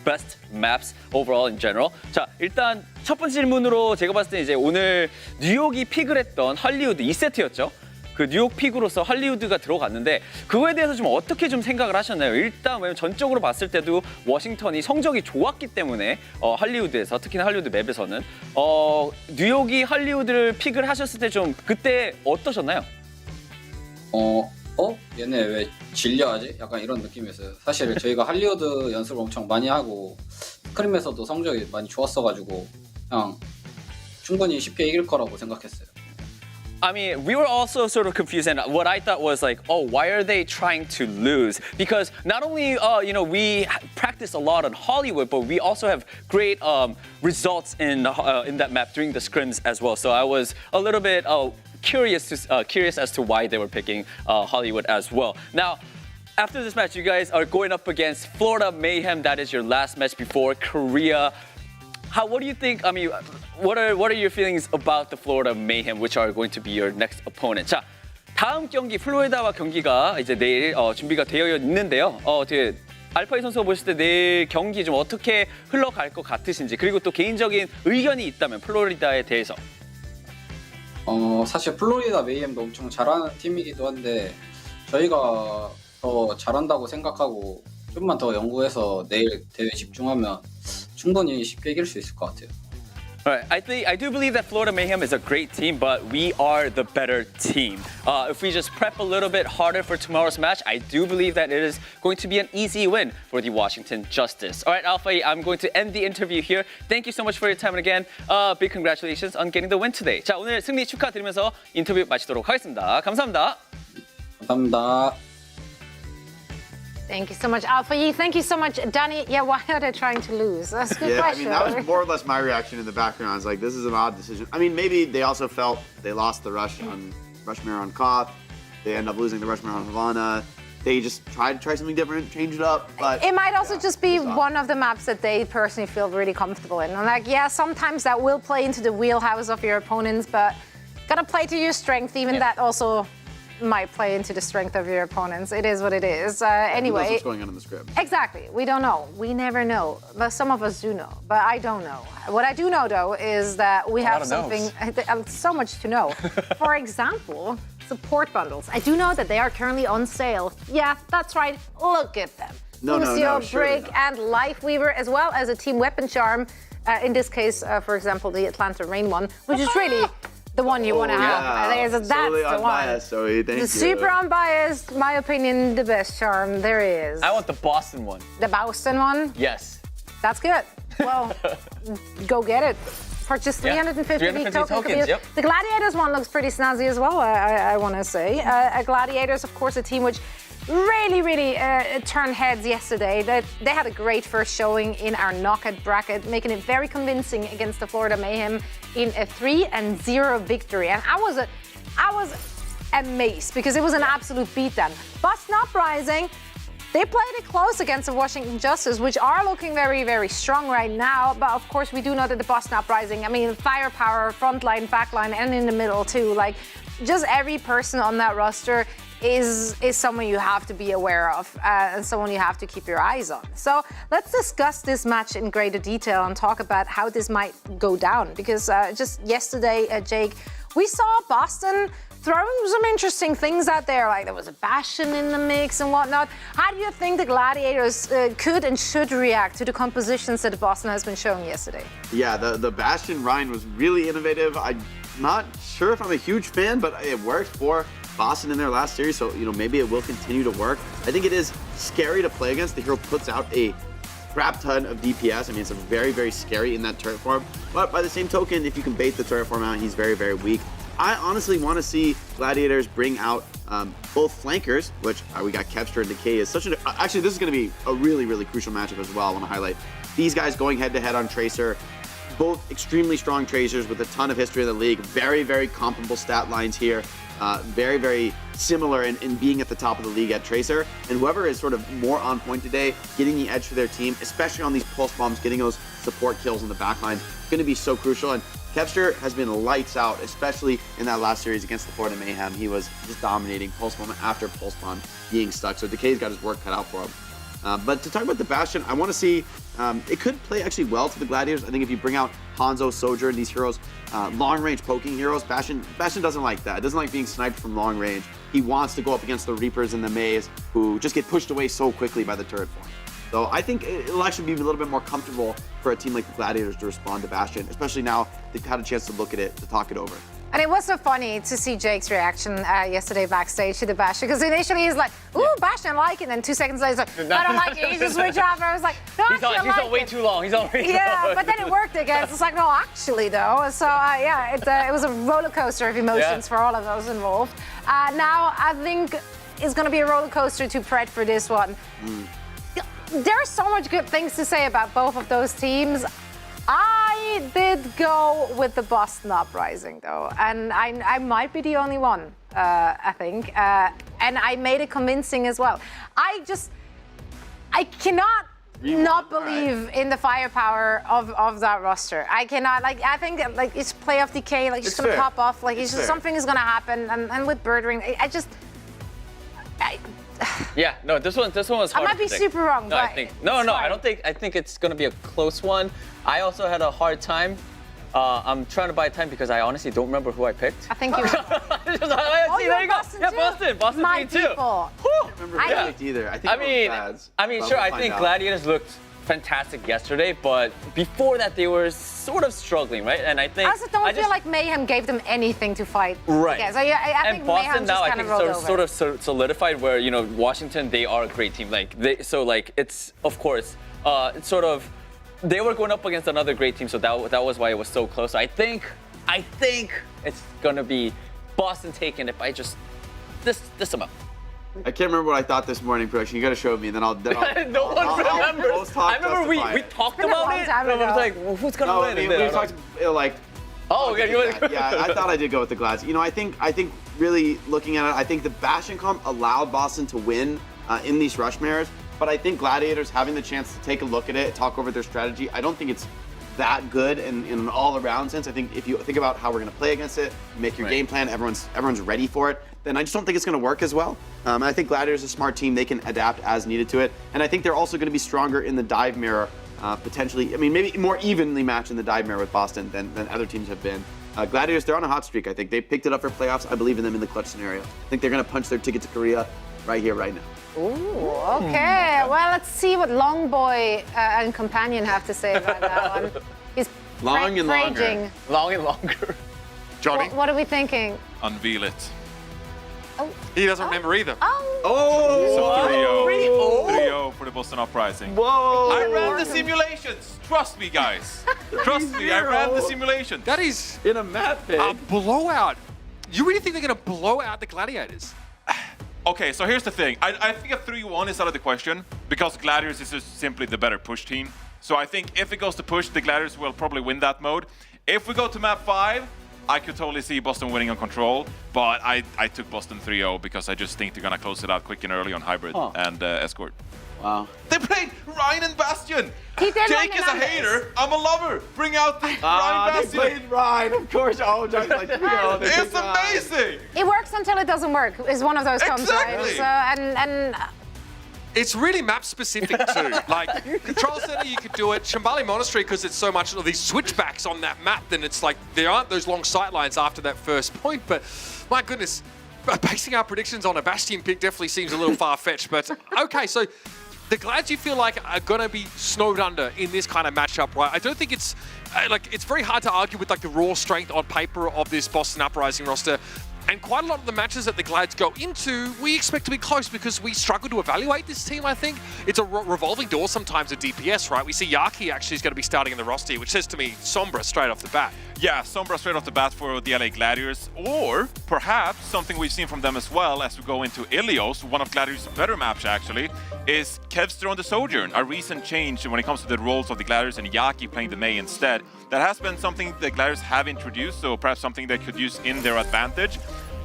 best maps overall in general. 자, 일단 첫 번째 질문으로 제가 봤을 때 이제 오늘 뉴욕이 픽을 했던 할리우드 2세트였죠. 그 뉴욕 픽으로서 할리우드가 들어갔는데 그거에 대해서 좀 어떻게 좀 생각을 하셨나요? 일단 왜냐면 전적으로 봤을 때도 워싱턴이 성적이 좋았기 때문에 할리우드에서 특히나 할리우드 맵에서는 뉴욕이 할리우드를 픽을 하셨을 때 좀 그때 어떠셨나요? 얘네 왜 질려하지? 약간 이런 느낌이었어요. 사실 저희가 할리우드 연습을 엄청 많이 하고 스크림에서도 성적이 많이 좋았어가지고 그냥 충분히 쉽게 이길 거라고 생각했어요. I mean, we were also sort of confused, and what I thought was like, why are they trying to lose? Because not only, we practice a lot on Hollywood, but we also have great results in that map during the scrims as well. So I was a little bit curious as to why they were picking Hollywood as well. Now, after this match, you guys are going up against Florida Mayhem. That is your last match before Korea. What do you think? I mean, what are your feelings about the Florida Mayhem, which are going to be your next opponent? 자, 다음 경기 플로리다와 경기가 이제 내일 준비가 되어 있는데요. 어떻게 알파이 선수가 보실 때 내일 경기 좀 어떻게 흘러갈 것 같으신지, 그리고 또 개인적인 의견이 있다면 플로리다에 대해서. 사실 플로리다 메이엠도 엄청 잘하는 팀이기도 한데 저희가 더 잘한다고 생각하고 좀만 더 연구해서 내일 대회 집중하면 충분히 쉽게 이길 수 있을 것 같아요. Right. I do believe that Florida Mayhem is a great team, but we are the better team. If we just prep a little bit harder for tomorrow's match, I do believe that it is going to be an easy win for the Washington Justice. All right, Alpha, I'm going to end the interview here. Thank you so much for your time, and again, big congratulations on getting the win today. 자, 오늘 승리 축하드리면서 인터뷰 마치도록 하겠습니다. 감사합니다. 감사합니다. Thank you so much, Alpha Yi. Thank you so much, Danny. Yeah, why are they trying to lose? That's a good question. I mean, that was more or less my reaction in the background. I was like, this is an odd decision. I mean, maybe they also felt they lost the rush mirror on Koth. They end up losing the rush mirror on Havana. They just tried to try something different, change it up. But it might also just be one of the maps that they personally feel really comfortable in. And like, yeah, sometimes that will play into the wheelhouse of your opponents, but gotta play to your strength. Even that also might play into the strength of your opponents. It is what it is. Anyway, what's going on in the script? Exactly. We don't know. We never know. But some of us do know. But I don't know. What I do know, though, is that we have something, so much to know. For example, support bundles. I do know that they are currently on sale. Yeah, that's right. Look at them. Lucio, Brig, and Lifeweaver, as well as a team weapon charm. In this case, for example, the Atlanta Rain one, which is really the one you want to have. That's totally the unbiased, one. Zoe. Thank you. Super unbiased, my opinion, the best charm there is. I want the Boston one. The Boston one? Yes. That's good. Well, go get it. For just 350 tokens. Yep. The Gladiators one looks pretty snazzy as well, I want to say. Gladiators, of course, a team which really turned heads yesterday. They had a great first showing in our knockout bracket, making it very convincing against the Florida Mayhem in a 3-0 victory. And I was amazed because it was an absolute beatdown. Boston Uprising, they played it close against the Washington Justice, which are looking very strong right now. But of course, we do know that the Boston Uprising, I mean, firepower, front line, back line, and in the middle too. Like, just every person on that roster is someone you have to be aware of and someone you have to keep your eyes on. So let's discuss this match in greater detail and talk about how this might go down. Because just yesterday, Jake, we saw Boston throwing some interesting things out there, like there was a Bastion in the mix and whatnot. How do you think the Gladiators could and should react to the compositions that Boston has been showing yesterday? Yeah, the Bastion Rhine was really innovative. I'm not sure if I'm a huge fan, but it worked for Boston in their last series, so maybe it will continue to work. I think it is scary to play against. The hero puts out a crap ton of DPS. I mean, it's a very, very scary in that turret form. But by the same token, if you can bait the turret form out, he's very, very weak. I honestly want to see Gladiators bring out both flankers, which we got Kevster and Decay is such a... Actually, this is going to be a really, really crucial matchup as well. I want to highlight these guys going head-to-head on Tracer. Both extremely strong Tracers with a ton of history in the league. Very, very comparable stat lines here. Very, very similar in being at the top of the league at Tracer. And whoever is sort of more on point today, getting the edge for their team, especially on these pulse bombs, getting those support kills in the backline, going to be so crucial. And Kevster has been lights out, especially in that last series against the Florida Mayhem. He was just dominating pulse bomb after pulse bomb being stuck. So Decay's got his work cut out for him. But to talk about the Bastion, I want to see, it could play actually well to the Gladiators. I think if you bring out Hanzo, Sojourn, these heroes, long-range poking heroes, Bastion doesn't like that. It doesn't like being sniped from long range. He wants to go up against the Reapers and the Maze, who just get pushed away so quickly by the turret form. So I think it'll actually be a little bit more comfortable for a team like the Gladiators to respond to Bastion, especially now they've had a chance to look at it, to talk it over. And it was so funny to see Jake's reaction yesterday backstage to the Bastion, because initially he's like, ooh, Bastion, I like it. And then 2 seconds later, he's like, I don't like it. He just switched off. I was like, no, He's on way too long. He's on way too long. Yeah, but then it worked again. It's like, no, actually, though. So, yeah, it was a roller coaster of emotions for all of those involved. Now, I think it's going to be a roller coaster to Pret for this one. There's so much good things to say about both of those teams. I did go with the Boston Uprising, though, and I might be the only one, I think, and I made it convincing as well. I cannot not believe in the firepower of that roster. I cannot, I think, it's playoff decay, it's gonna pop off, it's just something is gonna happen, and with Birdring, Yeah, no, this one was hard. I might be super wrong, no, but I think it's gonna be a close one. I also had a hard time. I'm trying to buy time because I honestly don't remember who I picked. I think you. There you go. Yeah, Boston My too. People. I don't remember who I picked either. I think sure. I think Gladiators looked fantastic yesterday, but before that they were sort of struggling, right? And I think I also don't feel like Mayhem gave them anything to fight. Right. So I think Boston Mayhem now just kind of rolled over. sort of solidified where Washington, they are a great team. It's of course it's sort of they were going up against another great team, so that was why it was so close. I think it's gonna be Boston taking it by just this amount. I can't remember what I thought this morning, production. You got to show me, and then I'll. No one remembers. I remember we talked about it. I was like, well, who's gonna win? We talked like. Oh, okay. Yeah, I thought I did go with the Glads. I think really looking at it, I think the Bastion comp allowed Boston to win in these Rushmares, but I think Gladiators having the chance to take a look at it, talk over their strategy, I don't think it's that good in an all-around sense. I think if you think about how we're going to play against it, make your game plan, everyone's ready for it, then I just don't think it's going to work as well. I think Gladiators is a smart team. They can adapt as needed to it. And I think they're also going to be stronger in the dive mirror, potentially. I mean, maybe more evenly matched in the dive mirror with Boston than other teams have been. Gladiators, they're on a hot streak, I think. They picked it up for playoffs. I believe in them in the clutch scenario. I think they're going to punch their ticket to Korea right here, right now. Ooh, okay. Well, let's see what Longboy and Companion have to say about that one. He's long and longer. Long and longer. Johnny? What are we thinking? Unveil it. Oh. He doesn't remember either. So 3-0 for the Boston Uprising. Whoa! I ran the simulations. Trust me, guys. Trust me, I ran the simulations. That is in a map pit. A blowout. You really think they're going to blow out the Gladiators? Okay, so here's the thing. I think a 3-1 is out of the question because Gladiators is just simply the better push team. So I think if it goes to push, the Gladiators will probably win that mode. If we go to map 5, I could totally see Boston winning on control, but I took Boston 3-0 because I just think they're going to close it out quick and early on hybrid and escort. Wow. They played Ryan and Bastion. Jake is a hater. I'm a lover. Bring out the Ryan Bastion. They played Ryan, of course. Oh, Johnny's like, it's amazing. It works until it doesn't work. Is one of those comps, right? So, and it's really map specific too. Like Control Center, you could do it. Shambali Monastery, because it's so much of these switchbacks on that map, then it's like there aren't those long sight lines after that first point. But my goodness, basing our predictions on a Bastion pick definitely seems a little far-fetched. But okay, so the Glads you feel like are going to be snowed under in this kind of matchup, right? I don't think it's it's very hard to argue with like the raw strength on paper of this Boston Uprising roster. And quite a lot of the matches that the Glads go into, we expect to be close because we struggle to evaluate this team, I think. It's a revolving door sometimes at DPS, right? We see Yaki actually is going to be starting in the roster, which says to me Sombra straight off the bat. Yeah, Sombra straight off the bat for the LA Gladiators, or perhaps something we've seen from them as well as we go into Ilios, one of Gladiators' better maps actually, is Kevster on the Sojourn, a recent change when it comes to the roles of the Gladiators and Yaki playing the Mei instead. That has been something the Gladiators have introduced, so perhaps something they could use in their advantage.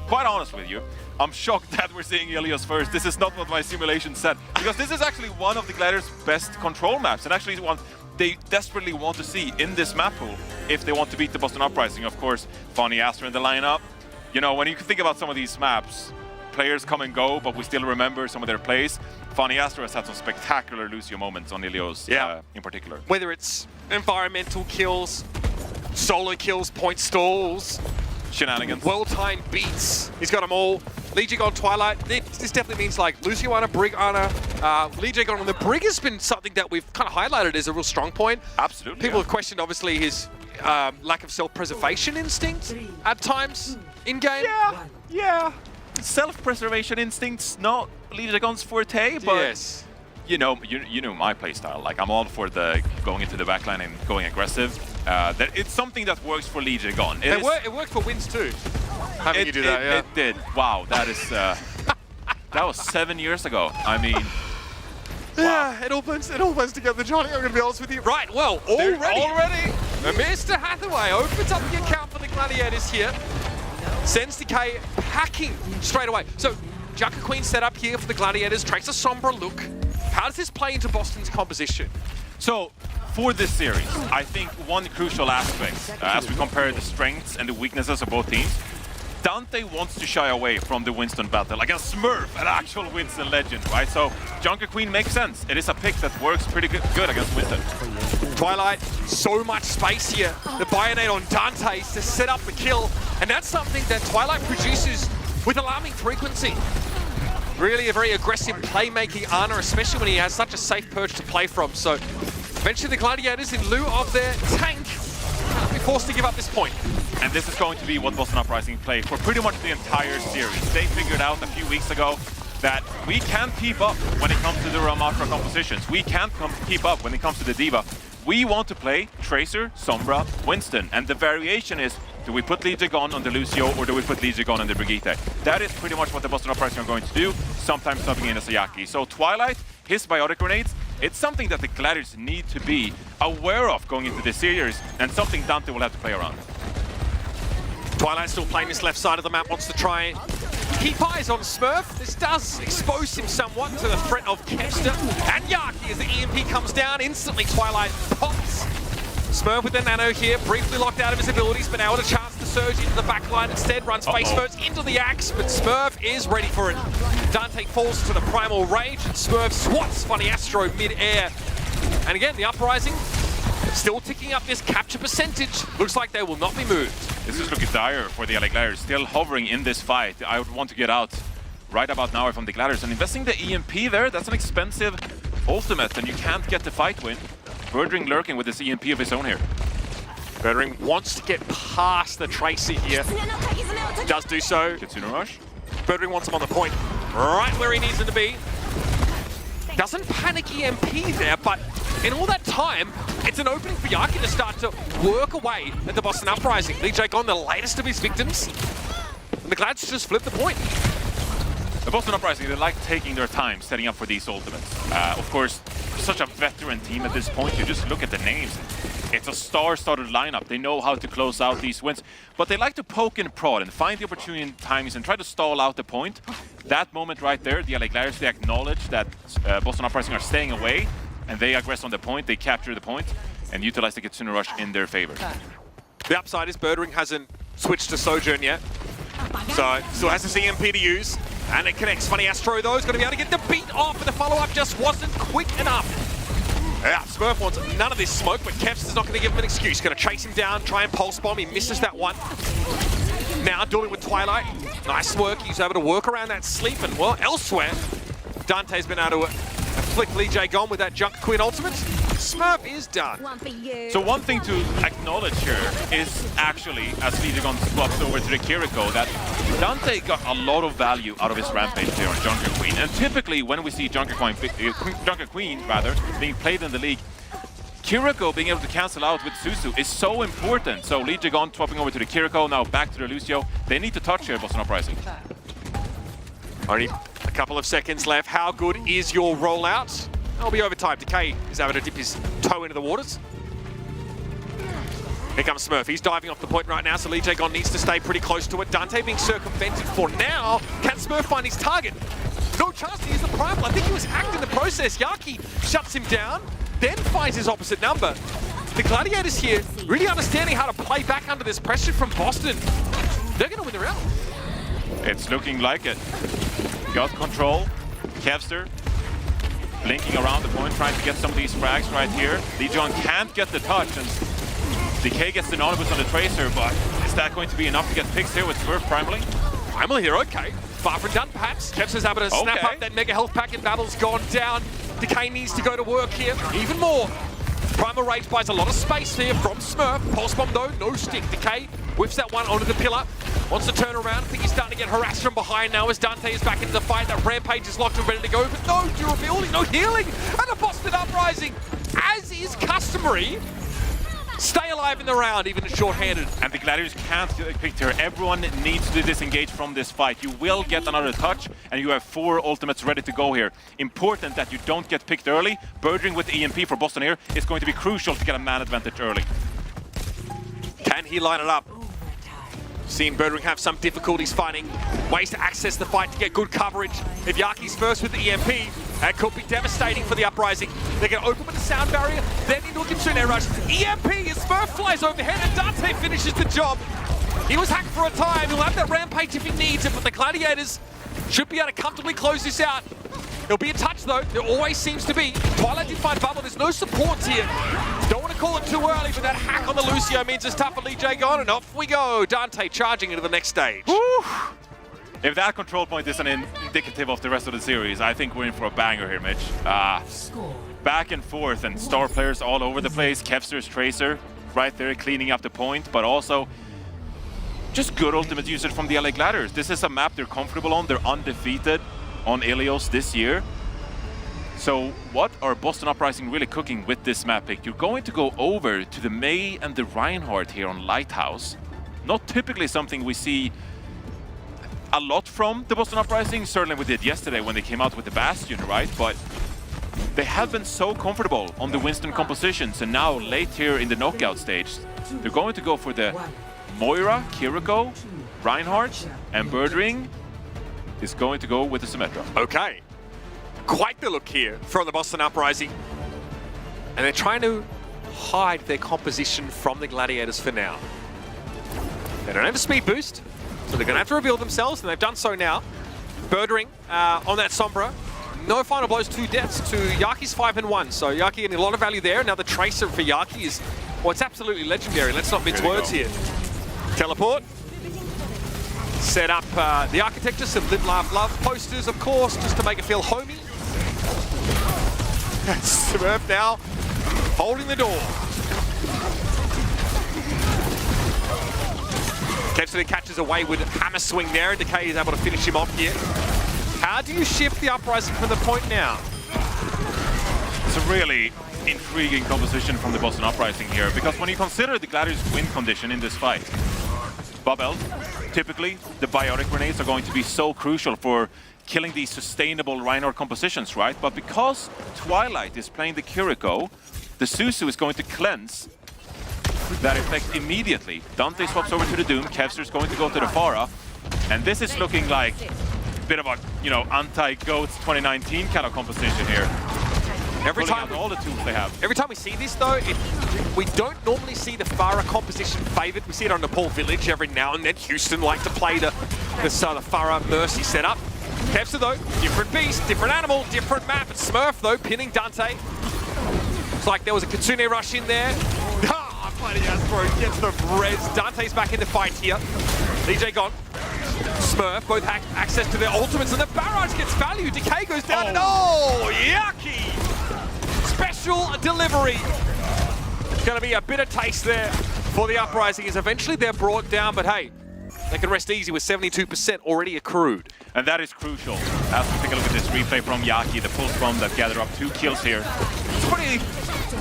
Quite honest with you, I'm shocked that we're seeing Ilios first. This is not what my simulation said, because this is actually one of the Gladiators' best control maps, and actually one they desperately want to see in this map pool if they want to beat the Boston Uprising. Of course, Funny Astra in the lineup. You know, when you think about some of these maps, players come and go, but we still remember some of their plays. Funny Astra has had some spectacular Lucio moments on Ilios in particular. Whether it's environmental kills, solo kills, point stalls, shenanigans, well-timed beats. He's got them all. Legion on Twilight. This definitely means like Lucio on a Brig on a Legion on the Brig has been something that we've kind of highlighted as a real strong point. Absolutely. People have questioned obviously his lack of self-preservation instinct at times in game. Yeah. Self-preservation instincts not Legion's forte, but yes. You know my playstyle. Like I'm all for the going into the backline and going aggressive. That it's something that works for Legion. It worked for wins too. Having you do that, yeah. It did. Wow, that is that was 7 years ago. I mean, yeah, it all blends together, Johnny. I'm gonna be honest with you. Right, well, already, Mr. Hathaway opens up the account for the Gladiators here. Sends Decay packing straight away. So Junker Queen set up here for the Gladiators. Takes a Sombra look. How does this play into Boston's composition? So, for this series, I think one crucial aspect, as we compare the strengths and the weaknesses of both teams, Dante wants to shy away from the Winston battle, like a Smurf, an actual Winston legend, right? So, Junker Queen makes sense. It is a pick that works pretty good against Winston. Twilight, so much space here. The Bionate on Dante to set up the kill, and that's something that Twilight produces with alarming frequency. Really a very aggressive playmaking Ana, especially when he has such a safe perch to play from. So eventually the Gladiators, in lieu of their tank, will be forced to give up this point. And this is going to be what Boston Uprising play for pretty much the entire series. They figured out a few weeks ago that we can't keep up when it comes to the Ramatra compositions. We can't keep up when it comes to the Diva. We want to play Tracer, Sombra, Winston, and the variation is, do we put Legion on the Lucio or do we put Legion on the Brigitte? That is pretty much what the Boston Uprising are going to do, sometimes subbing in as Yaki. So Twilight, his biotic grenades, it's something that the Gladiators need to be aware of going into this series, and something Dante will have to play around. Twilight still playing this left side of the map, wants to try and keep eyes on Smurf. This does expose him somewhat to the threat of Kevster and Yaki as the EMP comes down. Instantly Twilight pops. Smurf with the nano here, briefly locked out of his abilities, but now with a chance to surge into the backline instead, runs face first into the axe, but Smurf is ready for it. Dante falls to the Primal Rage, and Smurf swats Funny Astro mid-air. And again, the Uprising still ticking up this capture percentage. Looks like they will not be moved. This is looking dire for the LA Gladiators, still hovering in this fight. I would want to get out right about now from the Gladiators, and investing the EMP there, that's an expensive ultimate, and you can't get the fight win. Birdring lurking with this EMP of his own here. Birdring wants to get past the Tracer here. Does do so. Kitsune Rush. Birdring wants him on the point, right where he needs him to be. Doesn't panic EMP there, but in all that time, it's an opening for Yaki to start to work away at the Boston Uprising. Lee Jae-gon, the latest of his victims. And the Glads just flip the point. The Boston Uprising, they like taking their time setting up for these ultimates. Of course, such a veteran team at this point, you just look at the names. It's a star-studded lineup. They know how to close out these wins, but they like to poke and prod and find the opportunity times and try to stall out the point. That moment right there, the LA Gladiators, they acknowledge that Boston Uprising are staying away, and they aggress on the point, they capture the point, and utilize the Kitsune Rush in their favor. The upside is Birdring hasn't switched to Sojourn yet, so still has his EMP to use. And it connects. Funny Astro, though, is going to be able to get the beat off, but the follow-up just wasn't quick enough. Yeah, Smurf wants none of this smoke, but Kevs is not going to give him an excuse. Going to chase him down, try and pulse bomb. He misses that one. Now dueling with Twilight. Nice work. He's able to work around that sleep, and, well, elsewhere, Dante's been able to afflict Lee Jae-gon with that Junker Queen ultimate. Smurf is done. So one thing to acknowledge here is actually, as Lidegon swaps over to the Kiriko, that Dante got a lot of value out of his Rampage here on Junker Queen. And typically when we see Junker Queen being played in the league, Kiriko being able to cancel out with Suzu is so important. So Lidegon swapping over to the Kiriko, now back to the Lucio. They need to touch here, Boston Uprising. Only a couple of seconds left. How good is your rollout? It'll be over time. Decay is having to dip his toe into the waters. Here comes Smurf. He's diving off the point right now, so Lee Jae-gon needs to stay pretty close to it. Dante being circumvented for now. Can Smurf find his target? No chance to use the primal. I think he was hacked in the process. Yaki shuts him down, then finds his opposite number. The Gladiators here really understanding how to play back under this pressure from Boston. They're going to win the round. It's looking like it. Got control. Kevster blinking around the point, trying to get some of these frags right here. Lijon can't get the touch, and Decay gets the Anonymous on the Tracer, but is that going to be enough to get picks here with Smurf primarily? Primal here, okay. Far from done, perhaps. Kevster's able to snap up that mega health pack, and Battle's gone down. Decay needs to go to work here, even more. Primal Rage buys a lot of space here from Smurf. Pulse Bomb though, no stick. Decay whips that one onto the pillar. Wants to turn around. I think he's starting to get harassed from behind now as Dante is back into the fight. That Rampage is locked and ready to go, but no durability, no healing. And a Boston Uprising, as is customary, stay alive in the round, even if short-handed. And the Gladiators can't get picked here. Everyone needs to disengage from this fight. You will get another touch, and you have 4 ultimates ready to go here. Important that you don't get picked early. Birdring with EMP for Boston here is going to be crucial to get a man advantage early. Can he line it up? Seen Birdring have some difficulties finding ways to access the fight to get good coverage. If Yaki's first with the EMP, that could be devastating for the Uprising. They're going to open with the sound barrier, then into a Kitsune rush. EMP, his Smurf flies overhead, and Dante finishes the job. He was hacked for a time. He'll have that Rampage if he needs it, but the Gladiators should be able to comfortably close this out. There'll be a touch though, there always seems to be. Twilight did find Bubble, there's no supports here. Don't want to call it too early, but that hack on the Lucio means it's tough for Lee Jae-gon, and off we go. Dante charging into the next stage. Woo. If that control point is an indicative of the rest of the series, I think we're in for a banger here, Mitch. Back and forth, and star players all over the place. Kevster's Tracer right there cleaning up the point, but also just good ultimate usage from the LA Gladiators. This is a map they're comfortable on. They're undefeated on Ilios this year. So what are Boston Uprising really cooking with this map pick? You're going to go over to the May and the Reinhardt here on Lighthouse. Not typically something we see a lot from the Boston Uprising. Certainly we did yesterday when they came out with the Bastion, right? But they have been so comfortable on the Winston compositions, and now late here in the knockout stage, they're going to go for the Moira, Kiriko, Reinhardt, and Birdring is going to go with the Symmetra. Okay. Quite the look here from the Boston Uprising. And they're trying to hide their composition from the Gladiators for now. They don't have a speed boost, so they're going to have to reveal themselves, and they've done so now. Birdring on that Sombra. No final blows, 2 deaths to Yaki's 5 and 1. So Yaki getting a lot of value there. Now the Tracer for Yaki is, well, it's absolutely legendary. Let's not mince words here. Teleport. Set up the architecture, some live, laugh, love posters, of course, just to make it feel homey. Smurf now holding the door. Kevster catches a wayward hammer swing there, and Decay is able to finish him off here. How do you shift the Uprising from the point now? It's a really intriguing composition from the Boston Uprising here, because when you consider the Gladiators' win condition in this fight, Bubble, typically the biotic grenades are going to be so crucial for killing these sustainable Reinhardt compositions, right? But because Twilight is playing the Kiriko, the Suzu is going to cleanse that effect immediately. Dante swaps over to the Doom, Kevster's going to go to the Pharah, and this is looking like a bit of a, you know, anti-GOATS 2019 kind of composition here. Every time all the tools they have. Every time we see this though, we don't normally see the Pharah composition favored. We see it on Nepal Village every now and then. Houston like to play the Pharah Mercy setup. Kevster though, different beast, different animal, different map. It's Smurf though, pinning Dante. Looks like there was a Kitsune rush in there. Bloody Astro gets the res. Dante's back in the fight here. DJ gone. Smurf both have access to their ultimates, and the barrage gets value. Decay goes down, and oh, Yaki! Special Special delivery. It's going to be a bitter taste there for the Uprising as eventually they're brought down, but hey, they can rest easy with 72% already accrued. And that is crucial. As we take a look at this replay from Yaki, the pulse bomb that gathered up 2 kills here. It's a pretty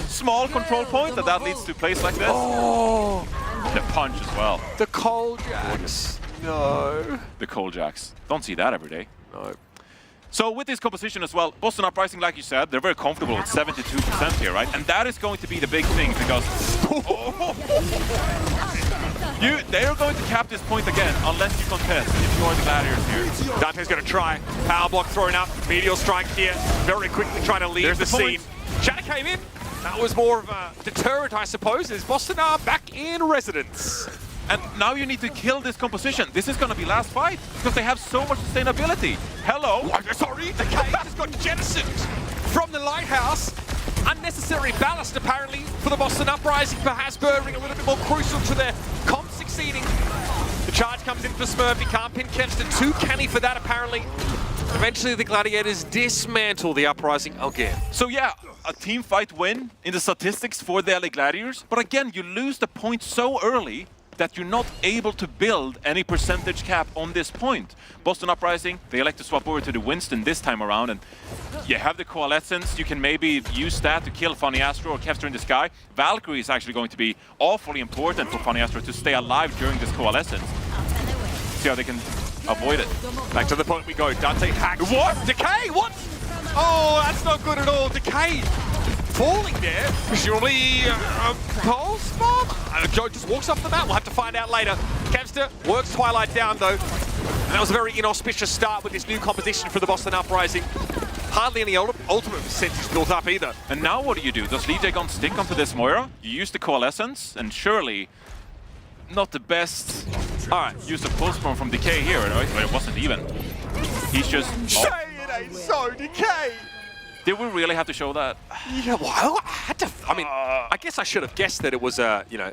small control point that leads to plays like this. Oh! The punch as well. The Cold Jacks. No. The Cold Jacks. Don't see that every day. No. So with this composition as well, Boston Uprising, like you said, they're very comfortable with 72% here, right? And that is going to be the big thing because they're going to cap this point again unless you contest if you are the Gladiators here. Dante's going to try. Power block thrown up. Meteor strike here. Very quickly trying to leave the scene. Shatter came in. That was more of a deterrent, I suppose, as Boston are back in residence. And now you need to kill this composition. This is going to be last fight because they have so much sustainability. Hello. Sorry, the cage has got jettisoned from the lighthouse. Unnecessary ballast, apparently, for the Boston Uprising. Perhaps Birdring a little bit more crucial to their comp succeeding. The charge comes in for Smurf. He can't pin Kenster. Too canny for that, apparently. Eventually, the Gladiators dismantle the Uprising again. So yeah, a team fight win in the statistics for the LA Gladiators. But again, you lose the point so early that you're not able to build any percentage cap on this point. Boston Uprising, they elect to swap over to the Winston this time around, and you have the Coalescence. You can maybe use that to kill Funny Astro or Kevster in the sky. Valkyrie is actually going to be awfully important for Funny Astro to stay alive during this Coalescence. See how they can avoid it. Back to the point we go. Dante hacks. What? Decay? What? Oh, that's not good at all. Decay falling there. Presumably pulse bomb? Joe just walks off the map. We'll have to find out later. Kevster works Twilight down though. And that was a very inauspicious start with this new composition for the Boston Uprising. Hardly any ultimate percentage built up either. And now what do? Does Lee Jae-gon stick onto this Moira? You use the Coalescence, and surely not the best. Alright, use a pulse bomb from Decay here, right? But it wasn't even. He's just. Say it ain't so, Decay! Did we really have to show that? Yeah, well, I had to. I mean, I guess I should have guessed that it was a, you know,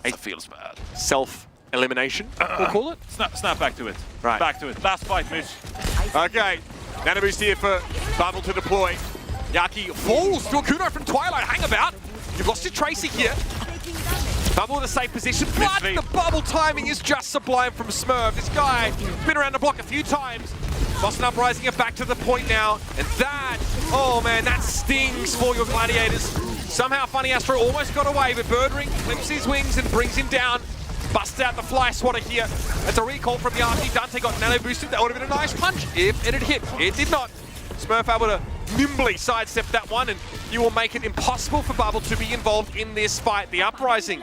it feels bad. Self-elimination, we'll call it. Snap back to it. Right. Back to it. Last fight, Mitch. Okay. Nano boost here for Bubble to deploy. Yaki falls to a Kuno from Twilight. Hang about. You've lost your Tracer here. Bubble in a safe position, but the bubble timing is just sublime from Smurf. This guy been around the block a few times. Boston Uprising are back to the point now, and that, oh man, that stings for your Gladiators. Somehow Funny Astro almost got away, but Birdring flips his wings and brings him down. Busts out the fly swatter here. That's a recall from Yaki. Dante got nano boosted. That would have been a nice punch if it had hit. It did not. Smurf able to nimbly sidestep that one, and you will make it impossible for Bubble to be involved in this fight. The Uprising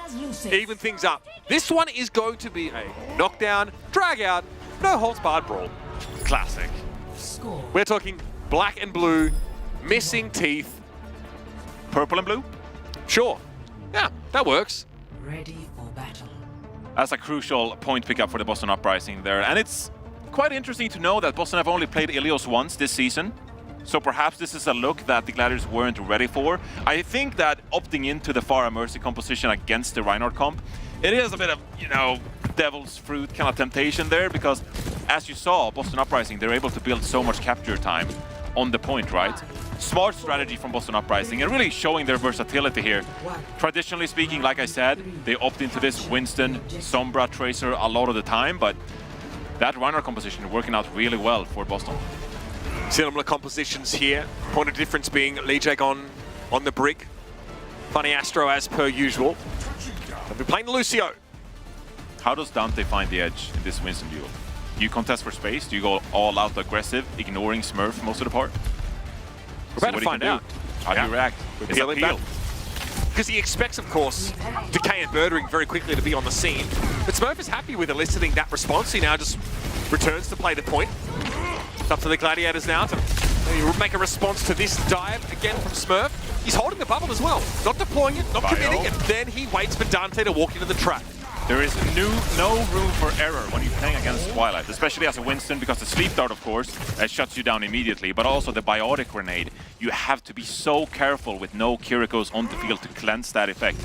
even things up. This one is going to be a knockdown, drag out, no holds barred brawl. Classic. We're talking black and blue, missing teeth. Purple and blue? Sure. Yeah, that works. Ready for battle. That's a crucial point pickup for the Boston Uprising there. And it's quite interesting to know that Boston have only played Ilios once this season. So perhaps this is a look that the Gladiators weren't ready for. I think that opting into the Pharah Mercy composition against the Reinhardt comp, it is a bit of, you know, devil's fruit kind of temptation there, because as you saw, Boston Uprising, they're able to build so much capture time on the point, right? Smart strategy from Boston Uprising and really showing their versatility here. Traditionally speaking, like I said, they opt into this Winston, Sombra, Tracer a lot of the time, but that Reinhardt composition working out really well for Boston. Similar compositions here. Point of difference being Lee Jae-gon on the brick. Funny Astro as per usual. They'll be playing Lucio. How does Dante find the edge in this Winston duel? Do you contest for space? Do you go all out aggressive, ignoring Smurf most of the part? We're about to find out. How do you react? It's a peel. Because he expects, of course, Decay and Birdring very quickly to be on the scene. But Smurf is happy with eliciting that response. He now just returns to play the point. It's up to the Gladiators now to make a response to this dive again from Smurf. He's holding the bubble as well. Not deploying it, not committing, and then he waits for Dante to walk into the trap. There is no room for error when you're playing against Twilight, especially as a Winston, because the Sleep Dart, of course, shuts you down immediately, but also the Biotic Grenade. You have to be so careful with no Kirikos on the field to cleanse that effect.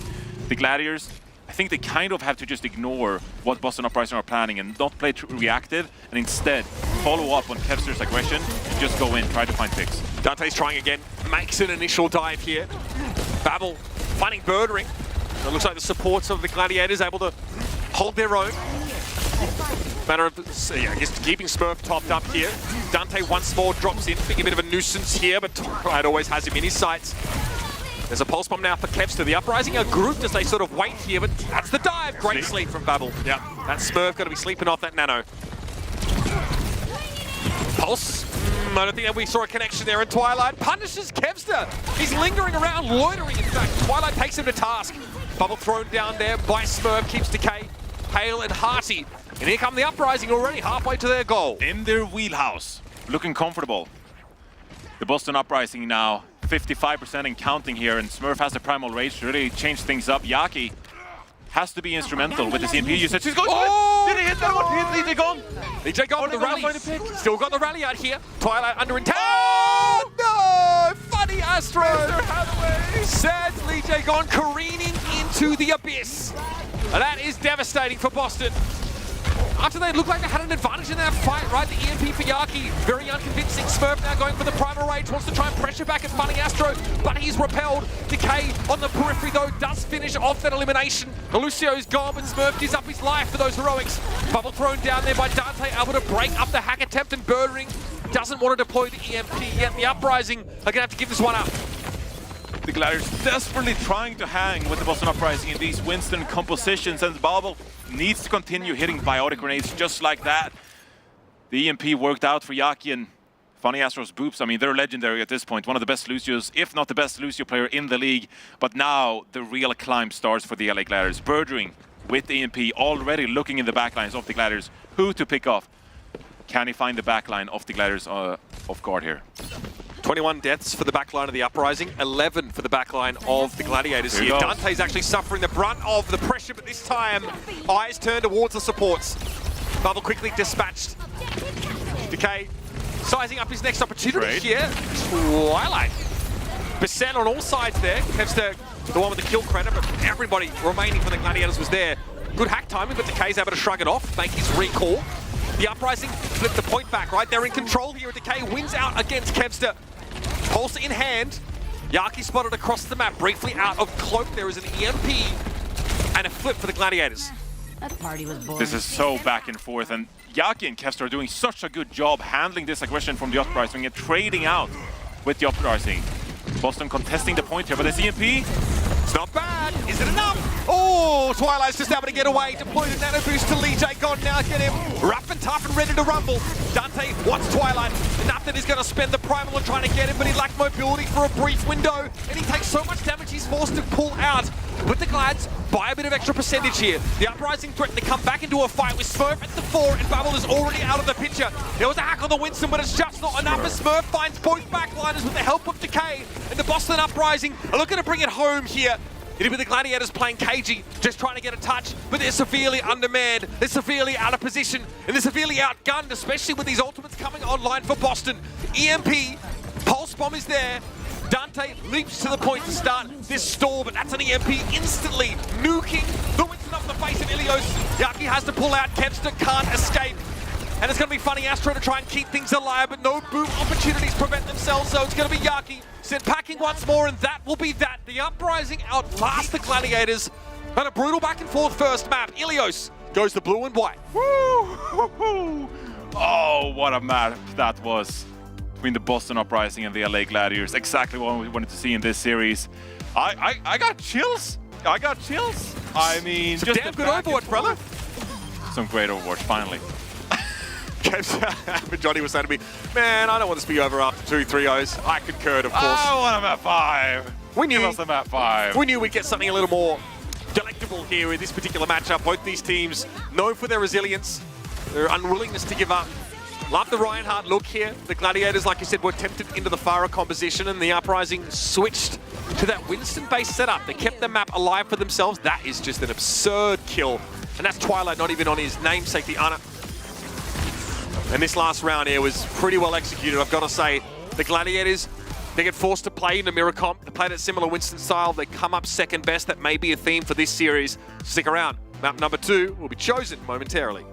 The Gladiators, I think they kind of have to just ignore what Boston Uprising are planning and not play reactive, and instead follow up on Kevster's aggression and just go in, try to find picks. Dante's trying again. makes an initial dive here. Babel finding Birdring. It looks like the supports of the Gladiators able to hold their own. Matter of, I guess, keeping Smurf topped up here. Dante once more drops in, being a bit of a nuisance here, but Twilight always has him in his sights. There's a pulse bomb now for Kevster. The Uprising are grouped as they sort of wait here, but that's the dive. Great sleep from Babel. Yeah, that Smurf got to be sleeping off that nano. Pulse. I don't think that we saw a connection there, and Twilight punishes Kevster. He's lingering around, loitering in fact. Twilight takes him to task. Bubble thrown down there by Smurf, keeps Decay, Hale and Hearty. And here come the Uprising already halfway to their goal. In their wheelhouse, looking comfortable. The Boston Uprising now 55% and counting here, and Smurf has the Primal Rage to really change things up. Yaki has to be instrumental with the CMP usage. He's going Did he hit that one? He hit Lijagon. Lijagon with the rally. Still got the rally out here. Twilight under intent. Oh, no! Funny Astro. Sends Lijagon careening into the abyss. And that is devastating for Boston. After they looked like they had an advantage in that fight, right? The EMP for Yaki, very unconvincing. Smurf now going for the Primal Rage, wants to try and pressure back at Funny Astro, but he's repelled. Decay on the periphery, though, does finish off that elimination. Luccio's gone, but Smurf gives up his life for those heroics. Bubble thrown down there by Dante, able to break up the hack attempt, and Birdring doesn't want to deploy the EMP yet. The Uprising are going to have to give this one up. The Gladiators desperately trying to hang with the Boston Uprising in these Winston compositions, and Babel needs to continue hitting biotic grenades just like that. The EMP worked out for Yaki and Funny Astro's Boops. I mean, they're legendary at this point. One of the best Lucios, if not the best Lucio player in the league. But now the real climb starts for the LA Gladiators. Birdring with the EMP already looking in the backlines of the Gladiators. Who to pick off? Can he find the backline of the Gladiators off guard here? 21 deaths for the backline of the Uprising, 11 for the backline of the Gladiators here. Dante's actually suffering the brunt of the pressure, but this time, eyes turned towards the supports. Bubble quickly dispatched. Decay sizing up his next opportunity here. Twilight. Beset on all sides there. Kevster, the one with the kill credit, but everybody remaining for the Gladiators was there. Good hack timing, but Decay's able to shrug it off, make his recall. The Uprising flip the point back, right? They're in control here. Decay wins out against Kevster. Pulse in hand. Yaki spotted across the map, briefly out of cloak. There is an EMP and a flip for the Gladiators. That party was boring. This is so back and forth, and Yaki and Kevster are doing such a good job handling this aggression from the Uprising and trading out with the Uprising. Boston contesting the point here, but this EMP, it's not bad. Is it enough? Oh, Twilight's just able to get away. Deployed a nano boost to Lijagon. Now get him rough and tough and ready to rumble. Dante wants Twilight. Enough that he's going to spend the Primal on trying to get him, but he lacked mobility for a brief window. And he takes so much damage, he's forced to pull out. With the Glads, by a bit of extra percentage here. The Uprising threaten to come back into a fight with Smurf at the 4, and Bubble is already out of the picture. There was a hack on the Winston, but it's just not enough as Smurf finds both backliners with the help of Decay. And the Boston Uprising are looking to bring it home here. It'll be the Gladiators playing cagey, just trying to get a touch, but they're severely undermanned, they're severely out of position, and they're severely outgunned, especially with these ultimates coming online for Boston. EMP, Pulse Bomb is there. Dante leaps to the point to start this stall, but that's an EMP instantly nuking the Winston off the face of Ilios. Yaki has to pull out, Kevster can't escape. And it's going to be Funny Astro to try and keep things alive, but no boom opportunities prevent themselves, so it's going to be Yaki sent packing once more, and that will be that. The Uprising outlast the Gladiators, but a brutal back and forth first map. Ilios goes the blue and white. Woo! Oh, what a map that was between the Boston Uprising and the LA Gladiators. Exactly what we wanted to see in this series. I got chills. I got chills. I mean, some just damn good Overwatch, brother. Some great Overwatch, finally. Johnny was saying to me, man, I don't want this to be over after 2-3-0s. I concurred, of course. I want a map 5. Give us a map 5. We knew we'd get something a little more delectable here in this particular matchup. Both these teams known for their resilience, their unwillingness to give up. Love the Reinhardt look here. The Gladiators, like you said, were tempted into the Pharah composition, and the Uprising switched to that Winston-based setup. They kept the map alive for themselves. That is just an absurd kill. And that's Twilight not even on his namesake, the Ana. And this last round here was pretty well executed. I've got to say, the Gladiators, they get forced to play in the mirror comp. They played it similar Winston style. They come up second best. That may be a theme for this series. Stick around. Map number 2 will be chosen momentarily.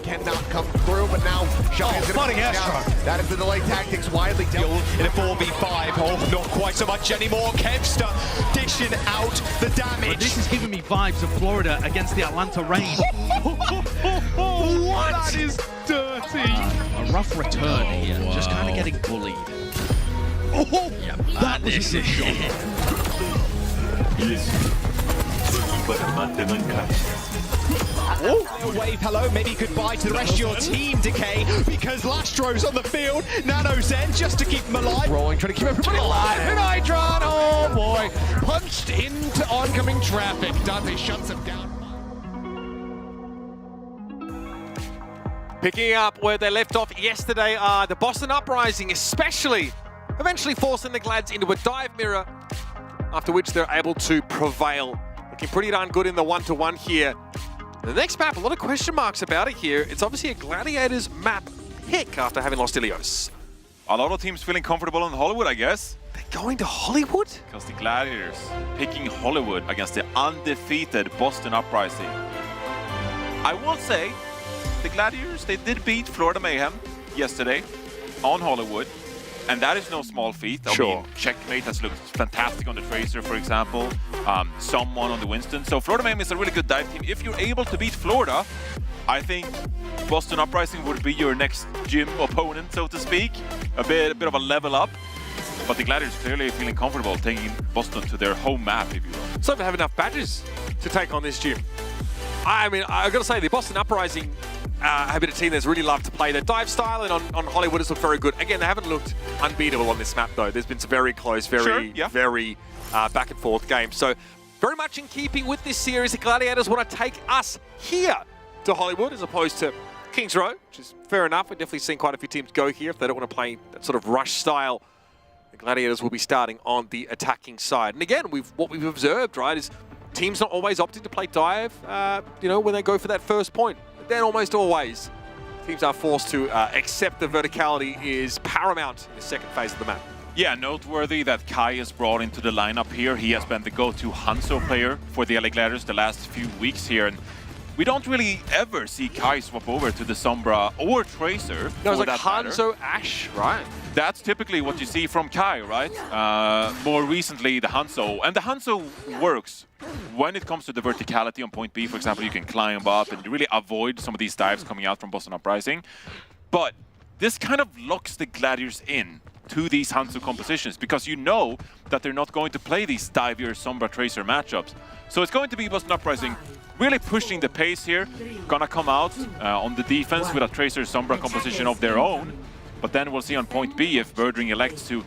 Cannot come through, but now Shotgun's gonna funny be Astro. down. That is the delay tactics widely dealt In a 4v5, oh, not quite so much anymore. Kevster dishing out the damage. But this is giving me vibes of Florida against the Atlanta Rain. What? That is dirty. A rough return here, just kind of getting bullied. Oh, yep, that was a good shot. Oh, wave hello, maybe goodbye to the rest of your team, Decay, because Lastro's on the field, Nano Zen just to keep him alive. rolling, trying to keep everybody alive. And Hydron, oh boy, punched into oncoming traffic. Dante shuts him down. Picking up where they left off yesterday are the Boston Uprising, especially eventually forcing the Glads into a dive mirror, after which they're able to prevail. Looking pretty darn good in the one-to-one here. The next map, a lot of question marks about it here. It's obviously a Gladiators map pick after having lost Ilios. A lot of teams feeling comfortable in Hollywood, I guess. They're going to Hollywood? Because the Gladiators picking Hollywood against the undefeated Boston Uprising. I will say, the Gladiators, they did beat Florida Mayhem yesterday on Hollywood. And that is no small feat. I mean, Checkmate has looked fantastic on the Tracer, for example. Someone on the Winston. So Florida Mayhem is a really good dive team. If you're able to beat Florida, I think Boston Uprising would be your next gym opponent, so to speak. A bit of a level up. But the Gladiators clearly feeling comfortable taking Boston to their home map, if you will. So they have enough badges to take on this gym. I mean, I've got to say, the Boston Uprising have been a team that's really loved to play their dive style, and on Hollywood it's looked very good. Again, they haven't looked unbeatable on this map, though. There's been some very close, very back and forth games. So very much in keeping with this series, the Gladiators want to take us here to Hollywood as opposed to Kings Row, which is fair enough. We've definitely seen quite a few teams go here if they don't want to play that sort of rush style. The Gladiators will be starting on the attacking side. And again, what we've observed, right, is teams not always opting to play dive, when they go for that first point. Then almost always, teams are forced to accept the verticality is paramount in the second phase of the map. Yeah, noteworthy that Kai is brought into the lineup here. He has been the go-to Hanzo player for the LA Gladiators the last few weeks here. And we don't really ever see Kai swap over to the Sombra or Tracer. No, it's like Hanzo, Ash, right? That's typically what you see from Kai, right? More recently, the Hanzo. And the Hanzo works when it comes to the verticality on point B. For example, you can climb up and really avoid some of these dives coming out from Boston Uprising. But this kind of locks the Gladiators in to these Hanzo compositions, because you know that they're not going to play these divier Sombra Tracer matchups. So it's going to be Boston Uprising really pushing the pace here. Gonna come out on the defense with a Tracer Sombra composition of their own. But then we'll see on point B if Birdring elects to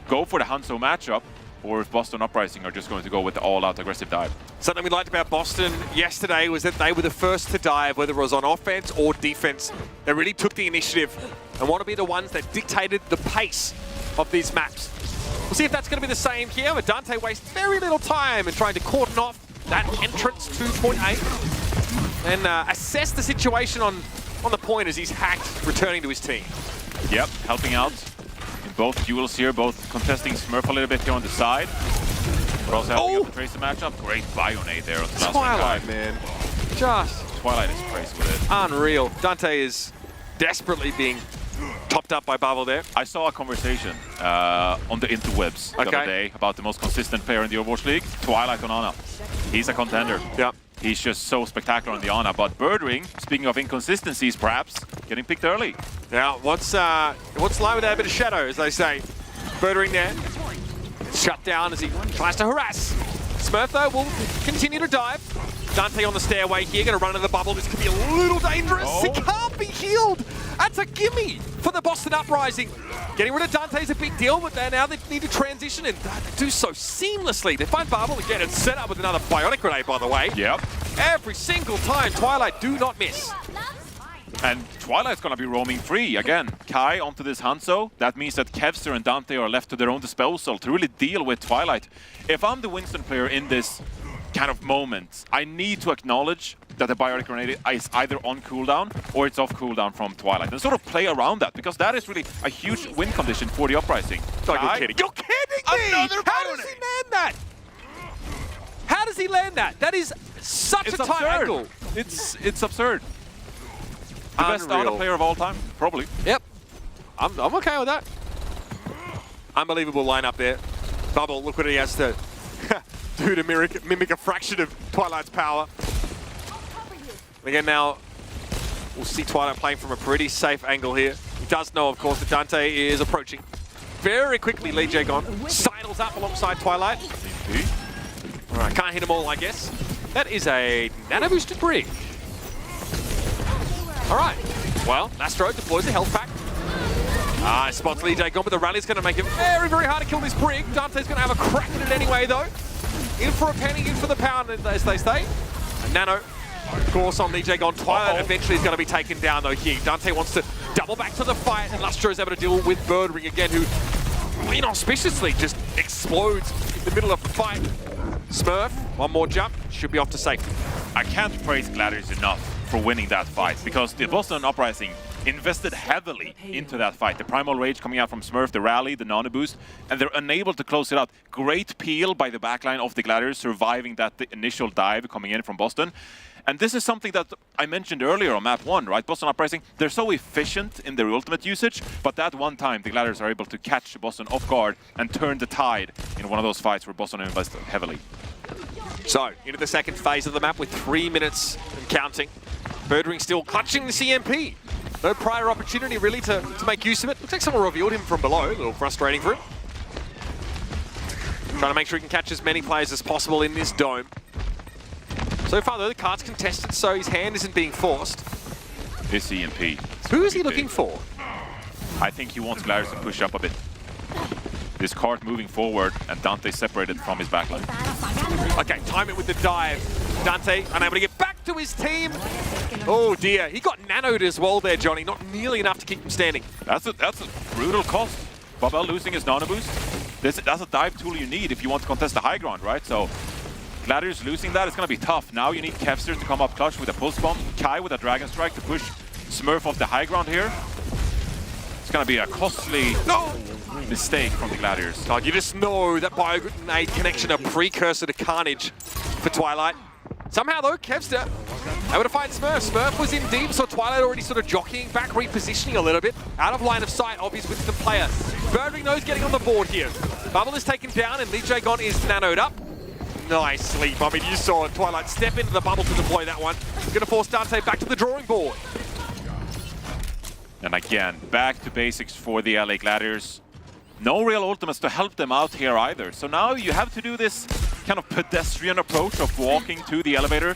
go for the Hanzo matchup, or if Boston Uprising are just going to go with the all-out aggressive dive. Something we liked about Boston yesterday was that they were the first to dive, whether it was on offense or defense. They really took the initiative and want to be the ones that dictated the pace of these maps. We'll see if that's going to be the same here, but Dante wastes very little time in trying to cordon off that entrance to point A and assess the situation on the point as he's hacked, returning to his team. Yep, helping out in both duels here, both contesting Smurf a little bit here on the side, but also helping out the Tracer matchup. Great Bionade there on the last Twilight, man. Twilight is crazy with it. Unreal. Dante is desperately being topped up by Bubble there. I saw a conversation on the interwebs the other day about the most consistent player in the Overwatch League, Twilight on Ana. He's a contender. Yep. He's just so spectacular on the Ana. But Birdwing, speaking of inconsistencies, perhaps getting picked early. Now, what's lying with that bit of shadow, as they say? Birdwing there. Shut down as he tries to harass. Smurf, though, will continue to dive. Dante on the stairway here, going to run into the bubble. This could be a little dangerous. He can't be healed. That's a gimme for the Boston Uprising. Getting rid of Dante is a big deal, but now they need to transition and do so seamlessly. They find Bubble again and set up with another Bionic Grenade, by the way. Yep. Every single time, Twilight do not miss. And Twilight's gonna be roaming free again. Kai onto this Hanzo. That means that Kevster and Dante are left to their own disposal to really deal with Twilight. If I'm the Winston player in this kind of moment, I need to acknowledge that the Bionic Grenade is either on cooldown or it's off cooldown from Twilight, and sort of play around that, because that is really a huge win condition for the Uprising. You're kidding. You're kidding me! How does he land that? How does he land that? That is such a tight angle. It's absurd. The best Ana player of all time, probably. Yep. I'm okay with that. Unbelievable lineup there. Bubble, look what he has to do to mimic a fraction of Twilight's power. Again, now we'll see Twilight playing from a pretty safe angle here. He does know, of course, that Dante is approaching. Very quickly, Lee Jae-gon sidles up alongside Twilight. All right, can't hit them all, I guess. That is a nano-boosted brig. All right, well, Lastro deploys a health pack. Spots Lee Jae-gon, but the rally's going to make it very, very hard to kill this brig. Dante's going to have a crack at it anyway, though. In for a penny, in for the pound, as they say. Nano, of course, on Lee Jae-gon. Twilight eventually is going to be taken down, though, here. Dante wants to double back to the fight, and Lastro's able to deal with Birdwing again, who, inauspiciously, just explodes in the middle of the fight. Smurf, one more jump, should be off to safety. I can't praise Gladius enough for winning that fight, because the Boston Uprising invested heavily into that fight. The Primal Rage coming out from Smurf, the rally, the nano boost, and they're unable to close it out. Great peel by the backline of the Gladiators, surviving that initial dive coming in from Boston. And this is something that I mentioned earlier on map 1, right? Boston Uprising, they're so efficient in their ultimate usage, but that one time the Gladiators are able to catch Boston off guard and turn the tide in one of those fights where Boston invested heavily. So, into the second phase of the map with 3 minutes and counting. Birdwing still clutching the CMP. No prior opportunity really to make use of it. Looks like someone revealed him from below. A little frustrating for him. Trying to make sure he can catch as many players as possible in this dome. So far though, the card's contested, so his hand isn't being forced. This CMP. Who is he looking for? I think he wants Gladius to push up a bit. This card moving forward, and Dante separated from his backline. Okay, time it with the dive. Dante unable to get back to his team. Oh dear, he got nanoed as well there, Johnny. Not nearly enough to keep him standing. That's a brutal cost. Babel losing his nano boost. That's a dive tool you need if you want to contest the high ground, right? So Gladius losing that is going to be tough. Now you need Kevster to come up clutch with a pulse bomb. Kai with a Dragon Strike to push Smurf off the high ground here. It's going to be a costly mistake from the Gladiators. God, you just know that Bio-Grenade connection, a precursor to carnage for Twilight. Somehow though, Kevster able to find Smurf. Smurf was in deep, so Twilight already sort of jockeying back, repositioning a little bit. Out of line of sight of his Winston player. Birdwing knows getting on the board here. Bubble is taken down and Lee Jae-gon is nanoed up. Nice leap. I mean, you saw Twilight step into the bubble to deploy that one. Going to force Dante back to the drawing board. And again, back to basics for the LA Gladiators. No real ultimates to help them out here either. So now you have to do this kind of pedestrian approach of walking to the elevator,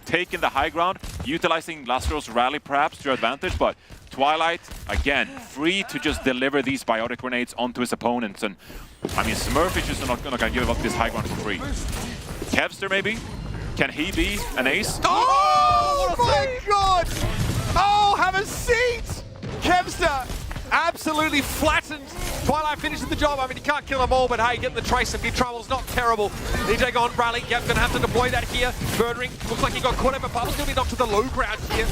taking the high ground, utilizing Lastro's rally perhaps to your advantage, but Twilight, again, free to just deliver these biotic grenades onto his opponents. And I mean, Smurf is just not gonna give up this high ground for free. Kevster maybe? Can he be an ace? Oh my god! Oh, have a seat! Kevster absolutely flattened. Twilight finishes the job. I mean, you can't kill them all, but hey, getting the trace and big trouble's not terrible. DJ gone rally. Yep, gonna have to deploy that here. Birdwing looks like he got caught out, but Bubble's gonna be knocked to the low ground here.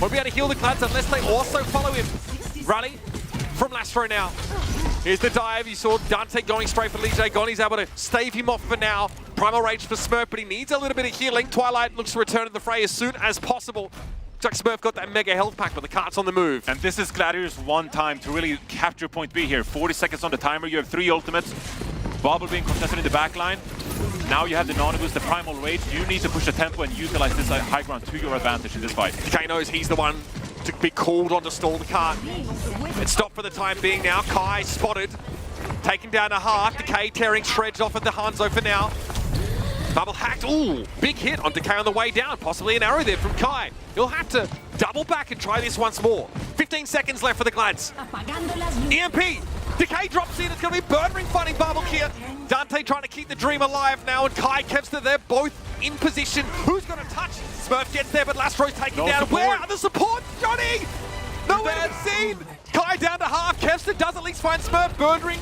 Won't be able to heal the Clads unless they also follow him. Rally from Lastro now. Here's the dive. You saw Dante going straight for Lee Jae-gon. He's able to stave him off for now. Primal Rage for Smurf, but he needs a little bit of healing. Twilight looks to return to the fray as soon as possible. Jack Smurf got that mega health pack, but the cart's on the move. And this is Gladiators' one time to really capture point B here. 40 seconds on the timer. You have 3 ultimates. Bobble being contested in the back line. Now you have the Nonobus, the Primal Rage. You need to push the tempo and utilize this high ground to your advantage in this fight. Decay knows he's the one to be called on to stall the cart. It's stopped for the time being now. Kai spotted. Taken down to half. Decay tearing shreds off at the Hanzo for now. Bubble hacked. Ooh, big hit on Decay on the way down. Possibly an arrow there from Kai. He'll have to double back and try this once more. 15 seconds left for the Glads. EMP. Decay drops in. It's going to be Burn Ring fighting Bubble here. Dante trying to keep the dream alive now, and Kai Kevster, they're both in position. Who's going to touch? Smurf gets there, but Lastro's taken down. Support. Where are the supports, Johnny? Nowhere to be seen. Kai down to half. Kevster does at least find Smurf. Burn Ring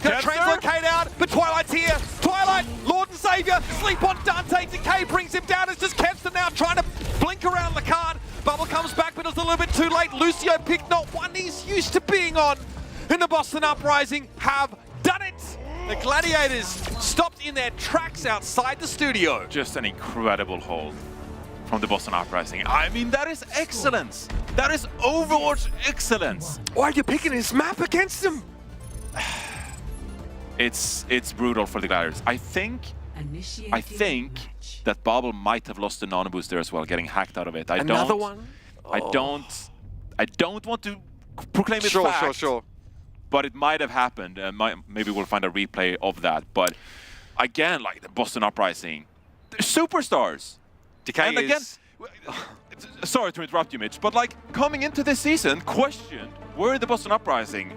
gonna translocate out, but Twilight's here. Twilight, Lord and Savior, sleep on Dante. Decay brings him down. It's just Kevster now trying to blink around the card. Bubble comes back, but it's a little bit too late. Lucio picked not one he's used to being on. And the Boston Uprising have done it. The Gladiators stopped in their tracks outside the studio. Just an incredible hold from the Boston Uprising. I mean, that is excellence. That is Overwatch excellence. Why are you picking this map against them? It's brutal for the Gladiators. I think that Bobble might have lost the Nonoboost there as well, getting hacked out of it. Another one? I don't want to proclaim it fact. Sure. But it might have happened, and maybe we'll find a replay of that. But again, like the Boston Uprising, they're superstars. Decay and again, sorry to interrupt you, Mitch, but like coming into this season, questioned, where are the Boston Uprising?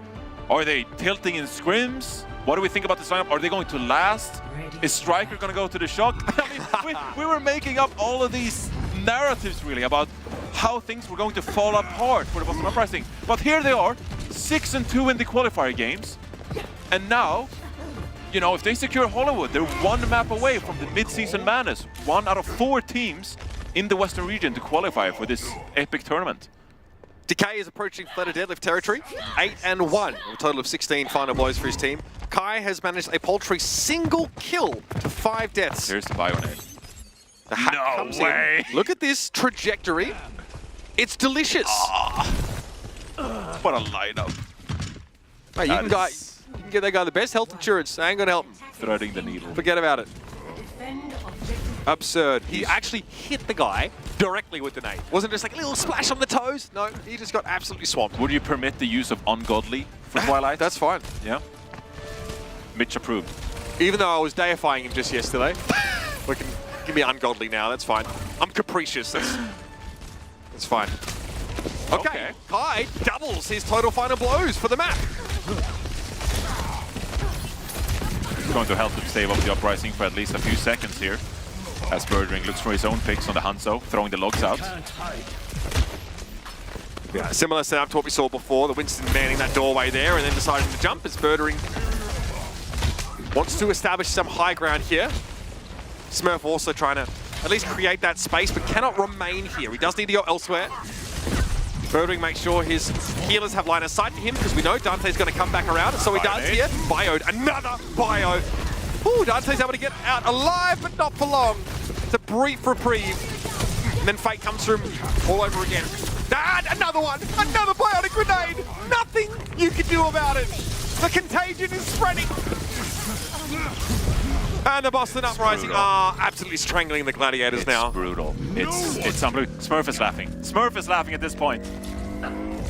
Are they tilting in scrims? What do we think about this lineup? Are they going to last? Is Striker going to go to the shock? I mean, we were making up all of these narratives really about how things were going to fall apart for the Boston Uprising. But here they are, 6-2 in the qualifier games. And now, you know, if they secure Hollywood, they're one map away from the mid-season madness. 1 out of 4 teams in the Western region to qualify for this epic tournament. Decay is approaching Flutter Deadlift territory, 8-1, a total of 16 final blows for his team. Kai has managed a paltry single kill to 5 deaths. Here's the Bionade. The hack comes in. Look at this trajectory. It's delicious. What a lineup. Mate, you can get that guy the best health insurance. I ain't gonna help him. Threading the needle. Forget about it. Absurd. He actually hit the guy directly with the nade. Wasn't just like a little splash on the toes. No, he just got absolutely swamped. Would you permit the use of Ungodly for Twilight? That's fine. Yeah. Mitch approved. Even though I was deifying him just yesterday. We can give me Ungodly now, that's fine. I'm capricious, that's fine. Okay, Kai doubles his total final blows for the map. It's going to help him save up the Uprising for at least a few seconds here. As Birdring looks for his own picks on the Hanzo, throwing the logs out. Yeah, similar setup to what we saw before. The Winston manning that doorway there and then deciding to jump as Birdring wants to establish some high ground here. Smurf also trying to at least create that space, but cannot remain here. He does need to go elsewhere. Birdring makes sure his healers have line of sight to him, because we know Dante's going to come back around, and so he does here. Bioed, another bio. Ooh, Dante's able to get out alive, but not for long. It's a brief reprieve. And then Fate comes through all over again. And another one, another bionic grenade. Nothing you can do about it. The contagion is spreading. And the Boston Uprising are absolutely strangling the Gladiators now. It's brutal. It's unbelievable. Smurf is laughing. Smurf is laughing at this point.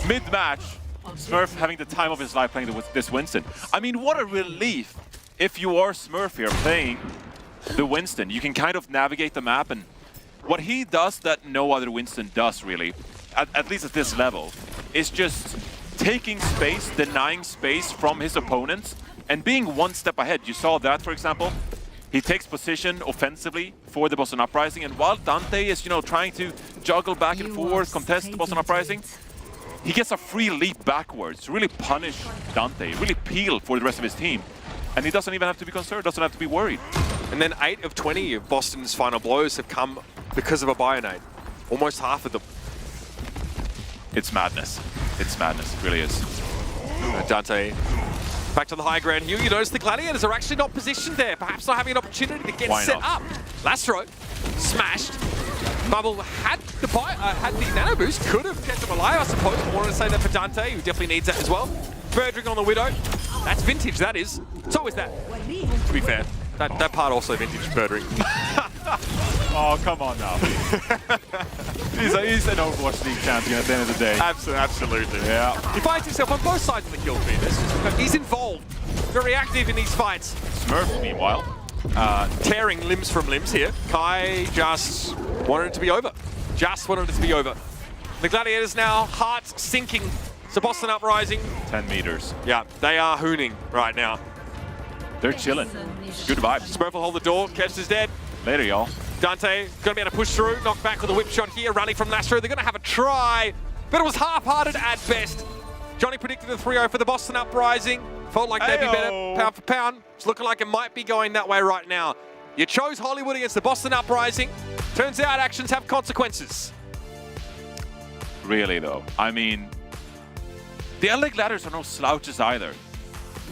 Mid-match, Smurf having the time of his life playing this Winston. I mean, what a relief if you are Smurf here playing the Winston. You can kind of navigate the map, and what he does that no other Winston does really, at least at this level, is just taking space, denying space from his opponents, and being one step ahead. You saw that, for example. He takes position offensively for the Boston Uprising, and while Dante is, you know, trying to juggle back and forth, contest the Boston Uprising, he gets a free leap backwards to really punish Dante, really peel for the rest of his team. And he doesn't even have to be concerned, doesn't have to be worried. And then 8 of 20 of Boston's final blows have come because of a Bionade. Almost half of them. It's madness. It's madness, it really is. Dante back to the high ground here. You notice the Gladiators are actually not positioned there. Perhaps not having an opportunity to get set up. Lastro smashed. Bubble had the nano boost. Could have kept him alive, I suppose. I wanted to say that for Dante, who definitely needs that as well. Birdring on the Widow. That's vintage, that is. So is that, to be fair. That part also vintage murdering. Oh, come on now. he's an Overwatch League champion at the end of the day. Absolutely. Yeah. He finds himself on both sides of the kill feed. He's involved, very active in these fights. Smurf, meanwhile. Tearing limbs from limbs here. Kai just wanted it to be over. Just wanted it to be over. The Gladiators now, hearts sinking. So Boston Uprising. 10 meters. Yeah, they are hooning right now. They're chilling. Good vibes. Smurf will hold the door. Kevs is dead. Later, y'all. Dante gonna be able to push through. Knock back with a whip shot here. Rally from Lastro. They're gonna have a try, but it was half-hearted at best. Johnny predicted a 3-0 for the Boston Uprising. Felt like they'd be better pound for pound. It's looking like it might be going that way right now. You chose Hollywood against the Boston Uprising. Turns out actions have consequences. Really, though. I mean, the LA Gladiators are no slouches either.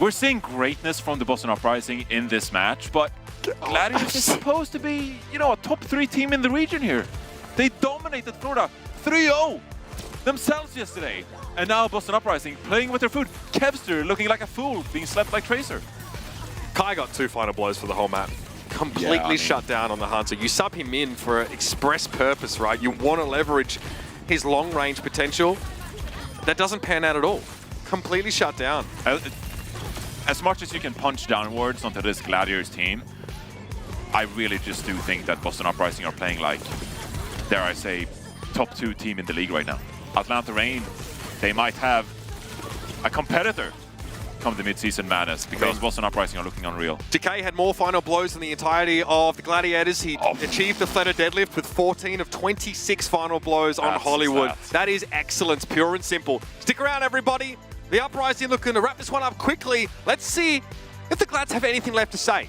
We're seeing greatness from the Boston Uprising in this match, but Gladiators is supposed to be, you know, a top 3 team in the region here. They dominated Florida 3-0 themselves yesterday. And now Boston Uprising playing with their food. Kevster looking like a fool, being slept like Tracer. Kai got 2 final blows for the whole map. Completely shut down on the Hunter. You sub him in for an express purpose, right? You want to leverage his long-range potential. That doesn't pan out at all. Completely shut down. As much as you can punch downwards onto this Gladiators team, I really just do think that Boston Uprising are playing like, dare I say, top 2 team in the league right now. Atlanta Reign, they might have a competitor come the mid-season madness because Boston Uprising are looking unreal. Decay had more final blows than the entirety of the Gladiators. He achieved the flatter deadlift with 14 of 26 final blows on Hollywood. That is excellence, pure and simple. Stick around, everybody. The Uprising looking to wrap this one up quickly. Let's see if the Glads have anything left to say.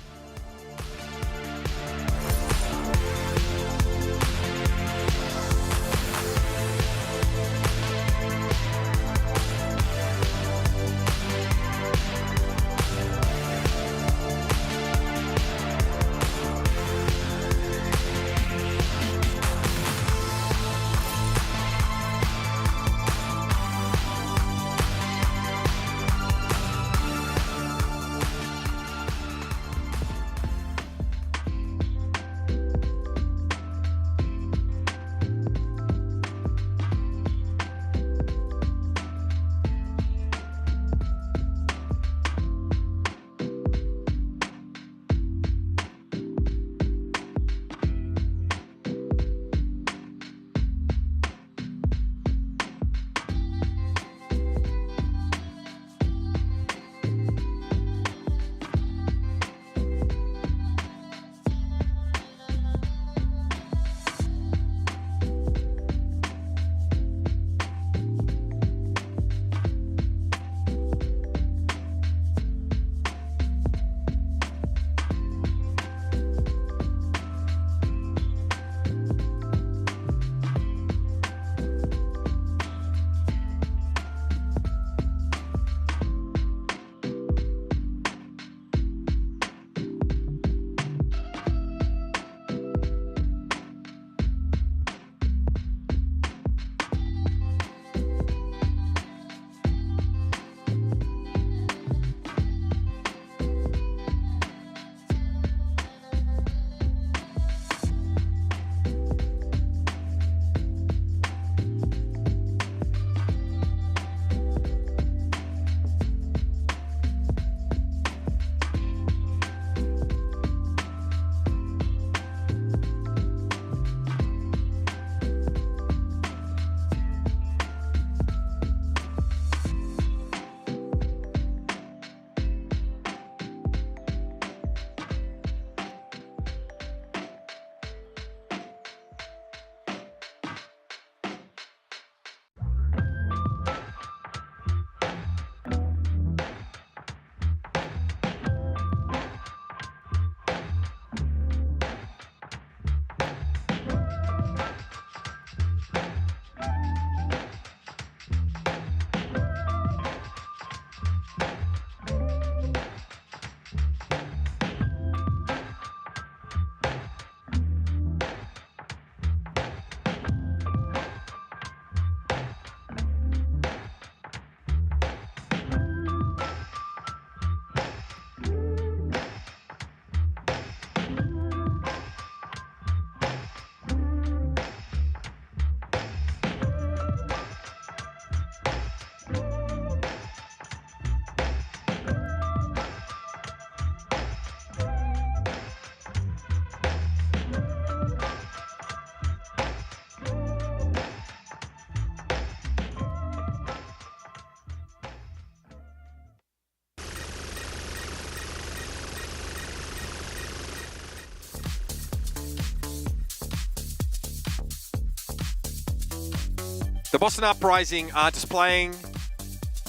The Boston Uprising are displaying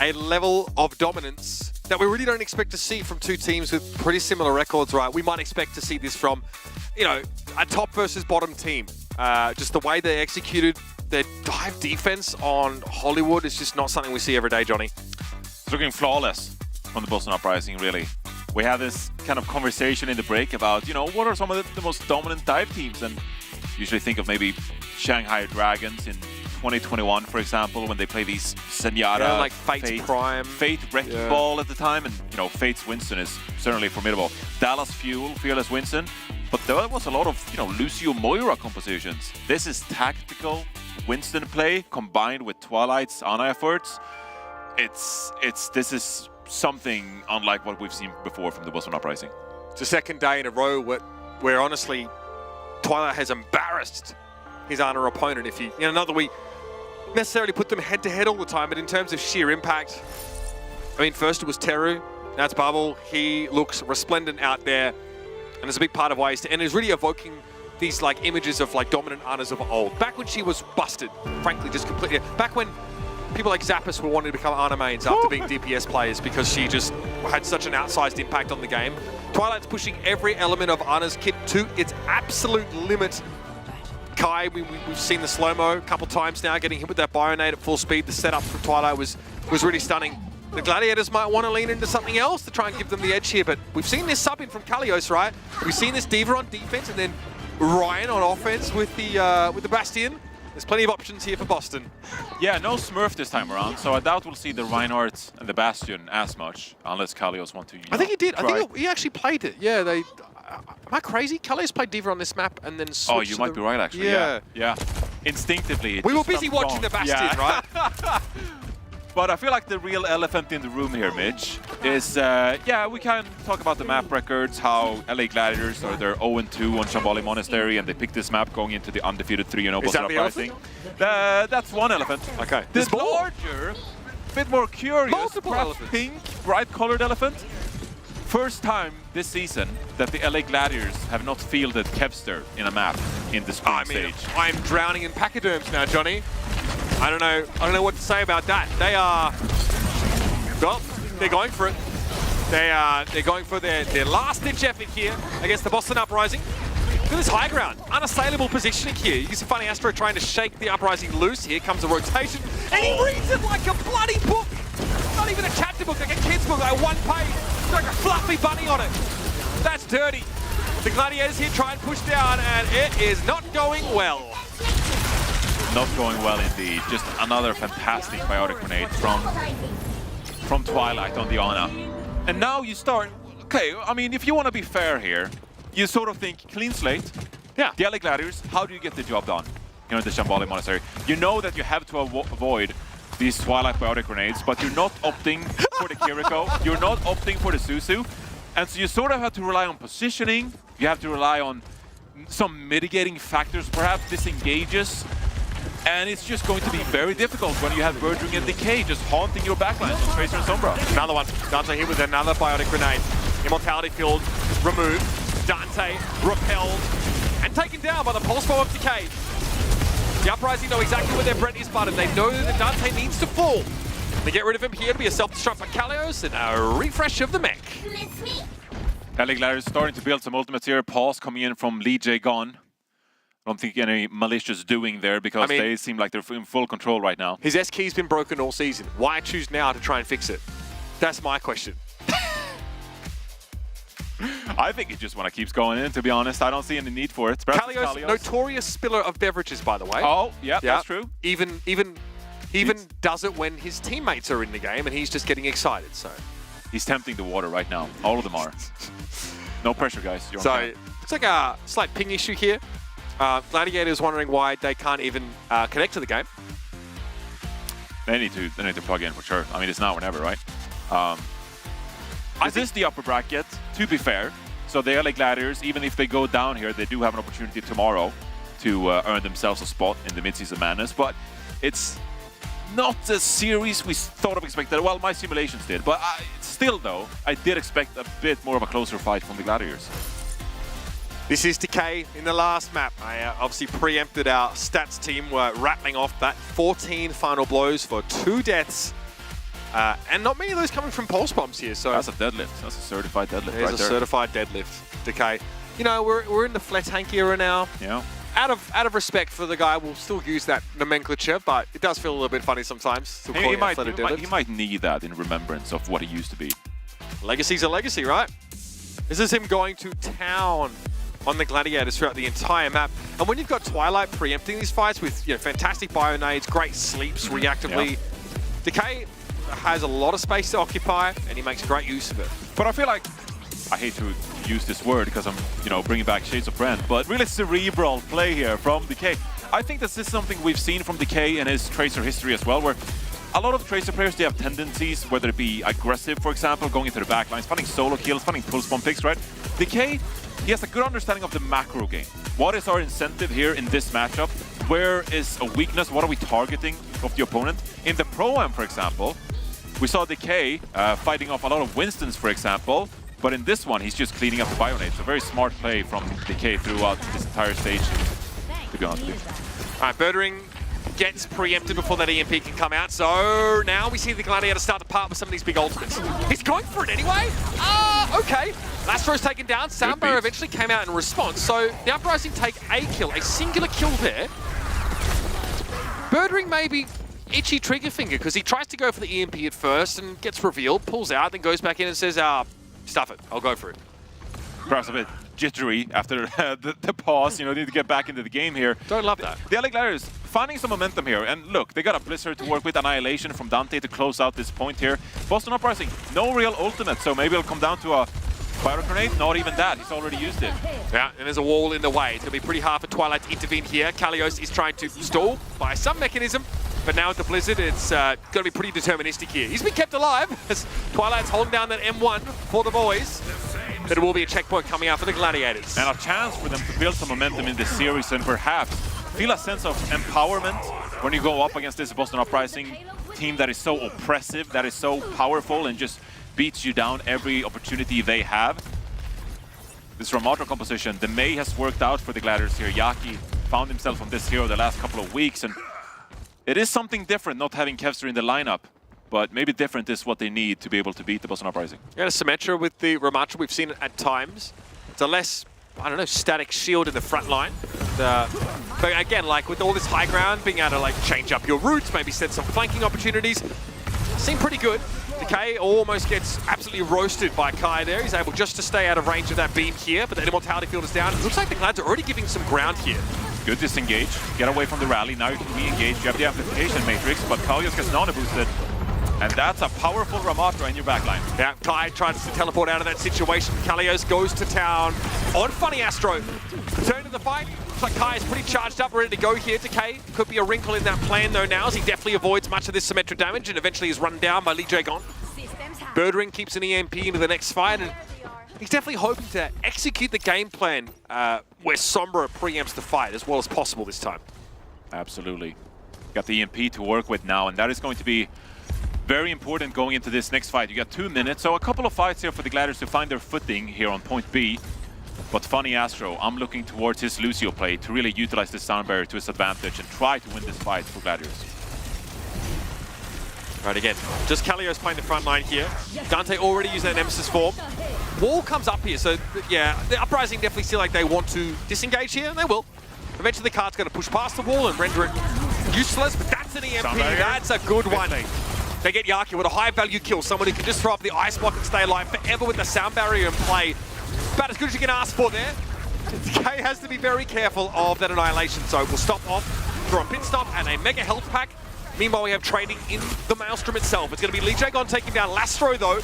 a level of dominance that we really don't expect to see from two teams with pretty similar records, right? We might expect to see this from, you know, a top versus bottom team. Just the way they executed their dive defense on Hollywood is just not something we see every day, Johnny. It's looking flawless from the Boston Uprising, really. We had this kind of conversation in the break about, you know, what are some of the most dominant dive teams? And usually think of maybe Shanghai Dragons in 2021, for example, when they play these Zenyatta, yeah, like Fate's Prime. Fate Wrecking Ball at the time, and you know, Fate's Winston is certainly formidable. Dallas Fuel, Fearless Winston, but there was a lot of, you know, Lucio Moira compositions. This is tactical Winston play combined with Twilight's Ana efforts. This is something unlike what we've seen before from the Boston Uprising. It's the second day in a row where honestly, Twilight has embarrassed his Ana opponent. If you know, not that we necessarily put them head to head all the time, but in terms of sheer impact, I mean, first it was Teru, now it's Bubble. He looks resplendent out there, and it's a big part of why and is really evoking these like images of like dominant Anas of old. Back when she was busted, frankly, just completely. Back when people like Zappos were wanting to become Ana mains after being DPS players because she just had such an outsized impact on the game. Twilight's pushing every element of Ana's kit to its absolute limit. Kai, we've seen the slow-mo a couple times now, getting hit with that Bionade at full speed. The setup from Twilight was really stunning. The Gladiators might want to lean into something else to try and give them the edge here, but we've seen this sub in from Kalios, right? We've seen this D.Va on defense and then Ryan on offense with the Bastion. There's plenty of options here for Boston. Yeah, no Smurf this time around, so I doubt we'll see the Reinhardt and the Bastion as much, unless Kalios want to, you know, I think he did. try. I think he actually played it. Yeah, they... Am I crazy? Kalios played D.Va on this map and then switched. Oh, you might be right, actually. Yeah. Instinctively, we were busy watching the Bastion, right? But I feel like the real elephant in the room here, Mitch, is, yeah, we can talk about the map records, how LA Gladiators are their 0-2 on Shambhala Monastery, and they picked this map going into the undefeated 3-0 Boston Uprising. That's one elephant. Okay. This larger, bit more curious, multiple elephants. Pink, bright-colored elephant. First time this season that the LA Gladiators have not fielded Kevster in a map in the spring stage. I'm drowning in pachyderms now, Johnny. I don't know what to say about that. They are, well, they're going for it. They're going for their last-ditch effort here against the Boston Uprising. Look at this high ground, unassailable positioning here. You can see Funny Astro trying to shake the Uprising loose. Here comes a rotation, and he reads it like a bloody book. Not even a chapter book, like a kid's book, like one page. It's like a fluffy bunny on it. That's dirty. The Gladiators here try and push down, and it is not going well. Not going well indeed. Just another fantastic biotic grenade from Twilight on the Ana. And now you start, okay, I mean, if you want to be fair here, you sort of think clean slate. Yeah. The LA Gladiators, how do you get the job done here in the Shambhala Monastery? You know that you have to avoid these Twilight biotic grenades, but you're not opting for the Kiriko, you're not opting for the Suzu, and so you sort of have to rely on positioning, you have to rely on some mitigating factors, perhaps disengages, and it's just going to be very difficult when you have Verdring and Decay just haunting your backlines on Tracer and Sombra. Another one. Dante here with another biotic grenade. Immortality field removed. Dante repelled and taken down by the pulse bomb of Decay. The Uprising know exactly where their Brent is butted. They know that Dante needs to fall. They get rid of him here to be a self-destruct for Kalios and a refresh of the mech. LA Gladiators starting to build some ultimates here. Pause coming in from Lee J. Gon. I don't think any malicious doing there because they seem like they're in full control right now. His S key's been broken all season. Why choose now to try and fix it? That's my question. I think he just want to keep going in, to be honest. I don't see any need for it. Kalios, notorious spiller of beverages, by the way. Oh, yeah, that's true. Even does it when his teammates are in the game and he's just getting excited, so. He's tempting the water right now. All of them are. No pressure, guys. You're so, it's like a slight ping issue here. Gladiators wondering why they can't even connect to the game. They need to plug in for sure. I mean, it's now or never, right? This is the upper bracket, to be fair. So the LA Gladiators, even if they go down here, they do have an opportunity tomorrow to earn themselves a spot in the mid-season madness. But it's not a series we thought of expected. Well, my simulations did. But still, though, I did expect a bit more of a closer fight from the Gladiators. This is Decay in the last map. I obviously preempted our stats team were rattling off that 14 final blows for 2 deaths. And not many of those coming from pulse bombs here. So that's a deadlift. That's a certified deadlift. There's right a there. certified deadlift. Decay. You know, we're in the Fletank era now. Yeah. Out of respect for the guy, we'll still use that nomenclature, but it does feel a little bit funny sometimes. He might need that in remembrance of what he used to be. Legacy's a legacy, right? This is him going to town on the Gladiators throughout the entire map. And when you've got Twilight preempting these fights with fantastic bio-nades, great sleeps reactively, Decay has a lot of space to occupy, and he makes great use of it. But I feel like, I hate to use this word because I'm, bringing back Shades of Brand, but really cerebral play here from Decay. I think this is something we've seen from Decay in his Tracer history as well, where a lot of Tracer players, they have tendencies, whether it be aggressive, for example, going into the backlines, finding solo kills, finding pulse bomb picks, right? Decay, he has a good understanding of the macro game. What is our incentive here in this matchup? Where is a weakness? What are we targeting of the opponent? In the Pro-Am, for example, we saw Decay fighting off a lot of Winstons, for example, but in this one, he's just cleaning up the bio-nades. So very smart play from Decay throughout this entire stage, to be honest with you. All right, Birdering gets preempted before that EMP can come out. So now we see the Gladiator start to part with some of these big ultimates. He's going for it anyway. Okay. Lastro's taken down. Soundbar eventually came out in response. So the Uprising take a kill, a singular kill there. Birdering maybe itchy trigger finger because he tries to go for the EMP at first and gets revealed, pulls out, then goes back in and says, stuff it, I'll go for it. Perhaps a bit jittery after the pause, need to get back into the game here. Don't love that. The LA Gladiators finding some momentum here, and look, they got a Blizzard to work with, Annihilation from Dante to close out this point here. Boston Uprising, no real ultimate, so maybe it'll come down to a Fire Grenade, not even that, he's already used it. Yeah, and there's a wall in the way. It's going to be pretty hard for Twilight to intervene here. Kalios is trying to stall by some mechanism, but now with the Blizzard, it's going to be pretty deterministic here. He's been kept alive as Twilight's holding down that M1 for the boys. But it will be a checkpoint coming out for the Gladiators. And a chance for them to build some momentum in this series and perhaps feel a sense of empowerment when you go up against this Boston Uprising team that is so oppressive, that is so powerful and just beats you down every opportunity they have. This Ramatra composition, the May has worked out for the Gladiators here. Yaki found himself on this hero the last couple of weeks, and it is something different not having Kevster in the lineup. But maybe different is what they need to be able to beat the Boston Uprising. Yeah, a Symmetra with the Ramatra, we've seen it at times. It's a less, static shield in the front line. But again, with all this high ground, being able to change up your routes, maybe set some flanking opportunities, seem pretty good. Decay almost gets absolutely roasted by Kai there. He's able just to stay out of range of that beam here, but the Immortality Field is down. It looks like the Glads are already giving some ground here. Good disengage, get away from the rally, now you can re-engage, you have the amplification matrix, but Kalios gets nano-boosted. And that's a powerful Ramatra in your backline. Yeah, Kai tries to teleport out of that situation. Kalios goes to town on Funny Astro. Return to the fight. Looks like Kai is pretty charged up, ready to go here. Decay could be a wrinkle in that plan though now, as he definitely avoids much of this Symmetra damage and eventually is run down by Lee Jae-gon. Birdering keeps an EMP into the next fight, and he's definitely hoping to execute the game plan where Sombra preempts the fight as well as possible this time. Absolutely. Got the EMP to work with now, and that is going to be very important going into this next fight. You got 2 minutes, so a couple of fights here for the Gladiators to find their footing here on point B. But Funny Astro, I'm looking towards his Lucio play to really utilize this sound barrier to his advantage and try to win this fight for Gladiators. Right, again, just Kalios playing the front line here. Dante already used that Nemesis form. Wall comes up here, so yeah, the Uprising definitely feel like they want to disengage here, and they will. Eventually the card's going to push past the wall and render it useless, but that's an EMP, that's a good one. They get Yaki with a high-value kill, someone who can just throw up the ice block and stay alive forever with the sound barrier in play. About as good as you can ask for there. Decay has to be very careful of that Annihilation, so we'll stop off for a pit stop and a mega health pack. Meanwhile, we have trading in the Maelstrom itself. It's going to be Lee Jae-gon taking down Lastro, though.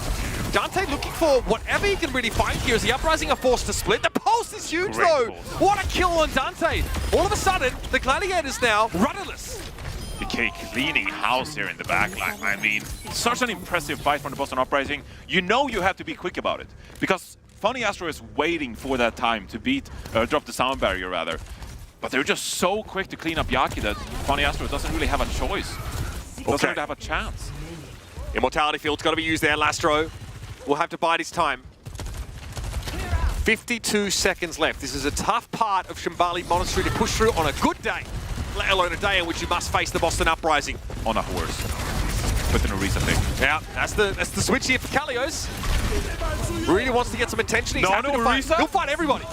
Dante looking for whatever he can really find here as the Uprising are forced to split. The pulse is huge, though. What a kill on Dante. All of a sudden, the Gladiators now rudderless. Decay cleaning house here in the backline. I mean, such an impressive fight from the Boston Uprising. You know you have to be quick about it, because Funny Astro is waiting for that time to drop the sound barrier rather. But they're just so quick to clean up Yaki that Funny Astro doesn't really have a choice. Doesn't really have a chance. Immortality Field's got to be used there, Lastro will have to bide his time. 52 seconds left. This is a tough part of Shambali Monastery to push through on a good day, let alone a day in which you must face the Boston Uprising. On a horse. With an Orisa pick. Yeah, that's the switch here for Kalios. Really wants to get some attention. He's happy to fight. Orisa? He'll fight everybody.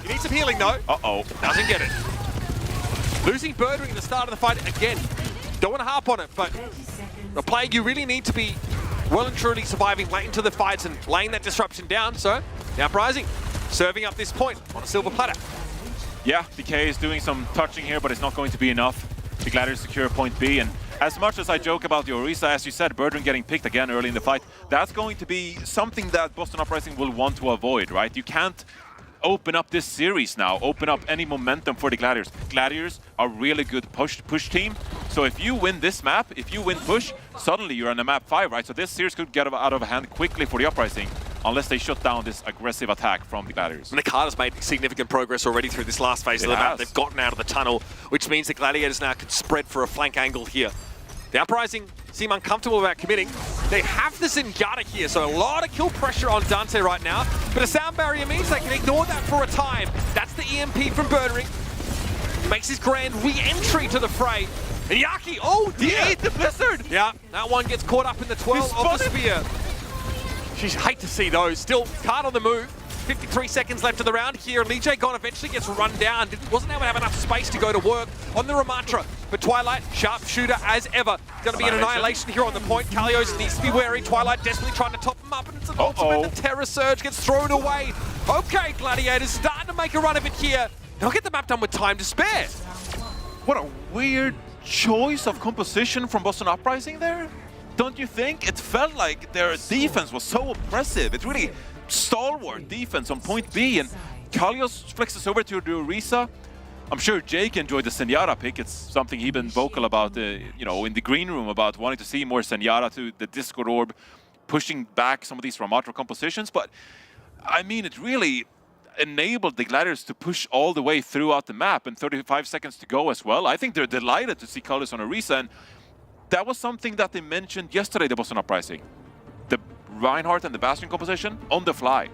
He needs some healing though. Uh-oh. Doesn't get it. Losing Birdring at the start of the fight again. Don't want to harp on it, but a Plague, you really need to be well and truly surviving late into the fights and laying that disruption down. So, the Uprising serving up this point on a silver platter. Yeah, DK is doing some touching here, but it's not going to be enough. The Gladiators secure point B, and as much as I joke about the Orisa, as you said, Birdring getting picked again early in the fight, that's going to be something that Boston Uprising will want to avoid, right? You can't open up this series now, open up any momentum for the Gladiators. Gladiators are really good push team, so if you win this map, if you win push, suddenly you're on the map 5, right? So this series could get out of hand quickly for the Uprising, unless they shut down this aggressive attack from the Gladiators. And the card has made significant progress already through this last phase of the map. They've gotten out of the tunnel, which means the Gladiators now can spread for a flank angle here. The Uprising seem uncomfortable about committing. They have the Zenyatta here, so a lot of kill pressure on Dante right now. But a sound barrier means they can ignore that for a time. That's the EMP from Birdring. Makes his grand re-entry to the fray. And Yaki, oh dear! He ate the Blizzard! Yeah, that one gets caught up in the 12 of the spear. She's hate to see those. Still, card on the move. 53 seconds left of the round here. Lee Jae Gon eventually gets run down. Wasn't able to have enough space to go to work on the Ramatra. But Twilight, sharpshooter as ever. Going to be an annihilation here on the point. Kalios needs to be wary. Twilight desperately trying to top him up, and it's an ultimate. The Terror Surge gets thrown away. Okay, Gladiators starting to make a run of it here. They'll get the map done with time to spare. What a weird choice of composition from Boston Uprising there. Don't you think? It felt like their defense was so oppressive. It's really stalwart defense on point B, and Kalios flexes over to the Orisa. I'm sure Jake enjoyed the Zenyatta pick. It's something he's been vocal about, you know, in the green room, about wanting to see more Zenyatta to the Discord Orb, pushing back some of these Ramatra compositions. But, I mean, it really enabled the Gladiators to push all the way throughout the map, and 35 seconds to go as well. I think they're delighted to see Kalios on Orisa, and that was something that they mentioned yesterday, the Boston Uprising. The Reinhardt and the Bastion composition on the fly.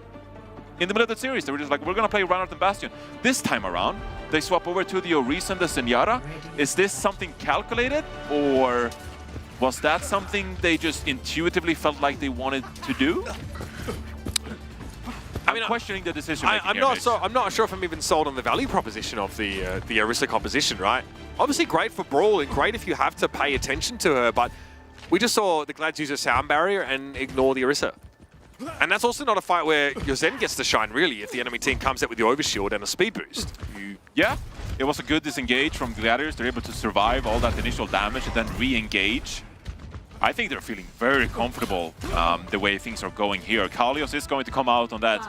In the middle of the series, they were just like, we're going to play Reinhardt and Bastion. This time around, they swap over to the Orisa and the Zenyatta. Is this something calculated, or was that something they just intuitively felt like they wanted to do? I'm questioning the decision. I'm not sure if I'm even sold on the value proposition of the Orisa composition, right? Obviously great for Brawl and great if you have to pay attention to her, but we just saw the Glads use a sound barrier and ignore the Orisa. And that's also not a fight where your Zen gets to shine, really, if the enemy team comes out with the overshield and a speed boost. Yeah, it was a good disengage from Gladiators. They're able to survive all that initial damage and then re-engage. I think they're feeling very comfortable the way things are going here. Kalios is going to come out on that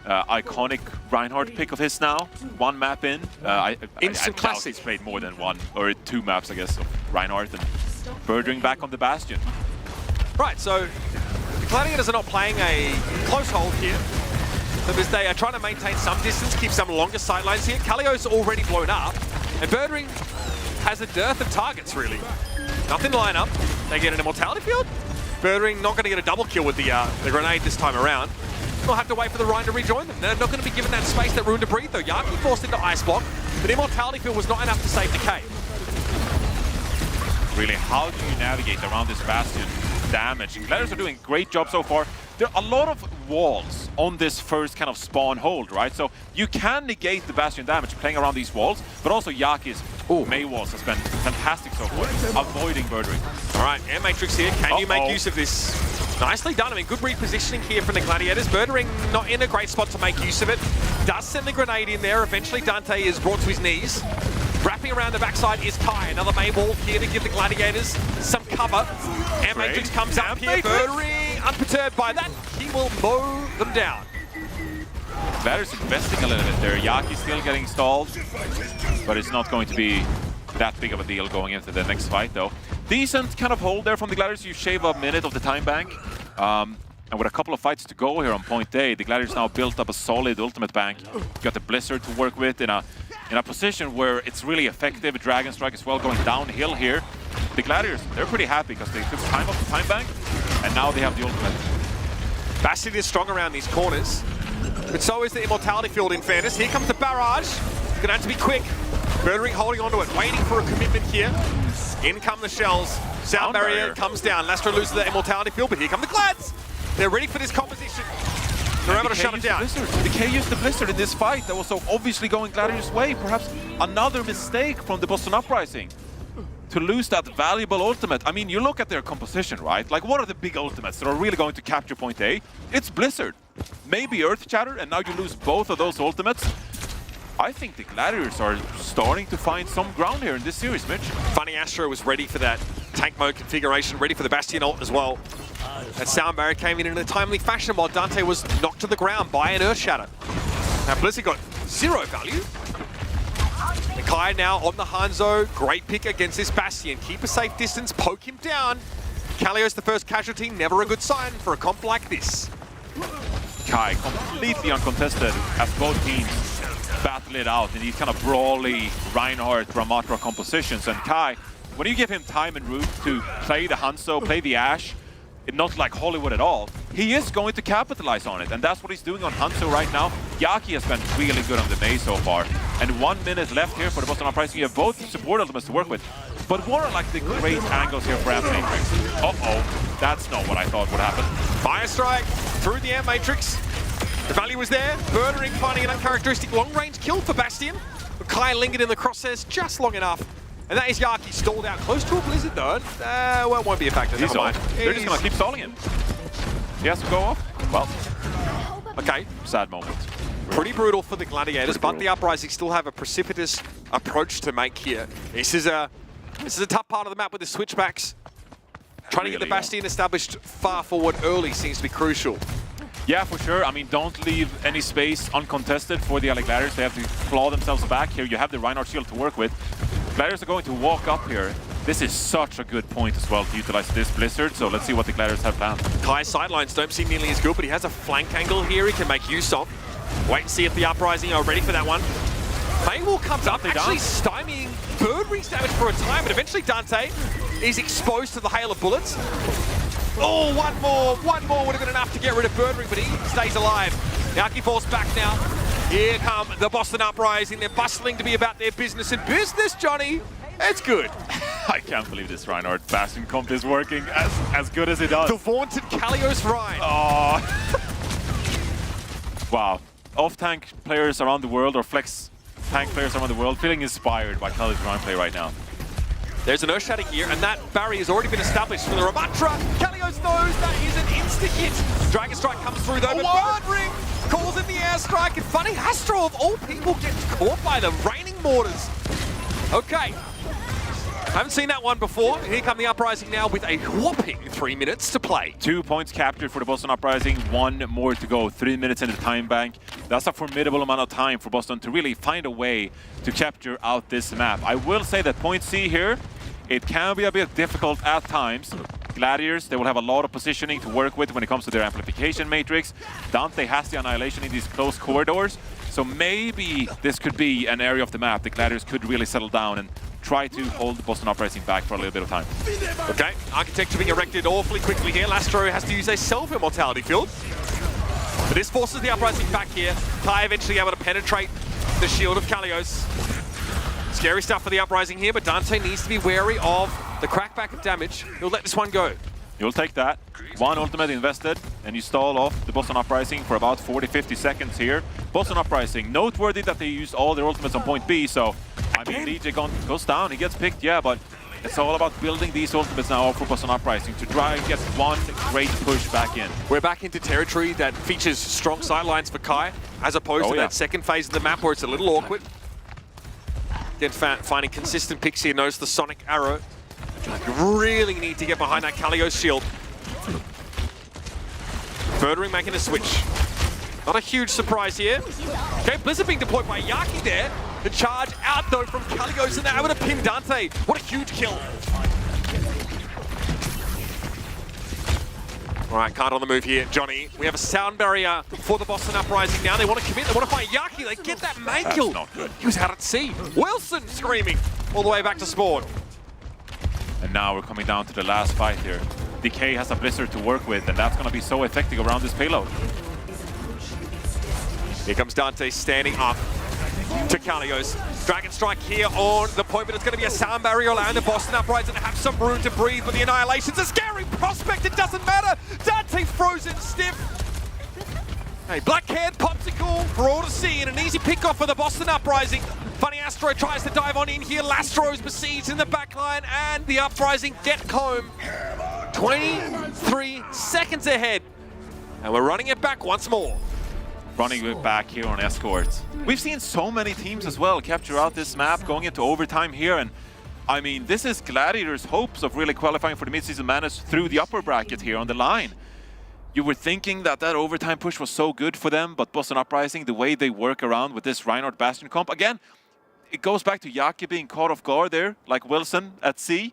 iconic Reinhardt pick of his now. One map in. Instant classic. He's played more than one, or 2 maps, I guess, of Reinhardt, and Birdring back on the Bastion. Right, so the Gladiators are not playing a close hold here. So they are trying to maintain some distance, keep some longer sightlines here. Kalios already blown up, and Birdring has a dearth of targets, really. Nothing to line up. They get an Immortality Field. Birdring not going to get a double kill with the grenade this time around. They'll have to wait for the Rhine to rejoin them. They're not going to be given that space, that room to breathe, though. Yaki forced into Ice Block, but Immortality Field was not enough to save Decay. Really, how do you navigate around this Bastion damage? Gladiators are doing a great job so far. There are a lot of walls on this first kind of spawn hold, right? So you can negate the Bastion damage playing around these walls, but also Yaki's May walls has been fantastic so far, avoiding Birdring. All right, Air Matrix here. Can you make use of this? Nicely done. I mean, good repositioning here from the Gladiators. Birdring not in a great spot to make use of it. Does send the grenade in there. Eventually, Dante is brought to his knees. Wrapping around the backside is Kai. Another May wall here to give the Gladiators some cover. Air Matrix comes up here. Birdring, unperturbed by that, he will mow them down. Gladiators investing a little bit there. Yaki's still getting stalled, but it's not going to be that big of a deal going into the next fight, though. Decent kind of hold there from the Gladiators. You shave a minute of the time bank. And with a couple of fights to go here on point A, the Gladiators now built up a solid ultimate bank. Got the Blizzard to work with in a position where it's really effective. Dragon Strike as well going downhill here. The Gladiators, they're pretty happy because they took time off the time bank, and now they have the ultimate. Bastion is strong around these corners. But so is the Immortality Field, in fairness. Here comes the barrage. It's gonna have to be quick. Birdring holding onto it, waiting for a commitment here. In come the shells. Sound barrier comes down. Lastro loses the Immortality Field, but here come the Glads. They're ready for this composition. They're able to shut it down. DK used the Blizzard in this fight that was so obviously going Gladiator's way. Perhaps another mistake from the Boston Uprising to lose that valuable ultimate. I mean, you look at their composition, right? Like, what are the big ultimates that are really going to capture point A? It's Blizzard. Maybe Earth Shatter, and now you lose both of those ultimates. I think the Gladiators are starting to find some ground here in this series, Mitch. Funny Astro was ready for that tank mode configuration, ready for the Bastion ult as well. That sound barrier came in a timely fashion while Dante was knocked to the ground by an Earth Shatter. Now Blizzard got 0 value. And Kai now on the Hanzo. Great pick against this Bastion. Keep a safe distance, poke him down. Kalio's the first casualty, never a good sign for a comp like this. Kai completely uncontested as both teams battle it out in these kind of brawly Reinhardt Ramatra compositions. And Kai, when you give him time and room to play the Hanzo, play the Ashe, not like Hollywood at all, he is going to capitalize on it, and that's what he's doing on Hanzo right now. Yaki has been really good on the Mei so far, and 1 minute left here for the Boston Uprising. You have both support ultimates to work with, but what are like the great angles here for M-Matrix? Uh-oh, that's not what I thought would happen. Fire strike through the M-Matrix. The value was there. Birdring finding an uncharacteristic long-range kill for Bastion, but Kai lingered in the crosshairs just long enough. And that is Yaki stalled out close to a Blizzard though. Well, it won't be a factor. He's on. They're just gonna keep stalling him. He has to go off. Well, okay. Sad moment. Pretty brutal for the Gladiators, but the Uprising still have a precipitous approach to make here. This is a tough part of the map with the switchbacks. Trying to get the Bastion established far forward early seems to be crucial. Yeah, for sure. I mean, don't leave any space uncontested for the LA Gladiators. They have to claw themselves back here. You have the Reinhardt shield to work with. Gladiators are going to walk up here. This is such a good point as well to utilize this Blizzard, so let's see what the Gladiators have planned. Kai's sidelines don't seem nearly as good, but he has a flank angle here he can make use of. Wait and see if the Uprising are ready for that one. Maywall comes up, actually stymieing Birdring's damage for a time, but eventually Dante is exposed to the hail of bullets. Oh, one more would have been enough to get rid of Birdring, but he stays alive. Yaki falls back now. Here come the Boston Uprising. They're bustling to be about their business, and business, Johnny, it's good. I can't believe this Reinhardt Bastion comp is working as good as it does. The vaunted Kalios Rein. Oh. Wow. Off-tank players around the world, or flex tank players around the world, feeling inspired by Kalios Rein play right now. There's an Earth Shatter here, and that barrier has already been established from the Ramatra. Kalios knows that is an insta-hit. Dragon Strike comes through though, but Birdring calls in the airstrike, and funny, Astro of all people gets caught by the raining mortars. Okay. Haven't seen that one before. Here come the Uprising now with a whopping 3 minutes to play. 2 points captured for the Boston Uprising, 1 more to go. 3 minutes in the time bank. That's a formidable amount of time for Boston to really find a way to capture out this map. I will say that point C here, it can be a bit difficult at times. Gladiators, they will have a lot of positioning to work with when it comes to their amplification matrix. Dante has the Annihilation in these close corridors, so maybe this could be an area of the map the Gladiators could really settle down and try to hold the Boston Uprising back for a little bit of time. Okay, architecture being erected awfully quickly here. Lastro has to use a self-immortality field. But this forces the Uprising back here. Kai eventually able to penetrate the shield of Kalios. Scary stuff for the Uprising here, but Dante needs to be wary of the crackback of damage. He'll let this one go. You'll take that. 1 ultimate invested, and you stall off the Boston Uprising for about 40-50 seconds here. Boston Uprising, noteworthy that they used all their ultimates on point B, so I mean, DJ goes down, he gets picked, yeah, but it's all about building these ultimates now for Boston Uprising to try and get one great push back in. We're back into territory that features strong sidelines for Kai, as opposed to that second phase of the map where it's a little awkward. Again, finding consistent picks here, notice the Sonic Arrow. You really need to get behind that Kalios shield. Birdring making a switch. Not a huge surprise here. Okay, Blizzard being deployed by Yaki there. The charge out though from Kalios, and they're able to pin Dante. What a huge kill. All right, card on the move here, Johnny. We have a sound barrier for the Boston Uprising now. They want to commit, they want to fight Yaki. They get that main kill. Not good. He was out at sea. Wilson screaming all the way back to spawn. And now we're coming down to the last fight here. DK has a Blizzard to work with, and that's going to be so effective around this payload. Here comes Dante standing up to Kalios. Dragon Strike here on the point, but it's going to be a sound barrier and the Boston Uprising have some room to breathe, but the Annihilation's a scary prospect. It doesn't matter. Dante frozen stiff. Hey, black-haired popsicle for all to see, and an easy pick-off for the Boston Uprising. Funny Astro tries to dive on in here. Lastro's besieged in the backline, and the Uprising get home. 23 seconds ahead, and we're running it back once more. Running it back here on Escorts. We've seen so many teams as well capture out this map, going into overtime here, and I mean, this is Gladiator's hopes of really qualifying for the mid-season madness through the upper bracket here on the line. You were thinking that overtime push was so good for them, but Boston Uprising, the way they work around with this Reinhardt Bastion comp, again, it goes back to Yaki being caught off guard there, like Wilson at C,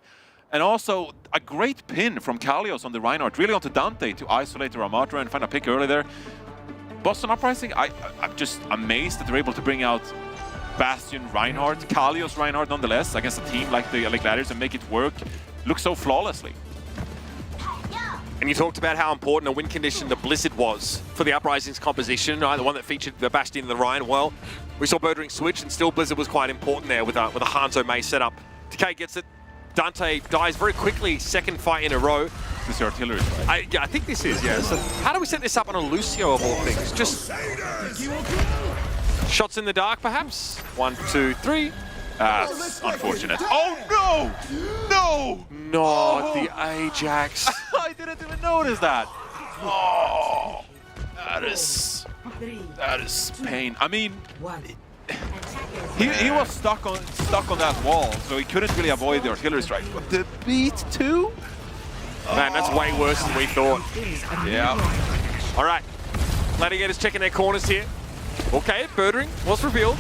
and also a great pin from Kalios on the Reinhardt, really onto Dante to isolate the Ramatra and find a pick early there. Boston Uprising, I'm just amazed that they're able to bring out Bastion Reinhardt, Kalios Reinhardt nonetheless, against a team like the Gladiators and make it work, look so flawlessly. And you talked about how important a win condition the Blizzard was for the Uprising's composition, right? The one that featured the Bastion and the Rhine. Well, we saw Birdring switch, and still Blizzard was quite important there with a Hanzo May setup. Decay gets it. Dante dies very quickly, second fight in a row. This is the artillery strike. Yeah, I think this is, yeah. So how do we set this up on a Lucio of all things? Just shots in the dark, perhaps? 1, 2, 3. That's unfortunate. Oh no! No! Not the Ajax. I didn't even notice that. Oh, that is pain. I mean, he was stuck on that wall, so he couldn't really avoid the artillery strike. But the beat too? Man, that's way worse than we thought. Yeah. All right, Gladiators checking their corners here. Okay, Birdring was revealed.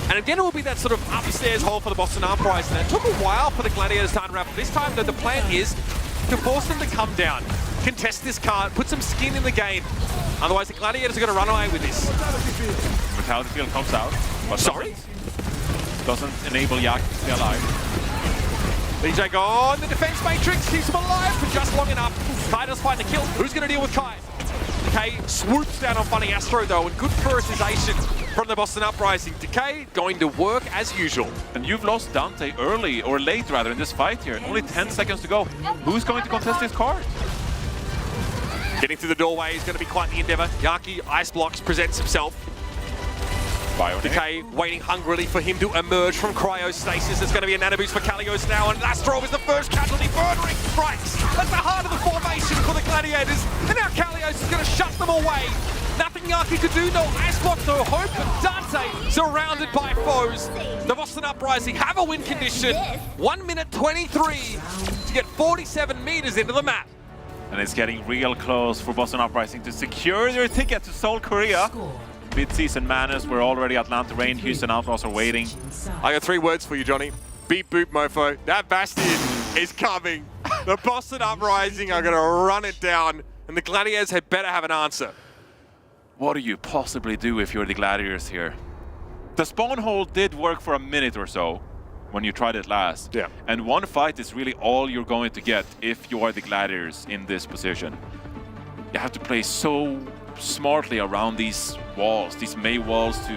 And again, it will be that sort of upstairs hole for the Boston Uprising. It took a while for the Gladiators to unravel. This time, though, the plan is to force them to come down, contest this card, put some skin in the game. Otherwise, the Gladiators are going to run away with this. Brutality Field comes out. But sorry? Doesn't enable Yak to stay alive. BJ gone. The defense matrix keeps him alive for just long enough. Kai does find the kill. Who's going to deal with Kai? Decay swoops down on Funny Astro, though, and good prioritization from the Boston Uprising. Decay going to work as usual. And you've lost Dante early, or late rather, in this fight here. Only 10 seconds to go. Who's going to contest this card? Getting through the doorway is going to be quite the endeavor. Yaki ice blocks, presents himself. Decay waiting hungrily for him to emerge from cryostasis. There's going to be a nano boost for Kalios now, and Lastrov is the first casualty. Birdring strikes at the heart of the formation for the Gladiators, and now Kalios is going to shut them away. Nothing Yaki could do, no ice block, no hope, but Dante surrounded by foes. The Boston Uprising have a win condition. 1 minute 23 to get 47 meters into the map. And it's getting real close for Boston Uprising to secure their ticket to Seoul, Korea. Mid-season madness, we're already Atlanta Reign, Houston Outlaws are waiting. I got 3 words for you, Johnny. Beep boop, mofo. That Bastion is coming. The Boston Uprising are going to run it down, and the Gladiators had better have an answer. What do you possibly do if you're the Gladiators here? The spawn hole did work for a minute or so when you tried it last. Yeah. And one fight is really all you're going to get if you are the Gladiators in this position. You have to play so smartly around these walls, these May walls, to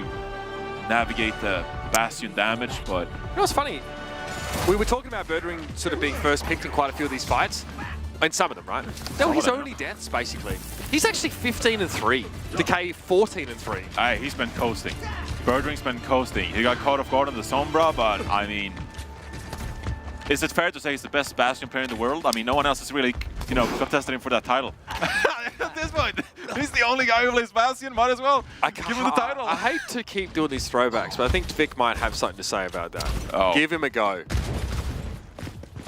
navigate the Bastion damage, but... You know what's funny? We were talking about Birdring sort of being first picked in quite a few of these fights. In some of them, right? They were his only deaths, basically. He's actually 15-3. Decay 14-3. Hey, he's been coasting. Birdring's been coasting. He got caught off guard on the Sombra, but I mean... Is it fair to say he's the best Bastion player in the world? I mean, no one else is really, you know, contesting him for that title. At this point, he's the only guy who plays Bastion, might as well give him the title. I hate to keep doing these throwbacks, but I think Vic might have something to say about that. Oh. Give him a go.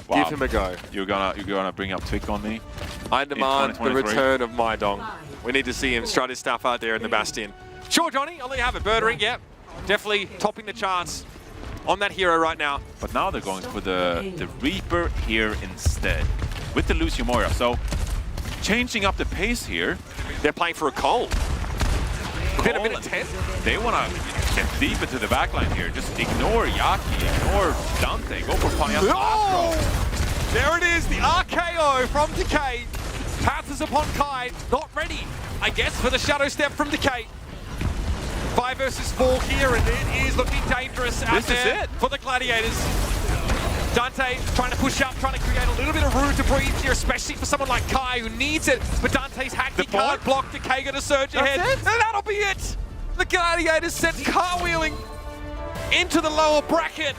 Wow. Give him a go. You're gonna bring up Vic on me? I demand the return of my dong. We need to see him strut his stuff out there in the Bastion. Sure, Johnny, I'll let you have it. Birdring, yep. Definitely topping the charts on that hero right now. But now they're going for the Reaper here instead, with the Lucio Moira. So, changing up the pace here. They're playing for a Cole. Within a minute 10. They want to get deep into the backline here. Just ignore Yaki, ignore Dante, go for Panyas. Oh! There it is, the RKO from Decay. Pounces upon Kai, not ready, I guess, for the Shadow Step from Decay. 5 versus 4 here, and it is looking dangerous out This is there it. for the Gladiators. Dante trying to push up, trying to create a little bit of room to breathe here, especially for someone like Kai who needs it. But Dante's hacked, he can't block. Decay gonna surge ahead, and that'll be it. The Gladiators sent cartwheeling into the lower bracket.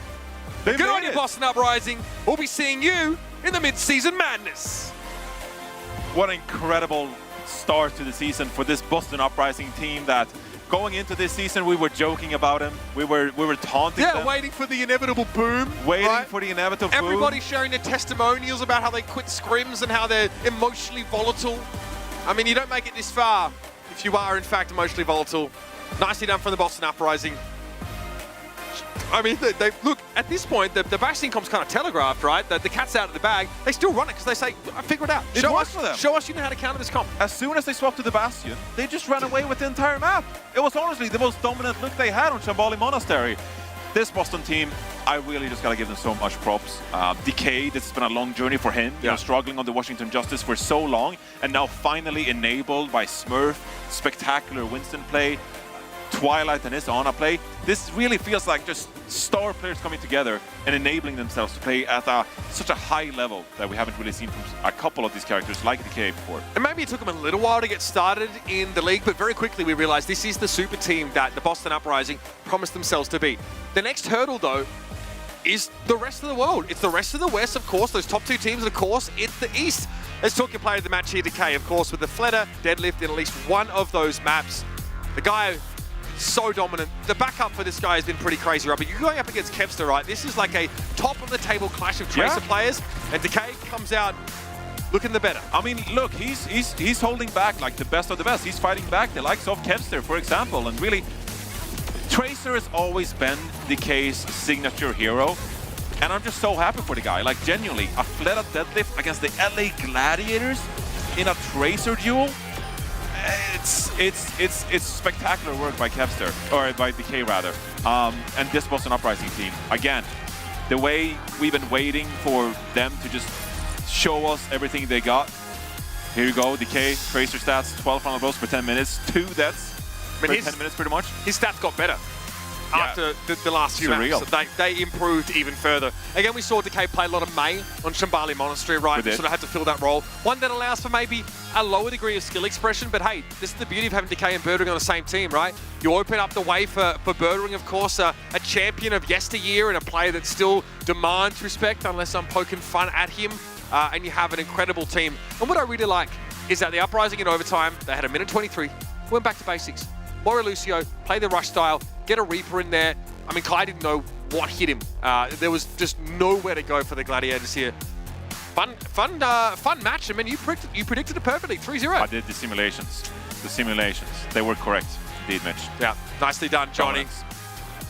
Good on you, Boston Uprising. We'll be seeing you in the mid-season madness. What an incredible start to the season for this Boston Uprising team that going into this season, we were joking about him. We were taunting them. Yeah, waiting for the inevitable boom. Waiting right? for the inevitable boom. Everybody sharing their testimonials about how they quit scrims and how they're emotionally volatile. I mean, you don't make it this far if you are, in fact, emotionally volatile. Nicely done from the Boston Uprising. I mean, they look, at this point, the Bastion comp's kind of telegraphed, right? The cat's out of the bag. They still run it because they say, I figure it out. It works for them. Show us you know how to counter this comp. As soon as they swapped to the Bastion, they just ran away with the entire map. It was honestly the most dominant look they had on Shambali Monastery. This Boston team, I really just gotta give them so much props. Decay, this has been a long journey for him, you know, struggling on the Washington Justice for so long, and now finally enabled by Smurf, spectacular Winston play, Twilight and his Ana play. This really feels like just star players coming together and enabling themselves to play at such a high level that we haven't really seen from a couple of these characters like Decay before. And maybe it took them a little while to get started in the league, but very quickly we realized this is the super team that the Boston Uprising promised themselves to be. The next hurdle, though, is the rest of the world. It's the rest of the West, of course, those top two teams, and of course, it's the East. Let's talk your player of the match here, Decay, of course, with the Fleta deadlift in at least one of those maps. The guy, so dominant. The backup for this guy has been pretty crazy, right? But you're going up against Kevster, right? This is like a top-of-the-table clash of Tracer players, and Decay comes out looking the better. I mean, look, he's holding back like the best of the best. He's fighting back the likes of Kevster, for example, and really, Tracer has always been Decay's signature hero, and I'm just so happy for the guy. Like, genuinely, a Fleta deadlift against the LA Gladiators in a Tracer duel. It's spectacular work by Kevster, or by Decay rather, and this Boston Uprising team. Again, the way we've been waiting for them to just show us everything they got. Here you go, Decay, Tracer stats, 12 final blows per 10 minutes, 2 deaths per 10 minutes pretty much. His stats got better after the last few rounds. So they improved even further. Again, we saw Decay play a lot of Mei on Shambali Monastery, right? Sort of had to fill that role. One that allows for maybe a lower degree of skill expression, but hey, this is the beauty of having Decay and Birdwing on the same team, right? You open up the way for Birdwing, of course, a champion of yesteryear and a player that still demands respect unless I'm poking fun at him, and you have an incredible team. And what I really like is that the Uprising in overtime, they had a minute 23, went back to basics. Moira Lucio, play the rush style, get a Reaper in there. I mean, Kai didn't know what hit him. There was just nowhere to go for the Gladiators here. Fun match. I mean, you predicted it perfectly, 3-0. I did the simulations. They were correct, indeed, Mitch. Yeah, nicely done, Johnny.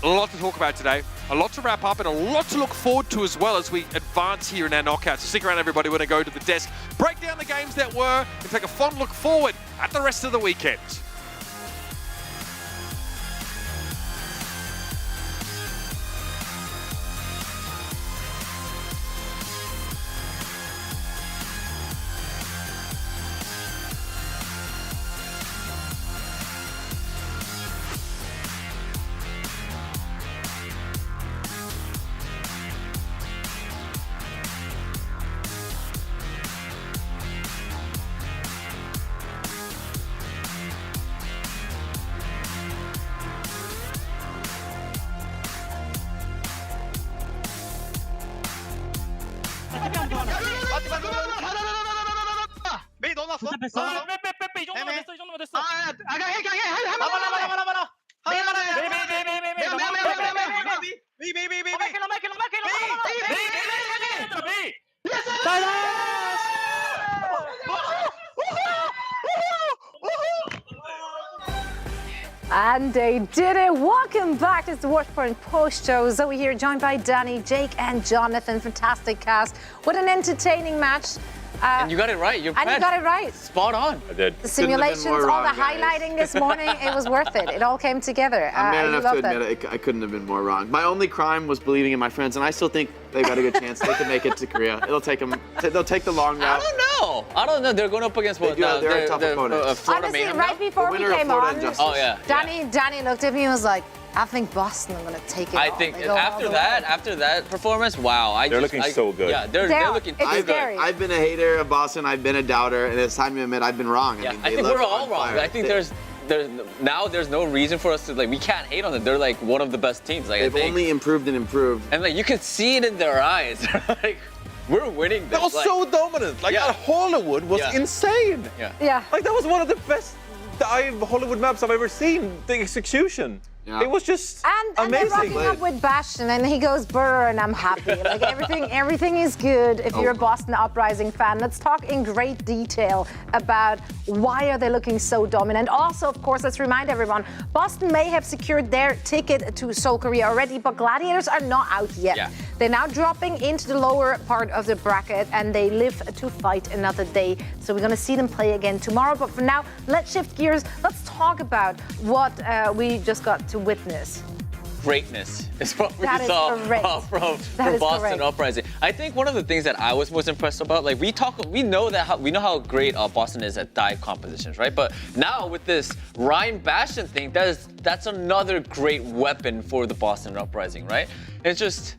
A lot to talk about today, a lot to wrap up, and a lot to look forward to as well as we advance here in our knockouts. So stick around, everybody. We're going to go to the desk, break down the games that were, and take a fond look forward at the rest of the weekend. 메이 넣어놨어? 됐어. 빼. 이 정도면 됐어. 이 정도면 됐어. And they did it. Welcome back to the Watchpoint Post Show. Zoe here, joined by Danny, Jake, and Jonathan. Fantastic cast. What an entertaining match. And you got it right. You're And you got it right. spot on. I did. The simulations, all the highlighting this morning, it was worth it. It all came together. I'm man enough to love admit that. I couldn't have been more wrong. My only crime was believing in my friends, and I still think they've got a good chance. They can make it to Korea. It'll take them. They'll take the long route. I don't know. They're going up against what? They're a tough opponent. Florida Honestly, Mayhem right now? before we came on, Danny looked at me and was like, I think Boston are going to take it I all. think They go all after the that way. performance, wow. They're looking so good. Yeah, they're looking It's too scary. good. I've been a hater of Boston. I've been a doubter, and it's time to admit I've been wrong. Yeah, I mean, I they think look we're all on wrong. fire. I think there's no reason for us to we can't hate on them. They're like one of the best teams. Like, They've only improved and improved. And like you can see it in their eyes. Like we're winning this. That was so dominant. Like that Hollywood was insane. Yeah. Like that was one of the best Hollywood maps I've ever seen. The execution. Yeah. It was just And they're amazing. rocking up with Bastion, and he goes brr, and I'm happy. Like everything is good. If you're a Boston Uprising fan, let's talk in great detail about why are they looking so dominant. Also, of course, let's remind everyone, Boston may have secured their ticket to Seoul, Korea already, but Gladiators are not out yet. Yeah. They're now dropping into the lower part of the bracket, and they live to fight another day. So we're going to see them play again tomorrow. But for now, let's shift gears. Let's talk about what we just got to witness. Greatness is what we That is saw correct. from That is Boston correct. Uprising. I think one of the things that I was most impressed about, like we know how great Boston is at dive compositions, right? But now with this Ryan Bastion thing, that's another great weapon for the Boston Uprising, right? It's just,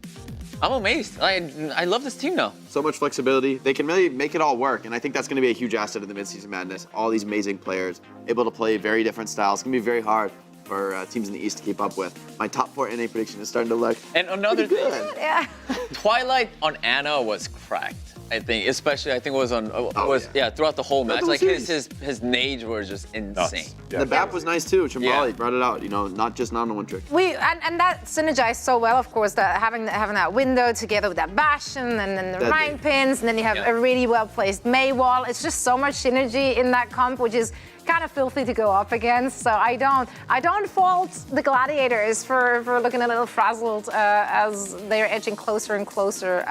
I'm amazed. I love this team now. So much flexibility. They can really make it all work, and I think that's going to be a huge asset of the midseason madness. All these amazing players able to play very different styles. It's going to be very hard for teams in the East to keep up with. My top 4 NA prediction is starting to look And another thing, good. Yeah. Twilight on Anna was cracked. I think, especially I think it was on throughout the whole match. the Like series. his nades were just insane. The BAP was nice too. Chimbali brought it out. You know, not just on one trick. And that synergized so well, of course, that having that window together with that Bastion and then the That Rhine pins, and then you have a really well placed May wall. It's just so much synergy in that comp, which is kind of filthy to go up against. So I don't fault the Gladiators for looking a little frazzled as they're edging closer and closer.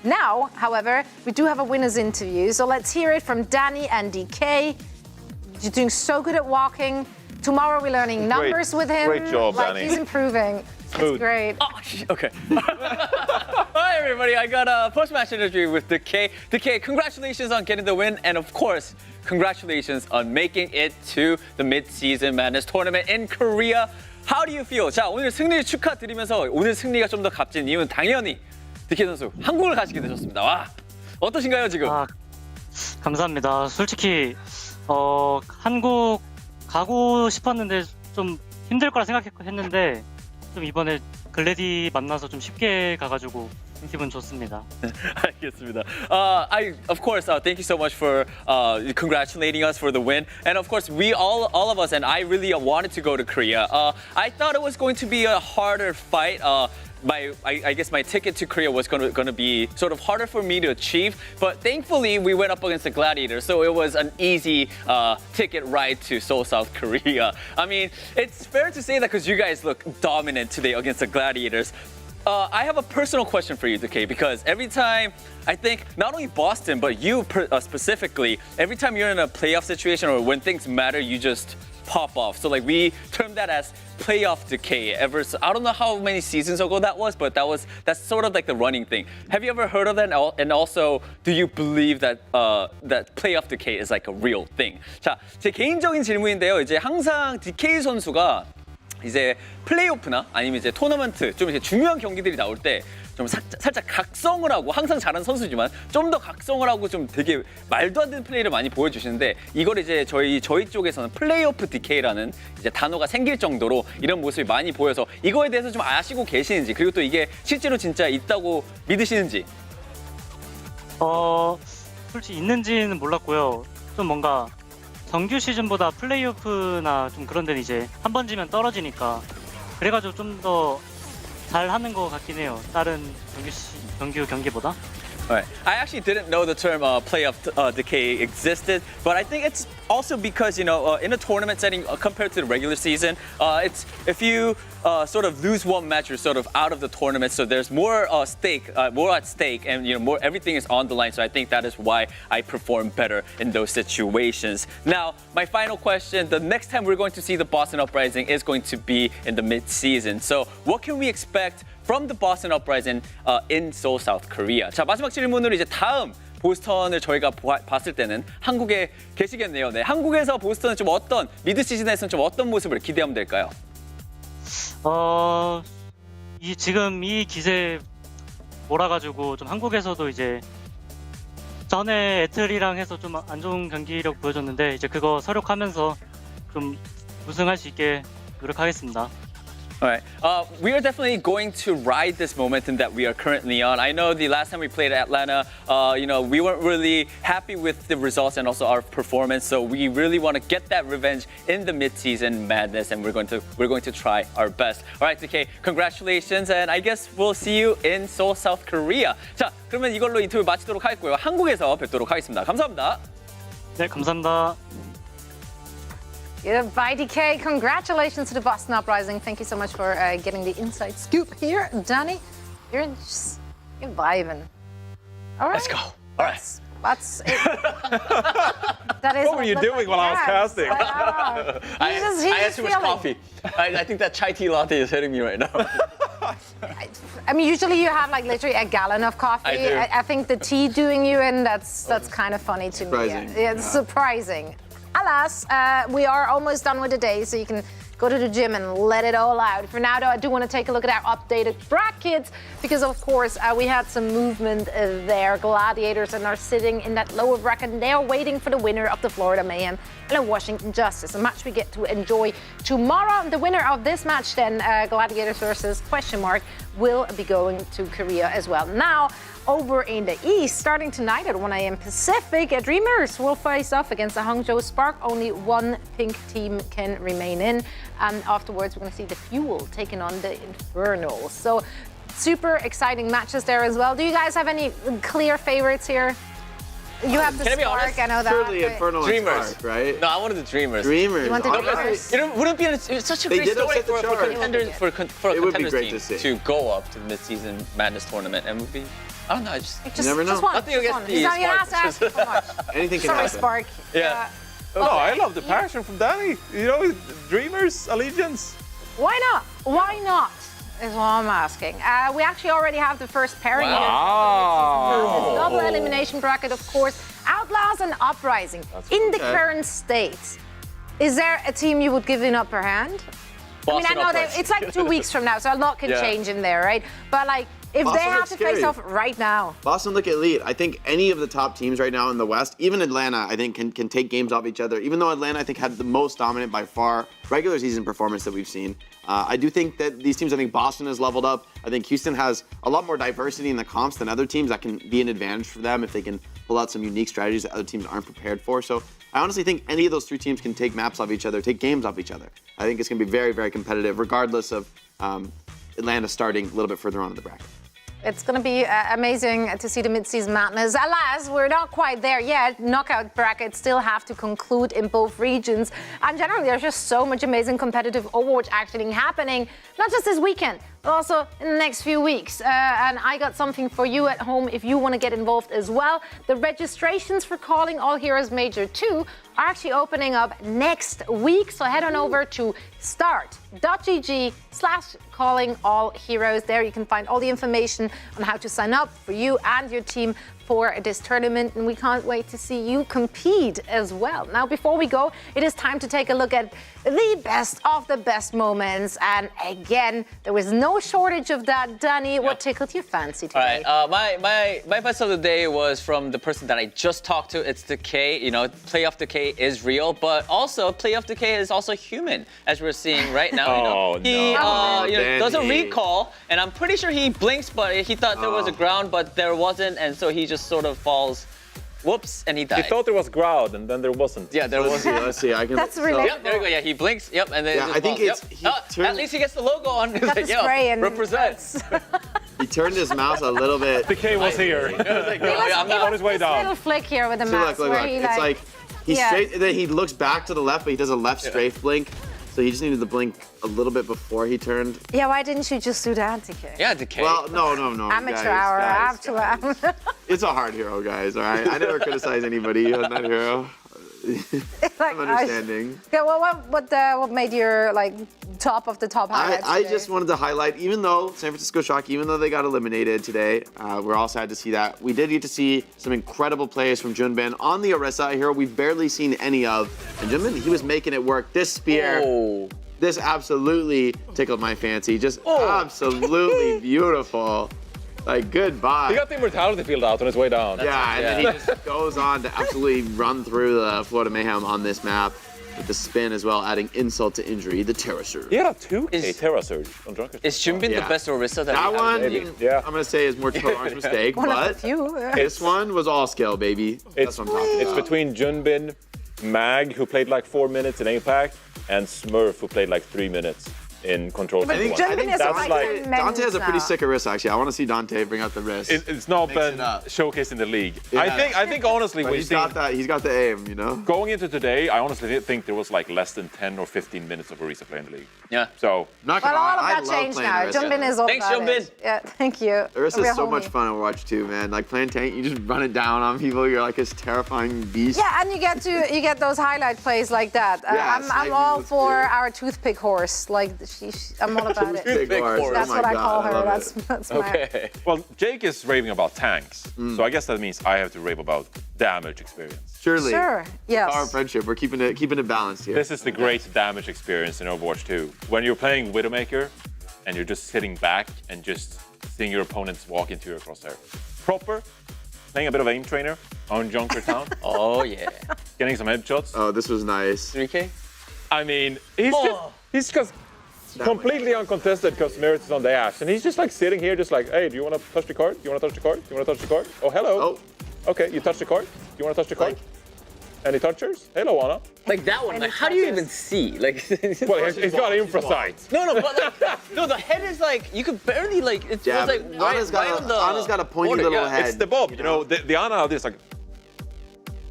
Now, however, we do have a winner's interview, so let's hear it from Danny and DK. You're doing so good at walking. Tomorrow we're learning numbers with him. Great job, like, Danny. He's improving. Smooth. It's great. Okay. Hi, everybody. I got a post-match interview with DK. DK, congratulations on getting the win, and of course, congratulations on making it to the Mid-Season Madness tournament in Korea. How do you feel? 자, 오늘 승리를 축하드리면서 오늘 승리가 좀 더 값진 이유는 당연히 DK 선수 한국을 가시게 되셨습니다. 와, 어떠신가요, 지금? 감사합니다. 솔직히 한국 가고 싶었는데 좀 힘들 거라 생각했는데 좀 이번에 글래디 만나서 좀 쉽게 가가지고 기분 좋습니다. 알겠습니다. Of course, thank you so much for congratulating us for the win. And of course, we all of us, and I really wanted to go to Korea. I thought it was going to be a harder fight. I guess my ticket to Korea was going to be sort of harder for me to achieve, but thankfully we went up against the Gladiators, so it was an easy ticket ride to Seoul, South Korea. I mean, it's fair to say that because you guys look dominant today against the Gladiators. I have a personal question for you, DK, because every time, I think, not only Boston, but you specifically, every time you're in a playoff situation or when things matter, you just pop off. So like we term that as playoff decay. I don't know how many seasons ago that was, but that's sort of like the running thing. Have you ever heard of that? And also, do you believe that that playoff decay is like a real thing? 자, 제 개인적인 질문인데요. 이제 항상 DK 선수가 이제 플레이오프나 아니면 이제 토너먼트 좀 이렇게 중요한 경기들이 나올 때 좀 살짝 각성을 하고 항상 잘하는 선수지만 좀 더 각성을 하고 좀 되게 말도 안 되는 플레이를 많이 보여주시는데 이걸 이제 저희 쪽에서는 플레이오프 디케이라는 이제 단어가 생길 정도로 이런 모습이 많이 보여서 이거에 대해서 좀 아시고 계시는지 그리고 또 이게 실제로 진짜 있다고 믿으시는지. 솔직히 있는지는 몰랐고요. 좀 뭔가 정규 시즌보다 플레이오프나 좀 그런 데는 이제 한 번 지면 떨어지니까 그래가지고 좀 더 잘하는 것 같긴 해요. 다른 정규 경기보다. Right. I actually didn't know the term playoff decay existed, but I think it's also because, in a tournament setting compared to the regular season, it's if you sort of lose one match, you're sort of out of the tournament. So there's more more at stake, and more everything is on the line. So I think that is why I perform better in those situations. Now, my final question: the next time we're going to see the Boston Uprising is going to be in the mid-season. So what can we expect from the Boston Uprising in Seoul, South Korea? 자, 마지막 질문으로 이제 다음 보스턴을 저희가 봤을 때는 한국에 계시겠네요. 네, 한국에서 보스턴은 좀 어떤 미드 시즌에서는 좀 어떤 모습을 기대하면 될까요? 지금 이 기세 몰아가지고 좀 한국에서도 이제 전에 애틀이랑 해서 좀 안 좋은 경기력 보여줬는데 이제 그거 서력하면서 좀 우승할 수 있게 노력하겠습니다. All right. We are definitely going to ride this momentum that we are currently on. I know the last time we played Atlanta, we weren't really happy with the results and also our performance. So we really want to get that revenge in the mid-season madness, and we're going to try our best. All right, DK, congratulations, and I guess we'll see you in Seoul, South Korea. 자, 그러면 이걸로 인터뷰 마치도록 하겠고요. 한국에서 뵙도록 하겠습니다. 감사합니다. 네, 감사합니다. Goodbye, DK. Congratulations to the Boston Uprising. Thank you so much for getting the inside scoop here. Danny, you're vibing. All right. Let's go. All right. That's it. That is What were you doing while I was casting? I had too much coffee. I think that chai tea latte is hitting me right now. I mean, usually you have like literally a gallon of coffee. I do. I think the tea doing you in, that's kind of funny to Surprising. me. Yeah, it's surprising. Alas, we are almost done with the day, so you can go to the gym and let it all out. For now, though, I do want to take a look at our updated brackets because, of course, we had some movement there. Gladiators are sitting in that lower bracket, and they are waiting for the winner of the Florida Mayhem and the Washington Justice, a match we get to enjoy tomorrow. The winner of this match, then, Gladiators versus ? Will be going to Korea as well. Now, over in the East, starting tonight at 1 a.m. Pacific, Dreamers will face off against the Hangzhou Spark. Only one pink team can remain in. And afterwards, we're going to see the Fuel taking on the Infernals. So, super exciting matches there as well. Do you guys have any clear favorites here? You have the Can I be Spark, honest? I know that. Surely Infernal and Dreamers. Spark, right? No, I wanted the Dreamers. Dreamers. You want the honestly, Dreamers? It wouldn't be it's such a They great did story upset the for a chart. contender for a It would be contenders great team to see. to go up to the mid-season madness tournament, and would be I don't know. Just never know. Just one. Nothing against One. the He's not even Spark. asked to ask for much. Anything can Sorry, happen. Spark. Yeah. No, I love the passion from Danny. Dreamers, allegiance. Why not? Why not? Is what I'm asking. We actually already have the first pairing here. Wow. This double elimination bracket, of course. Outlaws and Uprising. In the current state, is there a team you would give an upper hand? Boston I know that Uprising. it's like 2 weeks from now, so a lot can Yeah. change in there, right? But like, if Boston they have looks to face scary. off right now, Boston look elite. I think any of the top teams right now in the West, even Atlanta, I think can take games off each other. Even though Atlanta, I think, had the most dominant by far regular season performance that we've seen. I do think that these teams, I think Boston has leveled up. I think Houston has a lot more diversity in the comps than other teams. That can be an advantage for them if they can pull out some unique strategies that other teams aren't prepared for. So I honestly think any of those three teams can take maps off each other, take games off each other. I think it's going to be very, very competitive, regardless of Atlanta starting a little bit further on in the bracket. it's going to be amazing to see the mid-season madness. Alas, we're not quite there yet. Knockout brackets still have to conclude in both regions. And generally, there's just so much amazing competitive Overwatch action happening, not just this weekend, but also in the next few weeks. And I got something for you at home if you want to get involved as well. The registrations for Calling All Heroes Major 2 are actually opening up next week. So head on over to start.gg/callingallheroes. There you can find all the information on how to sign up for you and your team for this tournament, and we can't wait to see you compete as well. Now, before we go, it is time to take a look at the best of the best moments. And again, there was no shortage of that. Danny, what tickled your fancy today? All right, my best of the day was from the person that I just talked to. It's Decay. You know, Playoff Decay is real, but also Playoff Decay is also human, as we're seeing right now. He does a recall, and I'm pretty sure he blinks, but he thought there was a ground, but there wasn't, and so he just sort of falls. Whoops, and he died. He thought there was ground, and then there wasn't. Yeah, there was. Let's see. I can. That's relatable. Yep, there we go. Yeah, he blinks. Yep, and then Yeah, it just I think falls. it's- Yep. he turned- At least he gets the logo on. He's Got like, the yo, spray and represent. He turned his mouse a little bit. Decay was here. Like, no, It was, I'm it not was on his way this down. little flick here with the See, mouse look. where he It's like Then he looks back to the left, but he does a left strafe blink. So he just needed to blink a little bit before he turned. Yeah, why didn't you just do the anti-kick? Yeah, Decay. Well, no. Amateur hour, guys. It's a hard hero, guys, all right? I never criticize anybody on that hero. I'm understanding. Yeah, well, what made your top of the top highlights I today? just wanted to highlight, even though San Francisco Shock, even though they got eliminated today, we're all sad to see that. We did get to see some incredible plays from Junbin on the Orisa, a hero we've barely seen any of. And Junbin, he was making it work. This spear, this absolutely tickled my fancy. Just absolutely beautiful. Like, goodbye. He got the immortality field out on his way down. Yeah, and then he just goes on to absolutely run through the Florida Mayhem on this map with the spin as well, adding insult to injury, the Terra Surge. He had a 2K Terra Surge on Drunkard. Is Junbin the best Orisa that one, yeah. I'm going to say is more Toron's mistake, One but of the few. this one was all skill, baby. That's what I'm talking It's about. between Junbin, Mag, who played like 4 minutes in APAC, and Smurf, who played like 3 minutes in Control. I think that's Dante has a pretty sick wrist, actually. I want to see Dante bring out the wrist. It's not been showcased in the league. Yeah. I think honestly, But when he's got the aim, you know? Going into today, I honestly didn't think there was like less than 10 or 15 minutes of Orisa play in the league. Yeah. So, not Well, gonna all lie, of that changed now. Junbin is all Thanks, about Junbin. it. Yeah, thank you. Orisa Real is so homie. much fun to watch too, man. Like playing tank, you just run it down on people. You're like this terrifying beast. Yeah, and you get those highlight plays like that. Yeah, I'm all for our toothpick horse. Like I'm all about it. Toothpick horse. That's Oh what my I call God, her. love That's my. okay. Well, Jake is raving about tanks, so I guess that means I have to rave about damage experience. Surely. Sure. Yes. Our friendship, we're keeping it balanced here. This is the great damage experience in Overwatch 2. When you're playing Widowmaker and you're just sitting back and just seeing your opponents walk into your crosshair. Proper, playing a bit of aim trainer on Junker Town. Oh, yeah. Getting some headshots. Oh, this was nice. 3K? I mean, he's just completely uncontested because Merit is on the Ash. And he's just like sitting here just like, hey, do you want to touch the card? Do you want to touch the card? Do you want to touch the card? Oh, hello. Oh. Okay, you touch the card? Do you want to touch the card? Any touchers? Hello, Anna. Like that one, like how do you even see? Like Well, he's got infra sight. No, but no, the head is like you could barely like it feels like Anna's got a pointy border, little yeah. head. It's the bob, you know. The Anna out there is like,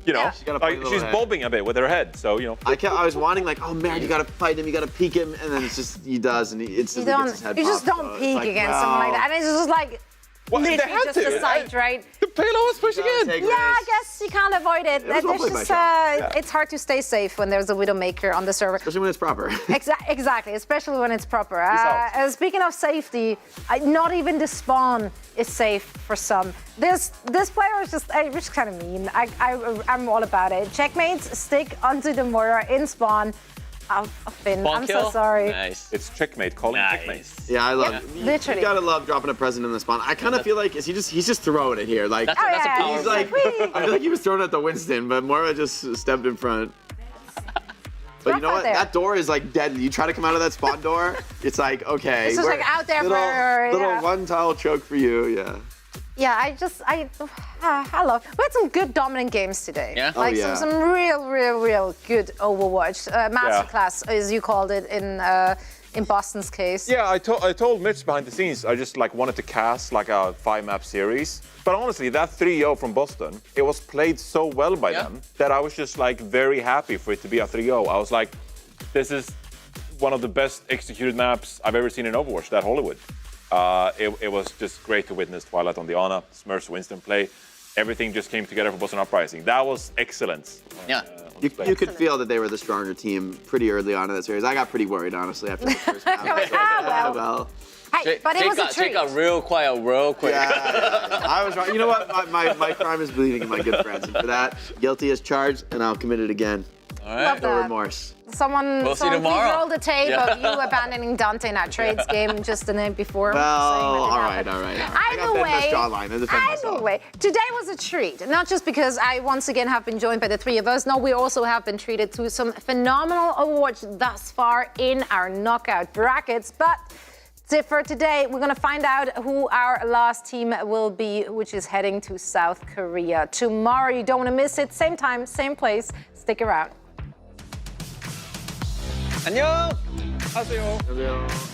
she's bobbing a bit with her head, so you know. I was wanting like, oh man, you gotta fight him, you gotta peek him, and then it's just he does, and he instantly gets his head You just popped, don't so peek it's like, against someone like that, and it's just like. Well, they literally had just to. a sight, right? The payload was pushing in. Yeah, I guess you can't avoid it. was well There's played by just, it's hard to stay safe when there's a Widowmaker on the server. Especially when it's proper. Exactly, especially when it's proper. Speaking of safety, not even the spawn is safe for some. This player is just kind of mean. I'm all about it. Checkmates, stick onto the mortar in spawn. Finn, I'm so sorry. Nice. It's checkmate, calling checkmate. Yeah, I love it. Literally. You gotta love dropping a present in the spawn. I kind of feel like he's just throwing it here. Like That's a power he's like, I feel like he was throwing it at the Winston, but Mora just stepped in front. But you know what? That door is like dead. You try to come out of that spawn door, it's like, okay. It's just like out there for little one tile choke for you, yeah. Yeah, I love. We had some good dominant games today. Yeah. Like yeah. some real good Overwatch masterclass, as you called it in Boston's case. Yeah, I told Mitch behind the scenes I just like wanted to cast like a 5-map series. But honestly, that 3-0 from Boston, it was played so well by them that I was just like very happy for it to be a 3-0. I was like, this is one of the best executed maps I've ever seen in Overwatch, that Hollywood. It was just great to witness Twilight on the Ana, Smurf's Winston play. Everything just came together for Boston Uprising. That was excellence. Yeah. You could feel that they were the stronger team pretty early on in that series. I got pretty worried, honestly, after the first map. Well. Hey, but it was a treat. Jake got real quiet real quick. Yeah, I was wrong. You know what? My crime is bleeding in my good friends. And for that, guilty as charged, and I'll commit it again. All right. No remorse. Someone see tomorrow. rolled the tape of you abandoning Dante in that trades game just the night before. Well, all right. Either way, today was a treat. Not just because I once again have been joined by the three of us. No, we also have been treated to some phenomenal Overwatch thus far in our knockout brackets. But for today, we're going to find out who our last team will be, which is heading to South Korea tomorrow. You don't want to miss it. Same time, same place. Stick around. 안녕. 안녕하세요.